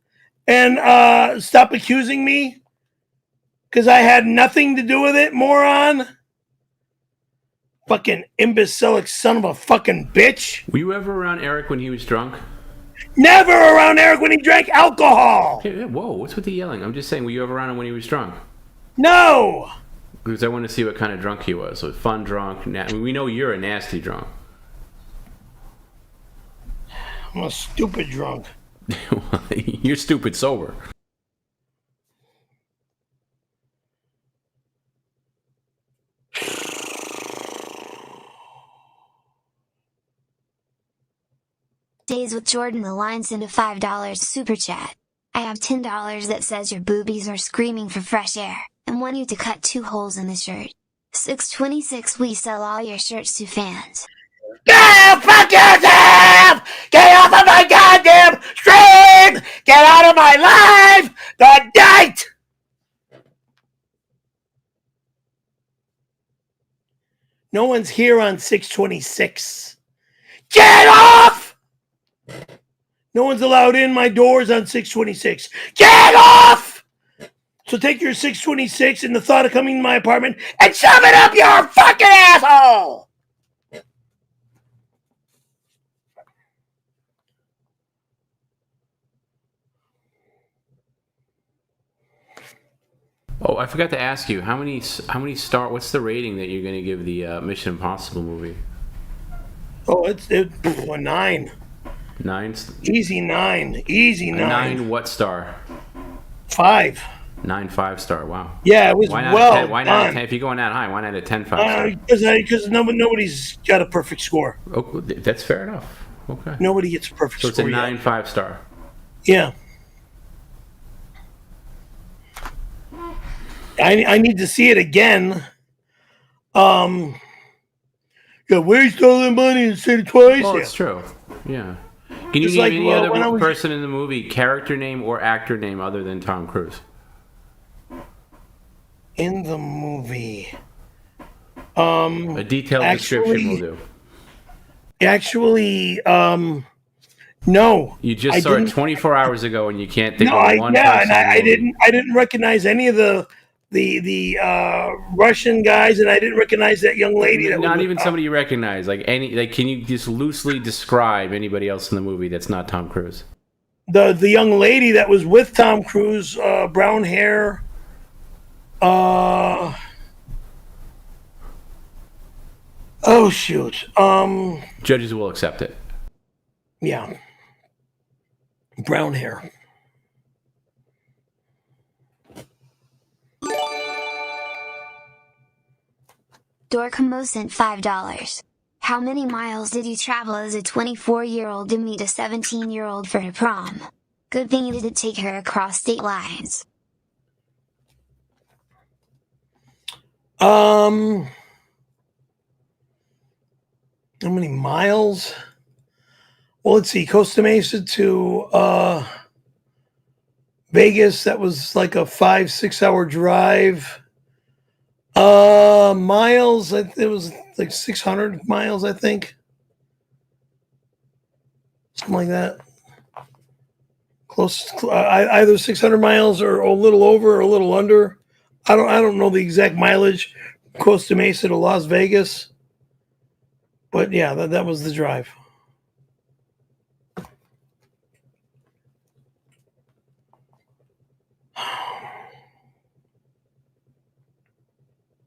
and stop accusing me? Because I had nothing to do with it, moron. Fucking imbecilic son of a fucking bitch. Were you ever around Eric when he was drunk? Never around Eric when he drank alcohol. Hey, whoa, what's with the yelling? I'm just saying, were you ever around him when he was drunk? No. Because I want to see what kind of drunk he was. So fun drunk. We know you're a nasty drunk. I'm a stupid drunk. You're stupid sober. Days with Jordan the Line sent a $5 super chat. I have $10 that says your boobies are screaming for fresh air, and want you to cut 2 holes in the shirt. 626 we sell all your shirts to fans. Go fuck yourself! Get off of my goddamn stream! Get out of my life! Good night! No one's here on 626. Get off! No one's allowed in my doors on 626. Get off! So take your 626 and the thought of coming to my apartment and shove it up your fucking asshole! Oh, I forgot to ask you, how many what's the rating that you're going to give the Mission Impossible movie? Oh, it's a 9. 9? Easy 9. Easy 9. 9 what star? 5. 9 5-star. Wow. Yeah, it was why not well 10? Why not a done. 10? If you're going that high, why not a 10 5-star? Because nobody's got a perfect score. Oh, that's fair enough. Okay. Nobody gets a perfect score. So it's a 9 yet. 5-star. Yeah. I need to see it again. Yeah, waste all that money and see it twice. Well, yeah. it's true. Yeah. Can you It's name like, any well, other person in the movie, character name or actor name other than Tom Cruise? In the movie. A detailed description will do. Actually, no. You just saw it 24 hours ago and you can't think of one person. Yeah, and I didn't recognize any of the Russian guys, and I didn't recognize that young lady. Not even somebody you recognize. Can you just loosely describe anybody else in the movie that's not Tom Cruise? The young lady that was with Tom Cruise, brown hair. Oh shoot. Judges will accept it. Yeah. Brown hair. Dorcamo sent $5. How many miles did you travel as a 24-year-old to meet a 17-year-old for her prom? Good thing you didn't take her across state lines. How many miles? Well, let's see. Costa Mesa to Vegas. That was like a 5-6 hour drive. Miles. It was like 600 miles, I think. Something like that. Close. Either 600 miles or a little over or a little under. I don't know the exact mileage. Costa Mesa to Las Vegas. But yeah, that was the drive.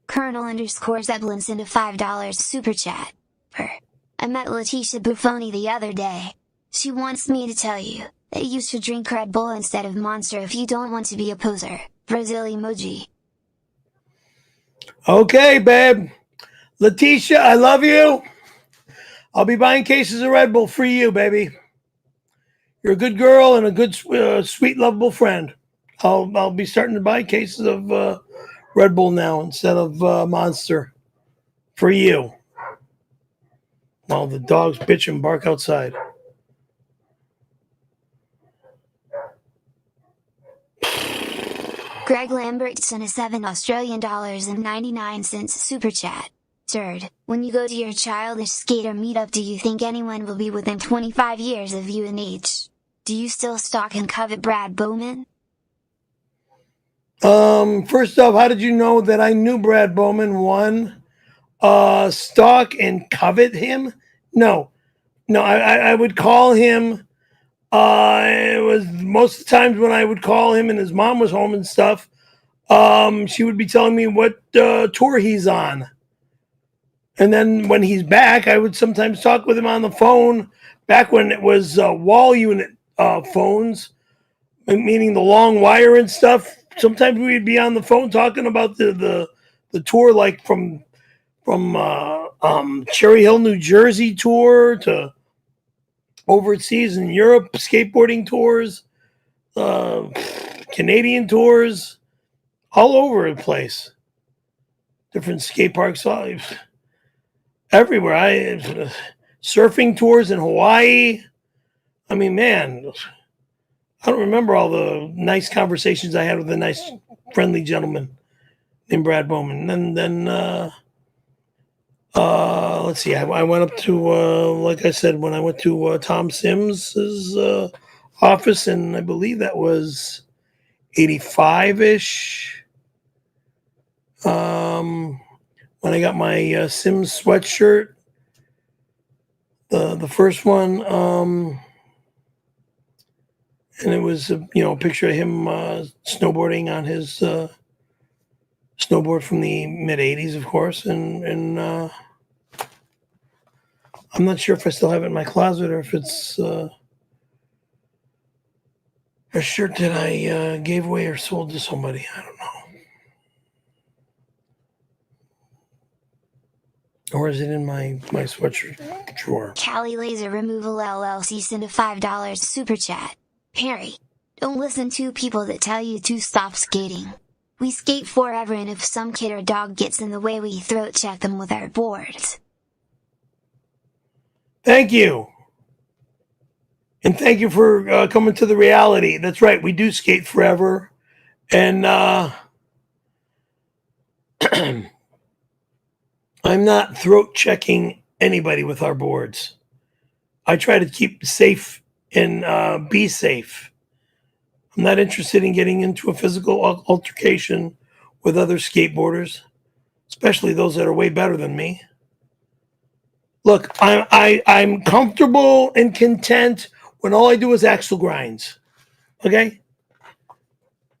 Colonel_Zeppelin sent a $5 super chat. I met Letitia Buffoni the other day. She wants me to tell you that you should drink Red Bull instead of Monster if you don't want to be a poser. Brazil emoji. Okay, babe. Letitia, I love you. I'll be buying cases of Red Bull for you, baby. You're a good girl and a good, sweet, lovable friend. I'll be starting to buy cases of Red Bull now instead of Monster for you. While the dogs bitch and bark outside. Greg Lambert sent a $7.99 super chat. Third, when you go to your childish skater meetup, do you think anyone will be within 25 years of you in age? Do you still stalk and covet Brad Bowman? First off, how did you know that I knew Brad Bowman? One, stalk and covet him? No, I would call him. It was most of the times when I would call him and his mom was home and stuff. She would be telling me what tour he's on. And then when he's back, I would sometimes talk with him on the phone back when it was wall unit phones, meaning the long wire and stuff. Sometimes we'd be on the phone talking about the tour, like from Cherry Hill, New Jersey tour to overseas in Europe, skateboarding tours, Canadian tours, all over the place. Different skate parks, everywhere. Surfing tours in Hawaii. I mean, man, I don't remember all the nice conversations I had with a nice, friendly gentleman named Brad Bowman. And then let's see, I went up to, like I said, when I went to Tom Sims's office, and I believe that was 85-ish. When I got my Sims sweatshirt, the first one, and it was a picture of him snowboarding on his snowboard from the mid '80s, of course, and I'm not sure if I still have it in my closet or if it's a shirt that I gave away or sold to somebody. I don't know. Or is it in my sweatshirt drawer? Cali Laser Removal LLC sent a $5 super chat. Perry, don't listen to people that tell you to stop skating. We skate forever, and if some kid or dog gets in the way, we throat check them with our boards. Thank you. And thank you for coming to the reality. That's right. We do skate forever. And I'm not throat checking anybody with our boards. I try to keep safe and be safe. I'm not interested in getting into a physical altercation with other skateboarders, especially those that are way better than me. Look, I'm comfortable and content when all I do is axle grinds. Okay?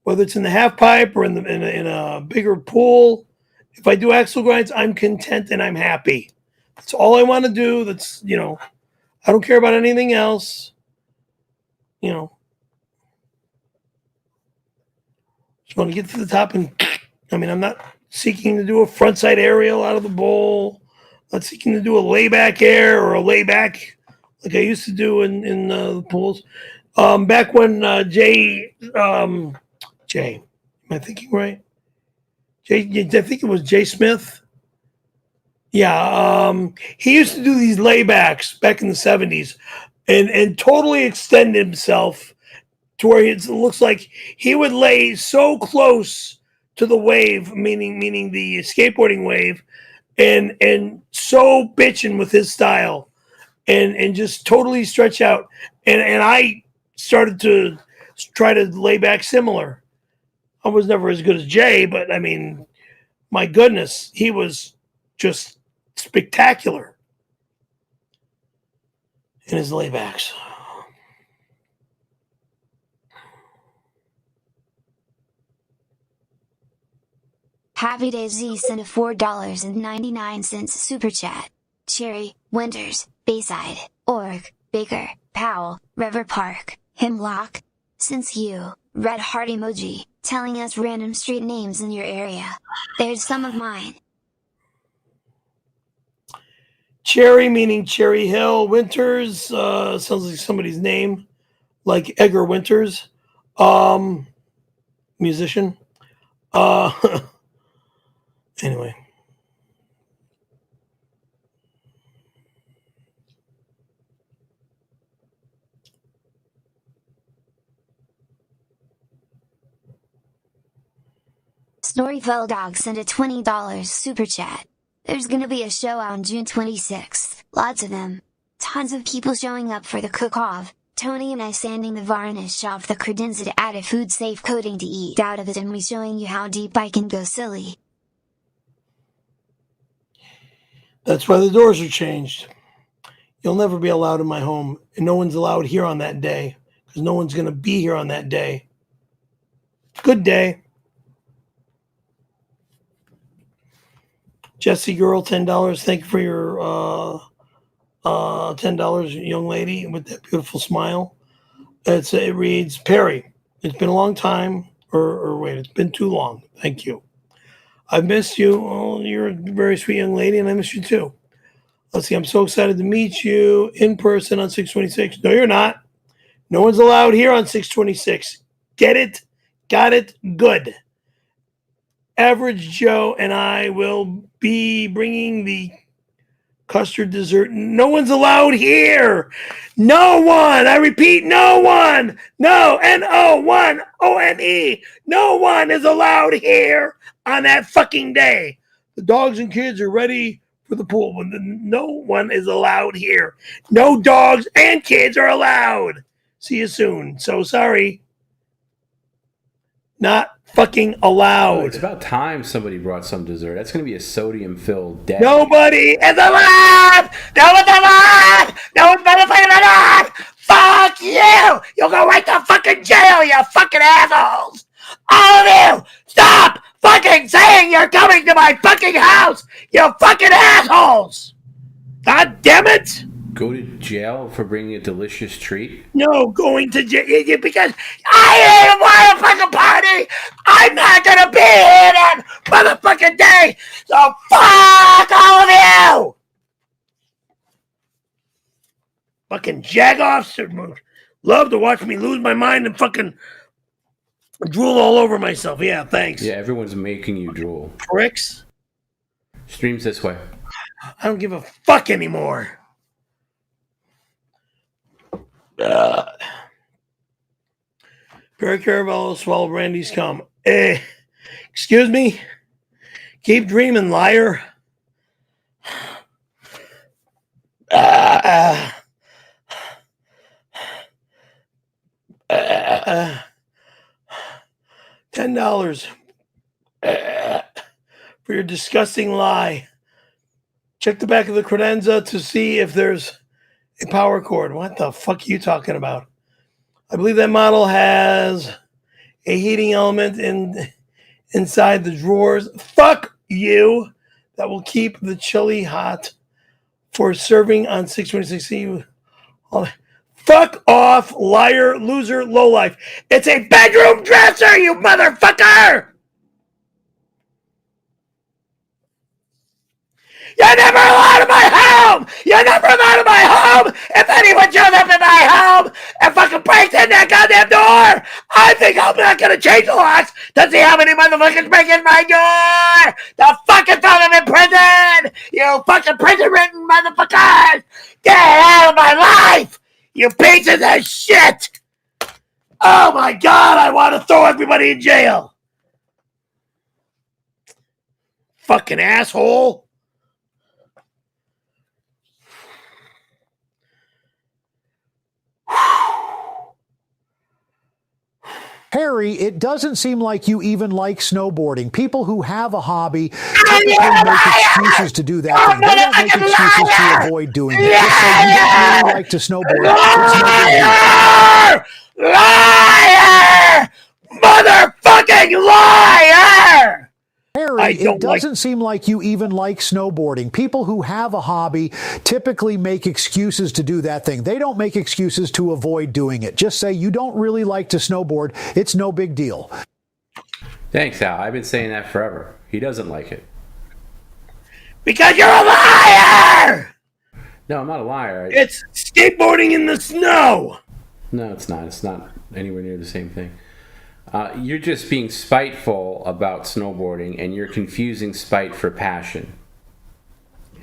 Whether it's in the half pipe or in a bigger pool, if I do axle grinds, I'm content and I'm happy. That's all I want to do. That's, I don't care about anything else. Just want to get to the top, and I'm not seeking to do a frontside aerial out of the bowl. Not seeking to do a layback air or a layback like I used to do in the pools. Back when Jay, am I thinking right? I think it was Jay Smith. Yeah, he used to do these laybacks back in the 70s and totally extend himself to where it looks like he would lay so close to the wave, meaning the skateboarding wave, and so bitching with his style and just totally stretch out. And I started to try to lay back similar. I was never as good as Jay, but my goodness, he was just spectacular in his laybacks. Happy Day Z sent a $4.99 super chat. Cherry, Winters, Bayside, Org, Baker, Powell, River Park, Hemlock. Since you, red heart emoji, telling us random street names in your area. There's some of mine. Cherry, meaning Cherry Hill. Winters, sounds like somebody's name, like Edgar Winters, musician. Anyway. Snorryfell Dog sent a $20 super chat. There's gonna be a show on June 26th. Lots of them. Tons of people showing up for the cook-off. Tony and I sanding the varnish off the credenza to add a food-safe coating to eat out of it, and we showing you how deep I can go silly. That's why the doors are changed. You'll never be allowed in my home, and no one's allowed here on that day, because no one's going to be here on that day. Good day. Jesse Girl, $10. Thank you for your $10, young lady, with that beautiful smile. It reads, Perry, it's been a long time, or wait, it's been too long. Thank you. I've missed you. Oh, you're a very sweet young lady, and I miss you too. Let's see. I'm so excited to meet you in person on 626. No, you're not. No one's allowed here on 626. Get it? Got it? Good. Average Joe and I will be bringing the custard dessert. No one's allowed here. No one. I repeat, no one. No, NO1ONE. No one is allowed here on that fucking day. The dogs and kids are ready for the pool. No one is allowed here. No dogs and kids are allowed. See you soon. So sorry. Not fucking allowed. Oh, it's about time somebody brought some dessert. That's going to be a sodium-filled day. Nobody is allowed! No one's allowed! No one's motherfucking allowed! Fuck you! You'll go right to fucking jail, you fucking assholes! All of you! Stop fucking saying you're coming to my fucking house! You fucking assholes! God damn it! Go to jail for bringing a delicious treat? No, going to jail because I didn't want a fucking party. I'm not gonna be here that motherfucking day. So fuck all of you. Fucking jagoffs love to watch me lose my mind and fucking drool all over myself. Yeah, thanks. Yeah, everyone's making you drool. Pricks. Streams this way. I don't give a fuck anymore. Perrycaravellolive, swallow Brandy's cum. Excuse me? Keep dreaming, liar. $10 for your disgusting lie. Check the back of the credenza to see if there's a power cord. What the fuck are you talking about? I believe that model has a heating element inside the drawers. Fuck you. That will keep the chili hot for serving on 626. Fuck off, liar, loser, lowlife. It's a bedroom dresser, you motherfucker! You're never allowed in my home! You're never allowed in my home! If anyone shows up in my home and fucking breaks in that goddamn door, I think I'm not gonna change the locks to see how many motherfuckers break in my door! The fucking throw them in prison! You fucking prison-ridden motherfuckers! Get out of my life! You pieces of shit! Oh my god, I want to throw everybody in jail! Fucking asshole! Harry, it doesn't seem like you even like snowboarding. People who have a hobby typically make excuses to do that thing. They don't make excuses to avoid doing it. Just say you don't really like to snowboard. Liar! Motherfucking liar! Harry, it doesn't seem like you even like snowboarding. People who have a hobby typically make excuses to do that thing. They don't make excuses to avoid doing it. Just say you don't really like to snowboard. It's no big deal. Thanks, Al. I've been saying that forever. He doesn't like it. Because you're a liar! No, I'm not a liar. It's skateboarding in the snow! No, it's not. It's not anywhere near the same thing. You're just being spiteful about snowboarding, and you're confusing spite for passion.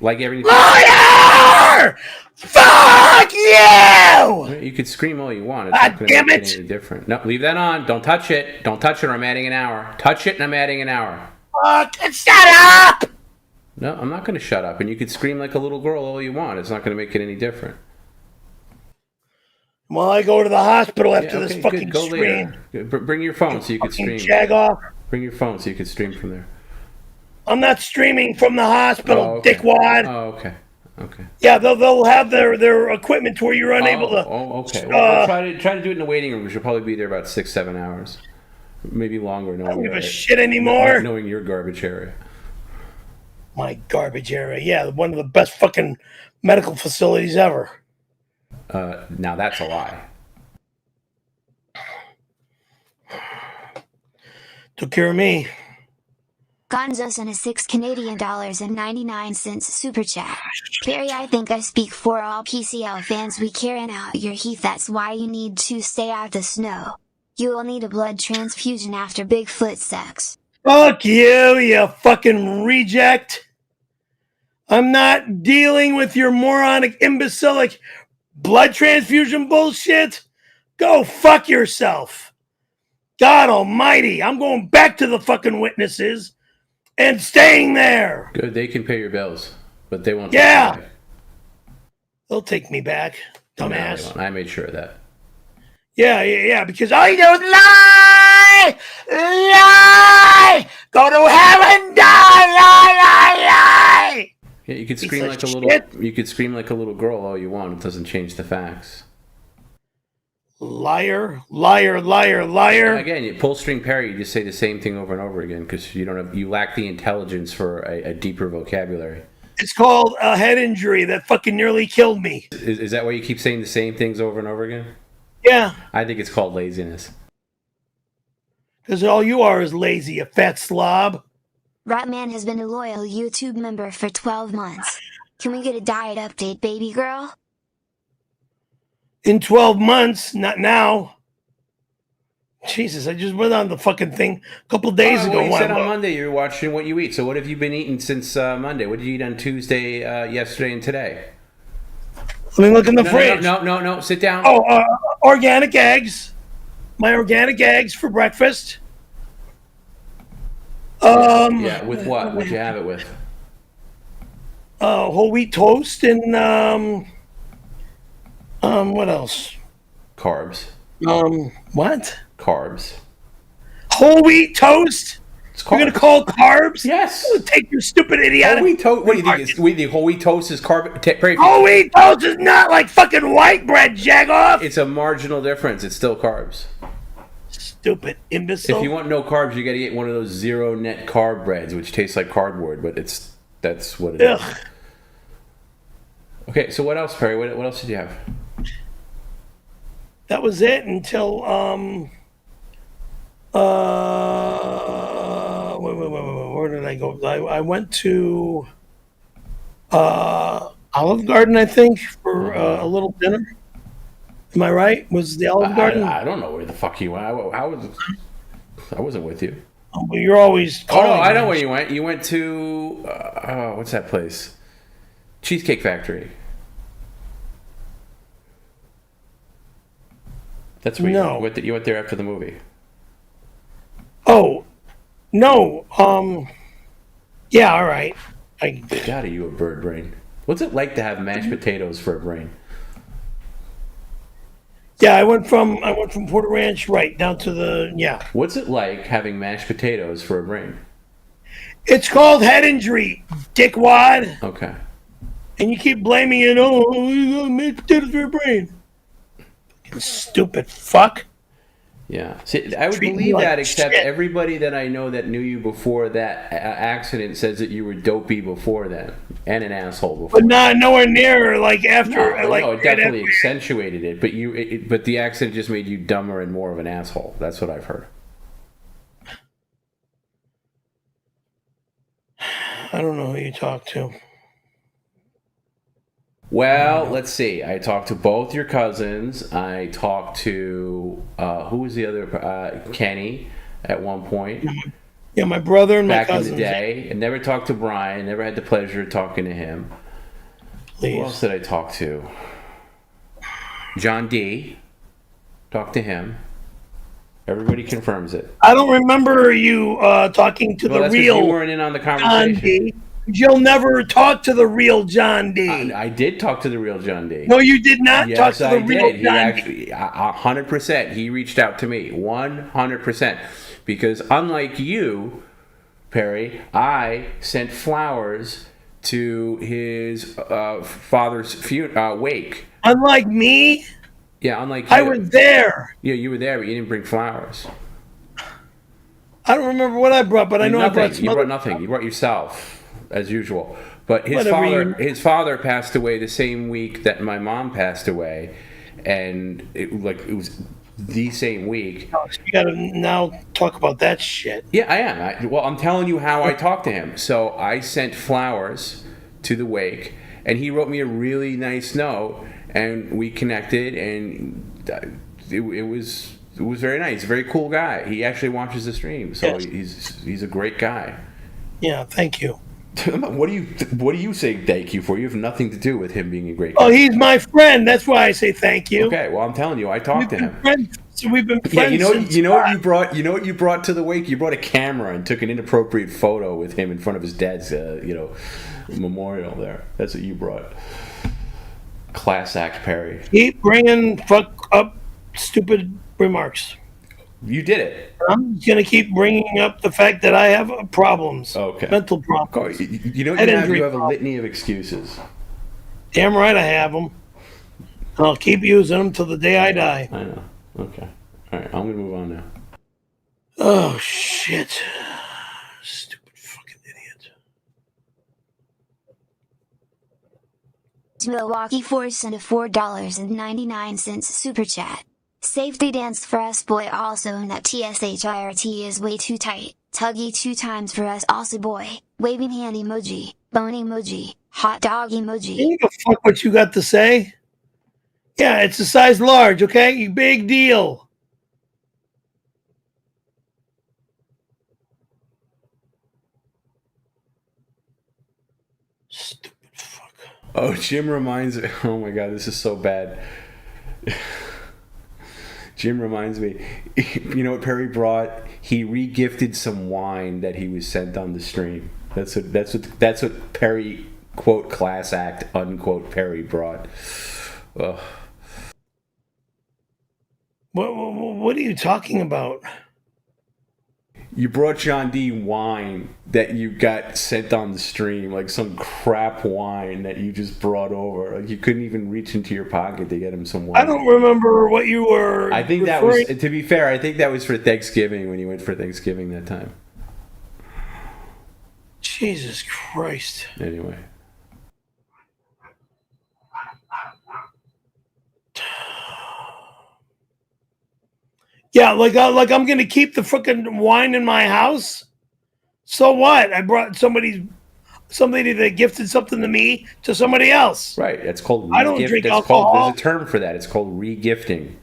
Like everything. Liar! Fuck you! You could scream all you want. It's not going to make it any different. No, leave that on. Don't touch it. Don't touch it, or I'm adding an hour. Touch it, and I'm adding an hour. Fuck! Shut up! No, I'm not going to shut up. And you could scream like a little girl all you want. It's not going to make it any different. Well, I go to the hospital after this fucking go stream. Later. Bring your phone so you can stream. Jag off. Bring your phone so you can stream from there. I'm not streaming from the hospital, dickwad. Oh, okay. Okay. Yeah, they'll have their equipment to where you're unable to. Oh, okay. Well, try to do it in the waiting room. We should probably be there about 6-7 hours, maybe longer. I don't give a shit anymore. Knowing your garbage area. My garbage area, yeah, one of the best fucking medical facilities ever. Now that's a lie. Took care of me. Gonzo sent a $6.99 super chat. Perry, I think I speak for all PCL fans. We carrying out your heat. That's why you need to stay out the snow. You will need a blood transfusion after Bigfoot sex. Fuck you, you fucking reject. I'm not dealing with your moronic, imbecilic blood transfusion bullshit. Go fuck yourself. God almighty, I'm going back to the fucking witnesses and staying there. Good, they can pay your bills, but they won't. Yeah. They'll take me back, dumbass. No, I made sure of that. Yeah, because I don't lie! Go to heaven, die! Yeah, you could scream like a little. You could scream like a little girl all you want. It doesn't change the facts. Liar, liar, liar, liar. And again, you pull string Perry. You just say the same thing over and over again because you lack the intelligence for a deeper vocabulary. It's called a head injury that fucking nearly killed me. Is that why you keep saying the same things over and over again? Yeah. I think it's called laziness. Because all you are is lazy, you fat slob. Ratman has been a loyal YouTube member for 12 months. Can we get a diet update, baby girl? In 12 months, not now. Jesus, I just went on the fucking thing a couple days ago. You said on Monday you were watching what you eat. So what have you been eating since Monday? What did you eat on Tuesday, yesterday, and today? Let me look in the fridge. No. Sit down. Oh, organic eggs. My organic eggs for breakfast. Yeah, with what? What'd you have it with? Whole wheat toast and what else? Carbs. What? Carbs. Whole wheat toast? You're gonna call it carbs? Yes. Take your stupid idiotic. Whole wheat toast. What do you think? The whole wheat toast is carb. Whole wheat toast is not like fucking white bread, jagoff. It's a marginal difference. It's still carbs. Stupid imbecile. If you want no carbs, you got to get one of those zero net carb breads, which tastes like cardboard, but that's what it is. Okay, so what else, Perry? What else did you have? That was it until where did I go? I went to Olive Garden, I think, for a little dinner. Am I right? Was the Olive Garden? I don't know where the fuck you went. I wasn't with you. Oh, well, you're always calling. Oh, no, I know where you went. You went to what's that place? Cheesecake Factory. That's where you went there after the movie. Oh, no. Yeah, all right. God, are you a bird brain? What's it like to have mashed potatoes for a brain? Yeah, I went from Porter Ranch right down to What's it like having mashed potatoes for a brain? It's called head injury, dickwad. Okay. And you keep blaming it. Oh, you got mashed potatoes for your brain. Fucking stupid fuck. Yeah. See, I would believe that, except everybody that I know that knew you before that accident says that you were dopey before that and an asshole before. But not nowhere near like after. No, it definitely accentuated it. But but the accident just made you dumber and more of an asshole. That's what I've heard. I don't know who you talk to. Well, let's see. I talked to both your cousins. I talked to who was the other? Kenny at one point. Yeah, my brother and my back cousins. in the day. I never talked to Brian. Never had the pleasure of talking to him. Please. Who else did I talk to? John D. Talked to him. Everybody confirms it. I don't remember you talking to the real. You weren't in on the conversation. John D. You'll never talk to the real John D. I did talk to the real John D. No, you did not talk to the real John D. 100%. He reached out to me. 100%. Because unlike you, Perry, I sent flowers to his father's wake. Unlike me? Yeah, unlike you. I was there. Yeah, you were there, but you didn't bring flowers. I don't remember what I brought, but I know nothing. I brought some. You brought nothing. You brought yourself, as usual. But his father passed away the same week that my mom passed away, and it was the same week. You got to now talk about that shit. Yeah, I am. I'm telling you how I talked to him. So I sent flowers to the wake, and he wrote me a really nice note, and we connected, and it was very nice. Very cool guy. He actually watches the stream, so he's a great guy. Yeah, thank you. What do you say thank you for? You have nothing to do with him being a great guy. Oh, he's my friend. That's why I say thank you. Okay, well, I'm telling you, I talked to him. We've been friends. Yeah, you know what you brought. You know what you brought to the wake. You brought a camera and took an inappropriate photo with him in front of his dad's, memorial there. That's what you brought. Class act, Perry. Keep bringing fuck up stupid remarks. You did it. I'm going to keep bringing up the fact that I have problems. Okay. Mental problems. You know what you have a litany of excuses. Damn right I have them. And I'll keep using them till the day I die. I know. Okay. All right. I'm going to move on now. Oh, shit. Stupid fucking idiot. Milwaukee Force sent a $4.99 super chat. Safety dance for us boy also and that TSHIRT is way too tight. Tuggy 2 times for us also boy. Waving hand emoji. Bone emoji. Hot dog emoji. You give a fuck what you got to say? Yeah, it's a size large, okay? Big deal. Stupid fuck. Oh, Jim reminds me. Oh my God, this is so bad. Jim reminds me, you know what Perry brought? He re-gifted some wine that he was sent on the stream. That's what Perry, quote, class act, unquote, Perry brought. Ugh. What are you talking about? You brought John D wine that you got sent on the stream, like some crap wine that you just brought over. Like you couldn't even reach into your pocket to get him some wine. I don't remember what you were. I think that was, to be fair, I think that was for Thanksgiving when you went for Thanksgiving that time. Jesus Christ. Anyway. Yeah, like I'm gonna keep the fucking wine in my house. So what? I brought somebody that gifted something to me to somebody else. Right. It's called. I don't drink alcohol. There's a term for that. It's called regifting.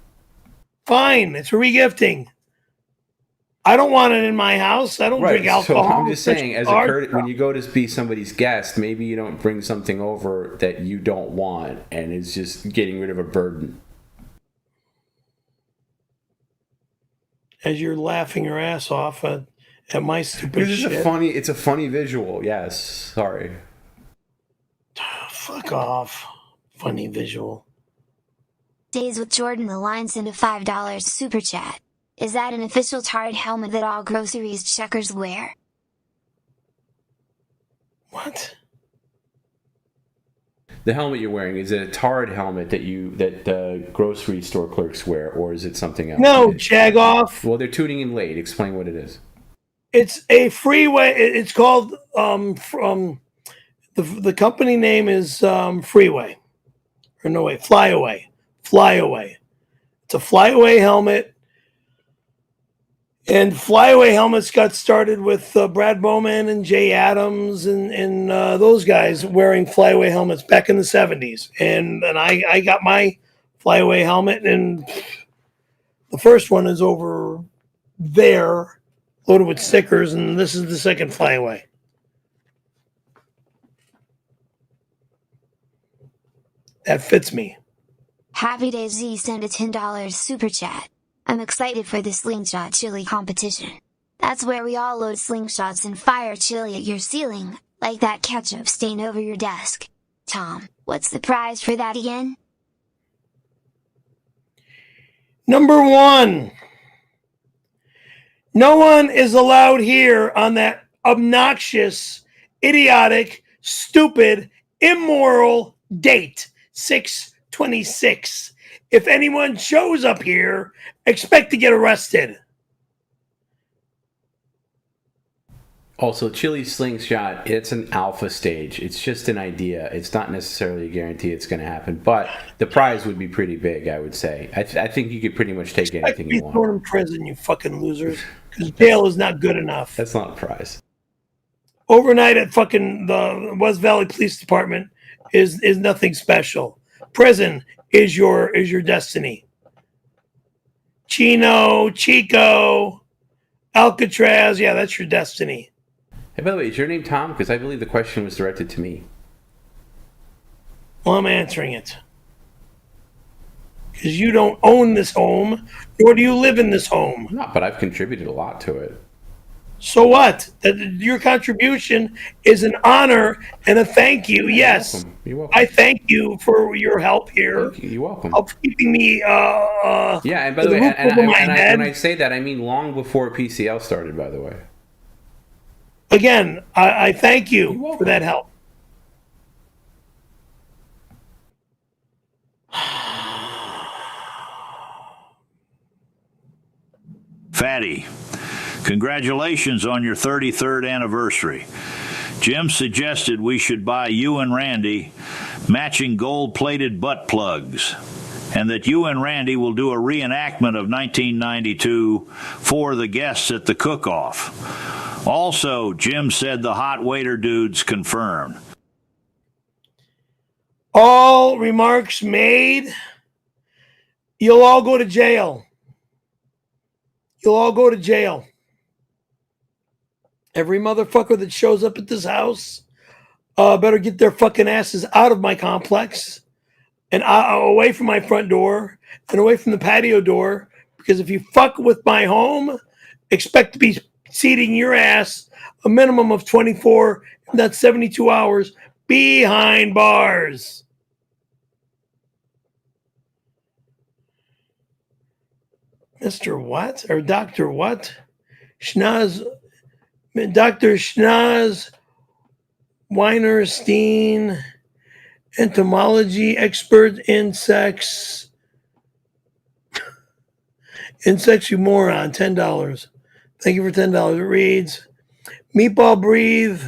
Fine, it's regifting. I don't want it in my house. I don't drink alcohol. So I'm just saying, as a when you go to be somebody's guest, maybe you don't bring something over that you don't want, and it's just getting rid of a burden. As you're laughing your ass off at my stupid shit. It's a funny visual. Yes. Sorry. Fuck off. Funny visual. Days with Jordan the line sent a $5 super chat. Is that an official tarred helmet that all groceries checkers wear? What? The helmet you're wearing, is it a tarred helmet that grocery store clerks wear, or is it something else? No, Jagoff. Well, they're tuning in late. Explain what it is. It's a Freeway. It's called the company name is Freeway, or no way, Flyaway. Flyaway. It's a Flyaway helmet. And Flyaway helmets got started with Brad Bowman and Jay Adams and those guys wearing Flyaway helmets back in the 70s. And I got my Flyaway helmet, and the first one is over there, loaded with stickers, and this is the second Flyaway. That fits me. Happy Day Z sent a $10 super chat. I'm excited for the slingshot chili competition. That's where we all load slingshots and fire chili at your ceiling, like that ketchup stain over your desk. Tom, what's the prize for that again? Number 1. No one is allowed here on that obnoxious, idiotic, stupid, immoral date, 6/26. If anyone shows up here, expect to get arrested. Also, Chili Slingshot, it's an alpha stage. It's just an idea. It's not necessarily a guarantee it's going to happen, but the prize would be pretty big, I would say. I think you could pretty much take anything you want. Thrown in prison, you fucking losers, because jail is not good enough. That's not a prize. Overnight at fucking the West Valley Police Department is nothing special. Prison is your destiny. Chino, Chico, Alcatraz, yeah, that's your destiny. Hey, by the way, is your name Tom? Because I believe the question was directed to me. Well, I'm answering it. Because you don't own this home, nor do you live in this home. No, but I've contributed a lot to it. So what? Your contribution is an honor and a thank you. Yes. Welcome. You're welcome. I thank you for your help here. Thank you. You're welcome. Help keeping me yeah, and by the way, when I say that, I mean long before PCL started, by the way. Again, I thank you for that help. Fatty, congratulations on your 33rd anniversary. Jim suggested we should buy you and Randy matching gold-plated butt plugs, and that you and Randy will do a reenactment of 1992 for the guests at the cook-off. Also, Jim said the hot waiter dudes confirmed. All remarks made. You'll all go to jail. You'll all go to jail. Every motherfucker that shows up at this house better get their fucking asses out of my complex and away from my front door and away from the patio door, because if you fuck with my home, expect to be seating your ass a minimum of 24, if not 72 hours behind bars. Mr. What? Or Dr. What? Dr. Schnaz Weinerstein, entomology expert, insects. Insects, you moron, $10. Thank you for $10. It reads, Meatball Breathe,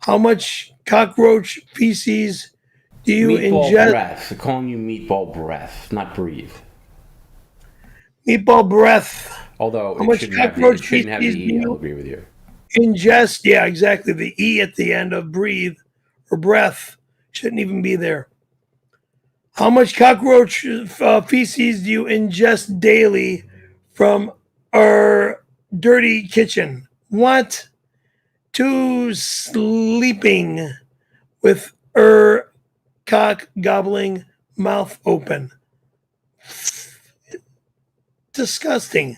how much cockroach feces do you ingest? Breath. They're calling you Meatball Breath, not Breathe. Meatball Breath. Although how much cockroach shouldn't have the E, I'll agree with you. Ingest, yeah, exactly. The E at the end of breathe or breath shouldn't even be there. How much cockroach feces do you ingest daily from our dirty kitchen? What? 2 sleeping with cock gobbling mouth open. Disgusting.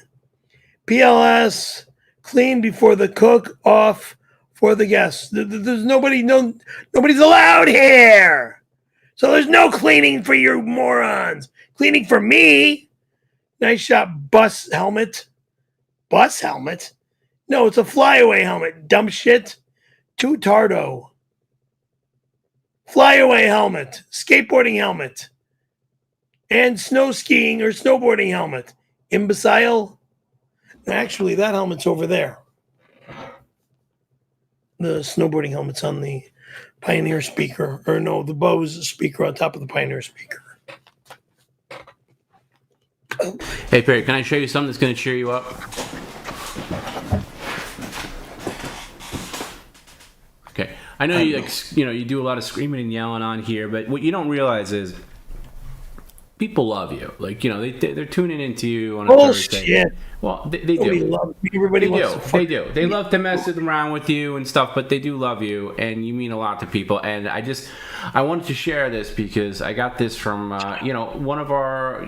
PLS, clean before the cook, off for the guests. There's nobody's allowed here. So there's no cleaning for you morons. Cleaning for me. Nice shot, bus helmet. Bus helmet? No, it's a flyaway helmet. Dumb shit. Too tardo. Flyaway helmet. Skateboarding helmet. And snow skiing or snowboarding helmet. Imbecile. Actually, that helmet's over there. The snowboarding helmet's on the Pioneer speaker. Or no, the Bose speaker on top of the Pioneer speaker. Hey, Perry, can I show you something that's going to cheer you up? Okay. I know you do a lot of screaming and yelling on here, but what you don't realize is people love you. They're tuning into you on a Thursday. Shit. Well, they do. Everybody wants to fuck. They do. They love to mess around with you and stuff, but they do love you, and you mean a lot to people. And I wanted to share this because I got this from one of our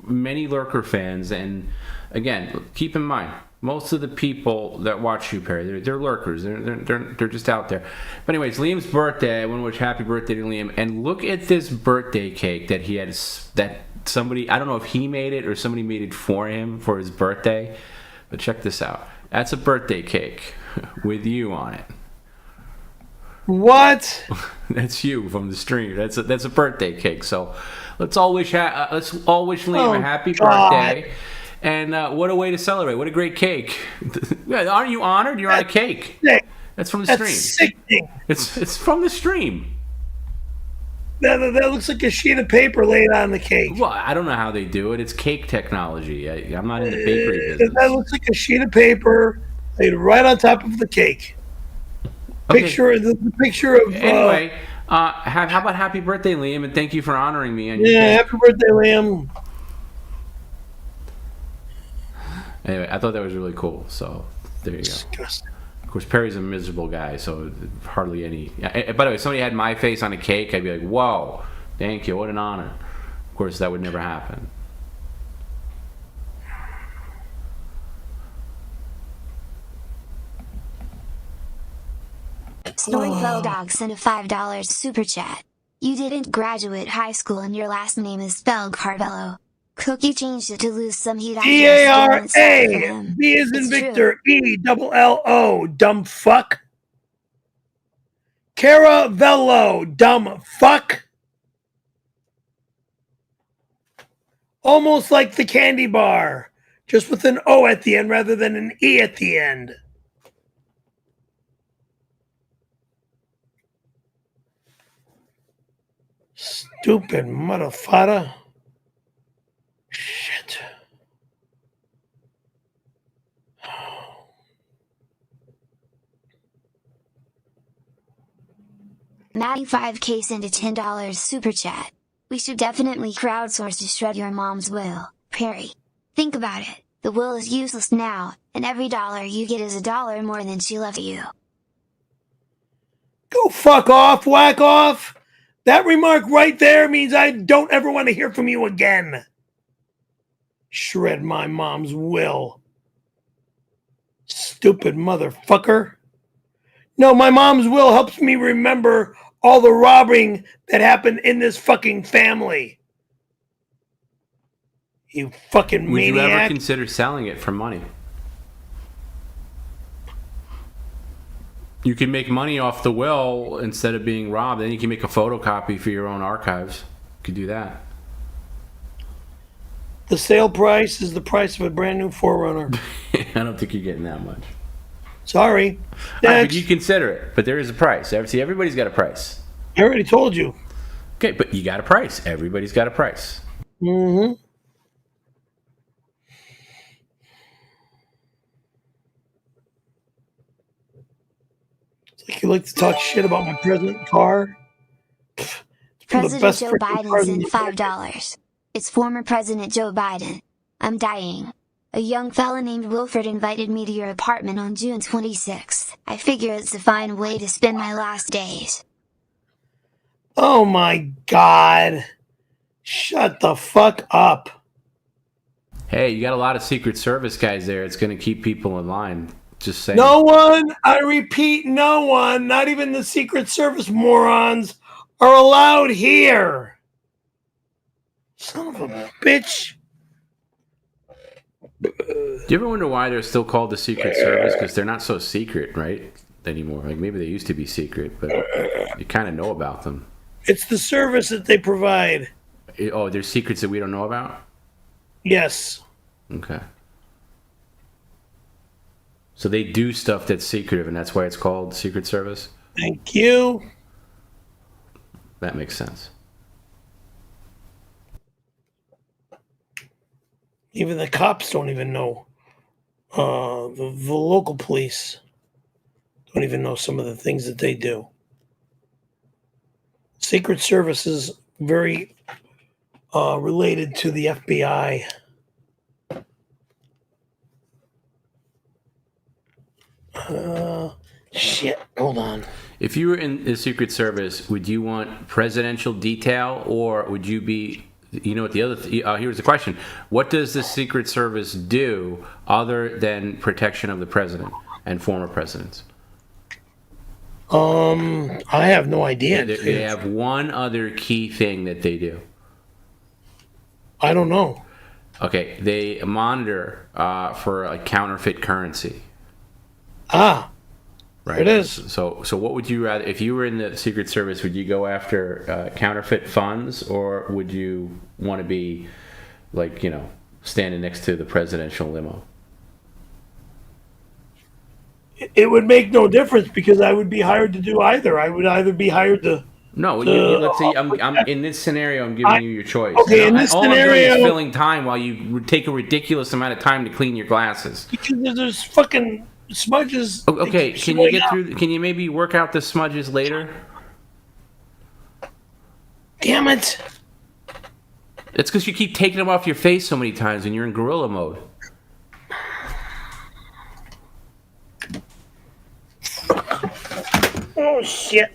many lurker fans. And again, keep in mind, most of the people that watch you, Perry, they're lurkers. They're just out there. But anyways, Liam's birthday. I want to wish happy birthday to Liam. And look at this birthday cake that he had. That somebody, I don't know if he made it or somebody made it for him for his birthday. But check this out. That's a birthday cake with you on it. What? That's you from the stream. That's a birthday cake. So let's all wish Liam a happy birthday. And what a way to celebrate. What a great cake. Aren't you honored? You're on a cake. Sick. That's from the That's stream. sickening. It's from the stream. That looks like a sheet of paper laid on the cake. Well, I don't know how they do it. It's cake technology. I'm not in the bakery business. That looks like a sheet of paper laid right on top of the cake. Okay. The picture of... Anyway, how about happy birthday, Liam, and thank you for honoring me. Happy birthday, Liam. Anyway, I thought that was really cool. So there you go. Disgusting. Of course, Perry's a miserable guy, so hardly any. By the way, if somebody had my face on a cake, I'd be like, "Whoa, thank you, what an honor." Of course, that would never happen. Snoring Fellow Dog sent a $5 super chat. You didn't graduate high school and your last name is spelled Caravello. Cookie changed it to lose some heat. D-A-R-A, B as in Victor, E-double-L-O, dumb fuck. Caravello, dumb fuck. Almost like the candy bar, just with an O at the end rather than an E at the end. Stupid motherfucker. Shit. Maddie 5K sent a $10 super chat. We should definitely crowdsource to shred your mom's will. Perry. Think about it. The will is useless now, and every dollar you get is $1 more than she left you. Go fuck off, whack off. That remark right there means I don't ever want to hear from you again. Shred my mom's will. Stupid motherfucker. No, my mom's will helps me remember all the robbing that happened in this fucking family. You fucking maniac. Would you ever consider selling it for money? You can make money off the will instead of being robbed. Then you can make a photocopy for your own archives. You could do that. The sale price is the price of a brand new 4Runner. I don't think you're getting that much. Sorry. But you consider it. But there is a price. See, everybody's got a price. I already told you. Okay, but you got a price. Everybody's got a price. Mm-hmm. It's like you like to talk shit about my present car. President Joe Biden sent $5. It's former President Joe Biden. I'm dying. A young fella named Wilfred invited me to your apartment on June 26th. I figure it's a fine way to spend my last days. Oh my God. Shut the fuck up. Hey, you got a lot of Secret Service guys there. It's going to keep people in line. Just saying. No one, I repeat, no one, not even the Secret Service morons, are allowed here. Son of a bitch. Do you ever wonder why they're still called the Secret Service? Because they're not so secret, right, anymore. Like maybe they used to be secret, but you kind of know about them. It's the service that they provide. Oh, there's secrets that we don't know about? Yes. Okay. So they do stuff that's secretive, and that's why it's called Secret Service? Thank you. That makes sense. Even the cops don't even know. The local police don't even know some of the things that they do. Secret Service is very related to the FBI. Shit, hold on. If you were in the Secret Service, would you want presidential detail, or would you be, you know what the other, here's the question. What does the Secret Service do other than protection of the president and former presidents? I have no idea. They have one other key thing that they do. I don't know. Okay, they monitor for a counterfeit currency. Ah, right. It is. So what would you rather, if you were in the Secret Service, would you go after counterfeit funds, or would you want to be like, standing next to the presidential limo. It would make no difference because I would be hired to do either. I would either be hired to. No, let's say I'm in this scenario. I'm giving you your choice. Okay, in this all scenario, I'm doing is filling time while you take a ridiculous amount of time to clean your glasses. Because there's fucking smudges. Okay, can you get through? Can you maybe work out the smudges later? Damn it! It's because you keep taking them off your face so many times when you're in gorilla mode. Oh shit!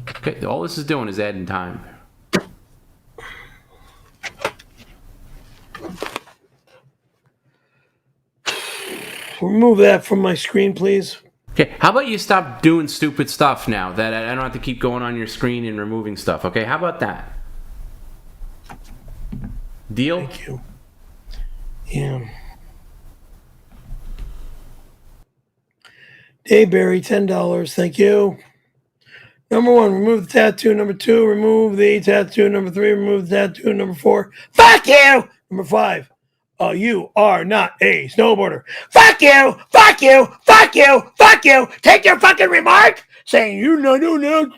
Okay, all this is doing is adding time. Remove that from my screen, please. Okay, how about you stop doing stupid stuff now that I don't have to keep going on your screen and removing stuff, okay? How about that? Deal? Thank you. Yeah. Dayberry, $10. Thank you. Number 1, remove the tattoo. Number 2, remove the tattoo. Number 3, remove the tattoo. Number 4, fuck you! Number 5, you are not a snowboarder. Fuck you! Fuck you! Fuck you! Fuck you! Take your fucking remark saying you're not a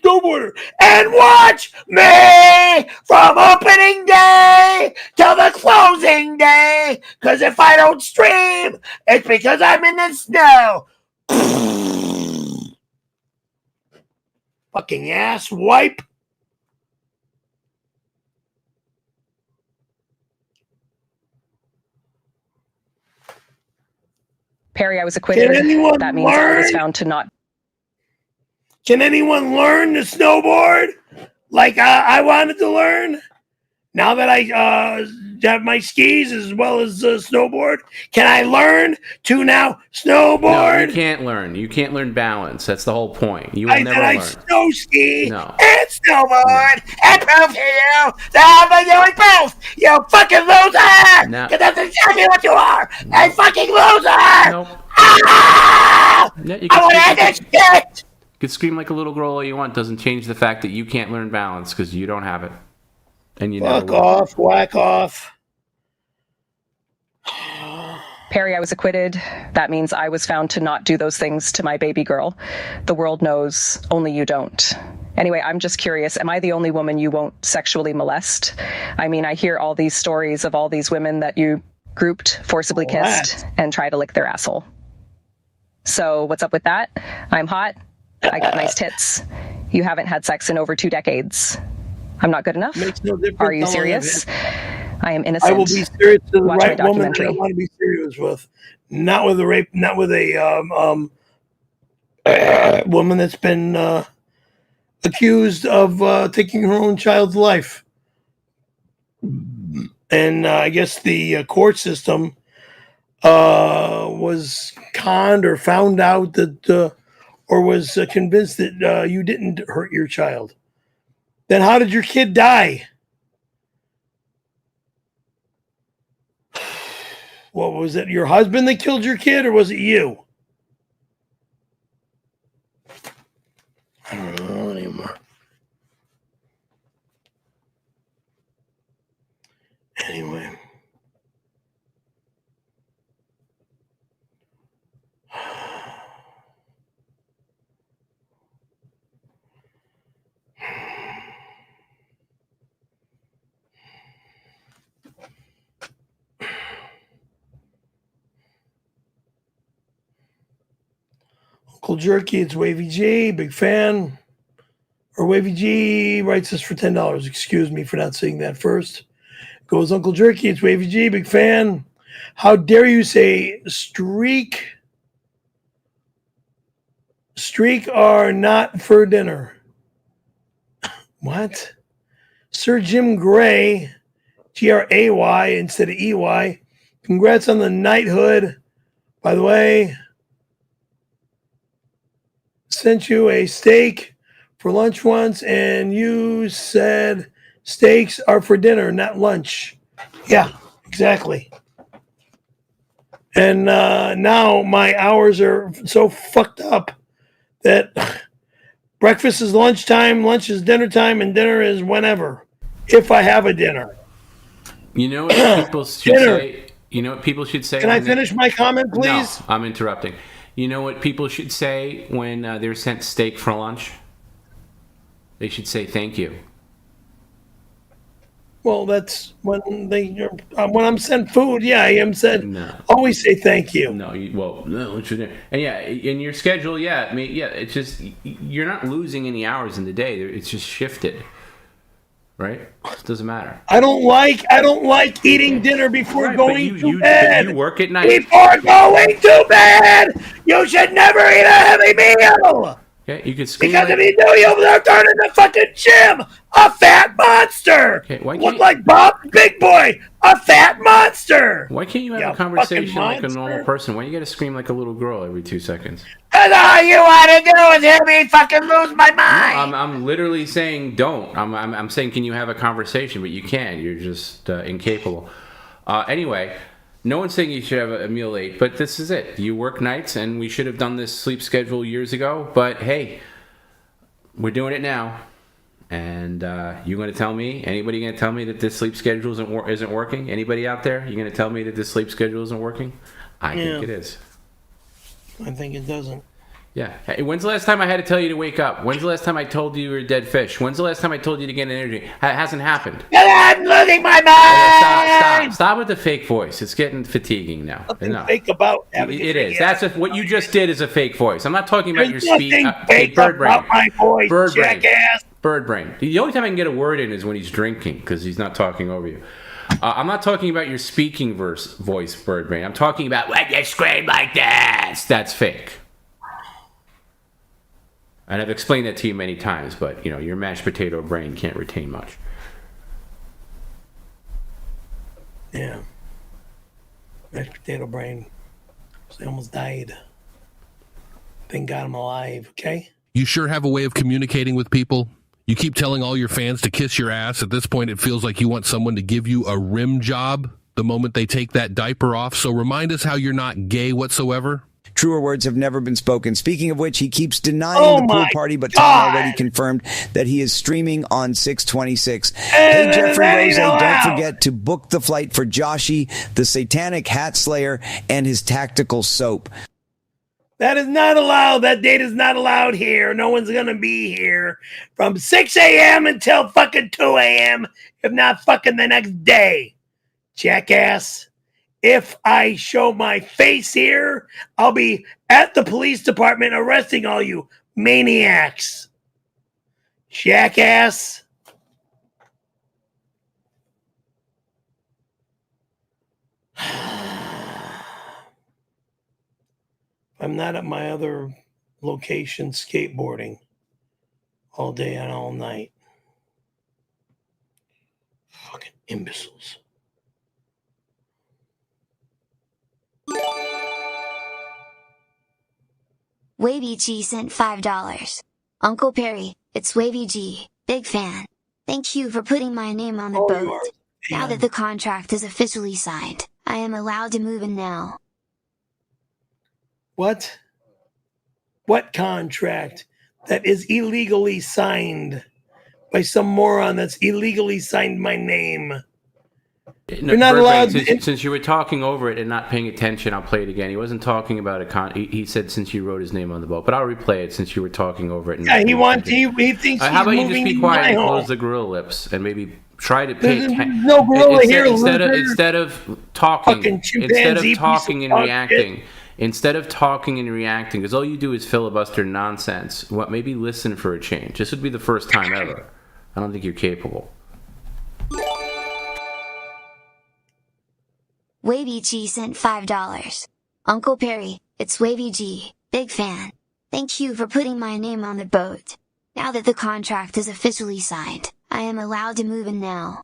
snowboarder and watch me from opening day till the closing day. Because if I don't stream, it's because I'm in the snow. Fucking ass wipe. Perry, I was acquitted. That means I was found to not. Can anyone learn to snowboard like I wanted to learn? Now that I have my skis as well as snowboard, can I learn to now snowboard? No, you can't learn. You can't learn balance. That's the whole point. You will never learn. I snow ski no. and snowboard and prove to you that I'm doing both. You fucking loser! No. Because that's exactly what you are. A fucking loser! Nope. Ah! No, I want to end this shit! You can scream like a little girl all you want. Doesn't change the fact that you can't learn balance because you don't have it. And you Fuck off, whack off. Perry, I was acquitted. That means I was found to not do those things to my baby girl. The world knows, only you don't. Anyway, I'm just curious, am I the only woman you won't sexually molest? I mean, I hear all these stories of all these women that you grouped, forcibly kissed, and try to lick their asshole. So what's up with that? I'm hot. I got nice tits. You haven't had sex in over 2 decades. I'm not good enough? Makes no difference. Are you serious? I am innocent. I will be serious to the Watch right my woman that I documentary. want to be serious with. Not with a rape, not with a woman that's been accused of taking her own child's life. And I guess the court system was conned or found out that or was convinced that you didn't hurt your child. Then how did your kid die? What was it? Your husband that killed your kid, or was it you? I don't know anymore. Anyway. Uncle Jerky, it's Wavy G, big fan. Or Wavy G writes us for $10. Excuse me for not saying that first. Goes Uncle Jerky, it's Wavy G, big fan. How dare you say streak are not for dinner? What? Sir Jim Gray, Gray instead of EY. Congrats on the knighthood. By the way, sent you a steak for lunch once, and you said steaks are for dinner, not lunch. Yeah, exactly. And now my hours are so fucked up that breakfast is lunchtime, lunch is dinner time, and dinner is whenever, if I have a dinner. You know what people should say? You know what people should say? Can I finish my comment, please? No, I'm interrupting. You know what people should say when they're sent steak for lunch? They should say thank you. Well, that's when when I'm sent food. Yeah, I am said. No. Always say thank you. No, no. And yeah, in your schedule, yeah. I mean, yeah. It's just you're not losing any hours in the day. It's just shifted. Right? It doesn't matter. I don't like eating dinner before going to bed. But you work at night. Before going to bed, you should never eat a heavy meal. Okay, you could scream because if you do, you'll turn into fucking Jim, a fat monster. Okay, why can't look like Bob Big Boy, a fat monster. Why can't you have a conversation like a normal person? Why you got to scream like a little girl every 2 seconds? Because all you want to do is hear me fucking lose my mind. No, I'm literally saying don't. I'm saying can you have a conversation, but you can't. You're just incapable. Anyway, no one's saying you should have a meal late, but this is it. You work nights, and we should have done this sleep schedule years ago. But hey, we're doing it now. And you're going to tell me? Anybody going to tell me that this sleep schedule isn't working? Anybody out there? You're going to tell me that this sleep schedule isn't working? I think it is. I think it doesn't. Yeah. Hey, when's the last time I had to tell you to wake up? When's the last time I told you were a dead fish? When's the last time I told you to get energy? It hasn't happened. I'm losing my mind. Stop with the fake voice. It's getting fatiguing now. Nothing fake about it is. That's what you just did is a fake voice. I'm not talking about your speech. Bird brain. My voice, bird jackass. Brain. Bird brain. The only time I can get a word in is when he's drinking because he's not talking over you. I'm not talking about your speaking voice, bird brain. I'm talking about when you scream like this. That's fake. And I've explained that to you many times, but your mashed potato brain can't retain much. Yeah. Mashed potato brain. They almost died. Thank God I'm alive, okay? You sure have a way of communicating with people. You keep telling all your fans to kiss your ass. At this point, it feels like you want someone to give you a rim job the moment they take that diaper off. So remind us how you're not gay whatsoever. Truer words have never been spoken. Speaking of which, he keeps denying the pool party, but Tom already confirmed that he is streaming on 6/26. Hey, Jeffrey Rose, don't forget to book the flight for Joshy, the Satanic Hat Slayer, and his tactical soap. That is not allowed. That date is not allowed here. No one's going to be here from 6 a.m. until fucking 2 a.m., if not fucking the next day. Jackass. If I show my face here, I'll be at the police department arresting all you maniacs. Jackass. I'm not at my other location skateboarding all day and all night. Fucking imbeciles. Wavy G sent $5. Uncle Perry, it's Wavy G, big fan. Thank you for putting my name on the boat. Now that the contract is officially signed, I am allowed to move in now. What? What contract that is illegally signed by some moron that's illegally signed my name? You're not allowed. Since you were talking over it and not paying attention, I'll play it again. He wasn't talking about a he said since you wrote his name on the boat, but I'll replay it since you were talking over it. Yeah, he thinks. How about you just be quiet and close the gorilla lips and maybe try to pay attention. No gorilla here. Instead of talking and reacting. Instead of talking and reacting, because all you do is filibuster nonsense. Maybe listen for a change. This would be the first time ever. I don't think you're capable. Wavy G sent $5. Uncle Perry, it's Wavy G, big fan. Thank you for putting my name on the boat. Now that the contract is officially signed, I am allowed to move in now.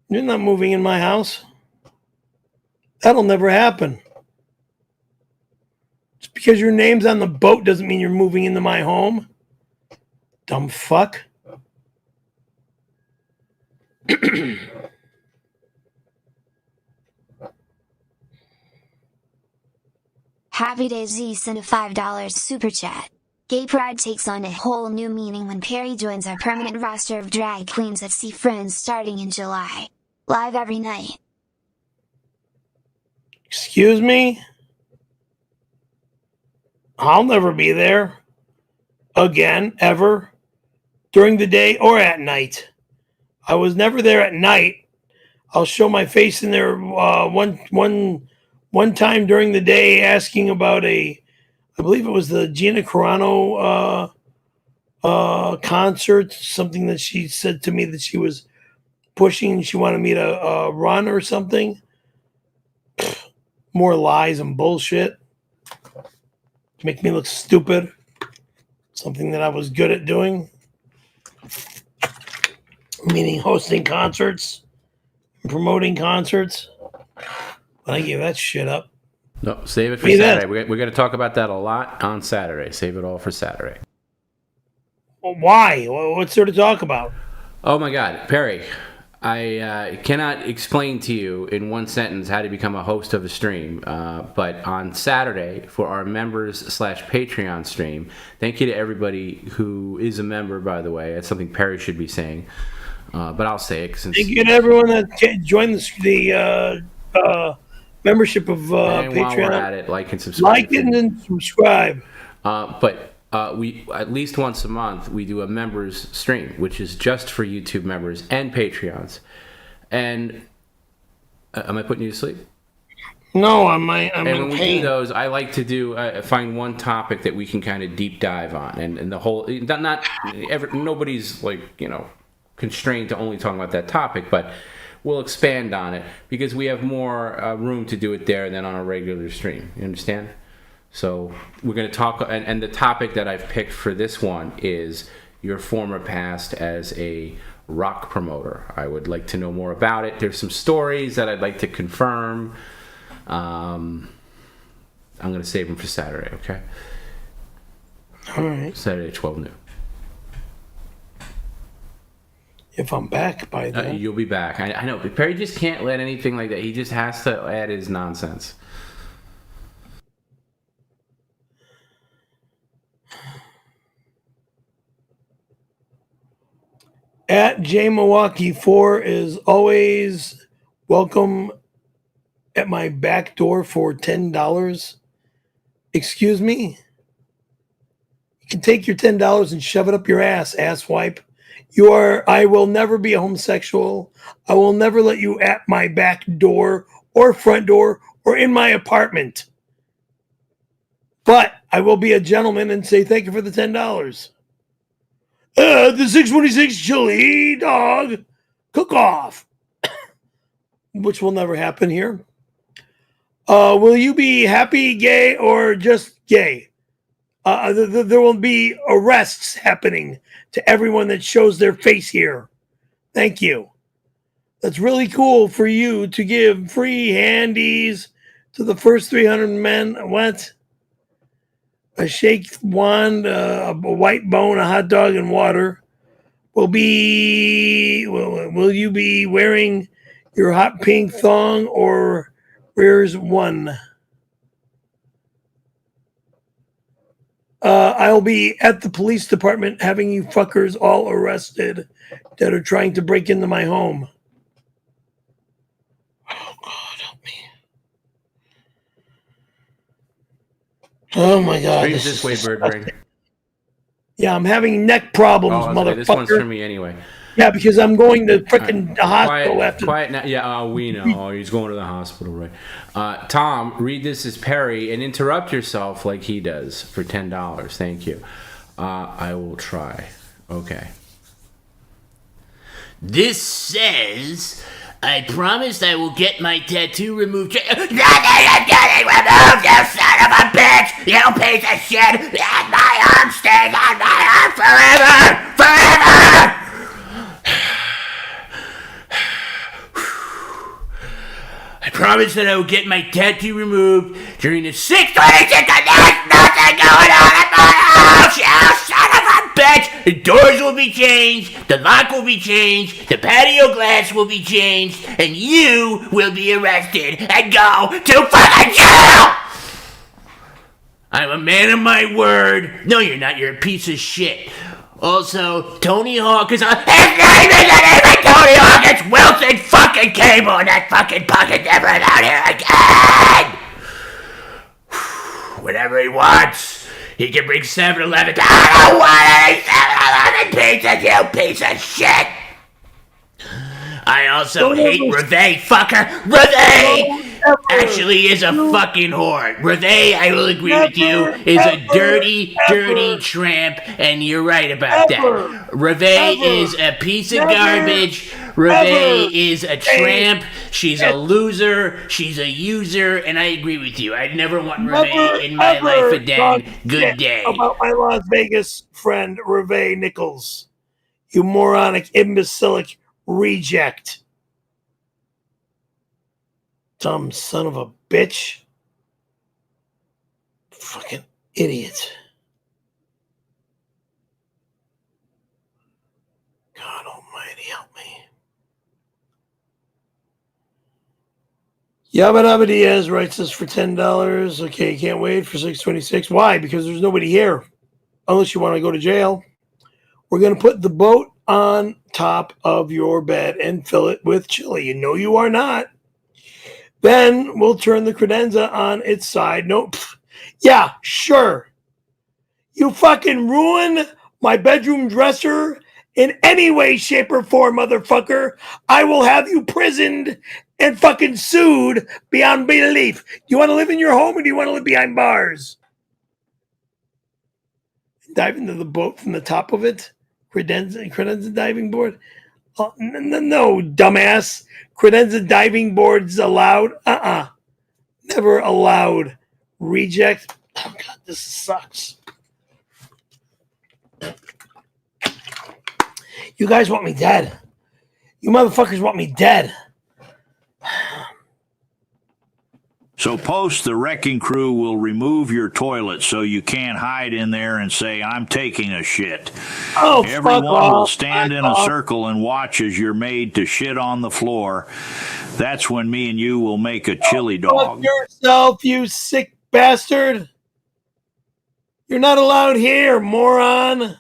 You're not moving in my house. That'll never happen. Just because your name's on the boat doesn't mean you're moving into my home. Dumb fuck. Happy Day Z sent a $5 super chat. Gay pride takes on a whole new meaning when Perry joins our permanent roster of drag queens at Sea Friends starting in July. Live every night. Excuse me? I'll never be there. Again, ever. During the day or at night. I was never there at night. I'll show my face in there one time during the day asking about I believe it was the Gina Carano concert, something that she said to me that she was pushing. She wanted me to run or something. More lies and bullshit to make me look stupid. Something that I was good at doing. Meaning hosting concerts, promoting concerts. But I gave that shit up. No, save it for Saturday. We're going to talk about that a lot on Saturday. Save it all for Saturday. Well, why? What's there to talk about? Oh my God, Perry, I cannot explain to you in one sentence how to become a host of a stream. But on Saturday for our members/Patreon stream, thank you to everybody who is a member, by the way. That's something Perry should be saying. But I'll say it since... Thank you to everyone that joined the membership of Patreon. While we're at it, like and subscribe. Like it and subscribe. But we at least once a month we do a members stream, which is just for YouTube members and Patreons. And am I putting you to sleep? No, I'm in when we pain. do those, I like to do find one topic that we can kind of deep dive on, and the whole nobody's constrained to only talking about that topic, but we'll expand on it because we have more room to do it there than on a regular stream. You understand? So we're going to talk, and the topic that I've picked for this one is your former past as a rock promoter. I would like to know more about it. There's some stories that I'd like to confirm. I'm going to save them for Saturday, okay? All right. Saturday, 12 noon. If I'm back by then. You'll be back. I know, but Perry just can't let anything like that. He just has to add his nonsense. At 𝑗Milwaukee4 is always welcome at my back door for $10. Excuse me? You can take your $10 and shove it up your ass, asswipe. I will never be a homosexual. I will never let you at my back door or front door or in my apartment. But I will be a gentleman and say thank you for the $10. The 626 chili dog cook-off, which will never happen here. Will you be happy, gay, or just gay? There will be arrests happening to everyone that shows their face here. Thank you. That's really cool for you to give free handies to the first 300 men. What? A shake wand, a white bone, a hot dog, and water. Will you be wearing your hot pink thong or where's one? I'll be at the police department having you fuckers all arrested that are trying to break into my home. Oh, God, help me. Oh, my God. Streams this way, Birdbrain. Yeah, I'm having neck problems, motherfucker. This one's for me anyway. Yeah, because I'm going to freaking hospital after. Quiet now. Yeah, we know. Oh, he's going to the hospital, right? Tom, read this as Perry and interrupt yourself like he does for $10. Thank you. I will try. Okay. This says, I promised I will get my tattoo removed. Nothing is getting removed, you son of a bitch! You piece of shit! And my arm stays on my arm forever! Forever! I promised that I would get my tattoo removed during the 626 and there's nothing going on at my house, you son of a bitch! The doors will be changed, the lock will be changed, the patio glass will be changed, and you will be arrested and go to fucking jail! I'm a man of my word. No, you're not. You're a piece of shit. Also, Tony Hawk is on. His name isn't even Tony Hawk. It's Wilson fucking Cable, and that fucking puck's never out here again. Whatever he wants, he can bring 7-Eleven. I don't want any 7-Eleven pizzas, you piece of shit. I also hate Reve, fucker. Reve actually is a fucking whore. Reve, I will agree with you, is a dirty tramp, and you're right about that. Reve is a piece of garbage. Reve is a tramp. She's a loser. She's a user, and I agree with you. I never want Reve in my life again. Good day. About my Las Vegas friend, Reve Nichols. You moronic, imbecilic reject. Dumb son of a bitch. Fucking idiot. God almighty help me. Yabba Dabba Diaz writes this for $10. Okay, can't wait for 626. Why? Because there's nobody here. Unless you want to go to jail. We're going to put the boat on top of your bed and fill it with chili. You know you are not. Then we'll turn the credenza on its side. Nope. Yeah, sure. You fucking ruin my bedroom dresser in any way, shape, or form, motherfucker. I will have you prisoned and fucking sued beyond belief. Do you want to live in your home or do you want to live behind bars? Dive into the boat from the top of it? Credenza diving board? Oh, no, dumbass. Credenza diving boards allowed? Never allowed. Reject. Oh, God, this sucks. You guys want me dead. You motherfuckers want me dead. So post the wrecking crew will remove your toilet so you can't hide in there and say, I'm taking a shit. Oh, everyone will stand in a circle and watch as you're made to shit on the floor. That's when me and you will make a chili dog. Fuck yourself, you sick bastard. You're not allowed here, moron.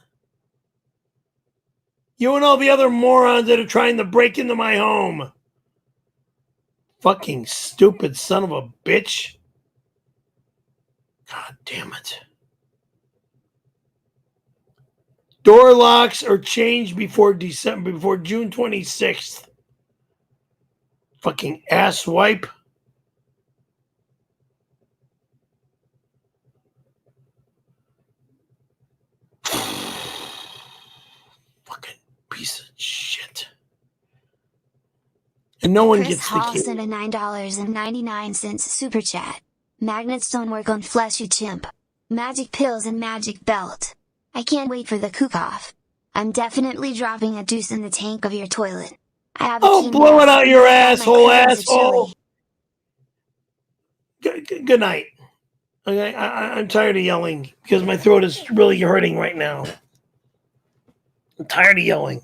You and all the other morons that are trying to break into my home. Fucking stupid son of a bitch. God damn it. Door locks are changed before June 26th. Fucking ass wipe. Fucking piece of shit. And no one Chris gets Hall the key. sent a $9.99 super chat. Magnets don't work on flesh, you chimp. Magic pills and magic belt. I can't wait for the cook-off. I'm definitely dropping a deuce in the tank of your toilet. I have Oh, blow it out your asshole. Good night. Okay, I'm tired of yelling because my throat is really hurting right now. I'm tired of yelling.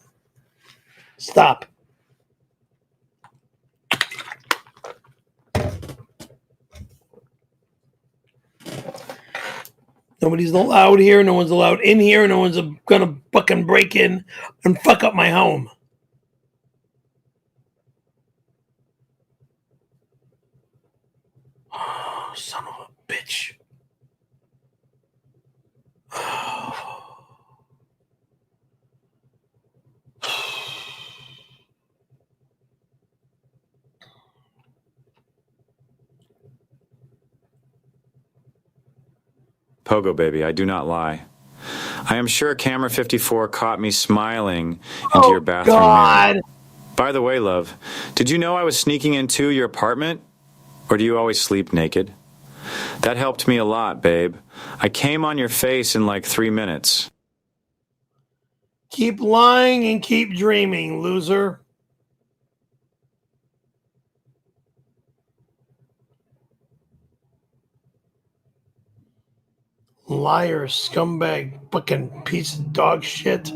Stop. Nobody's allowed here. No one's allowed in here. No one's gonna fucking break in and fuck up my home. Oh, son of a bitch. Pogo baby, I do not lie. I am sure camera 54 caught me smiling into your bathroom mirror. By the way, love, did you know I was sneaking into your apartment? Or do you always sleep naked? That helped me a lot, babe. I came on your face in like 3 minutes. Keep lying and keep dreaming, loser. Liar, scumbag, fucking piece of dog shit.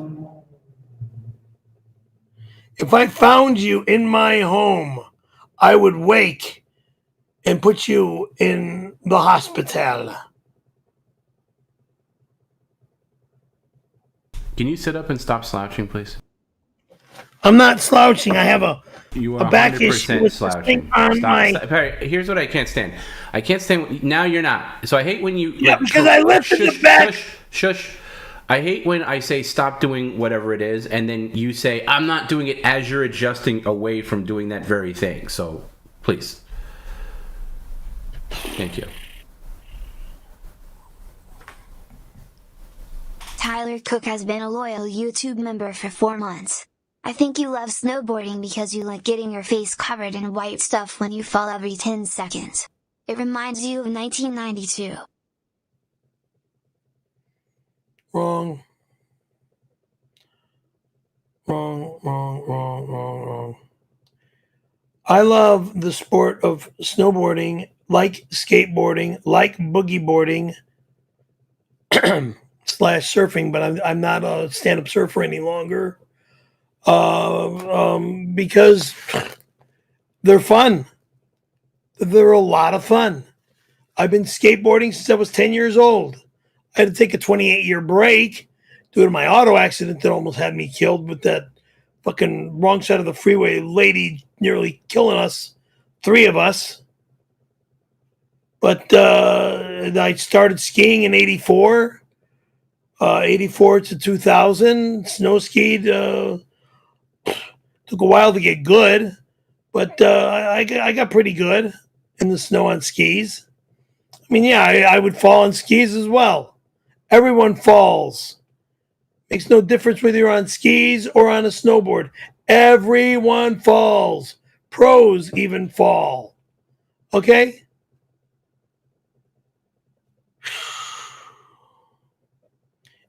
If I found you in my home, I would wake and put you in the hospital. Can you sit up and stop slouching, please? I'm not slouching. I have a back 100% issue with this thing on Stop. Perry, here's what I can't stand. I can't stand. Now you're not. So I hate when you. Yeah, because I lifted the back. Shush. I hate when I say stop doing whatever it is, and then you say I'm not doing it as you're adjusting away from doing that very thing. So please. Thank you. Tyler Cook has been a loyal YouTube member for 4 months. I think you love snowboarding because you like getting your face covered in white stuff when you fall every 10 seconds. It reminds you of 1992. Wrong. I love the sport of snowboarding, like skateboarding, like boogie boarding, / surfing, but I'm not a stand-up surfer any longer. Because they're fun. They're a lot of fun. I've been skateboarding since I was 10 years old. I had to take a 28-year break due to my auto accident that almost had me killed with that fucking wrong side of the freeway lady nearly killing us, 3 of us. But I started skiing in 84, 84 to 2000, snow skied. Took a while to get good, but I got pretty good in the snow on skis. I mean, yeah, I would fall on skis as well. Everyone falls. Makes no difference whether you're on skis or on a snowboard. Everyone falls. Pros even fall. Okay?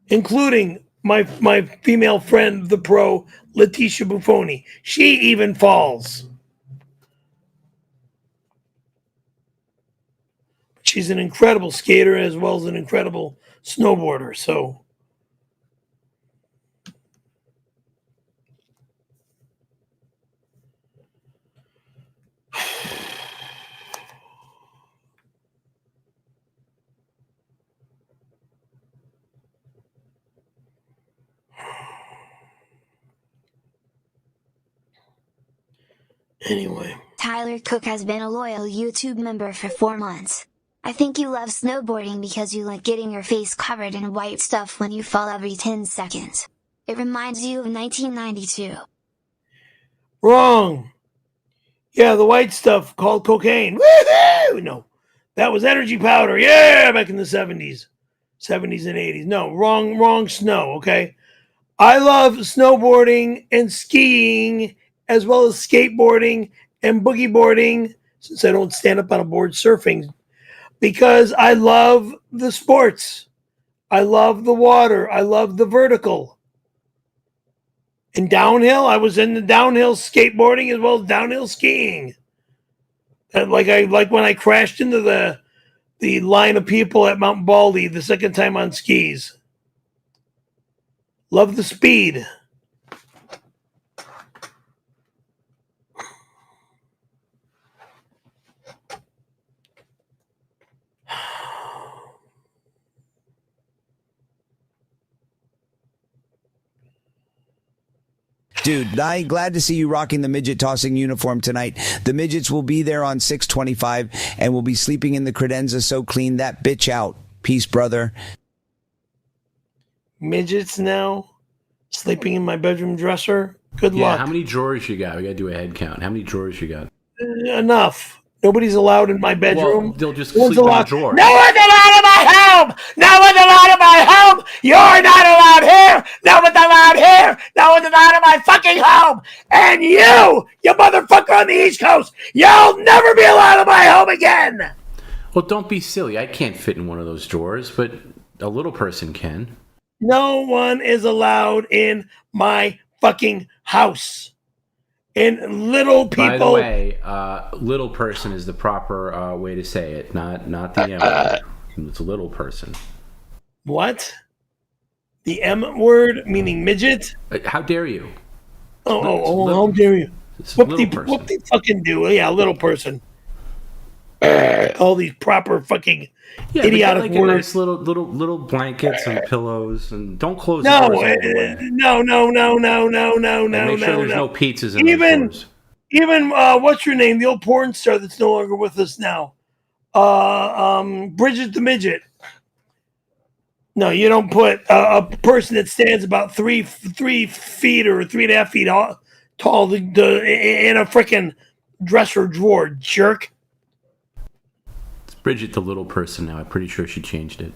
Including my female friend, the pro, Letitia Buffoni. She even falls. She's an incredible skater as well as an incredible snowboarder. So anyway. Tyler Cook has been a loyal YouTube member for 4 months. I think you love snowboarding because you like getting your face covered in white stuff when you fall every 10 seconds. It reminds you of 1992. Wrong. Yeah, the white stuff called cocaine. Woohoo! No, that was energy powder. Yeah, back in the 70s and 80s. No, wrong snow, okay? I love snowboarding and skiing as well as skateboarding and boogie boarding, since I don't stand up on a board surfing, because I love the sports. I love the water. I love the vertical. In downhill, I was in the downhill skateboarding as well as downhill skiing. And like when I crashed into the line of people at Mount Baldy the second time on skis. Love the speed. Dude, I'm glad to see you rocking the midget tossing uniform tonight. The midgets will be there on 6/25 and will be sleeping in the credenza, so clean that bitch out. Peace, brother. Midgets now sleeping in my bedroom dresser. Good luck. How many drawers you got? We got to do a head count. How many drawers you got? Enough. Nobody's allowed in my bedroom. Well, they'll just sleep in the drawer. No one's allowed in my home! No one's allowed in my home! You're not allowed here! No one's allowed here! No one's allowed in my fucking home! And you motherfucker on the East Coast, you'll never be allowed in my home again! Well, don't be silly. I can't fit in one of those drawers, but a little person can. No one is allowed in my fucking house. And little people. By the way, little person is the proper way to say it, not the M word. It's a little person. What? The M word meaning midget? How dare you? How dare you? Whoop-de fucking do. Yeah, little person. all these proper fucking Yeah, idiotic like words. a nice little blankets and pillows, and don't close the No, doors all the way. no. And make sure there's no pizzas in those doors. Even what's her name? The old porn star that's no longer with us now. Bridget the Midget. No, you don't put a person that stands about 3 feet or 3.5 feet tall in a freaking dresser drawer, jerk. It's Bridget the little person now. I'm pretty sure she changed it.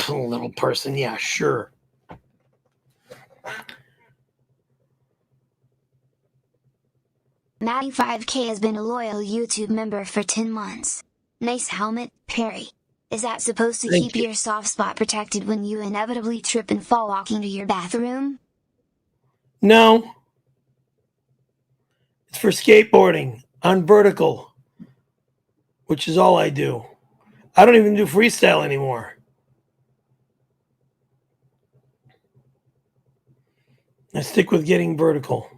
Little person, yeah, sure. Maddie5K has been a loyal YouTube member for 10 months. Nice helmet, Perry. Is that supposed to keep your soft spot protected when you inevitably trip and fall walking to your bathroom? No. It's for skateboarding on vertical, which is all I do. I don't even do freestyle anymore. I stick with getting vertical.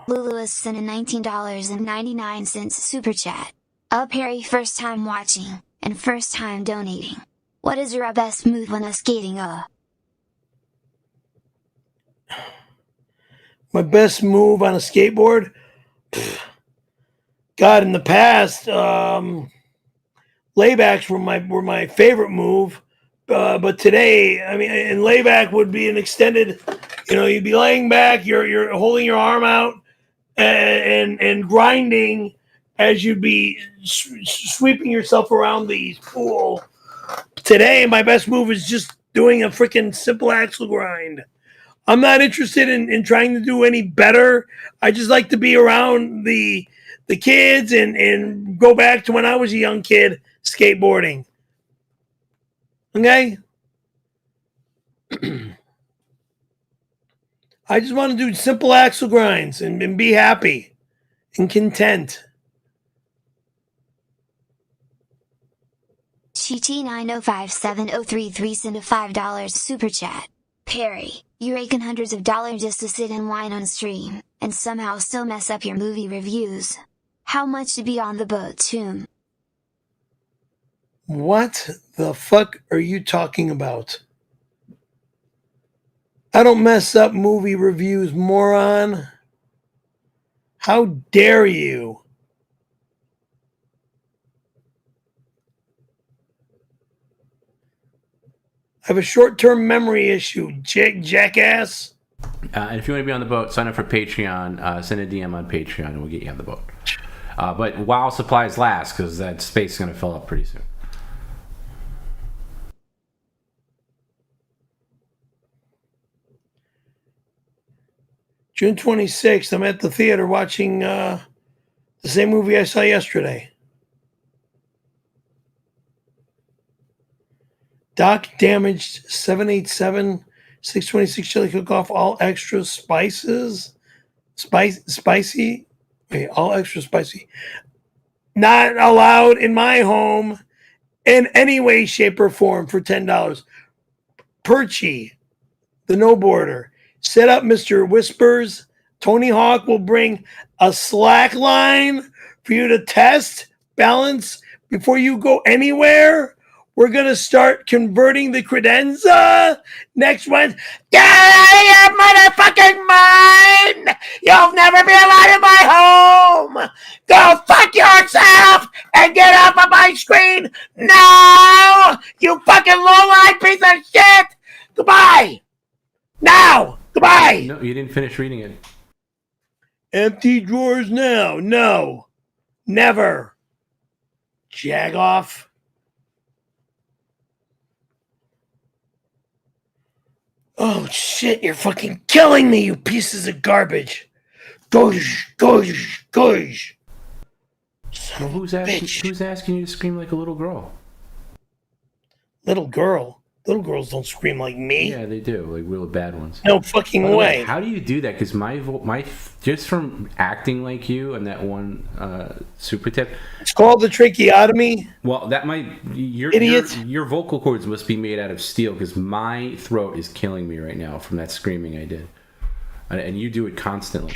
Lulu has sent a $19.99 super chat. Perry, first time watching, and first time donating. What is your best move when skating? My best move on a skateboard? God, in the past, laybacks were my favorite move. But today, I mean, and layback would be an extended, you'd be laying back, you're holding your arm out and grinding as you'd be sweeping yourself around the pool. Today, my best move is just doing a freaking simple axle grind. I'm not interested in trying to do any better. I just like to be around the kids and go back to when I was a young kid skateboarding. Okay? I just want to do simple axle grinds and be happy and content. CT905703 sent a $5 super chat. Perry, you raking hundreds of dollars just to sit and whine on stream, and somehow still mess up your movie reviews. How much to be on the boat, Tomb? What the fuck are you talking about? I don't mess up movie reviews, moron. How dare you? I have a short-term memory issue, jackass. And if you want to be on the boat, sign up for Patreon. Send a DM on Patreon, and we'll get you on the boat. But while supplies last, because that space is going to fill up pretty soon. June 26th, I'm at the theater watching the same movie I saw yesterday. Doc damaged 787-626 chili cook-off, all extra spices. Spicy? Wait, all extra spicy. Not allowed in my home in any way, shape, or form for $10. Perchy, the no border. Set up Mr. Whispers. Tony Hawk will bring a slack line for you to test, balance before you go anywhere. We're going to start converting the credenza next one. Get out of your motherfucking mind! You'll never be allowed in my home! Go fuck yourself and get off of my screen now! You fucking low-line piece of shit! Goodbye! Now! Goodbye! No, you didn't finish reading it. Empty drawers now. No. Never. Jagoff. Oh, shit, you're fucking killing me, you pieces of garbage. Gosh. Who's asking you to scream like a little girl? Little girl? Little girls don't scream like me. Yeah, they do. Like real bad ones. No fucking way. How do you do that? Because my just from acting like you and that one super tip. It's called the tracheotomy. Well, that might your vocal cords must be made out of steel because my throat is killing me right now from that screaming I did, and you do it constantly.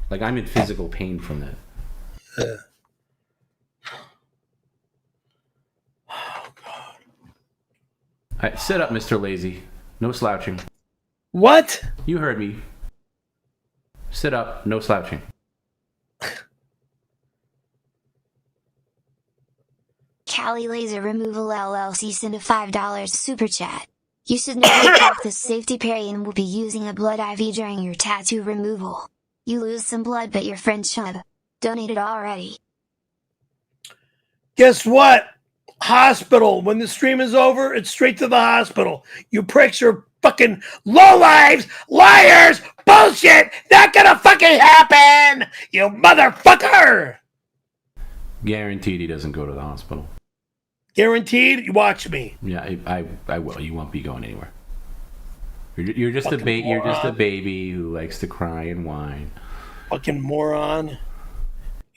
Like I'm in physical pain from that. All right, sit up, Mr. Lazy. No slouching. What? You heard me. Sit up, no slouching. Cali Laser Removal LLC sent a $5 super chat. You should never practice safety Perry and will be using a blood IV during your tattoo removal. You lose some blood, but your friend Shub donated already. Guess what? Hospital. When the stream is over, it's straight to the hospital. You pricks are fucking lowlives, liars, bullshit. Not gonna fucking happen, you motherfucker. Guaranteed he doesn't go to the hospital. Guaranteed? You watch me. Yeah, I will. You won't be going anywhere. You're just a baby. You're just a baby who likes to cry and whine. Fucking moron.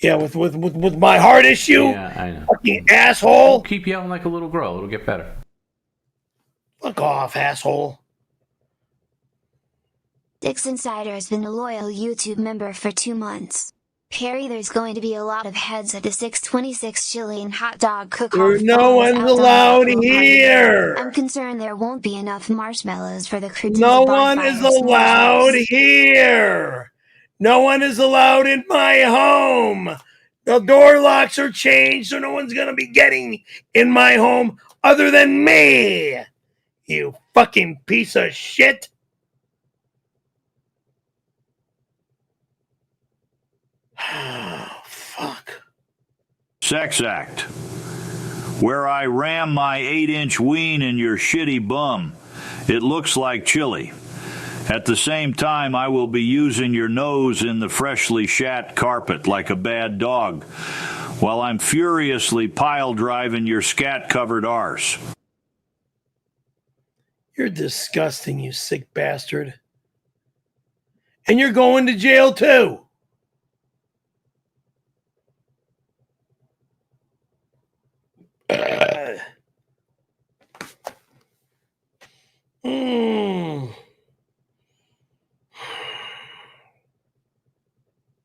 Yeah, with my heart issue. Yeah, I know. Fucking asshole. Don't keep yelling like a little girl. It'll get better. Fuck off, asshole. Dix Insider has been a loyal YouTube member for 2 months. Perry, there's going to be a lot of heads at the 626 chili and hot dog cook-off. No one's allowed here. I'm concerned there won't be enough marshmallows for the crew. No one is allowed here. No one is allowed in my home. The door locks are changed, so no one's going to be getting in my home other than me. You fucking piece of shit. Oh, fuck. Sex act. Where I ram my 8-inch ween in your shitty bum. It looks like chili. At the same time, I will be using your nose in the freshly shat carpet like a bad dog, while I'm furiously pile driving your scat-covered arse. You're disgusting, you sick bastard. And you're going to jail too.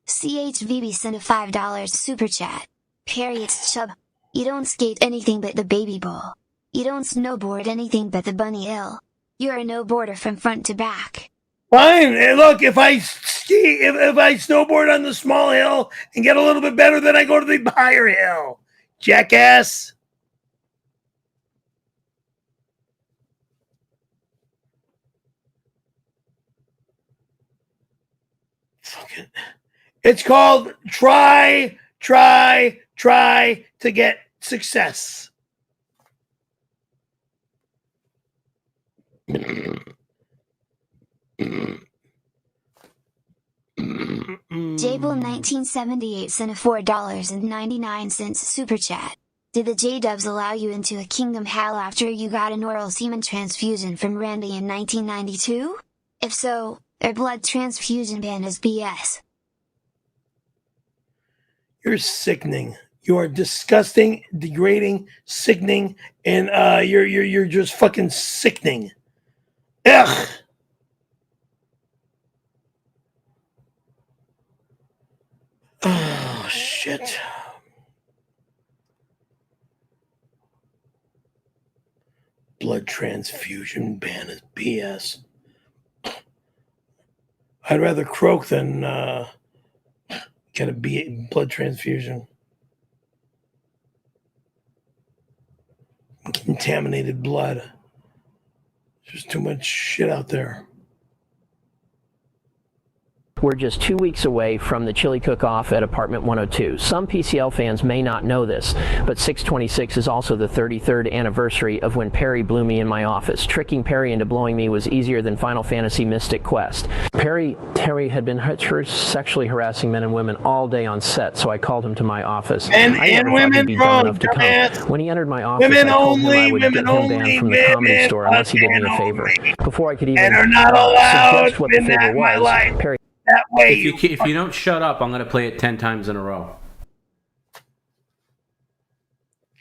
CHVB sent a $5 super chat. Perry, it's Chub. You don't skate anything but the baby bowl. You don't snowboard anything but the bunny hill. You're a no-boarder from front to back. Fine. Hey, look, if I ski, if I snowboard on the small hill and get a little bit better, then I go to the higher hill. Jackass. Fucking. It's called try to get success. J-Bull1978 sent a $4.99 super chat. Did the J-Dubs allow you into a kingdom hell after you got an oral semen transfusion from Randy in 1992? If so, their blood transfusion ban is BS. You're sickening. You are disgusting, degrading, sickening, and you're just fucking sickening. Ugh. Oh shit. Blood transfusion ban is BS. I'd rather croak than get a blood transfusion. Contaminated blood. There's too much shit out there. We're just 2 weeks away from the chili cook-off at apartment 102. Some PCL fans may not know this, but 6/26 is also the 33rd anniversary of when Perry blew me in my office. Tricking Perry into blowing me was easier than Final Fantasy Mystic Quest. Perry had been sexually harassing men and women all day on set, so I called him to my office. And women, enough to come. When he entered my office, I told him I would get him banned from the Comedy Store unless he did me a favor. Before I could even suggest what the favor was, Perry... That way, if you don't shut up, I'm going to play it 10 times in a row.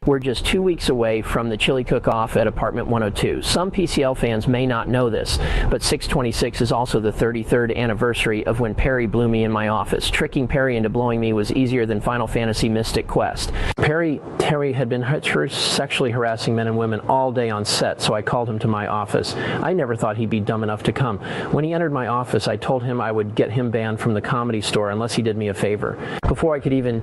We're just 2 weeks away from the chili cook-off at apartment 102. Some PCL fans may not know this, but 6/26 is also the 33rd anniversary of when Perry blew me in my office. Tricking Perry into blowing me was easier than Final Fantasy Mystic Quest. Perry had been sexually harassing men and women all day on set, so I called him to my office. I never thought he'd be dumb enough to come. When he entered my office, I told him I would get him banned from the Comedy Store unless he did me a favor. Before I could even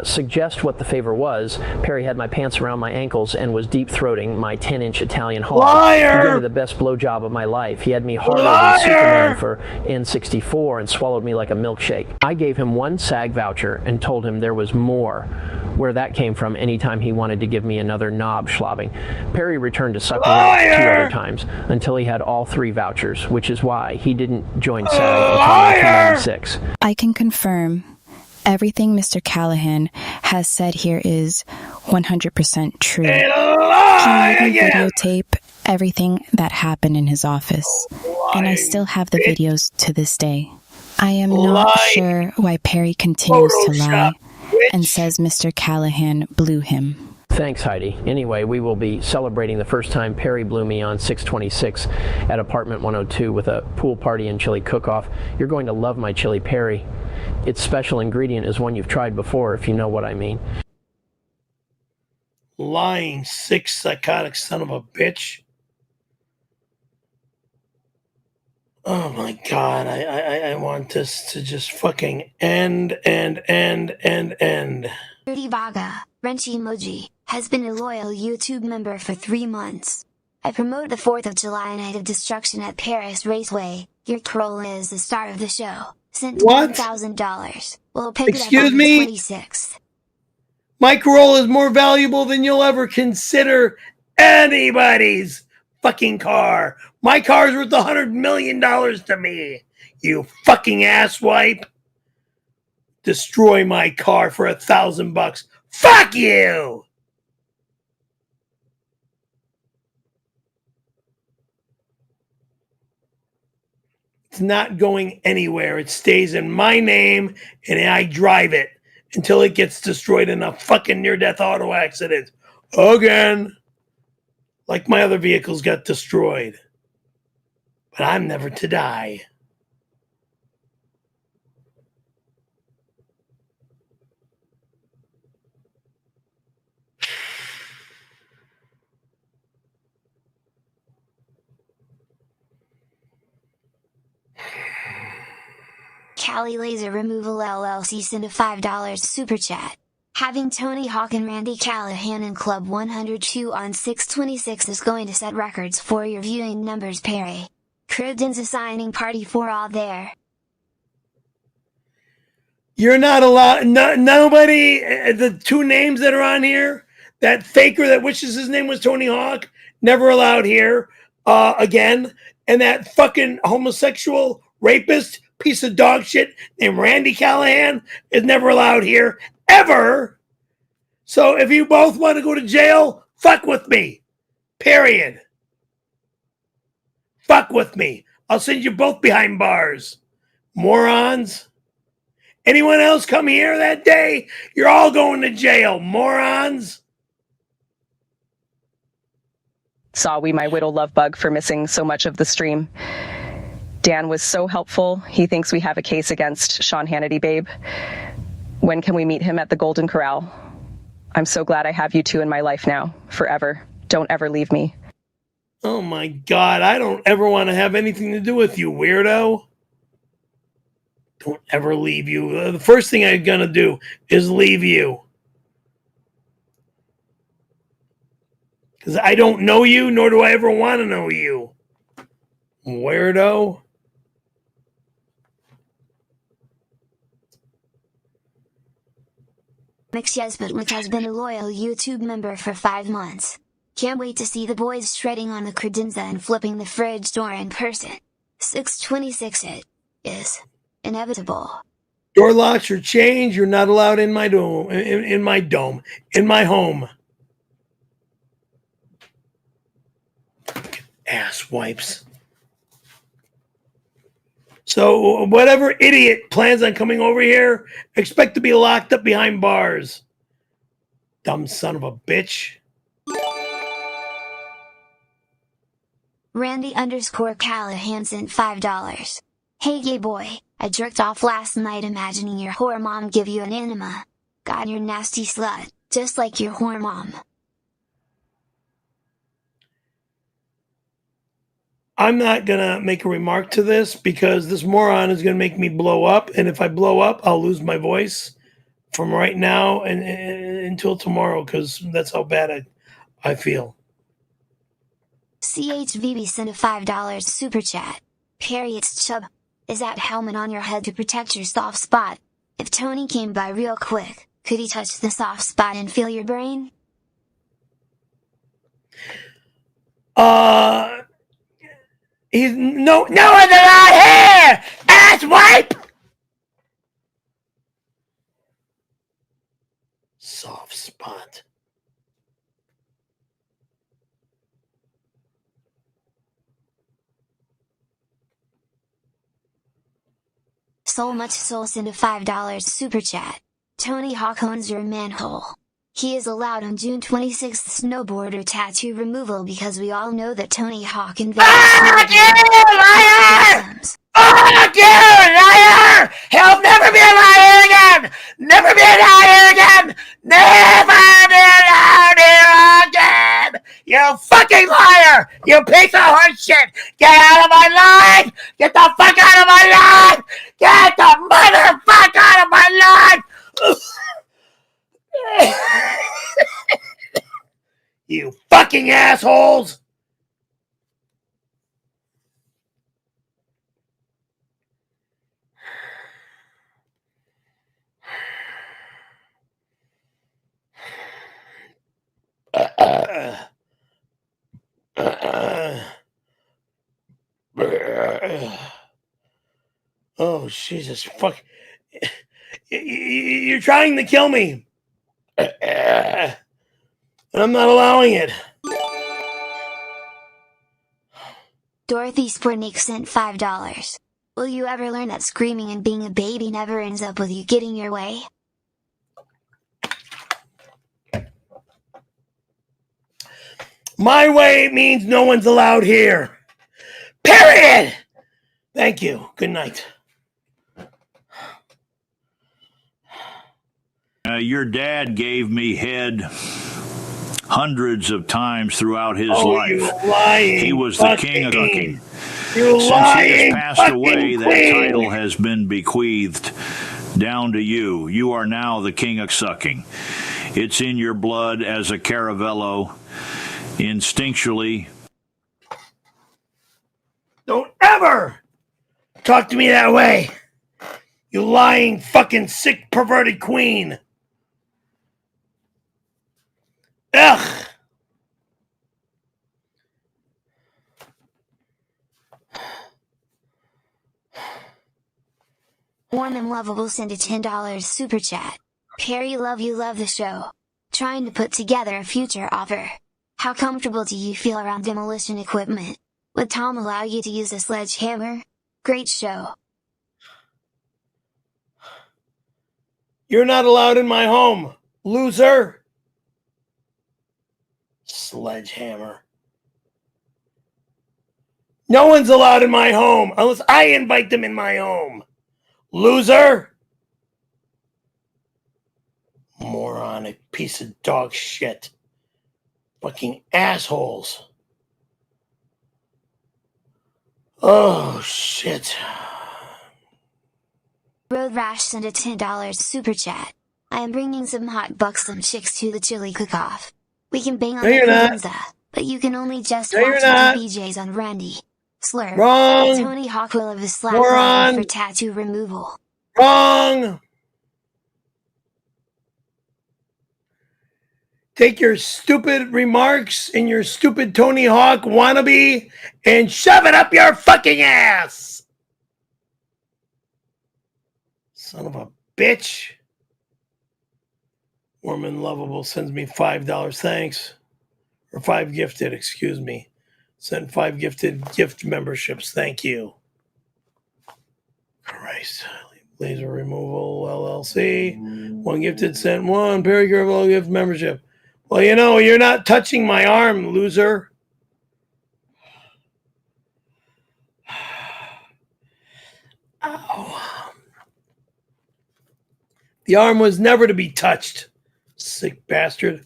suggest what the favor was, Perry had my pants around my ankles and was deep-throating my 10-inch Italian hog. Liar! He gave me the best blowjob of my life. He had me harder than Superman for N64 and swallowed me like a milkshake. I gave him one SAG voucher and told him there was more. Where that came from anytime he wanted to give me another knob schlobbing. Perry returned to suck me up 2 other times until he had all 3 vouchers, which is why he didn't join SAG until 1996. I can confirm everything Mr. Callahan has said here is 100% true. He made me videotape everything that happened in his office, and I still have the videos to this day. I am not sure why Perry continues to lie and says Mr. Callahan blew him. Thanks, Heidi. Anyway, we will be celebrating the first time Perry blew me on 6/26 at apartment 102 with a pool party and chili cook-off. You're going to love my chili Perry. Its special ingredient is one you've tried before, if you know what I mean. Lying, sick, psychotic son of a bitch. Oh my God, I want this to just fucking end. Dirty Vaga, Wrench Emoji, has been a loyal YouTube member for 3 months. I promote the 4th of July Night of Destruction at Paris Raceway. Your Corolla is the star of the show. Sent $1,000. We'll pick it up on the 26th. My Corolla is more valuable than you'll ever consider anybody's fucking car. My car's worth $100 million to me. You fucking asswipe. Destroy my car for $1,000. Fuck you! It's not going anywhere. It stays in my name, and I drive it until it gets destroyed in a fucking near-death auto accident. Again. Like my other vehicles got destroyed. But I'm never to die. Cali Laser Removal LLC sent a $5 super chat. Having Tony Hawk and Randy Callahan in Club 102 on 6/26 is going to set records for your viewing numbers, Perry. Cribden's a signing party for all there. You're not allowed, nobody, the 2 names that are on here, that faker that wishes his name was Tony Hawk, never allowed here again. And that fucking homosexual rapist piece of dog shit named Randy Callahan is never allowed here, ever. So if you both want to go to jail, fuck with me. Period. Fuck with me. I'll send you both behind bars. Morons. Anyone else come here that day, you're all going to jail. Morons. Saw my widow love bug for missing so much of the stream. Dan was so helpful. He thinks we have a case against Sean Hannity, babe. When can we meet him at the Golden Corral? I'm so glad I have you 2 in my life now, forever. Don't ever leave me. Oh my God, I don't ever want to have anything to do with you, weirdo. Don't ever leave you. The first thing I'm going to do is leave you. Because I don't know you, nor do I ever want to know you. Weirdo. 𝙎𝙃𝙊𝙑 has been a loyal YouTube member for 5 months. Can't wait to see the boys shredding on the credenza and flipping the fridge door in person. 626 it is inevitable. Door locks are changed. You're not allowed in my dome. In my home. Ass wipes. So whatever idiot plans on coming over here, expect to be locked up behind bars. Dumb son of a bitch. Randy_Callahan sent $5. Hey gay boy, I jerked off last night imagining your whore mom give you an enema. God, you're nasty slut, just like your whore mom. I'm not going to make a remark to this because this moron is going to make me blow up. And if I blow up, I'll lose my voice from right now and until tomorrow because that's how bad I feel. CHVB sent a $5 super chat. Perry, it's Chub. Is that helmet on your head to protect your soft spot? If Tony came by real quick, could he touch the soft spot and feel your brain? He's no one allowed here! Ass wipe! Soft spot. So much soul sent a $5 super chat. Tony Hawk owns your manhole. He is allowed on June 26th snowboarder tattoo removal because we all know that Tony Hawk invented Fuck you, liar! Fuck you, liar! He'll never be a liar again! Never be a liar again! Never be a liar again! You fucking liar! You piece of horse shit! Get out of my life! Get the fuck out of my life! Get the motherfucker out of my life! You fucking assholes! Oh, Jesus, fuck. You're trying to kill me. And I'm not allowing it. Dorothy Spornick sent $5. Will you ever learn that screaming and being a baby never ends up with you getting your way? My way means no one's allowed here. Period! Thank you. Good night. Your dad gave me head hundreds of times throughout his life. You lying, he was the king of cooking. You Since lying, he has passed away, queen. that title has been bequeathed down to you. You are now the king of sucking. It's in your blood as a Caravello. Instinctually. Don't ever talk to me that way. You lying, fucking sick, perverted queen. Ugh. Warm and Lovable sent a $10 super chat. Perry, love you, love the show. Trying to put together a future offer. How comfortable do you feel around demolition equipment? Would Tom allow you to use a sledgehammer? Great show. You're not allowed in my home, loser. Sledgehammer. No one's allowed in my home unless I invite them in my home. Loser. Moronic piece of dog shit. Fucking assholes. Oh, shit. Road Rash sent a $10 super chat. I am bringing some hot buxom chicks to the chili cook-off. We can bang on the credenza, but you can only just watch the BJs on Randy. Slur. Wrong. Tony Hawk will have a slap for tattoo removal. Wrong. take your stupid remarks and your stupid Tony Hawk wannabe and shove it up your fucking ass. Son of a bitch. Warm and Lovable sends me $5. Thanks. Or 5 gifted, excuse me. Sent 5 gifted gift memberships. Thank you. Christ. Laser Removal LLC. 1 gifted, sent 1. Perry Caravello gift membership. Well, you know, you're not touching my arm, loser. Ow. The arm was never to be touched. Sick bastard.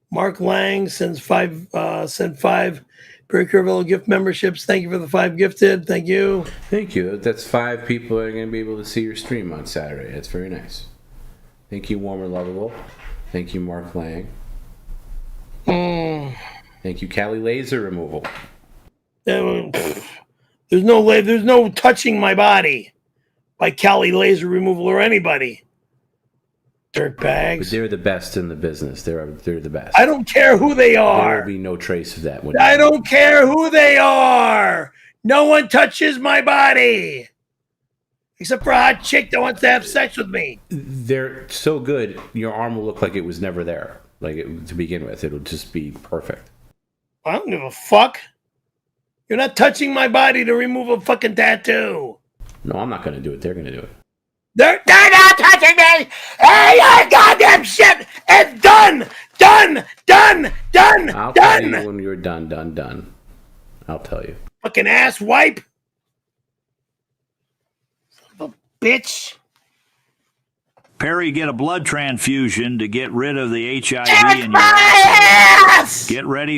Mark Lang sends 5 Perry Caravello gift memberships. Thank you for the 5 gifted. Thank you. Thank you. That's 5 people that are going to be able to see your stream on Saturday. That's very nice. Thank you, Warm and Lovable. Thank you, Mark Lang. Thank you, Cali Laser Removal. There's no touching my body by Cali Laser Removal or anybody. Dirt bags. But they're the best in the business. They're the best. I don't care who they are. There will be no trace of that. I don't care who they are. No one touches my body. Except for a hot chick that wants to have sex with me. They're so good, your arm will look like it was never there. To begin with, it'll just be perfect. I don't give a fuck. You're not touching my body to remove a fucking tattoo. No, I'm not going to do it. They're going to do it. They're not touching me. Hey, your goddamn shit is done. I'll tell you when you're done. I'll tell you. Fucking ass wipe. Son of a bitch. Perry, get a blood transfusion to get rid of the HIV in your ass. Get ready.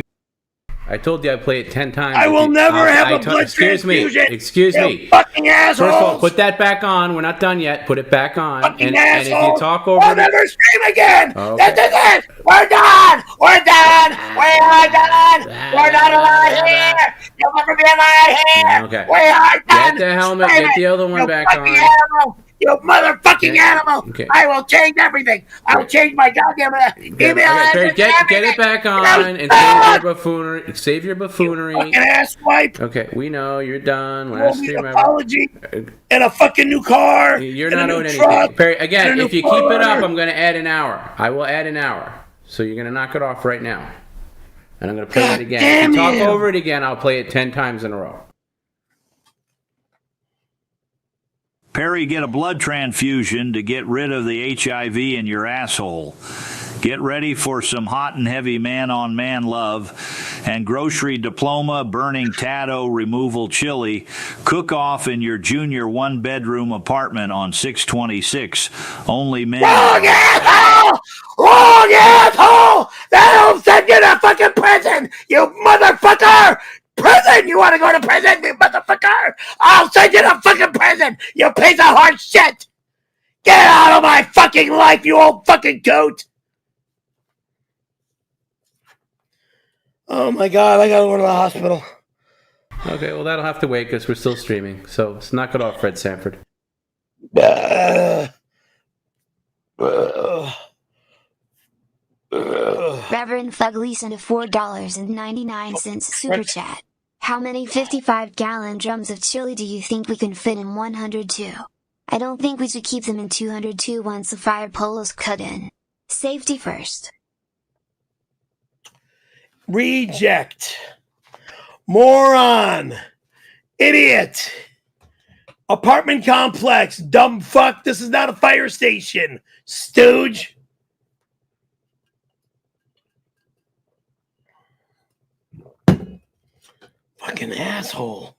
I told you I play it 10 times. I will never have a blood transfusion. Excuse me. Fucking assholes. First of all, put that back on. We're not done yet. Put it back on. Fucking and if you talk over I'll never scream again. Okay. This is it. We're done. We're done. We're not allowed here. You'll never be allowed here. Okay. We are done. Get the helmet. Get the other one back on. Animal. You motherfucking animal! Okay. I will change everything. I'll change my goddamn email address. Get it back on and save your buffoonery. Fucking ass wipe. Okay, we know you're done. Last stream ever. Apology and a fucking new car. You're not owed anything. Perry, again, if you keep it up, I'm going to add an hour. I will add an hour. So you're going to knock it off right now. And I'm going to play it again. If you talk over it again, I'll play it 10 times in a row. Perry, get a blood transfusion to get rid of the HIV in your asshole. Get ready for some hot and heavy man-on-man love and grocery diploma, burning tatto, removal chili, cook-off in your junior one-bedroom apartment on 626. Only men. Wrong asshole! Wrong asshole! That'll send you to fucking prison, you motherfucker! Prison! You want to go to prison, you motherfucker? I'll send you to fucking prison, you piece of horse shit! Get out of my fucking life, you old fucking goat! Oh my god, I gotta go to the hospital. Okay, well that'll have to wait because we're still streaming. So let's knock it off, Fred Sanford. Reverend Fugly sent a $4.99 super chat. How many 55-gallon drums of chili do you think we can fit in 102? I don't think we should keep them in 202 once the fire polo's cut in. Safety first. Reject. Moron. Idiot. Apartment complex. Dumb fuck. This is not a fire station. Stooge. Fucking asshole.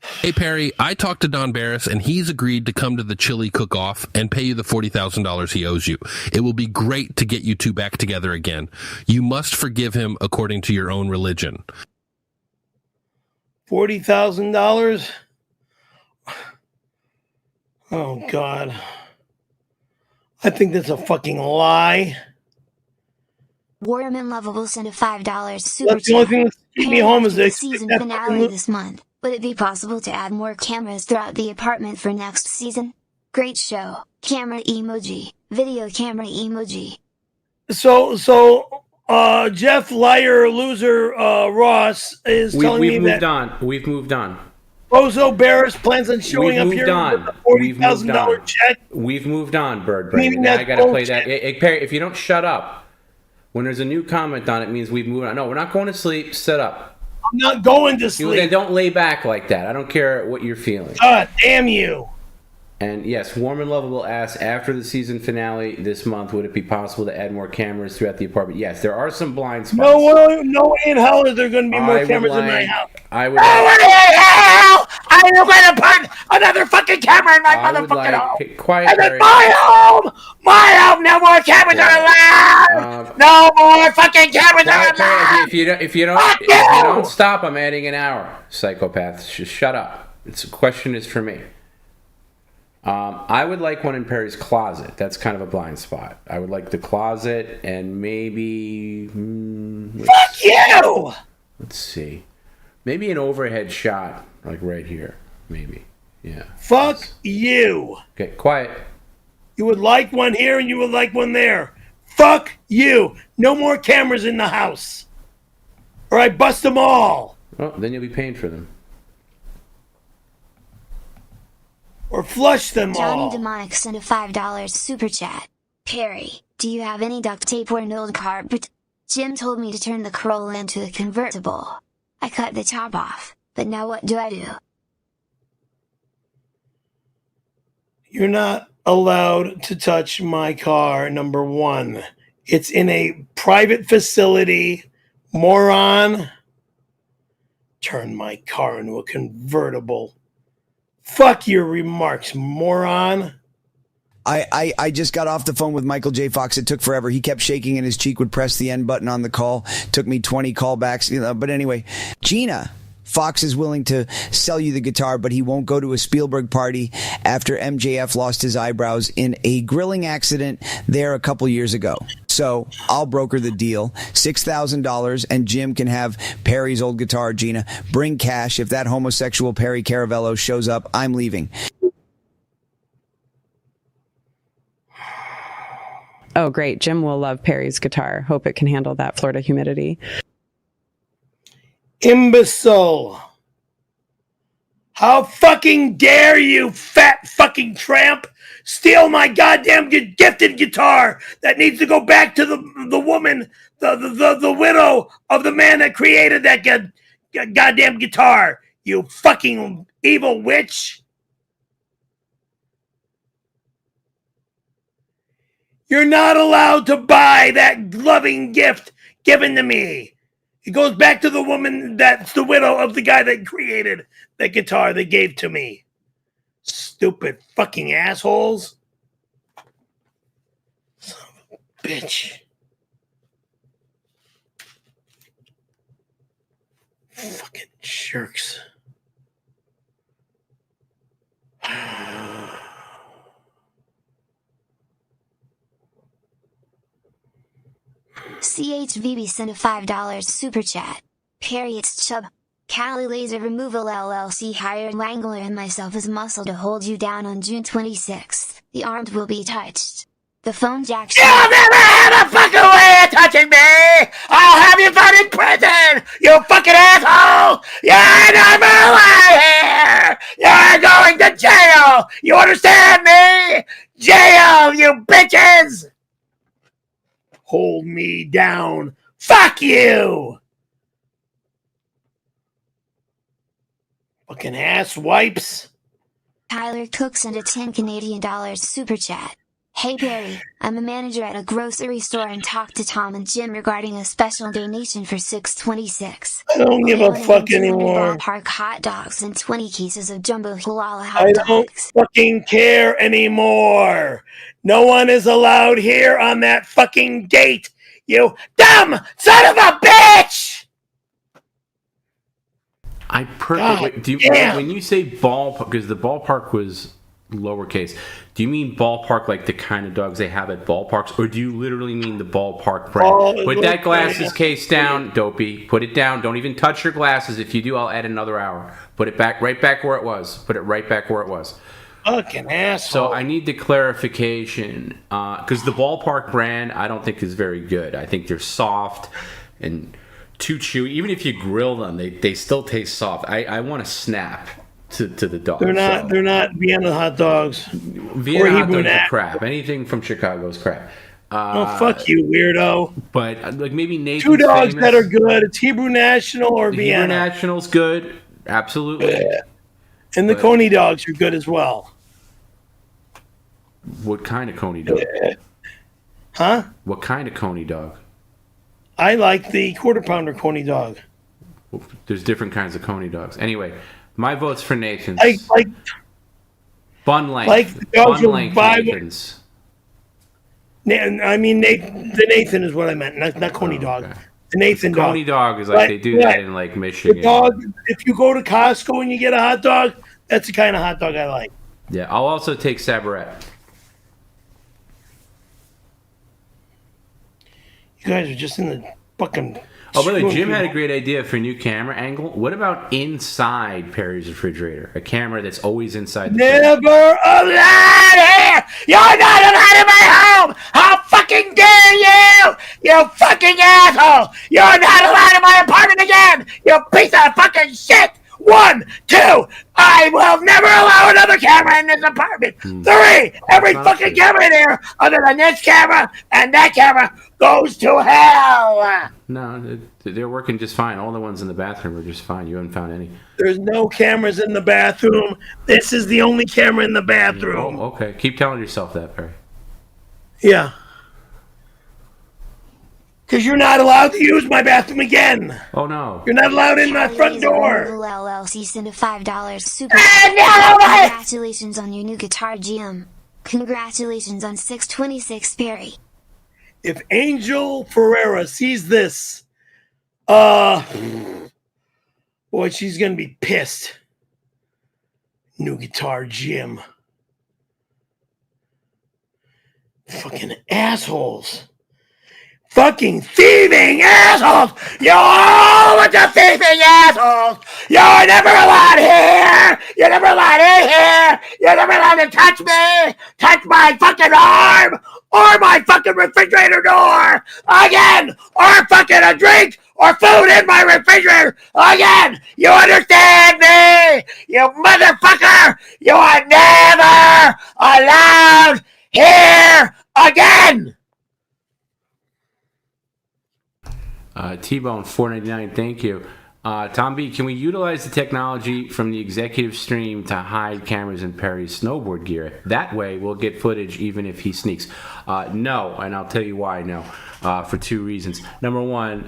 Hey, Perry, I talked to Don Barris, and he's agreed to come to the chili cook-off and pay you the $40,000 he owes you. It will be great to get you two back together again. You must forgive him according to your own religion. $40,000? Oh, God. I think that's a fucking lie. Warm and Lovable sent a $5 super That's the only thing that's keeping me home is the this season finale this month. Would it be possible to add more cameras throughout the apartment for next season? Great show. Camera emoji. Video camera emoji. Jeff Liar Loser Ross is telling me that we've moved on. Bozo Barris plans on showing up here with a $40,000 check. We've moved on, Bird Brain. Now I got to play that. Perry, if you don't shut up, when there's a new comment on it, means we've moved on. No, we're not going to sleep. Sit up. I'm not going to sleep. Then don't lay back like that. I don't care what you're feeling. God damn you. And yes, Warm and Lovable asks, after the season finale this month, would it be possible to add more cameras throughout the apartment? Yes, there are some blind spots. No way in hell is there going to be more cameras in my house. Are you going to put another fucking camera in my motherfucking home? Quiet, and then my home, no more cameras are allowed. No more fucking cameras are allowed. If you don't stop, I'm adding an hour. Psychopath, just shut up. The question is for me. I would like one in Perry's closet. That's kind of a blind spot. I would like the closet and maybe... Fuck you! Let's see. Maybe an overhead shot, like right here. Maybe. Yeah. Fuck you! Okay, quiet. You would like one here and you would like one there. Fuck you! No more cameras in the house. Or I bust them all. Well, then you'll be paying for them. Or flush them Johnny all. Demonic sent a $5 super chat. Perry, do you have any duct tape or an old carpet? Jim told me to turn the Corolla into a convertible. I cut the top off, but now what do I do? You're not allowed to touch my car, number one. It's in a private facility. Moron. Turn my car into a convertible. Fuck your remarks, moron. I just got off the phone with Michael J. Fox. It took forever. He kept shaking and his cheek would press the end button on the call. Took me 20 callbacks. But anyway, Gina, Fox is willing to sell you the guitar, but he won't go to a Spielberg party after MJF lost his eyebrows in a grilling accident there a couple years ago. So I'll broker the deal. $6,000 and Jim can have Perry's old guitar. Gina, bring cash. If that homosexual Perry Caravello shows up, I'm leaving. Oh, great. Jim will love Perry's guitar. Hope it can handle that Florida humidity. Imbecile. How fucking dare you, fat fucking tramp, steal my goddamn gifted guitar that needs to go back to the woman, the widow of the man that created that goddamn guitar, you fucking evil witch. You're not allowed to buy that loving gift given to me. It goes back to the woman that's the widow of the guy that created that guitar they gave to me. Stupid fucking assholes. Son of a bitch. Fucking jerks. CHVB sent a $5 super chat. Perry, it's Chub. Cali Laser Removal LLC hired Wrangler and myself as muscle to hold you down on June 26th. The armed will be touched. The phone jack. You'll never have a fucking way of touching me! I'll have you found in prison! You fucking asshole! You're never alive here! You're going to jail! You understand me? Jail, you bitches! Hold me down. Fuck you! Fucking ass wipes. Tyler Cook sent a $10 Canadian super chat. Hey Perry, I'm a manager at a grocery store and talked to Tom and Jim regarding a special donation for 626. I don't give a fuck anymore. Ballpark hot dogs and 20 cases of jumbo halal hot I dogs. don't fucking care anymore. No one is allowed here on that fucking gate. You dumb son of a bitch! When you say ballpark, because the ballpark was lowercase, do you mean ballpark like the kind of dogs they have at ballparks, or do you literally mean the ballpark brand? Put that glasses case down, Dopey. Put it down. Don't even touch your glasses. If you do, I'll add another hour. Put it back, right back where it was. Put it right back where it was. Fucking asshole. So I need the clarification because the Ballpark brand I don't think is very good. I think they're soft and too chewy. Even if you grill them, they still taste soft. I want to snap to the dog. They're not Vienna hot dogs. Vienna hot dogs are crap. Anything from Chicago is crap. Oh, fuck you, weirdo. But like maybe Nathan's two dogs famous. that are good. It's Hebrew National or Vienna. Hebrew National's good. Absolutely. Yeah. And the Coney dogs are good as well. What kind of Coney dog? Huh? What kind of Coney dog? I like the quarter pounder Coney dog. There's different kinds of Coney dogs. Anyway, my vote's for Nathan's. Like bun length. Like the dogs bun length Nathan's. I mean, the Nathan is what I meant, not Coney dog. Okay. The Nathan dog. Coney dog is like they do that in like Michigan. The dog, if you go to Costco and you get a hot dog, that's the kind of hot dog I like. Yeah, I'll also take Sabarette. You guys are just in the fucking... Oh, by the way, Jim had a great idea for a new camera angle. What about inside Perry's refrigerator? A camera that's always inside the Never allowed here! You're not allowed in my home! How fucking dare you! You fucking asshole! You're not allowed in my apartment again! You piece of fucking shit! 1, 2, I will never allow another camera in this apartment. 3, every fucking camera in here, other than this camera and that camera, goes to hell. No, they're working just fine. All the ones in the bathroom are just fine. You haven't found any. There's no cameras in the bathroom. This is the only camera in the bathroom. Oh, okay. Keep telling yourself that, Perry. Yeah. Because you're not allowed to use my bathroom again. Oh, no. You're not allowed in my front door. LLC sent a $5 super. Congratulations on your new guitar, GM. Congratulations on 626, Perry. If Angel Ferreira sees this, boy, she's going to be pissed. New guitar, Jim. Fucking assholes. Fucking thieving assholes! You're all a bunch of thieving assholes! You're never allowed here! You're never allowed in here! You're never allowed to touch me! Touch my fucking arm! Or my fucking refrigerator door! Again! Or fucking a drink! Or food in my refrigerator! Again! You understand me? You motherfucker! You are never allowed here again! T-Bone 499, thank you. Tom B, can we utilize the technology from the executive stream to hide cameras in Perry's snowboard gear? That way we'll get footage even if he sneaks. No, and I'll tell you why no. For 2 reasons. Number one,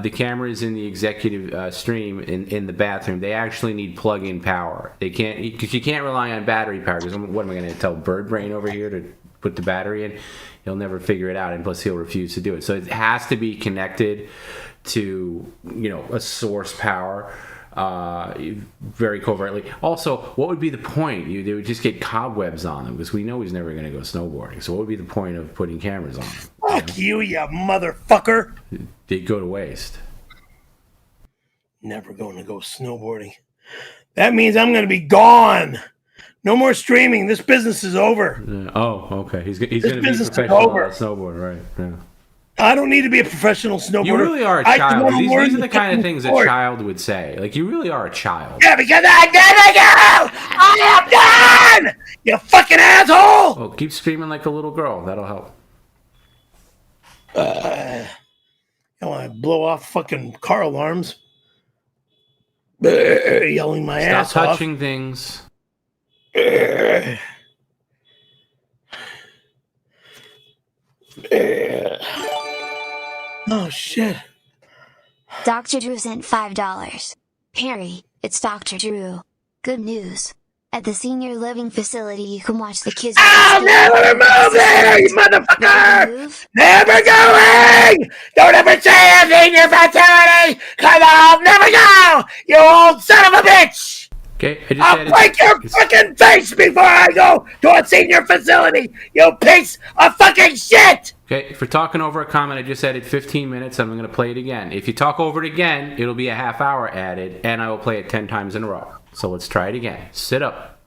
the cameras in the executive stream in the bathroom, they actually need plug-in power. They can't, because you can't rely on battery power. Because what am I going to tell Bird Brain over here to put the battery in? He'll never figure it out, and plus he'll refuse to do it. So it has to be connected to, a source power very covertly. Also, what would be the point? They would just get cobwebs on them because we know he's never going to go snowboarding. So what would be the point of putting cameras on them? Fuck you motherfucker. They'd go to waste. Never going to go snowboarding. That means I'm going to be gone. No more streaming. This business is over. Okay. He's going to be a professional snowboarder, right? Yeah. I don't need to be a professional snowboarder. You really are a child. These are the kind of things a child would say. Like, you really are a child. Yeah, because I'm gonna go! I am done! You fucking asshole! Oh, keep screaming like a little girl. That'll help. I want to blow off fucking car alarms. Yelling my ass off. Stop touching things. Oh, shit. Dr. Drew sent $5. Perry, it's Dr. Drew. Good news. At the senior living facility, you can watch the kids... I'll never move there, you motherfucker! Never going! Don't ever say a senior facility, because I'll never go! You old son of a bitch! Okay, I'll break your fucking face before I go to a senior facility, you piece of fucking shit! Okay, if we're talking over a comment, I just added 15 minutes. I'm going to play it again. If you talk over it again, it'll be a half hour added, and I will play it 10 times in a row. So let's try it again. Sit up.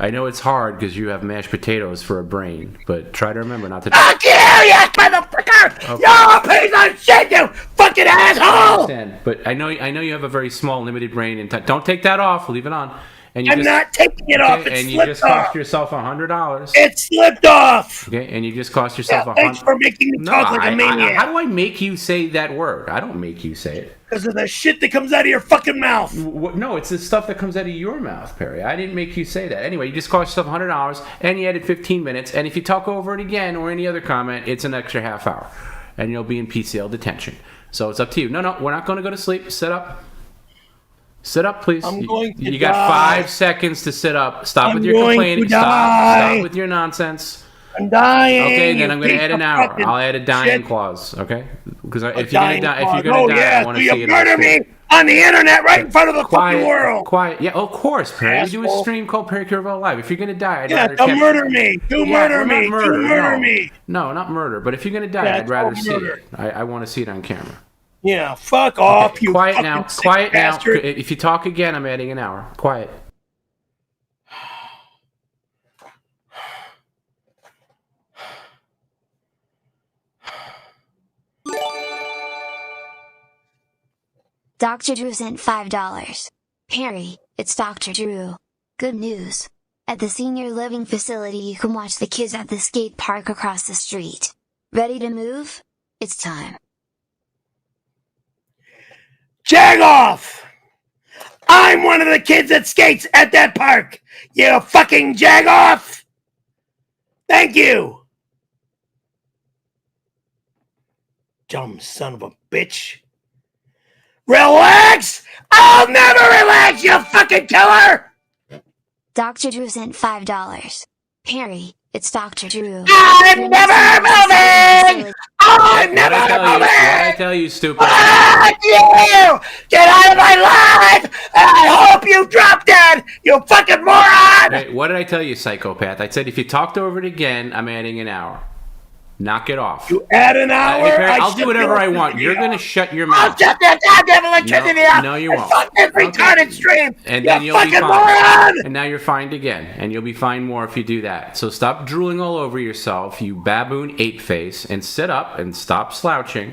I know it's hard because you have mashed potatoes for a brain, but try to remember not to. Fuck you, you motherfucker! Okay. You're a piece of shit, you fucking asshole! I understand, but I know you have a very small, limited brain, and don't take that off. Leave it on. And I'm not taking it off. It and you slipped just off. cost yourself $100. It slipped off. Okay, and you just cost yourself $100. Thanks for making me talk like a maniac. How do I make you say that word? I don't make you say it. Because of the shit that comes out of your fucking mouth. No, it's the stuff that comes out of your mouth, Perry. I didn't make you say that. Anyway, you just cost yourself $100, and you added 15 minutes. And if you talk over it again or any other comment, it's an extra half hour, and you'll be in PCL detention. So it's up to you. No, we're not going to go to sleep. Sit up. Sit up, please. I'm going to You got 5 seconds to sit up. Stop with your complaining. Stop with your nonsense. I'm dying. Okay, then I'm going to add an hour. I'll add a dying clause. Okay, because if you're going to die, I want to see it. You murder me on the internet right in front of the fucking world. Quiet. Yeah, of course, Perry. We do a stream called Perry Caravello Live. If you're going to die, I'd rather don't murder me. Murder me. No, not murder. But if you're going to die, I'd rather see it. I want to see it on camera. Yeah, fuck off, you quiet fucking now. sick Quiet bastard. now. If you talk again, I'm adding an hour. Quiet. Dr. Drew sent $5. Perry, it's Dr. Drew. Good news. At the senior living facility you can watch the kids at the skate park across the street. Ready to move? It's time. Jag off! I'm one of the kids that skates at that park. You fucking jag off! Thank you! Dumb son of a bitch. Relax! I'll never relax, you fucking killer! Dr. Drew sent $5. Perry, it's Dr. Drew. I'm never moving! I'm never moving! What I tell you, stupid? Fuck you! Get out of my life! And I hope you drop dead, you fucking moron! Hey, what did I tell you, psychopath? I said if you talked over it again, I'm adding an hour. Knock it off. You add an hour? Perry, I'll do whatever I want. You're going to shut your mouth. I'll shut that goddamn electricity off! No, you won't. Fuck this retarded stream! And then you'll be fine. Moron! And now you're fined again. And you'll be fined more if you do that. So stop drooling all over yourself, you baboon ape face, and sit up and stop slouching.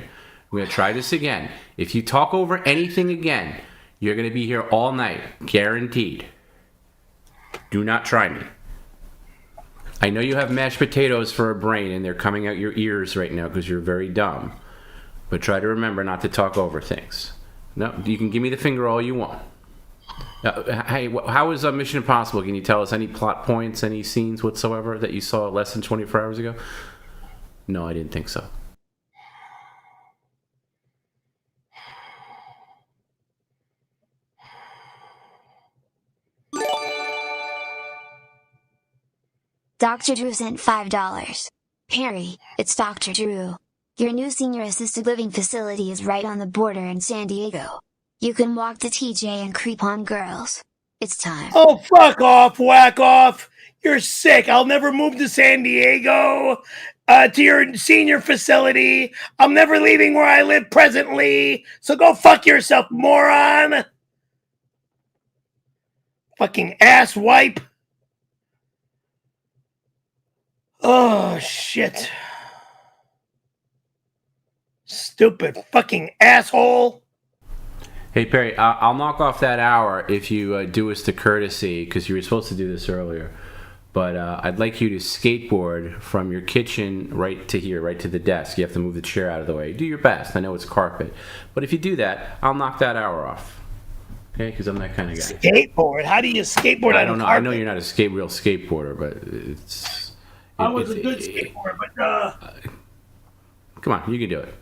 We're going to try this again. If you talk over anything again, you're going to be here all night. Guaranteed. Do not try me. I know you have mashed potatoes for a brain and they're coming out your ears right now because you're very dumb. But try to remember not to talk over things. No, you can give me the finger all you want. Hey, how is Mission Impossible? Can you tell us any plot points, any scenes whatsoever that you saw less than 24 hours ago? No, I didn't think so. Dr. Drew sent $5. Perry, it's Dr. Drew. Your new senior assisted living facility is right on the border in San Diego. You can walk the TJ and creep on girls. It's time. Oh, fuck off, whack off. You're sick. I'll never move to San Diego, to your senior facility. I'm never leaving where I live presently. So go fuck yourself, moron. Fucking ass wipe. Oh, shit. Stupid fucking asshole. Hey, Perry, I'll knock off that hour if you do us the courtesy, because you were supposed to do this earlier. But I'd like you to skateboard from your kitchen right to here, right to the desk. You have to move the chair out of the way. Do your best. I know it's carpet. But if you do that, I'll knock that hour off. Okay, because I'm that kind of guy. Skateboard? How do you skateboard? I don't know. I know you're not a real skateboarder, but it's... I was a good skateboarder, but... Come on, you can do it.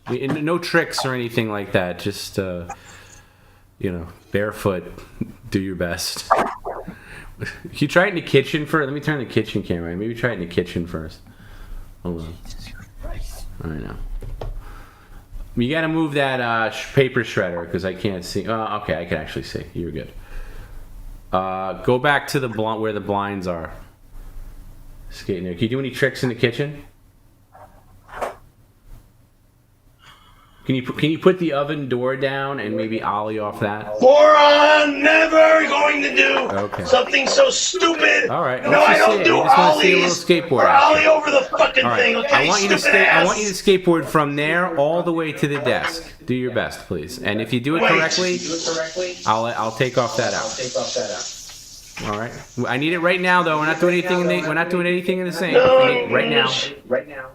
I mean, no tricks or anything like that. Just, barefoot, do your best. Can you try it in the kitchen first? Let me turn the kitchen camera. Maybe try it in the kitchen first. Hold on. All right, now. You got to move that paper shredder because I can't see. Oh, okay, I can actually see. You're good. Go back to the where the blinds are. Skating there. Can you do any tricks in the kitchen? Can you put the oven door down and maybe ollie off that? Moron, never going to do do something so stupid. All right. No, I don't do ollies or ollie over the fucking thing. Okay, I want you to skateboard from there all the way to the desk. Do your best, please. And if you do it correctly, I'll take off that out. All right. I need it right now, though. We're not doing anything in the sink. No, right now.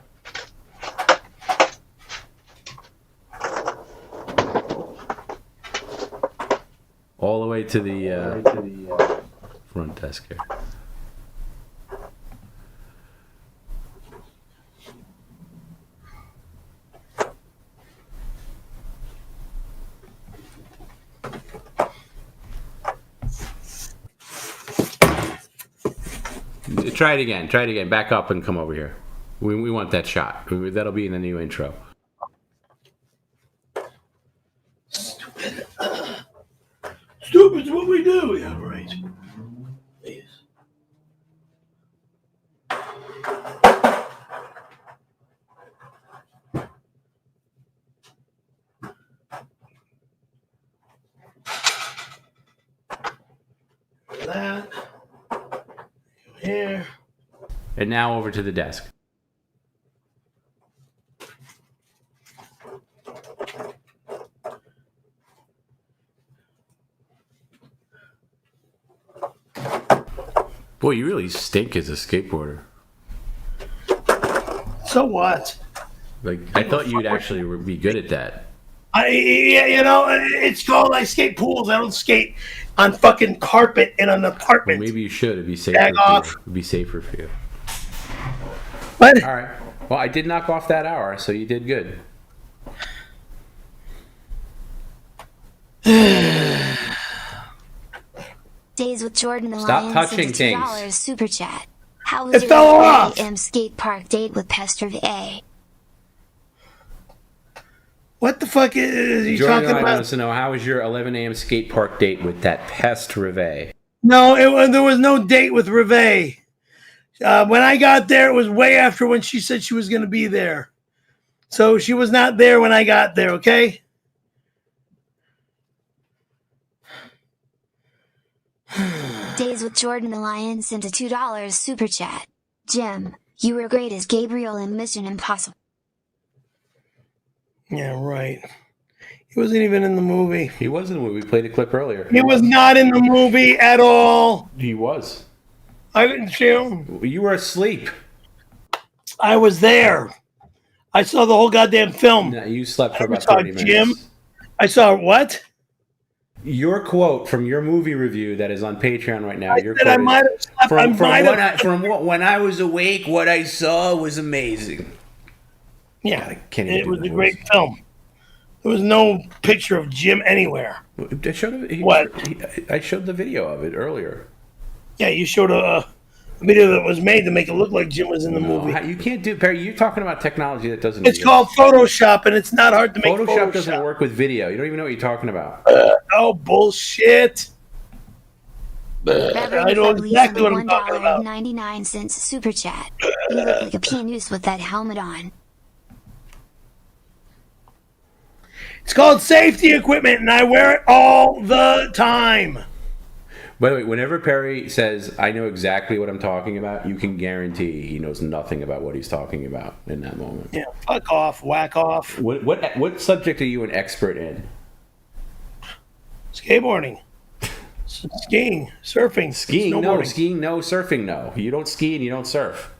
All the way to the front desk here. Try it again. Back up and come over here. We want that shot. That'll be in the new intro. Stupid's what we do. Yeah, right. Please. That. Here. And now over to the desk. Boy, you really stink as a skateboarder. So what? Like, I thought you'd actually be good at that. It's called I skate pools. I don't skate on fucking carpet in an apartment. Well, maybe you should. It'd be safer. It'd be safer for you. What? All right. Well, I did knock off that hour, so you did good. Days with Jordan Stop Alliance touching $2 things. super chat. How was It your fell off. 11 a.m. skate park date with 𝙈𝙁𝙁? What the fuck is he Jordan talking about? wants to know, how was your 11 a.m. skate park date with that pest Rivet? No, there was no date with Rivet. When I got there, it was way after when she said she was going to be there. So she was not there when I got there, okay? Days with Jordan Alliance sent a $2 super chat. Jim, you were great as Gabriel in Mission Impossible. Yeah, right. He wasn't even in the movie. He was in the movie. We played a clip earlier. He was not in the movie at all. He was. I didn't see him. You were asleep. I was there. I saw the whole goddamn film. No, you slept for about 30 minutes. Jim. I saw what? Your quote from your movie review that is on Patreon right now. From when I was awake, what I saw was amazing. Yeah, it was a great film. There was no picture of Jim anywhere. I showed the video of it earlier. Yeah, you showed a video that was made to make it look like Jim was in the movie. You can't do, Perry. You're talking about technology that doesn't. It's called Photoshop, and it's not hard to make. Photoshop doesn't work with video. You don't even know what you're talking about. Oh, bullshit. I know exactly what I'm talking about. $1.99 super chat. You look like a pianist with that helmet on. It's called safety equipment, and I wear it all the time. By the way, whenever Perry says, I know exactly what I'm talking about, you can guarantee he knows nothing about what he's talking about in that moment. Yeah, fuck off, whack off. What subject are you an expert in? Skateboarding. Skiing, surfing, skiing, no. Skiing, no. Surfing, no. You don't ski and you don't surf.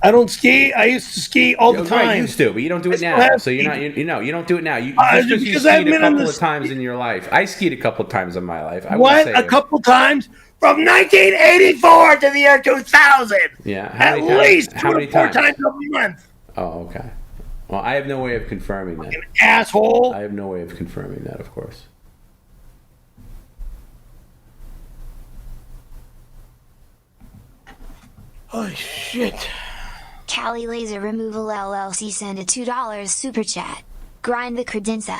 I don't ski. I used to ski all the time. Right, you used to, but you don't do it now. So you're not. You don't do it now. You skied a couple of times in your life. I skied a couple of times in my life. A couple times from 1984 to the year 2000. Yeah, at least 2 or 4 times a month. Oh, okay. Well, I have no way of confirming that. An asshole. I have no way of confirming that, of course. Oh shit. Cali Laser Removal LLC sent a $2 super chat. Grind the credenza.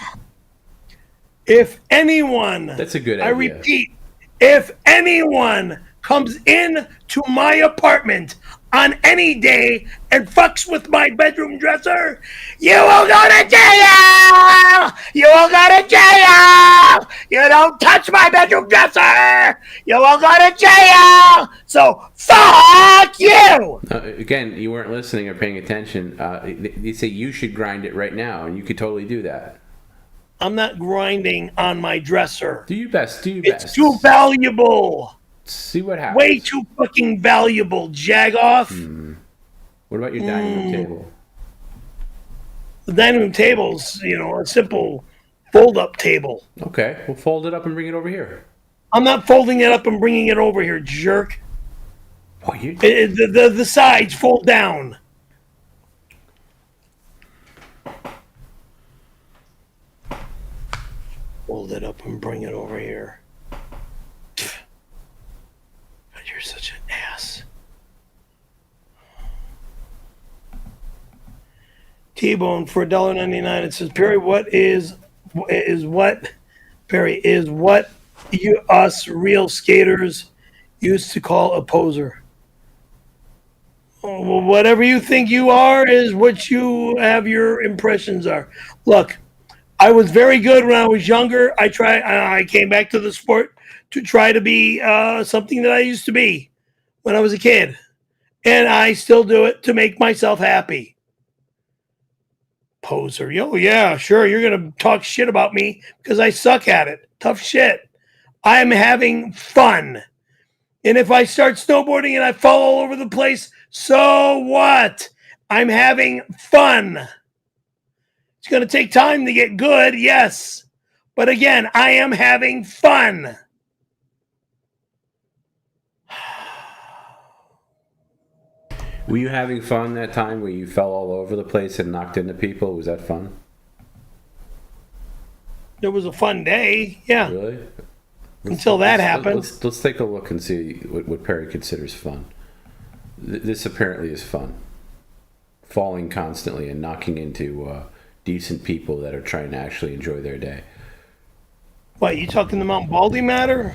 If anyone, that's a good idea. I repeat, if anyone comes in to my apartment on any day and fucks with my bedroom dresser, you will go to jail! You will go to jail! You don't touch my bedroom dresser! You will go to jail! So, fuck you! Again, you weren't listening or paying attention. They say you should grind it right now, and you could totally do that. I'm not grinding on my dresser. Do your best. Do your best. It's too valuable. See what happens. Way too fucking valuable, Jagoff. What about your dining room table? The dining room table's, a simple fold-up table. Okay, we'll fold it up and bring it over here. I'm not folding it up and bringing it over here, jerk. The sides fold down. Fold it up and bring it over here. God, you're such an ass. T-Bone for $1.99. It says, Perry, what is what us real skaters used to call a poser. Well, whatever you think you are is what you have your impressions are. Look, I was very good when I was younger. I came back to the sport to try to be something that I used to be when I was a kid. And I still do it to make myself happy. Poser. Yo, yeah, sure. You're going to talk shit about me because I suck at it. Tough shit. I'm having fun. And if I start snowboarding and I fall all over the place, so what? I'm having fun. It's going to take time to get good, yes. But again, I am having fun. Were you having fun that time where you fell all over the place and knocked into people? Was that fun? It was a fun day, yeah. Really? Until that happened. Let's take a look and see what Perry considers fun. This apparently is fun. Falling constantly and knocking into decent people that are trying to actually enjoy their day. What, you talking the Mount Baldy matter?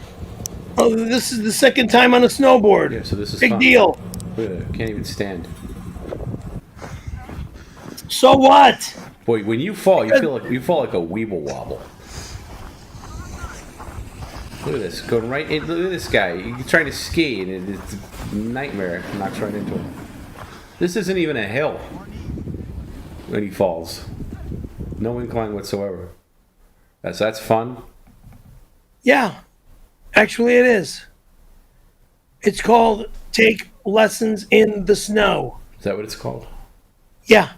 Oh, this is the second time on a snowboard. Yeah, so this is big fun. Deal. Can't even stand. So what? Boy, when you fall, you fall like a weeble wobble. Look at this, going right in. Look at this guy. He's trying to ski, and it's a nightmare. Knocks right into him. This isn't even a hill when he falls. No incline whatsoever. That's fun. Yeah, actually, it is. It's called Take Lessons in the Snow. Is that what it's called? Yeah.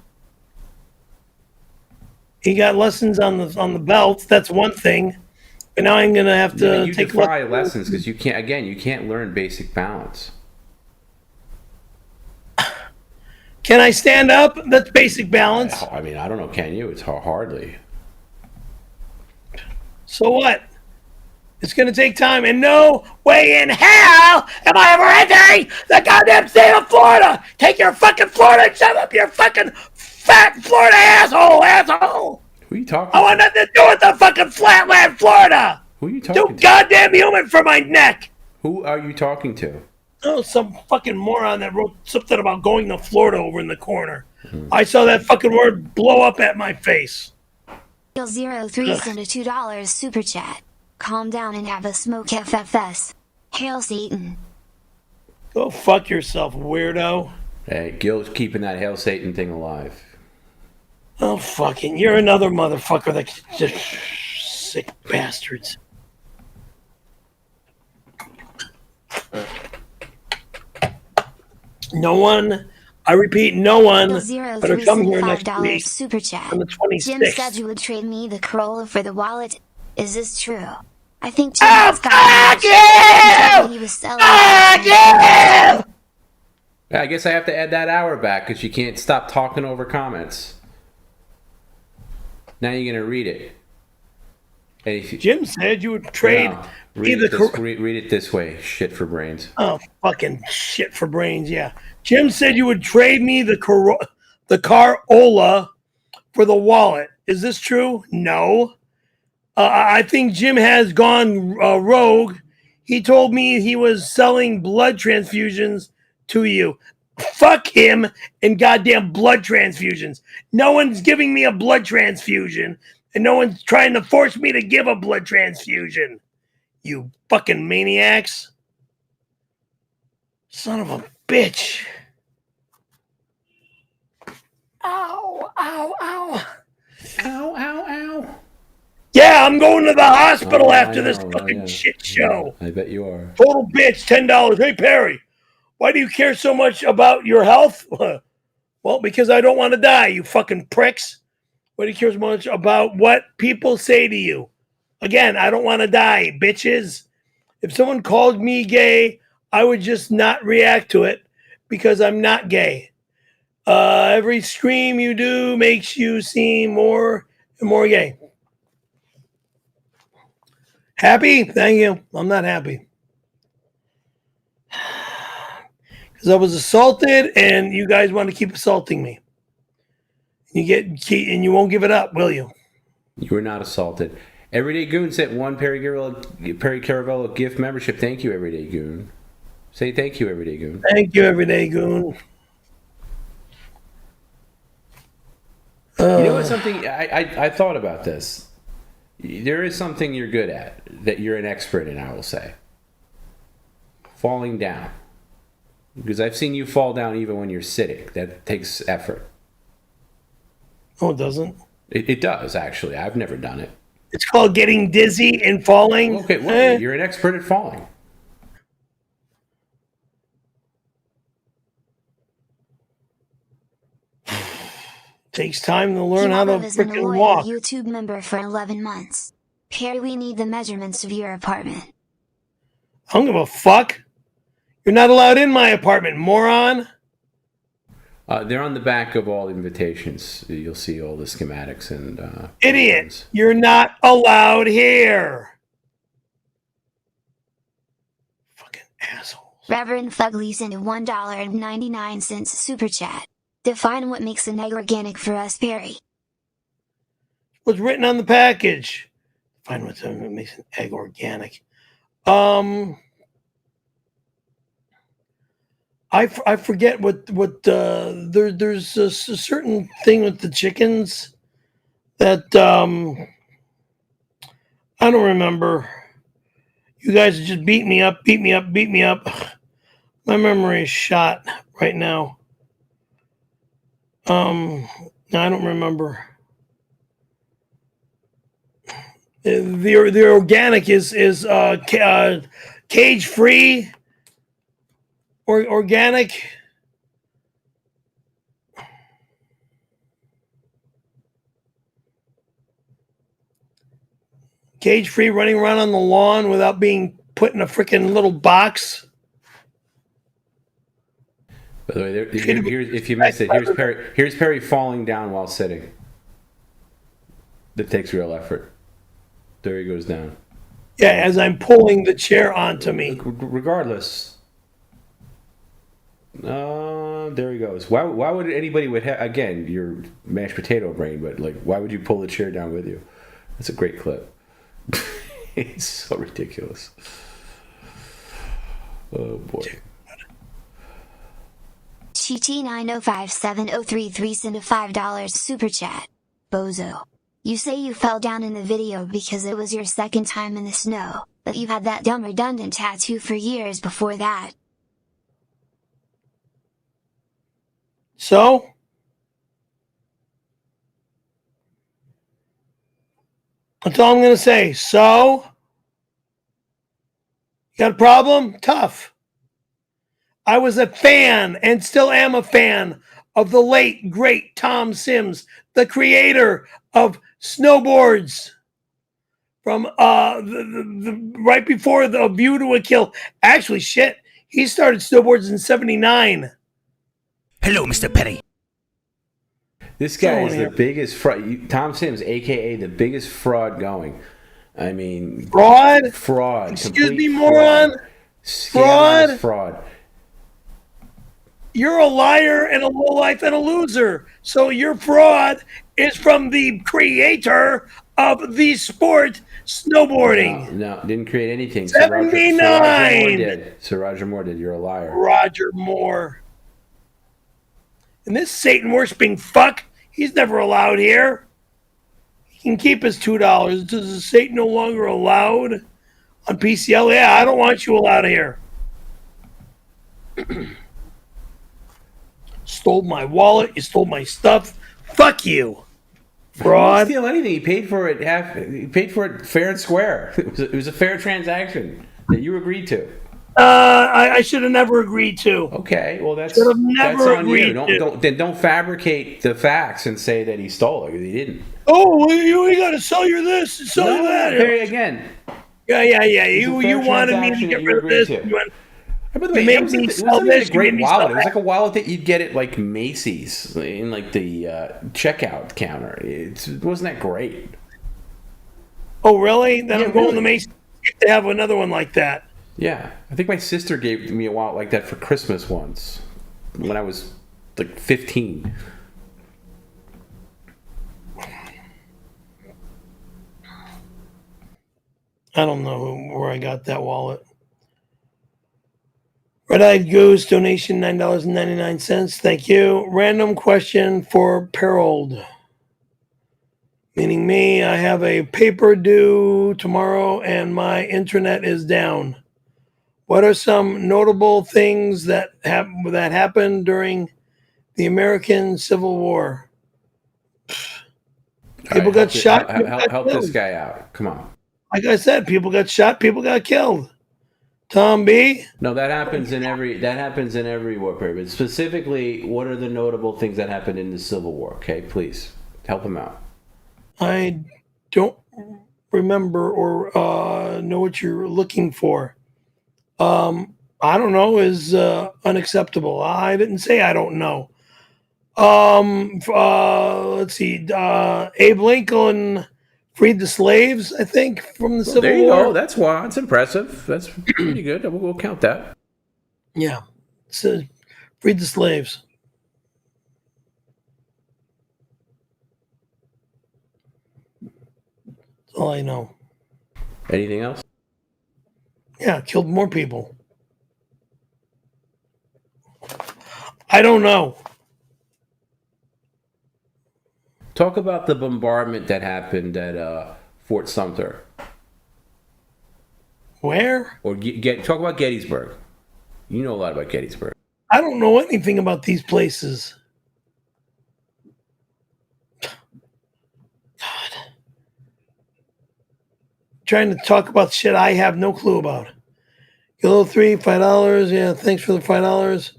He got lessons on the belt. That's one thing. But now I'm gonna have to take lessons because you can't learn basic balance. Can I stand up? That's basic balance. I mean, I don't know. Can you? It's hardly. So what? It's going to take time, and no way in hell am I ever entering the goddamn state of Florida. Take your fucking Florida and shut up, your fucking fat Florida asshole. Who are you talking to? I want nothing to do with the fucking flatland Florida. Who are you talking to? Too goddamn human for my neck. Who are you talking to? Oh, some fucking moron that wrote something about going to Florida over in the corner. I saw that fucking word blow up at my face. 03 sent a $2 super chat. Calm down and have a smoke FFS. Hail Satan. Go fuck yourself, weirdo. Hey, Gil's keeping that Hail Satan thing alive. Oh, fucking, you're another motherfucker that just sick bastards. No one, I repeat, no one better come here next week super chat. on the 26th. Jim said you would trade me the Corolla for the wallet. Is this true? I think Jim has got he was selling. Yeah, I guess I have to add that hour back because you can't stop talking over comments. Now you're going to read it. Hey, Jim said you would trade read it this way. Shit for brains. Oh, fucking shit for brains, yeah. Jim said you would trade me the Corolla for the wallet. Is this true? No. I think Jim has gone rogue. He told me he was selling blood transfusions to you. Fuck him and goddamn blood transfusions. No one's giving me a blood transfusion, and no one's trying to force me to give a blood transfusion. You fucking maniacs. Son of a bitch. Ow, ow, ow. Ow, ow, ow. Yeah, I'm going to the hospital after this fucking shit show. I bet you are. Total bitch, $10. Hey, Perry, why do you care so much about your health? Well, because I don't want to die, you fucking pricks. Why do you care so much about what people say to you? Again, I don't want to die, bitches. If someone called me gay, I would just not react to it because I'm not gay. Every scream you do makes you seem more and more gay. Happy? Thank you. I'm not happy. Because I was assaulted and you guys want to keep assaulting me. And you won't give it up, will you? You were not assaulted. Everyday Goon sent one Perry Caravello gift membership. Thank you, Everyday Goon. Say thank you, Everyday Goon. Thank you, Everyday Goon. You know what? Something I thought about this. There is something you're good at that you're an expert in. I will say, falling down. Because I've seen you fall down even when you're sitting. That takes effort. Oh, it doesn't? It does, actually. I've never done it. It's called getting dizzy and falling. Okay, well, you're an expert at falling. Takes time to learn how to freaking walk. YouTube member for 11 months. Perry, we need the measurements of your apartment. I don't give a fuck. You're not allowed in my apartment, moron. They're on the back of all invitations. You'll see all the schematics and... Idiot. You're not allowed here. Fucking asshole. Reverend Fugly sent a $1.99 super chat. Define what makes an egg organic for us, Perry. What's written on the package? Define what makes an egg organic. I forget what there's a certain thing with the chickens that I don't remember. You guys just beat me up. My memory is shot right now. No, I don't remember. The organic is cage free or organic. Cage free, running around on the lawn without being put in a freaking little box. By the way, if you missed it, here's Perry falling down while sitting. That takes real effort. There he goes down. Yeah, as I'm pulling the chair onto me. Regardless. There he goes. Why would anybody again, your mashed potato brain, but like, why would you pull the chair down with you? That's a great clip. It's so ridiculous. Oh boy. CT905703 sent a $5 super chat. Bozo. You say you fell down in the video because it was your second time in the snow, but you had that dumb redundant tattoo for years before that. So? That's all I'm going to say. So? You got a problem? Tough. I was a fan and still am a fan of the late, great Tom Sims, the creator of snowboards from right before the View to a Kill. Actually, shit, he started snowboards in 79. Hello, Mr. Perry. This guy is the biggest fraud. Tom Sims, a.k.a. the biggest fraud going. I mean... Fraud? Fraud. Excuse me, moron? Fraud. You're a liar and a lowlife and a loser. So your fraud is from the creator of the sport snowboarding. No, didn't create anything. 79. Sir Roger Moore did. You're a liar. Roger Moore. And this Satan worshipping fuck, he's never allowed here. He can keep his $2. Does Satan no longer allowed on PCL? Yeah, I don't want you allowed here. Stole my wallet. You stole my stuff. Fuck you. Fraud. He didn't steal anything. He paid for it He paid for it fair and square. It was a fair transaction that you agreed to. I should have never agreed to. Okay, well that's on you. Don't fabricate the facts and say that he stole it because he didn't. Oh, well, you got to sell your this and sell your that. Perry, again. Yeah. You wanted me to get rid of this. By the way, it wasn't a great wallet. It was like a wallet that you'd get at like Macy's in like the checkout counter. It wasn't that great. Oh, really? Then I'm going to Macy's to have another one like that. Yeah, I think my sister gave me a wallet like that for Christmas once when I was like 15. I don't know where I got that wallet. Red-Eyed Goose, donation $9.99. Thank you. Random question for Perold. Meaning me, I have a paper due tomorrow and my intranet is down. What are some notable things that happened during the American Civil War? People got shot. Help this guy out. Come on. Like I said, people got shot. People got killed. Tom B. No, that happens in every war period. But specifically, what are the notable things that happened in the Civil War? Okay, please help him out. I don't remember or know what you're looking for. I don't know is unacceptable. I didn't say I don't know. Let's see. Abe Lincoln freed the slaves, I think, from the Civil War. There you go. That's impressive. That's pretty good. We'll count that. Yeah. So, freed the slaves. That's all I know. Anything else? Yeah, killed more people. I don't know. Talk about the bombardment that happened at Fort Sumter. Where? Or talk about Gettysburg. You know a lot about Gettysburg. I don't know anything about these places. God. Trying to talk about shit I have no clue about. Yellow 3, $5. Yeah, thanks for the $5.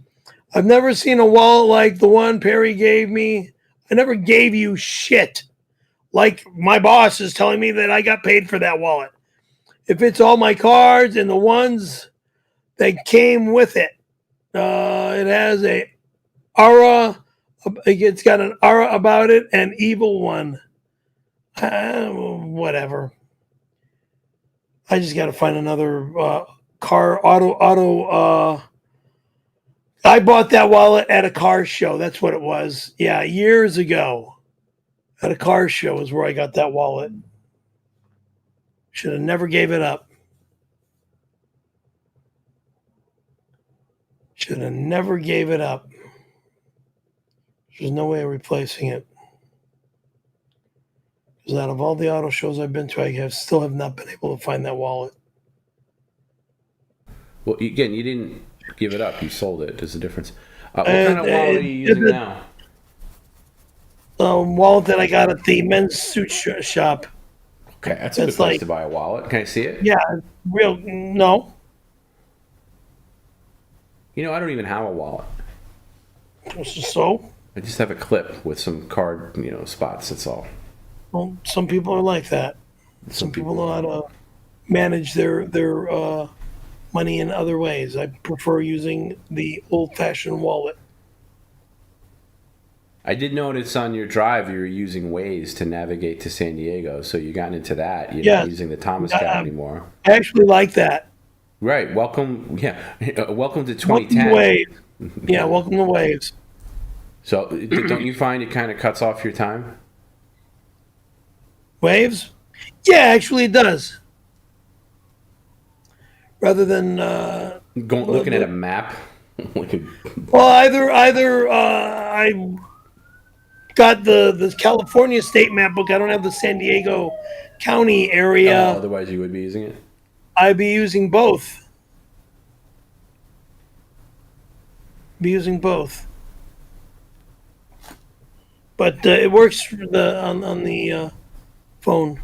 I've never seen a wallet like the one Perry gave me. I never gave you shit. Like my boss is telling me that I got paid for that wallet. If it's all my cards and the ones that came with it, it has a aura. It's got an aura about it, an evil one. Whatever. I just got to find another auto. I bought that wallet at a car show. That's what it was. Yeah, years ago. At a car show is where I got that wallet. Should have never gave it up. Should have never gave it up. There's no way of replacing it. Because out of all the auto shows I've been to, I still have not been able to find that wallet. Well, again, you didn't give it up. You sold it. There's a difference. What kind of wallet are you using now? Wallet that I got at the men's suit shop. Okay, that's a good place to buy a wallet. Can I see it? Yeah, no. You know, I don't even have a wallet. So? I just have a clip with some card, spots. That's all. Well, some people are like that. Some people know how to manage their money in other ways. I prefer using the old-fashioned wallet. I did notice on your drive you were using Waze to navigate to San Diego, so you got into that. You're not using the Thomas Cab anymore. I actually like that. Right. Welcome. Yeah. Welcome to 2010. Welcome to Waves. Yeah, welcome to Waves. So don't you find it kind of cuts off your time? Waves? Yeah, actually it does. Rather than looking at a map. Well, either I got the California state map book. I don't have the San Diego County area. Otherwise, you would be using it? I'd be using both. But it works for on the phone.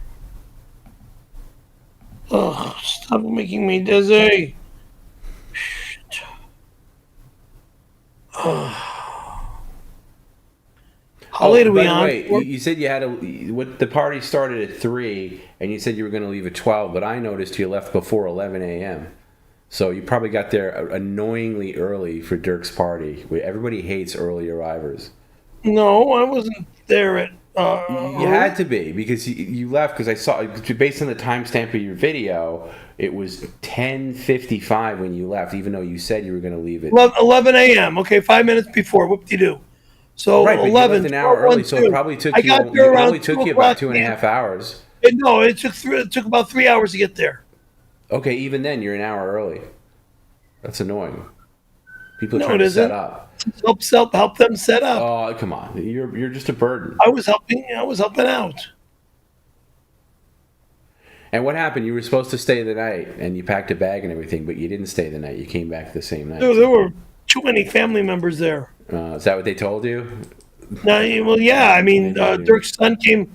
Oh, stop making me dizzy. Shit. Oh. How late are we on? Wait, you said you had the party started at 3, and you said you were going to leave at 12, but I noticed you left before 11 a.m. So you probably got there annoyingly early for Dirk's party. Everybody hates early arrivers. No, I wasn't there at... you had to be, because you left, because I saw, based on the timestamp of your video, it was 10:55 when you left, even though you said you were going to leave at 11 a.m. Okay, 5 minutes before. Whoop-de-doo. So right, but 11. You left an hour early, so it probably took you about 2.5 hours. No, it took about 3 hours to get there. Okay, even then, you're an hour early. That's annoying. People are trying to set up. Help them set up. Oh, come on! You're just a burden. I was helping out. And what happened? You were supposed to stay the night, and you packed a bag and everything, but you didn't stay the night. You came back the same night. There were too many family members there. Is that what they told you? No, well, yeah. I mean, Dirk's son came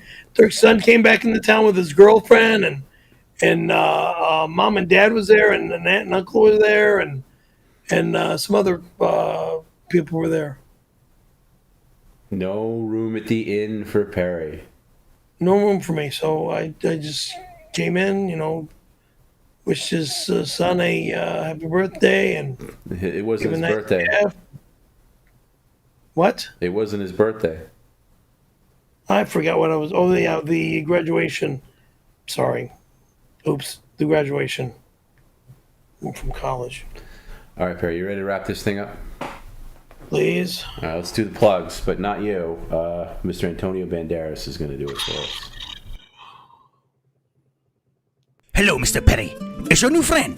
back into town with his girlfriend, and mom and dad was there, and an aunt and uncle were there, and some other people were there. No room at the inn for Perry. No room for me, so I just came in, wished his son a happy birthday, and it wasn't his birthday. What? It wasn't his birthday. I forgot what I was. Oh, yeah, the graduation. Sorry. Oops, the graduation from college. All right, Perry, you ready to wrap this thing up? Please. All right, let's do the plugs, but not you. Mr. Antonio Banderas is going to do it for us. Hello, Mr. Perry. It's your new friend,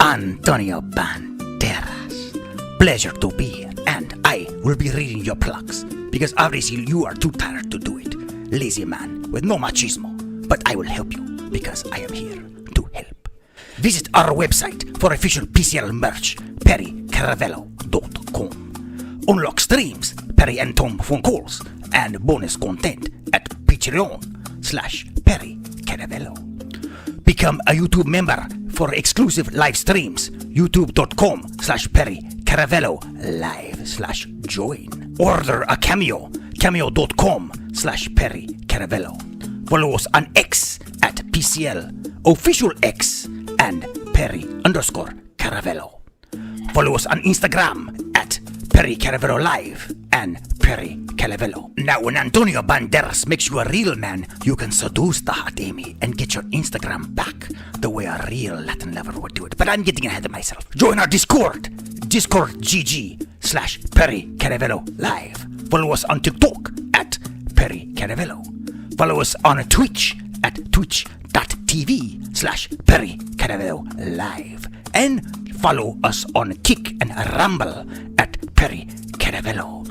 Antonio Banderas. Pleasure to be here, and I will be reading your plugs, because obviously you are too tired to do it. Lazy man with no machismo, but I will help you, because I am here to help. Visit our website for official PCL merch, perrycaravello.com. Unlock streams, Perry and Tom phone calls, and bonus content at Patreon/PerryCaravello. Become a YouTube member for exclusive live streams, youtube.com/PerryCaravelloLive/join. Order a cameo, cameo.com/PerryCaravello. Follow us on X at PCL, official X, and Perry_Caravello. Follow us on Instagram at perrycaravellolive and perrycaravello. Now, when Antonio Banderas makes you a real man, you can seduce the hot Amy and get your Instagram back the way a real Latin lover would do it. But I'm getting ahead of myself. Join our Discord, discordgg/perrycaravellolive. Follow us on TikTok at perrycaravello. Follow us on Twitch at twitch.tv/perrycaravellolive. And follow us on Kick and Rumble at Perry Caravello.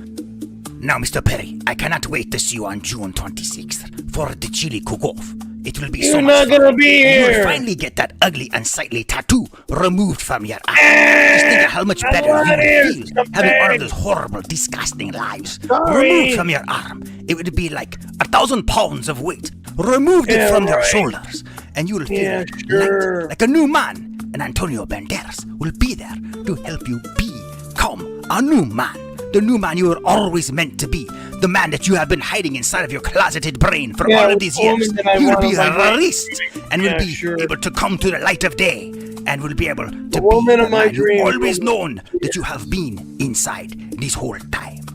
Now, Mr. Perry, I cannot wait to see you on June 26th for the chili cook-off. It will be so much fun. You're not gonna be here. You will finally get that ugly, unsightly tattoo removed from your eye. Just think of how much better you will feel having all of those horrible, disgusting lives removed from your arm. It would be like 1,000 pounds of weight removed from your shoulders, and you will feel light, like a new man. And Antonio Banderas will be there to help you become a new man. The new man you were always meant to be. The man that you have been hiding inside of your closeted brain for all of these years. He will be released and will be able to come to the light of day. And will be able to be the man you've always known that you have been inside this whole time.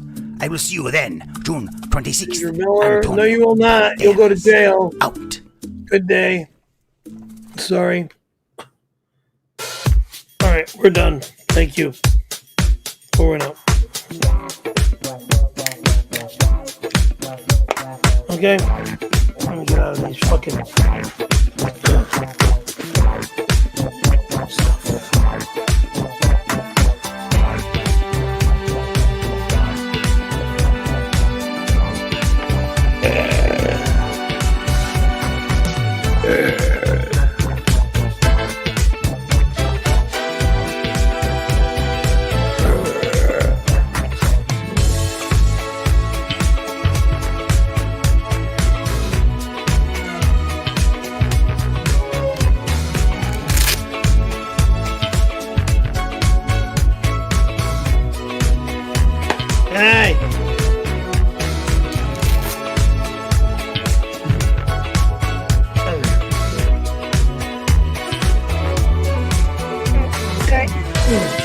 I will see you then, June 26th. Miller, no, you will not. You'll go to jail. Out. Good day. Sorry. All right, we're done. Thank you. Over and out. Okay? Let me get out of these fucking stuff. Mm.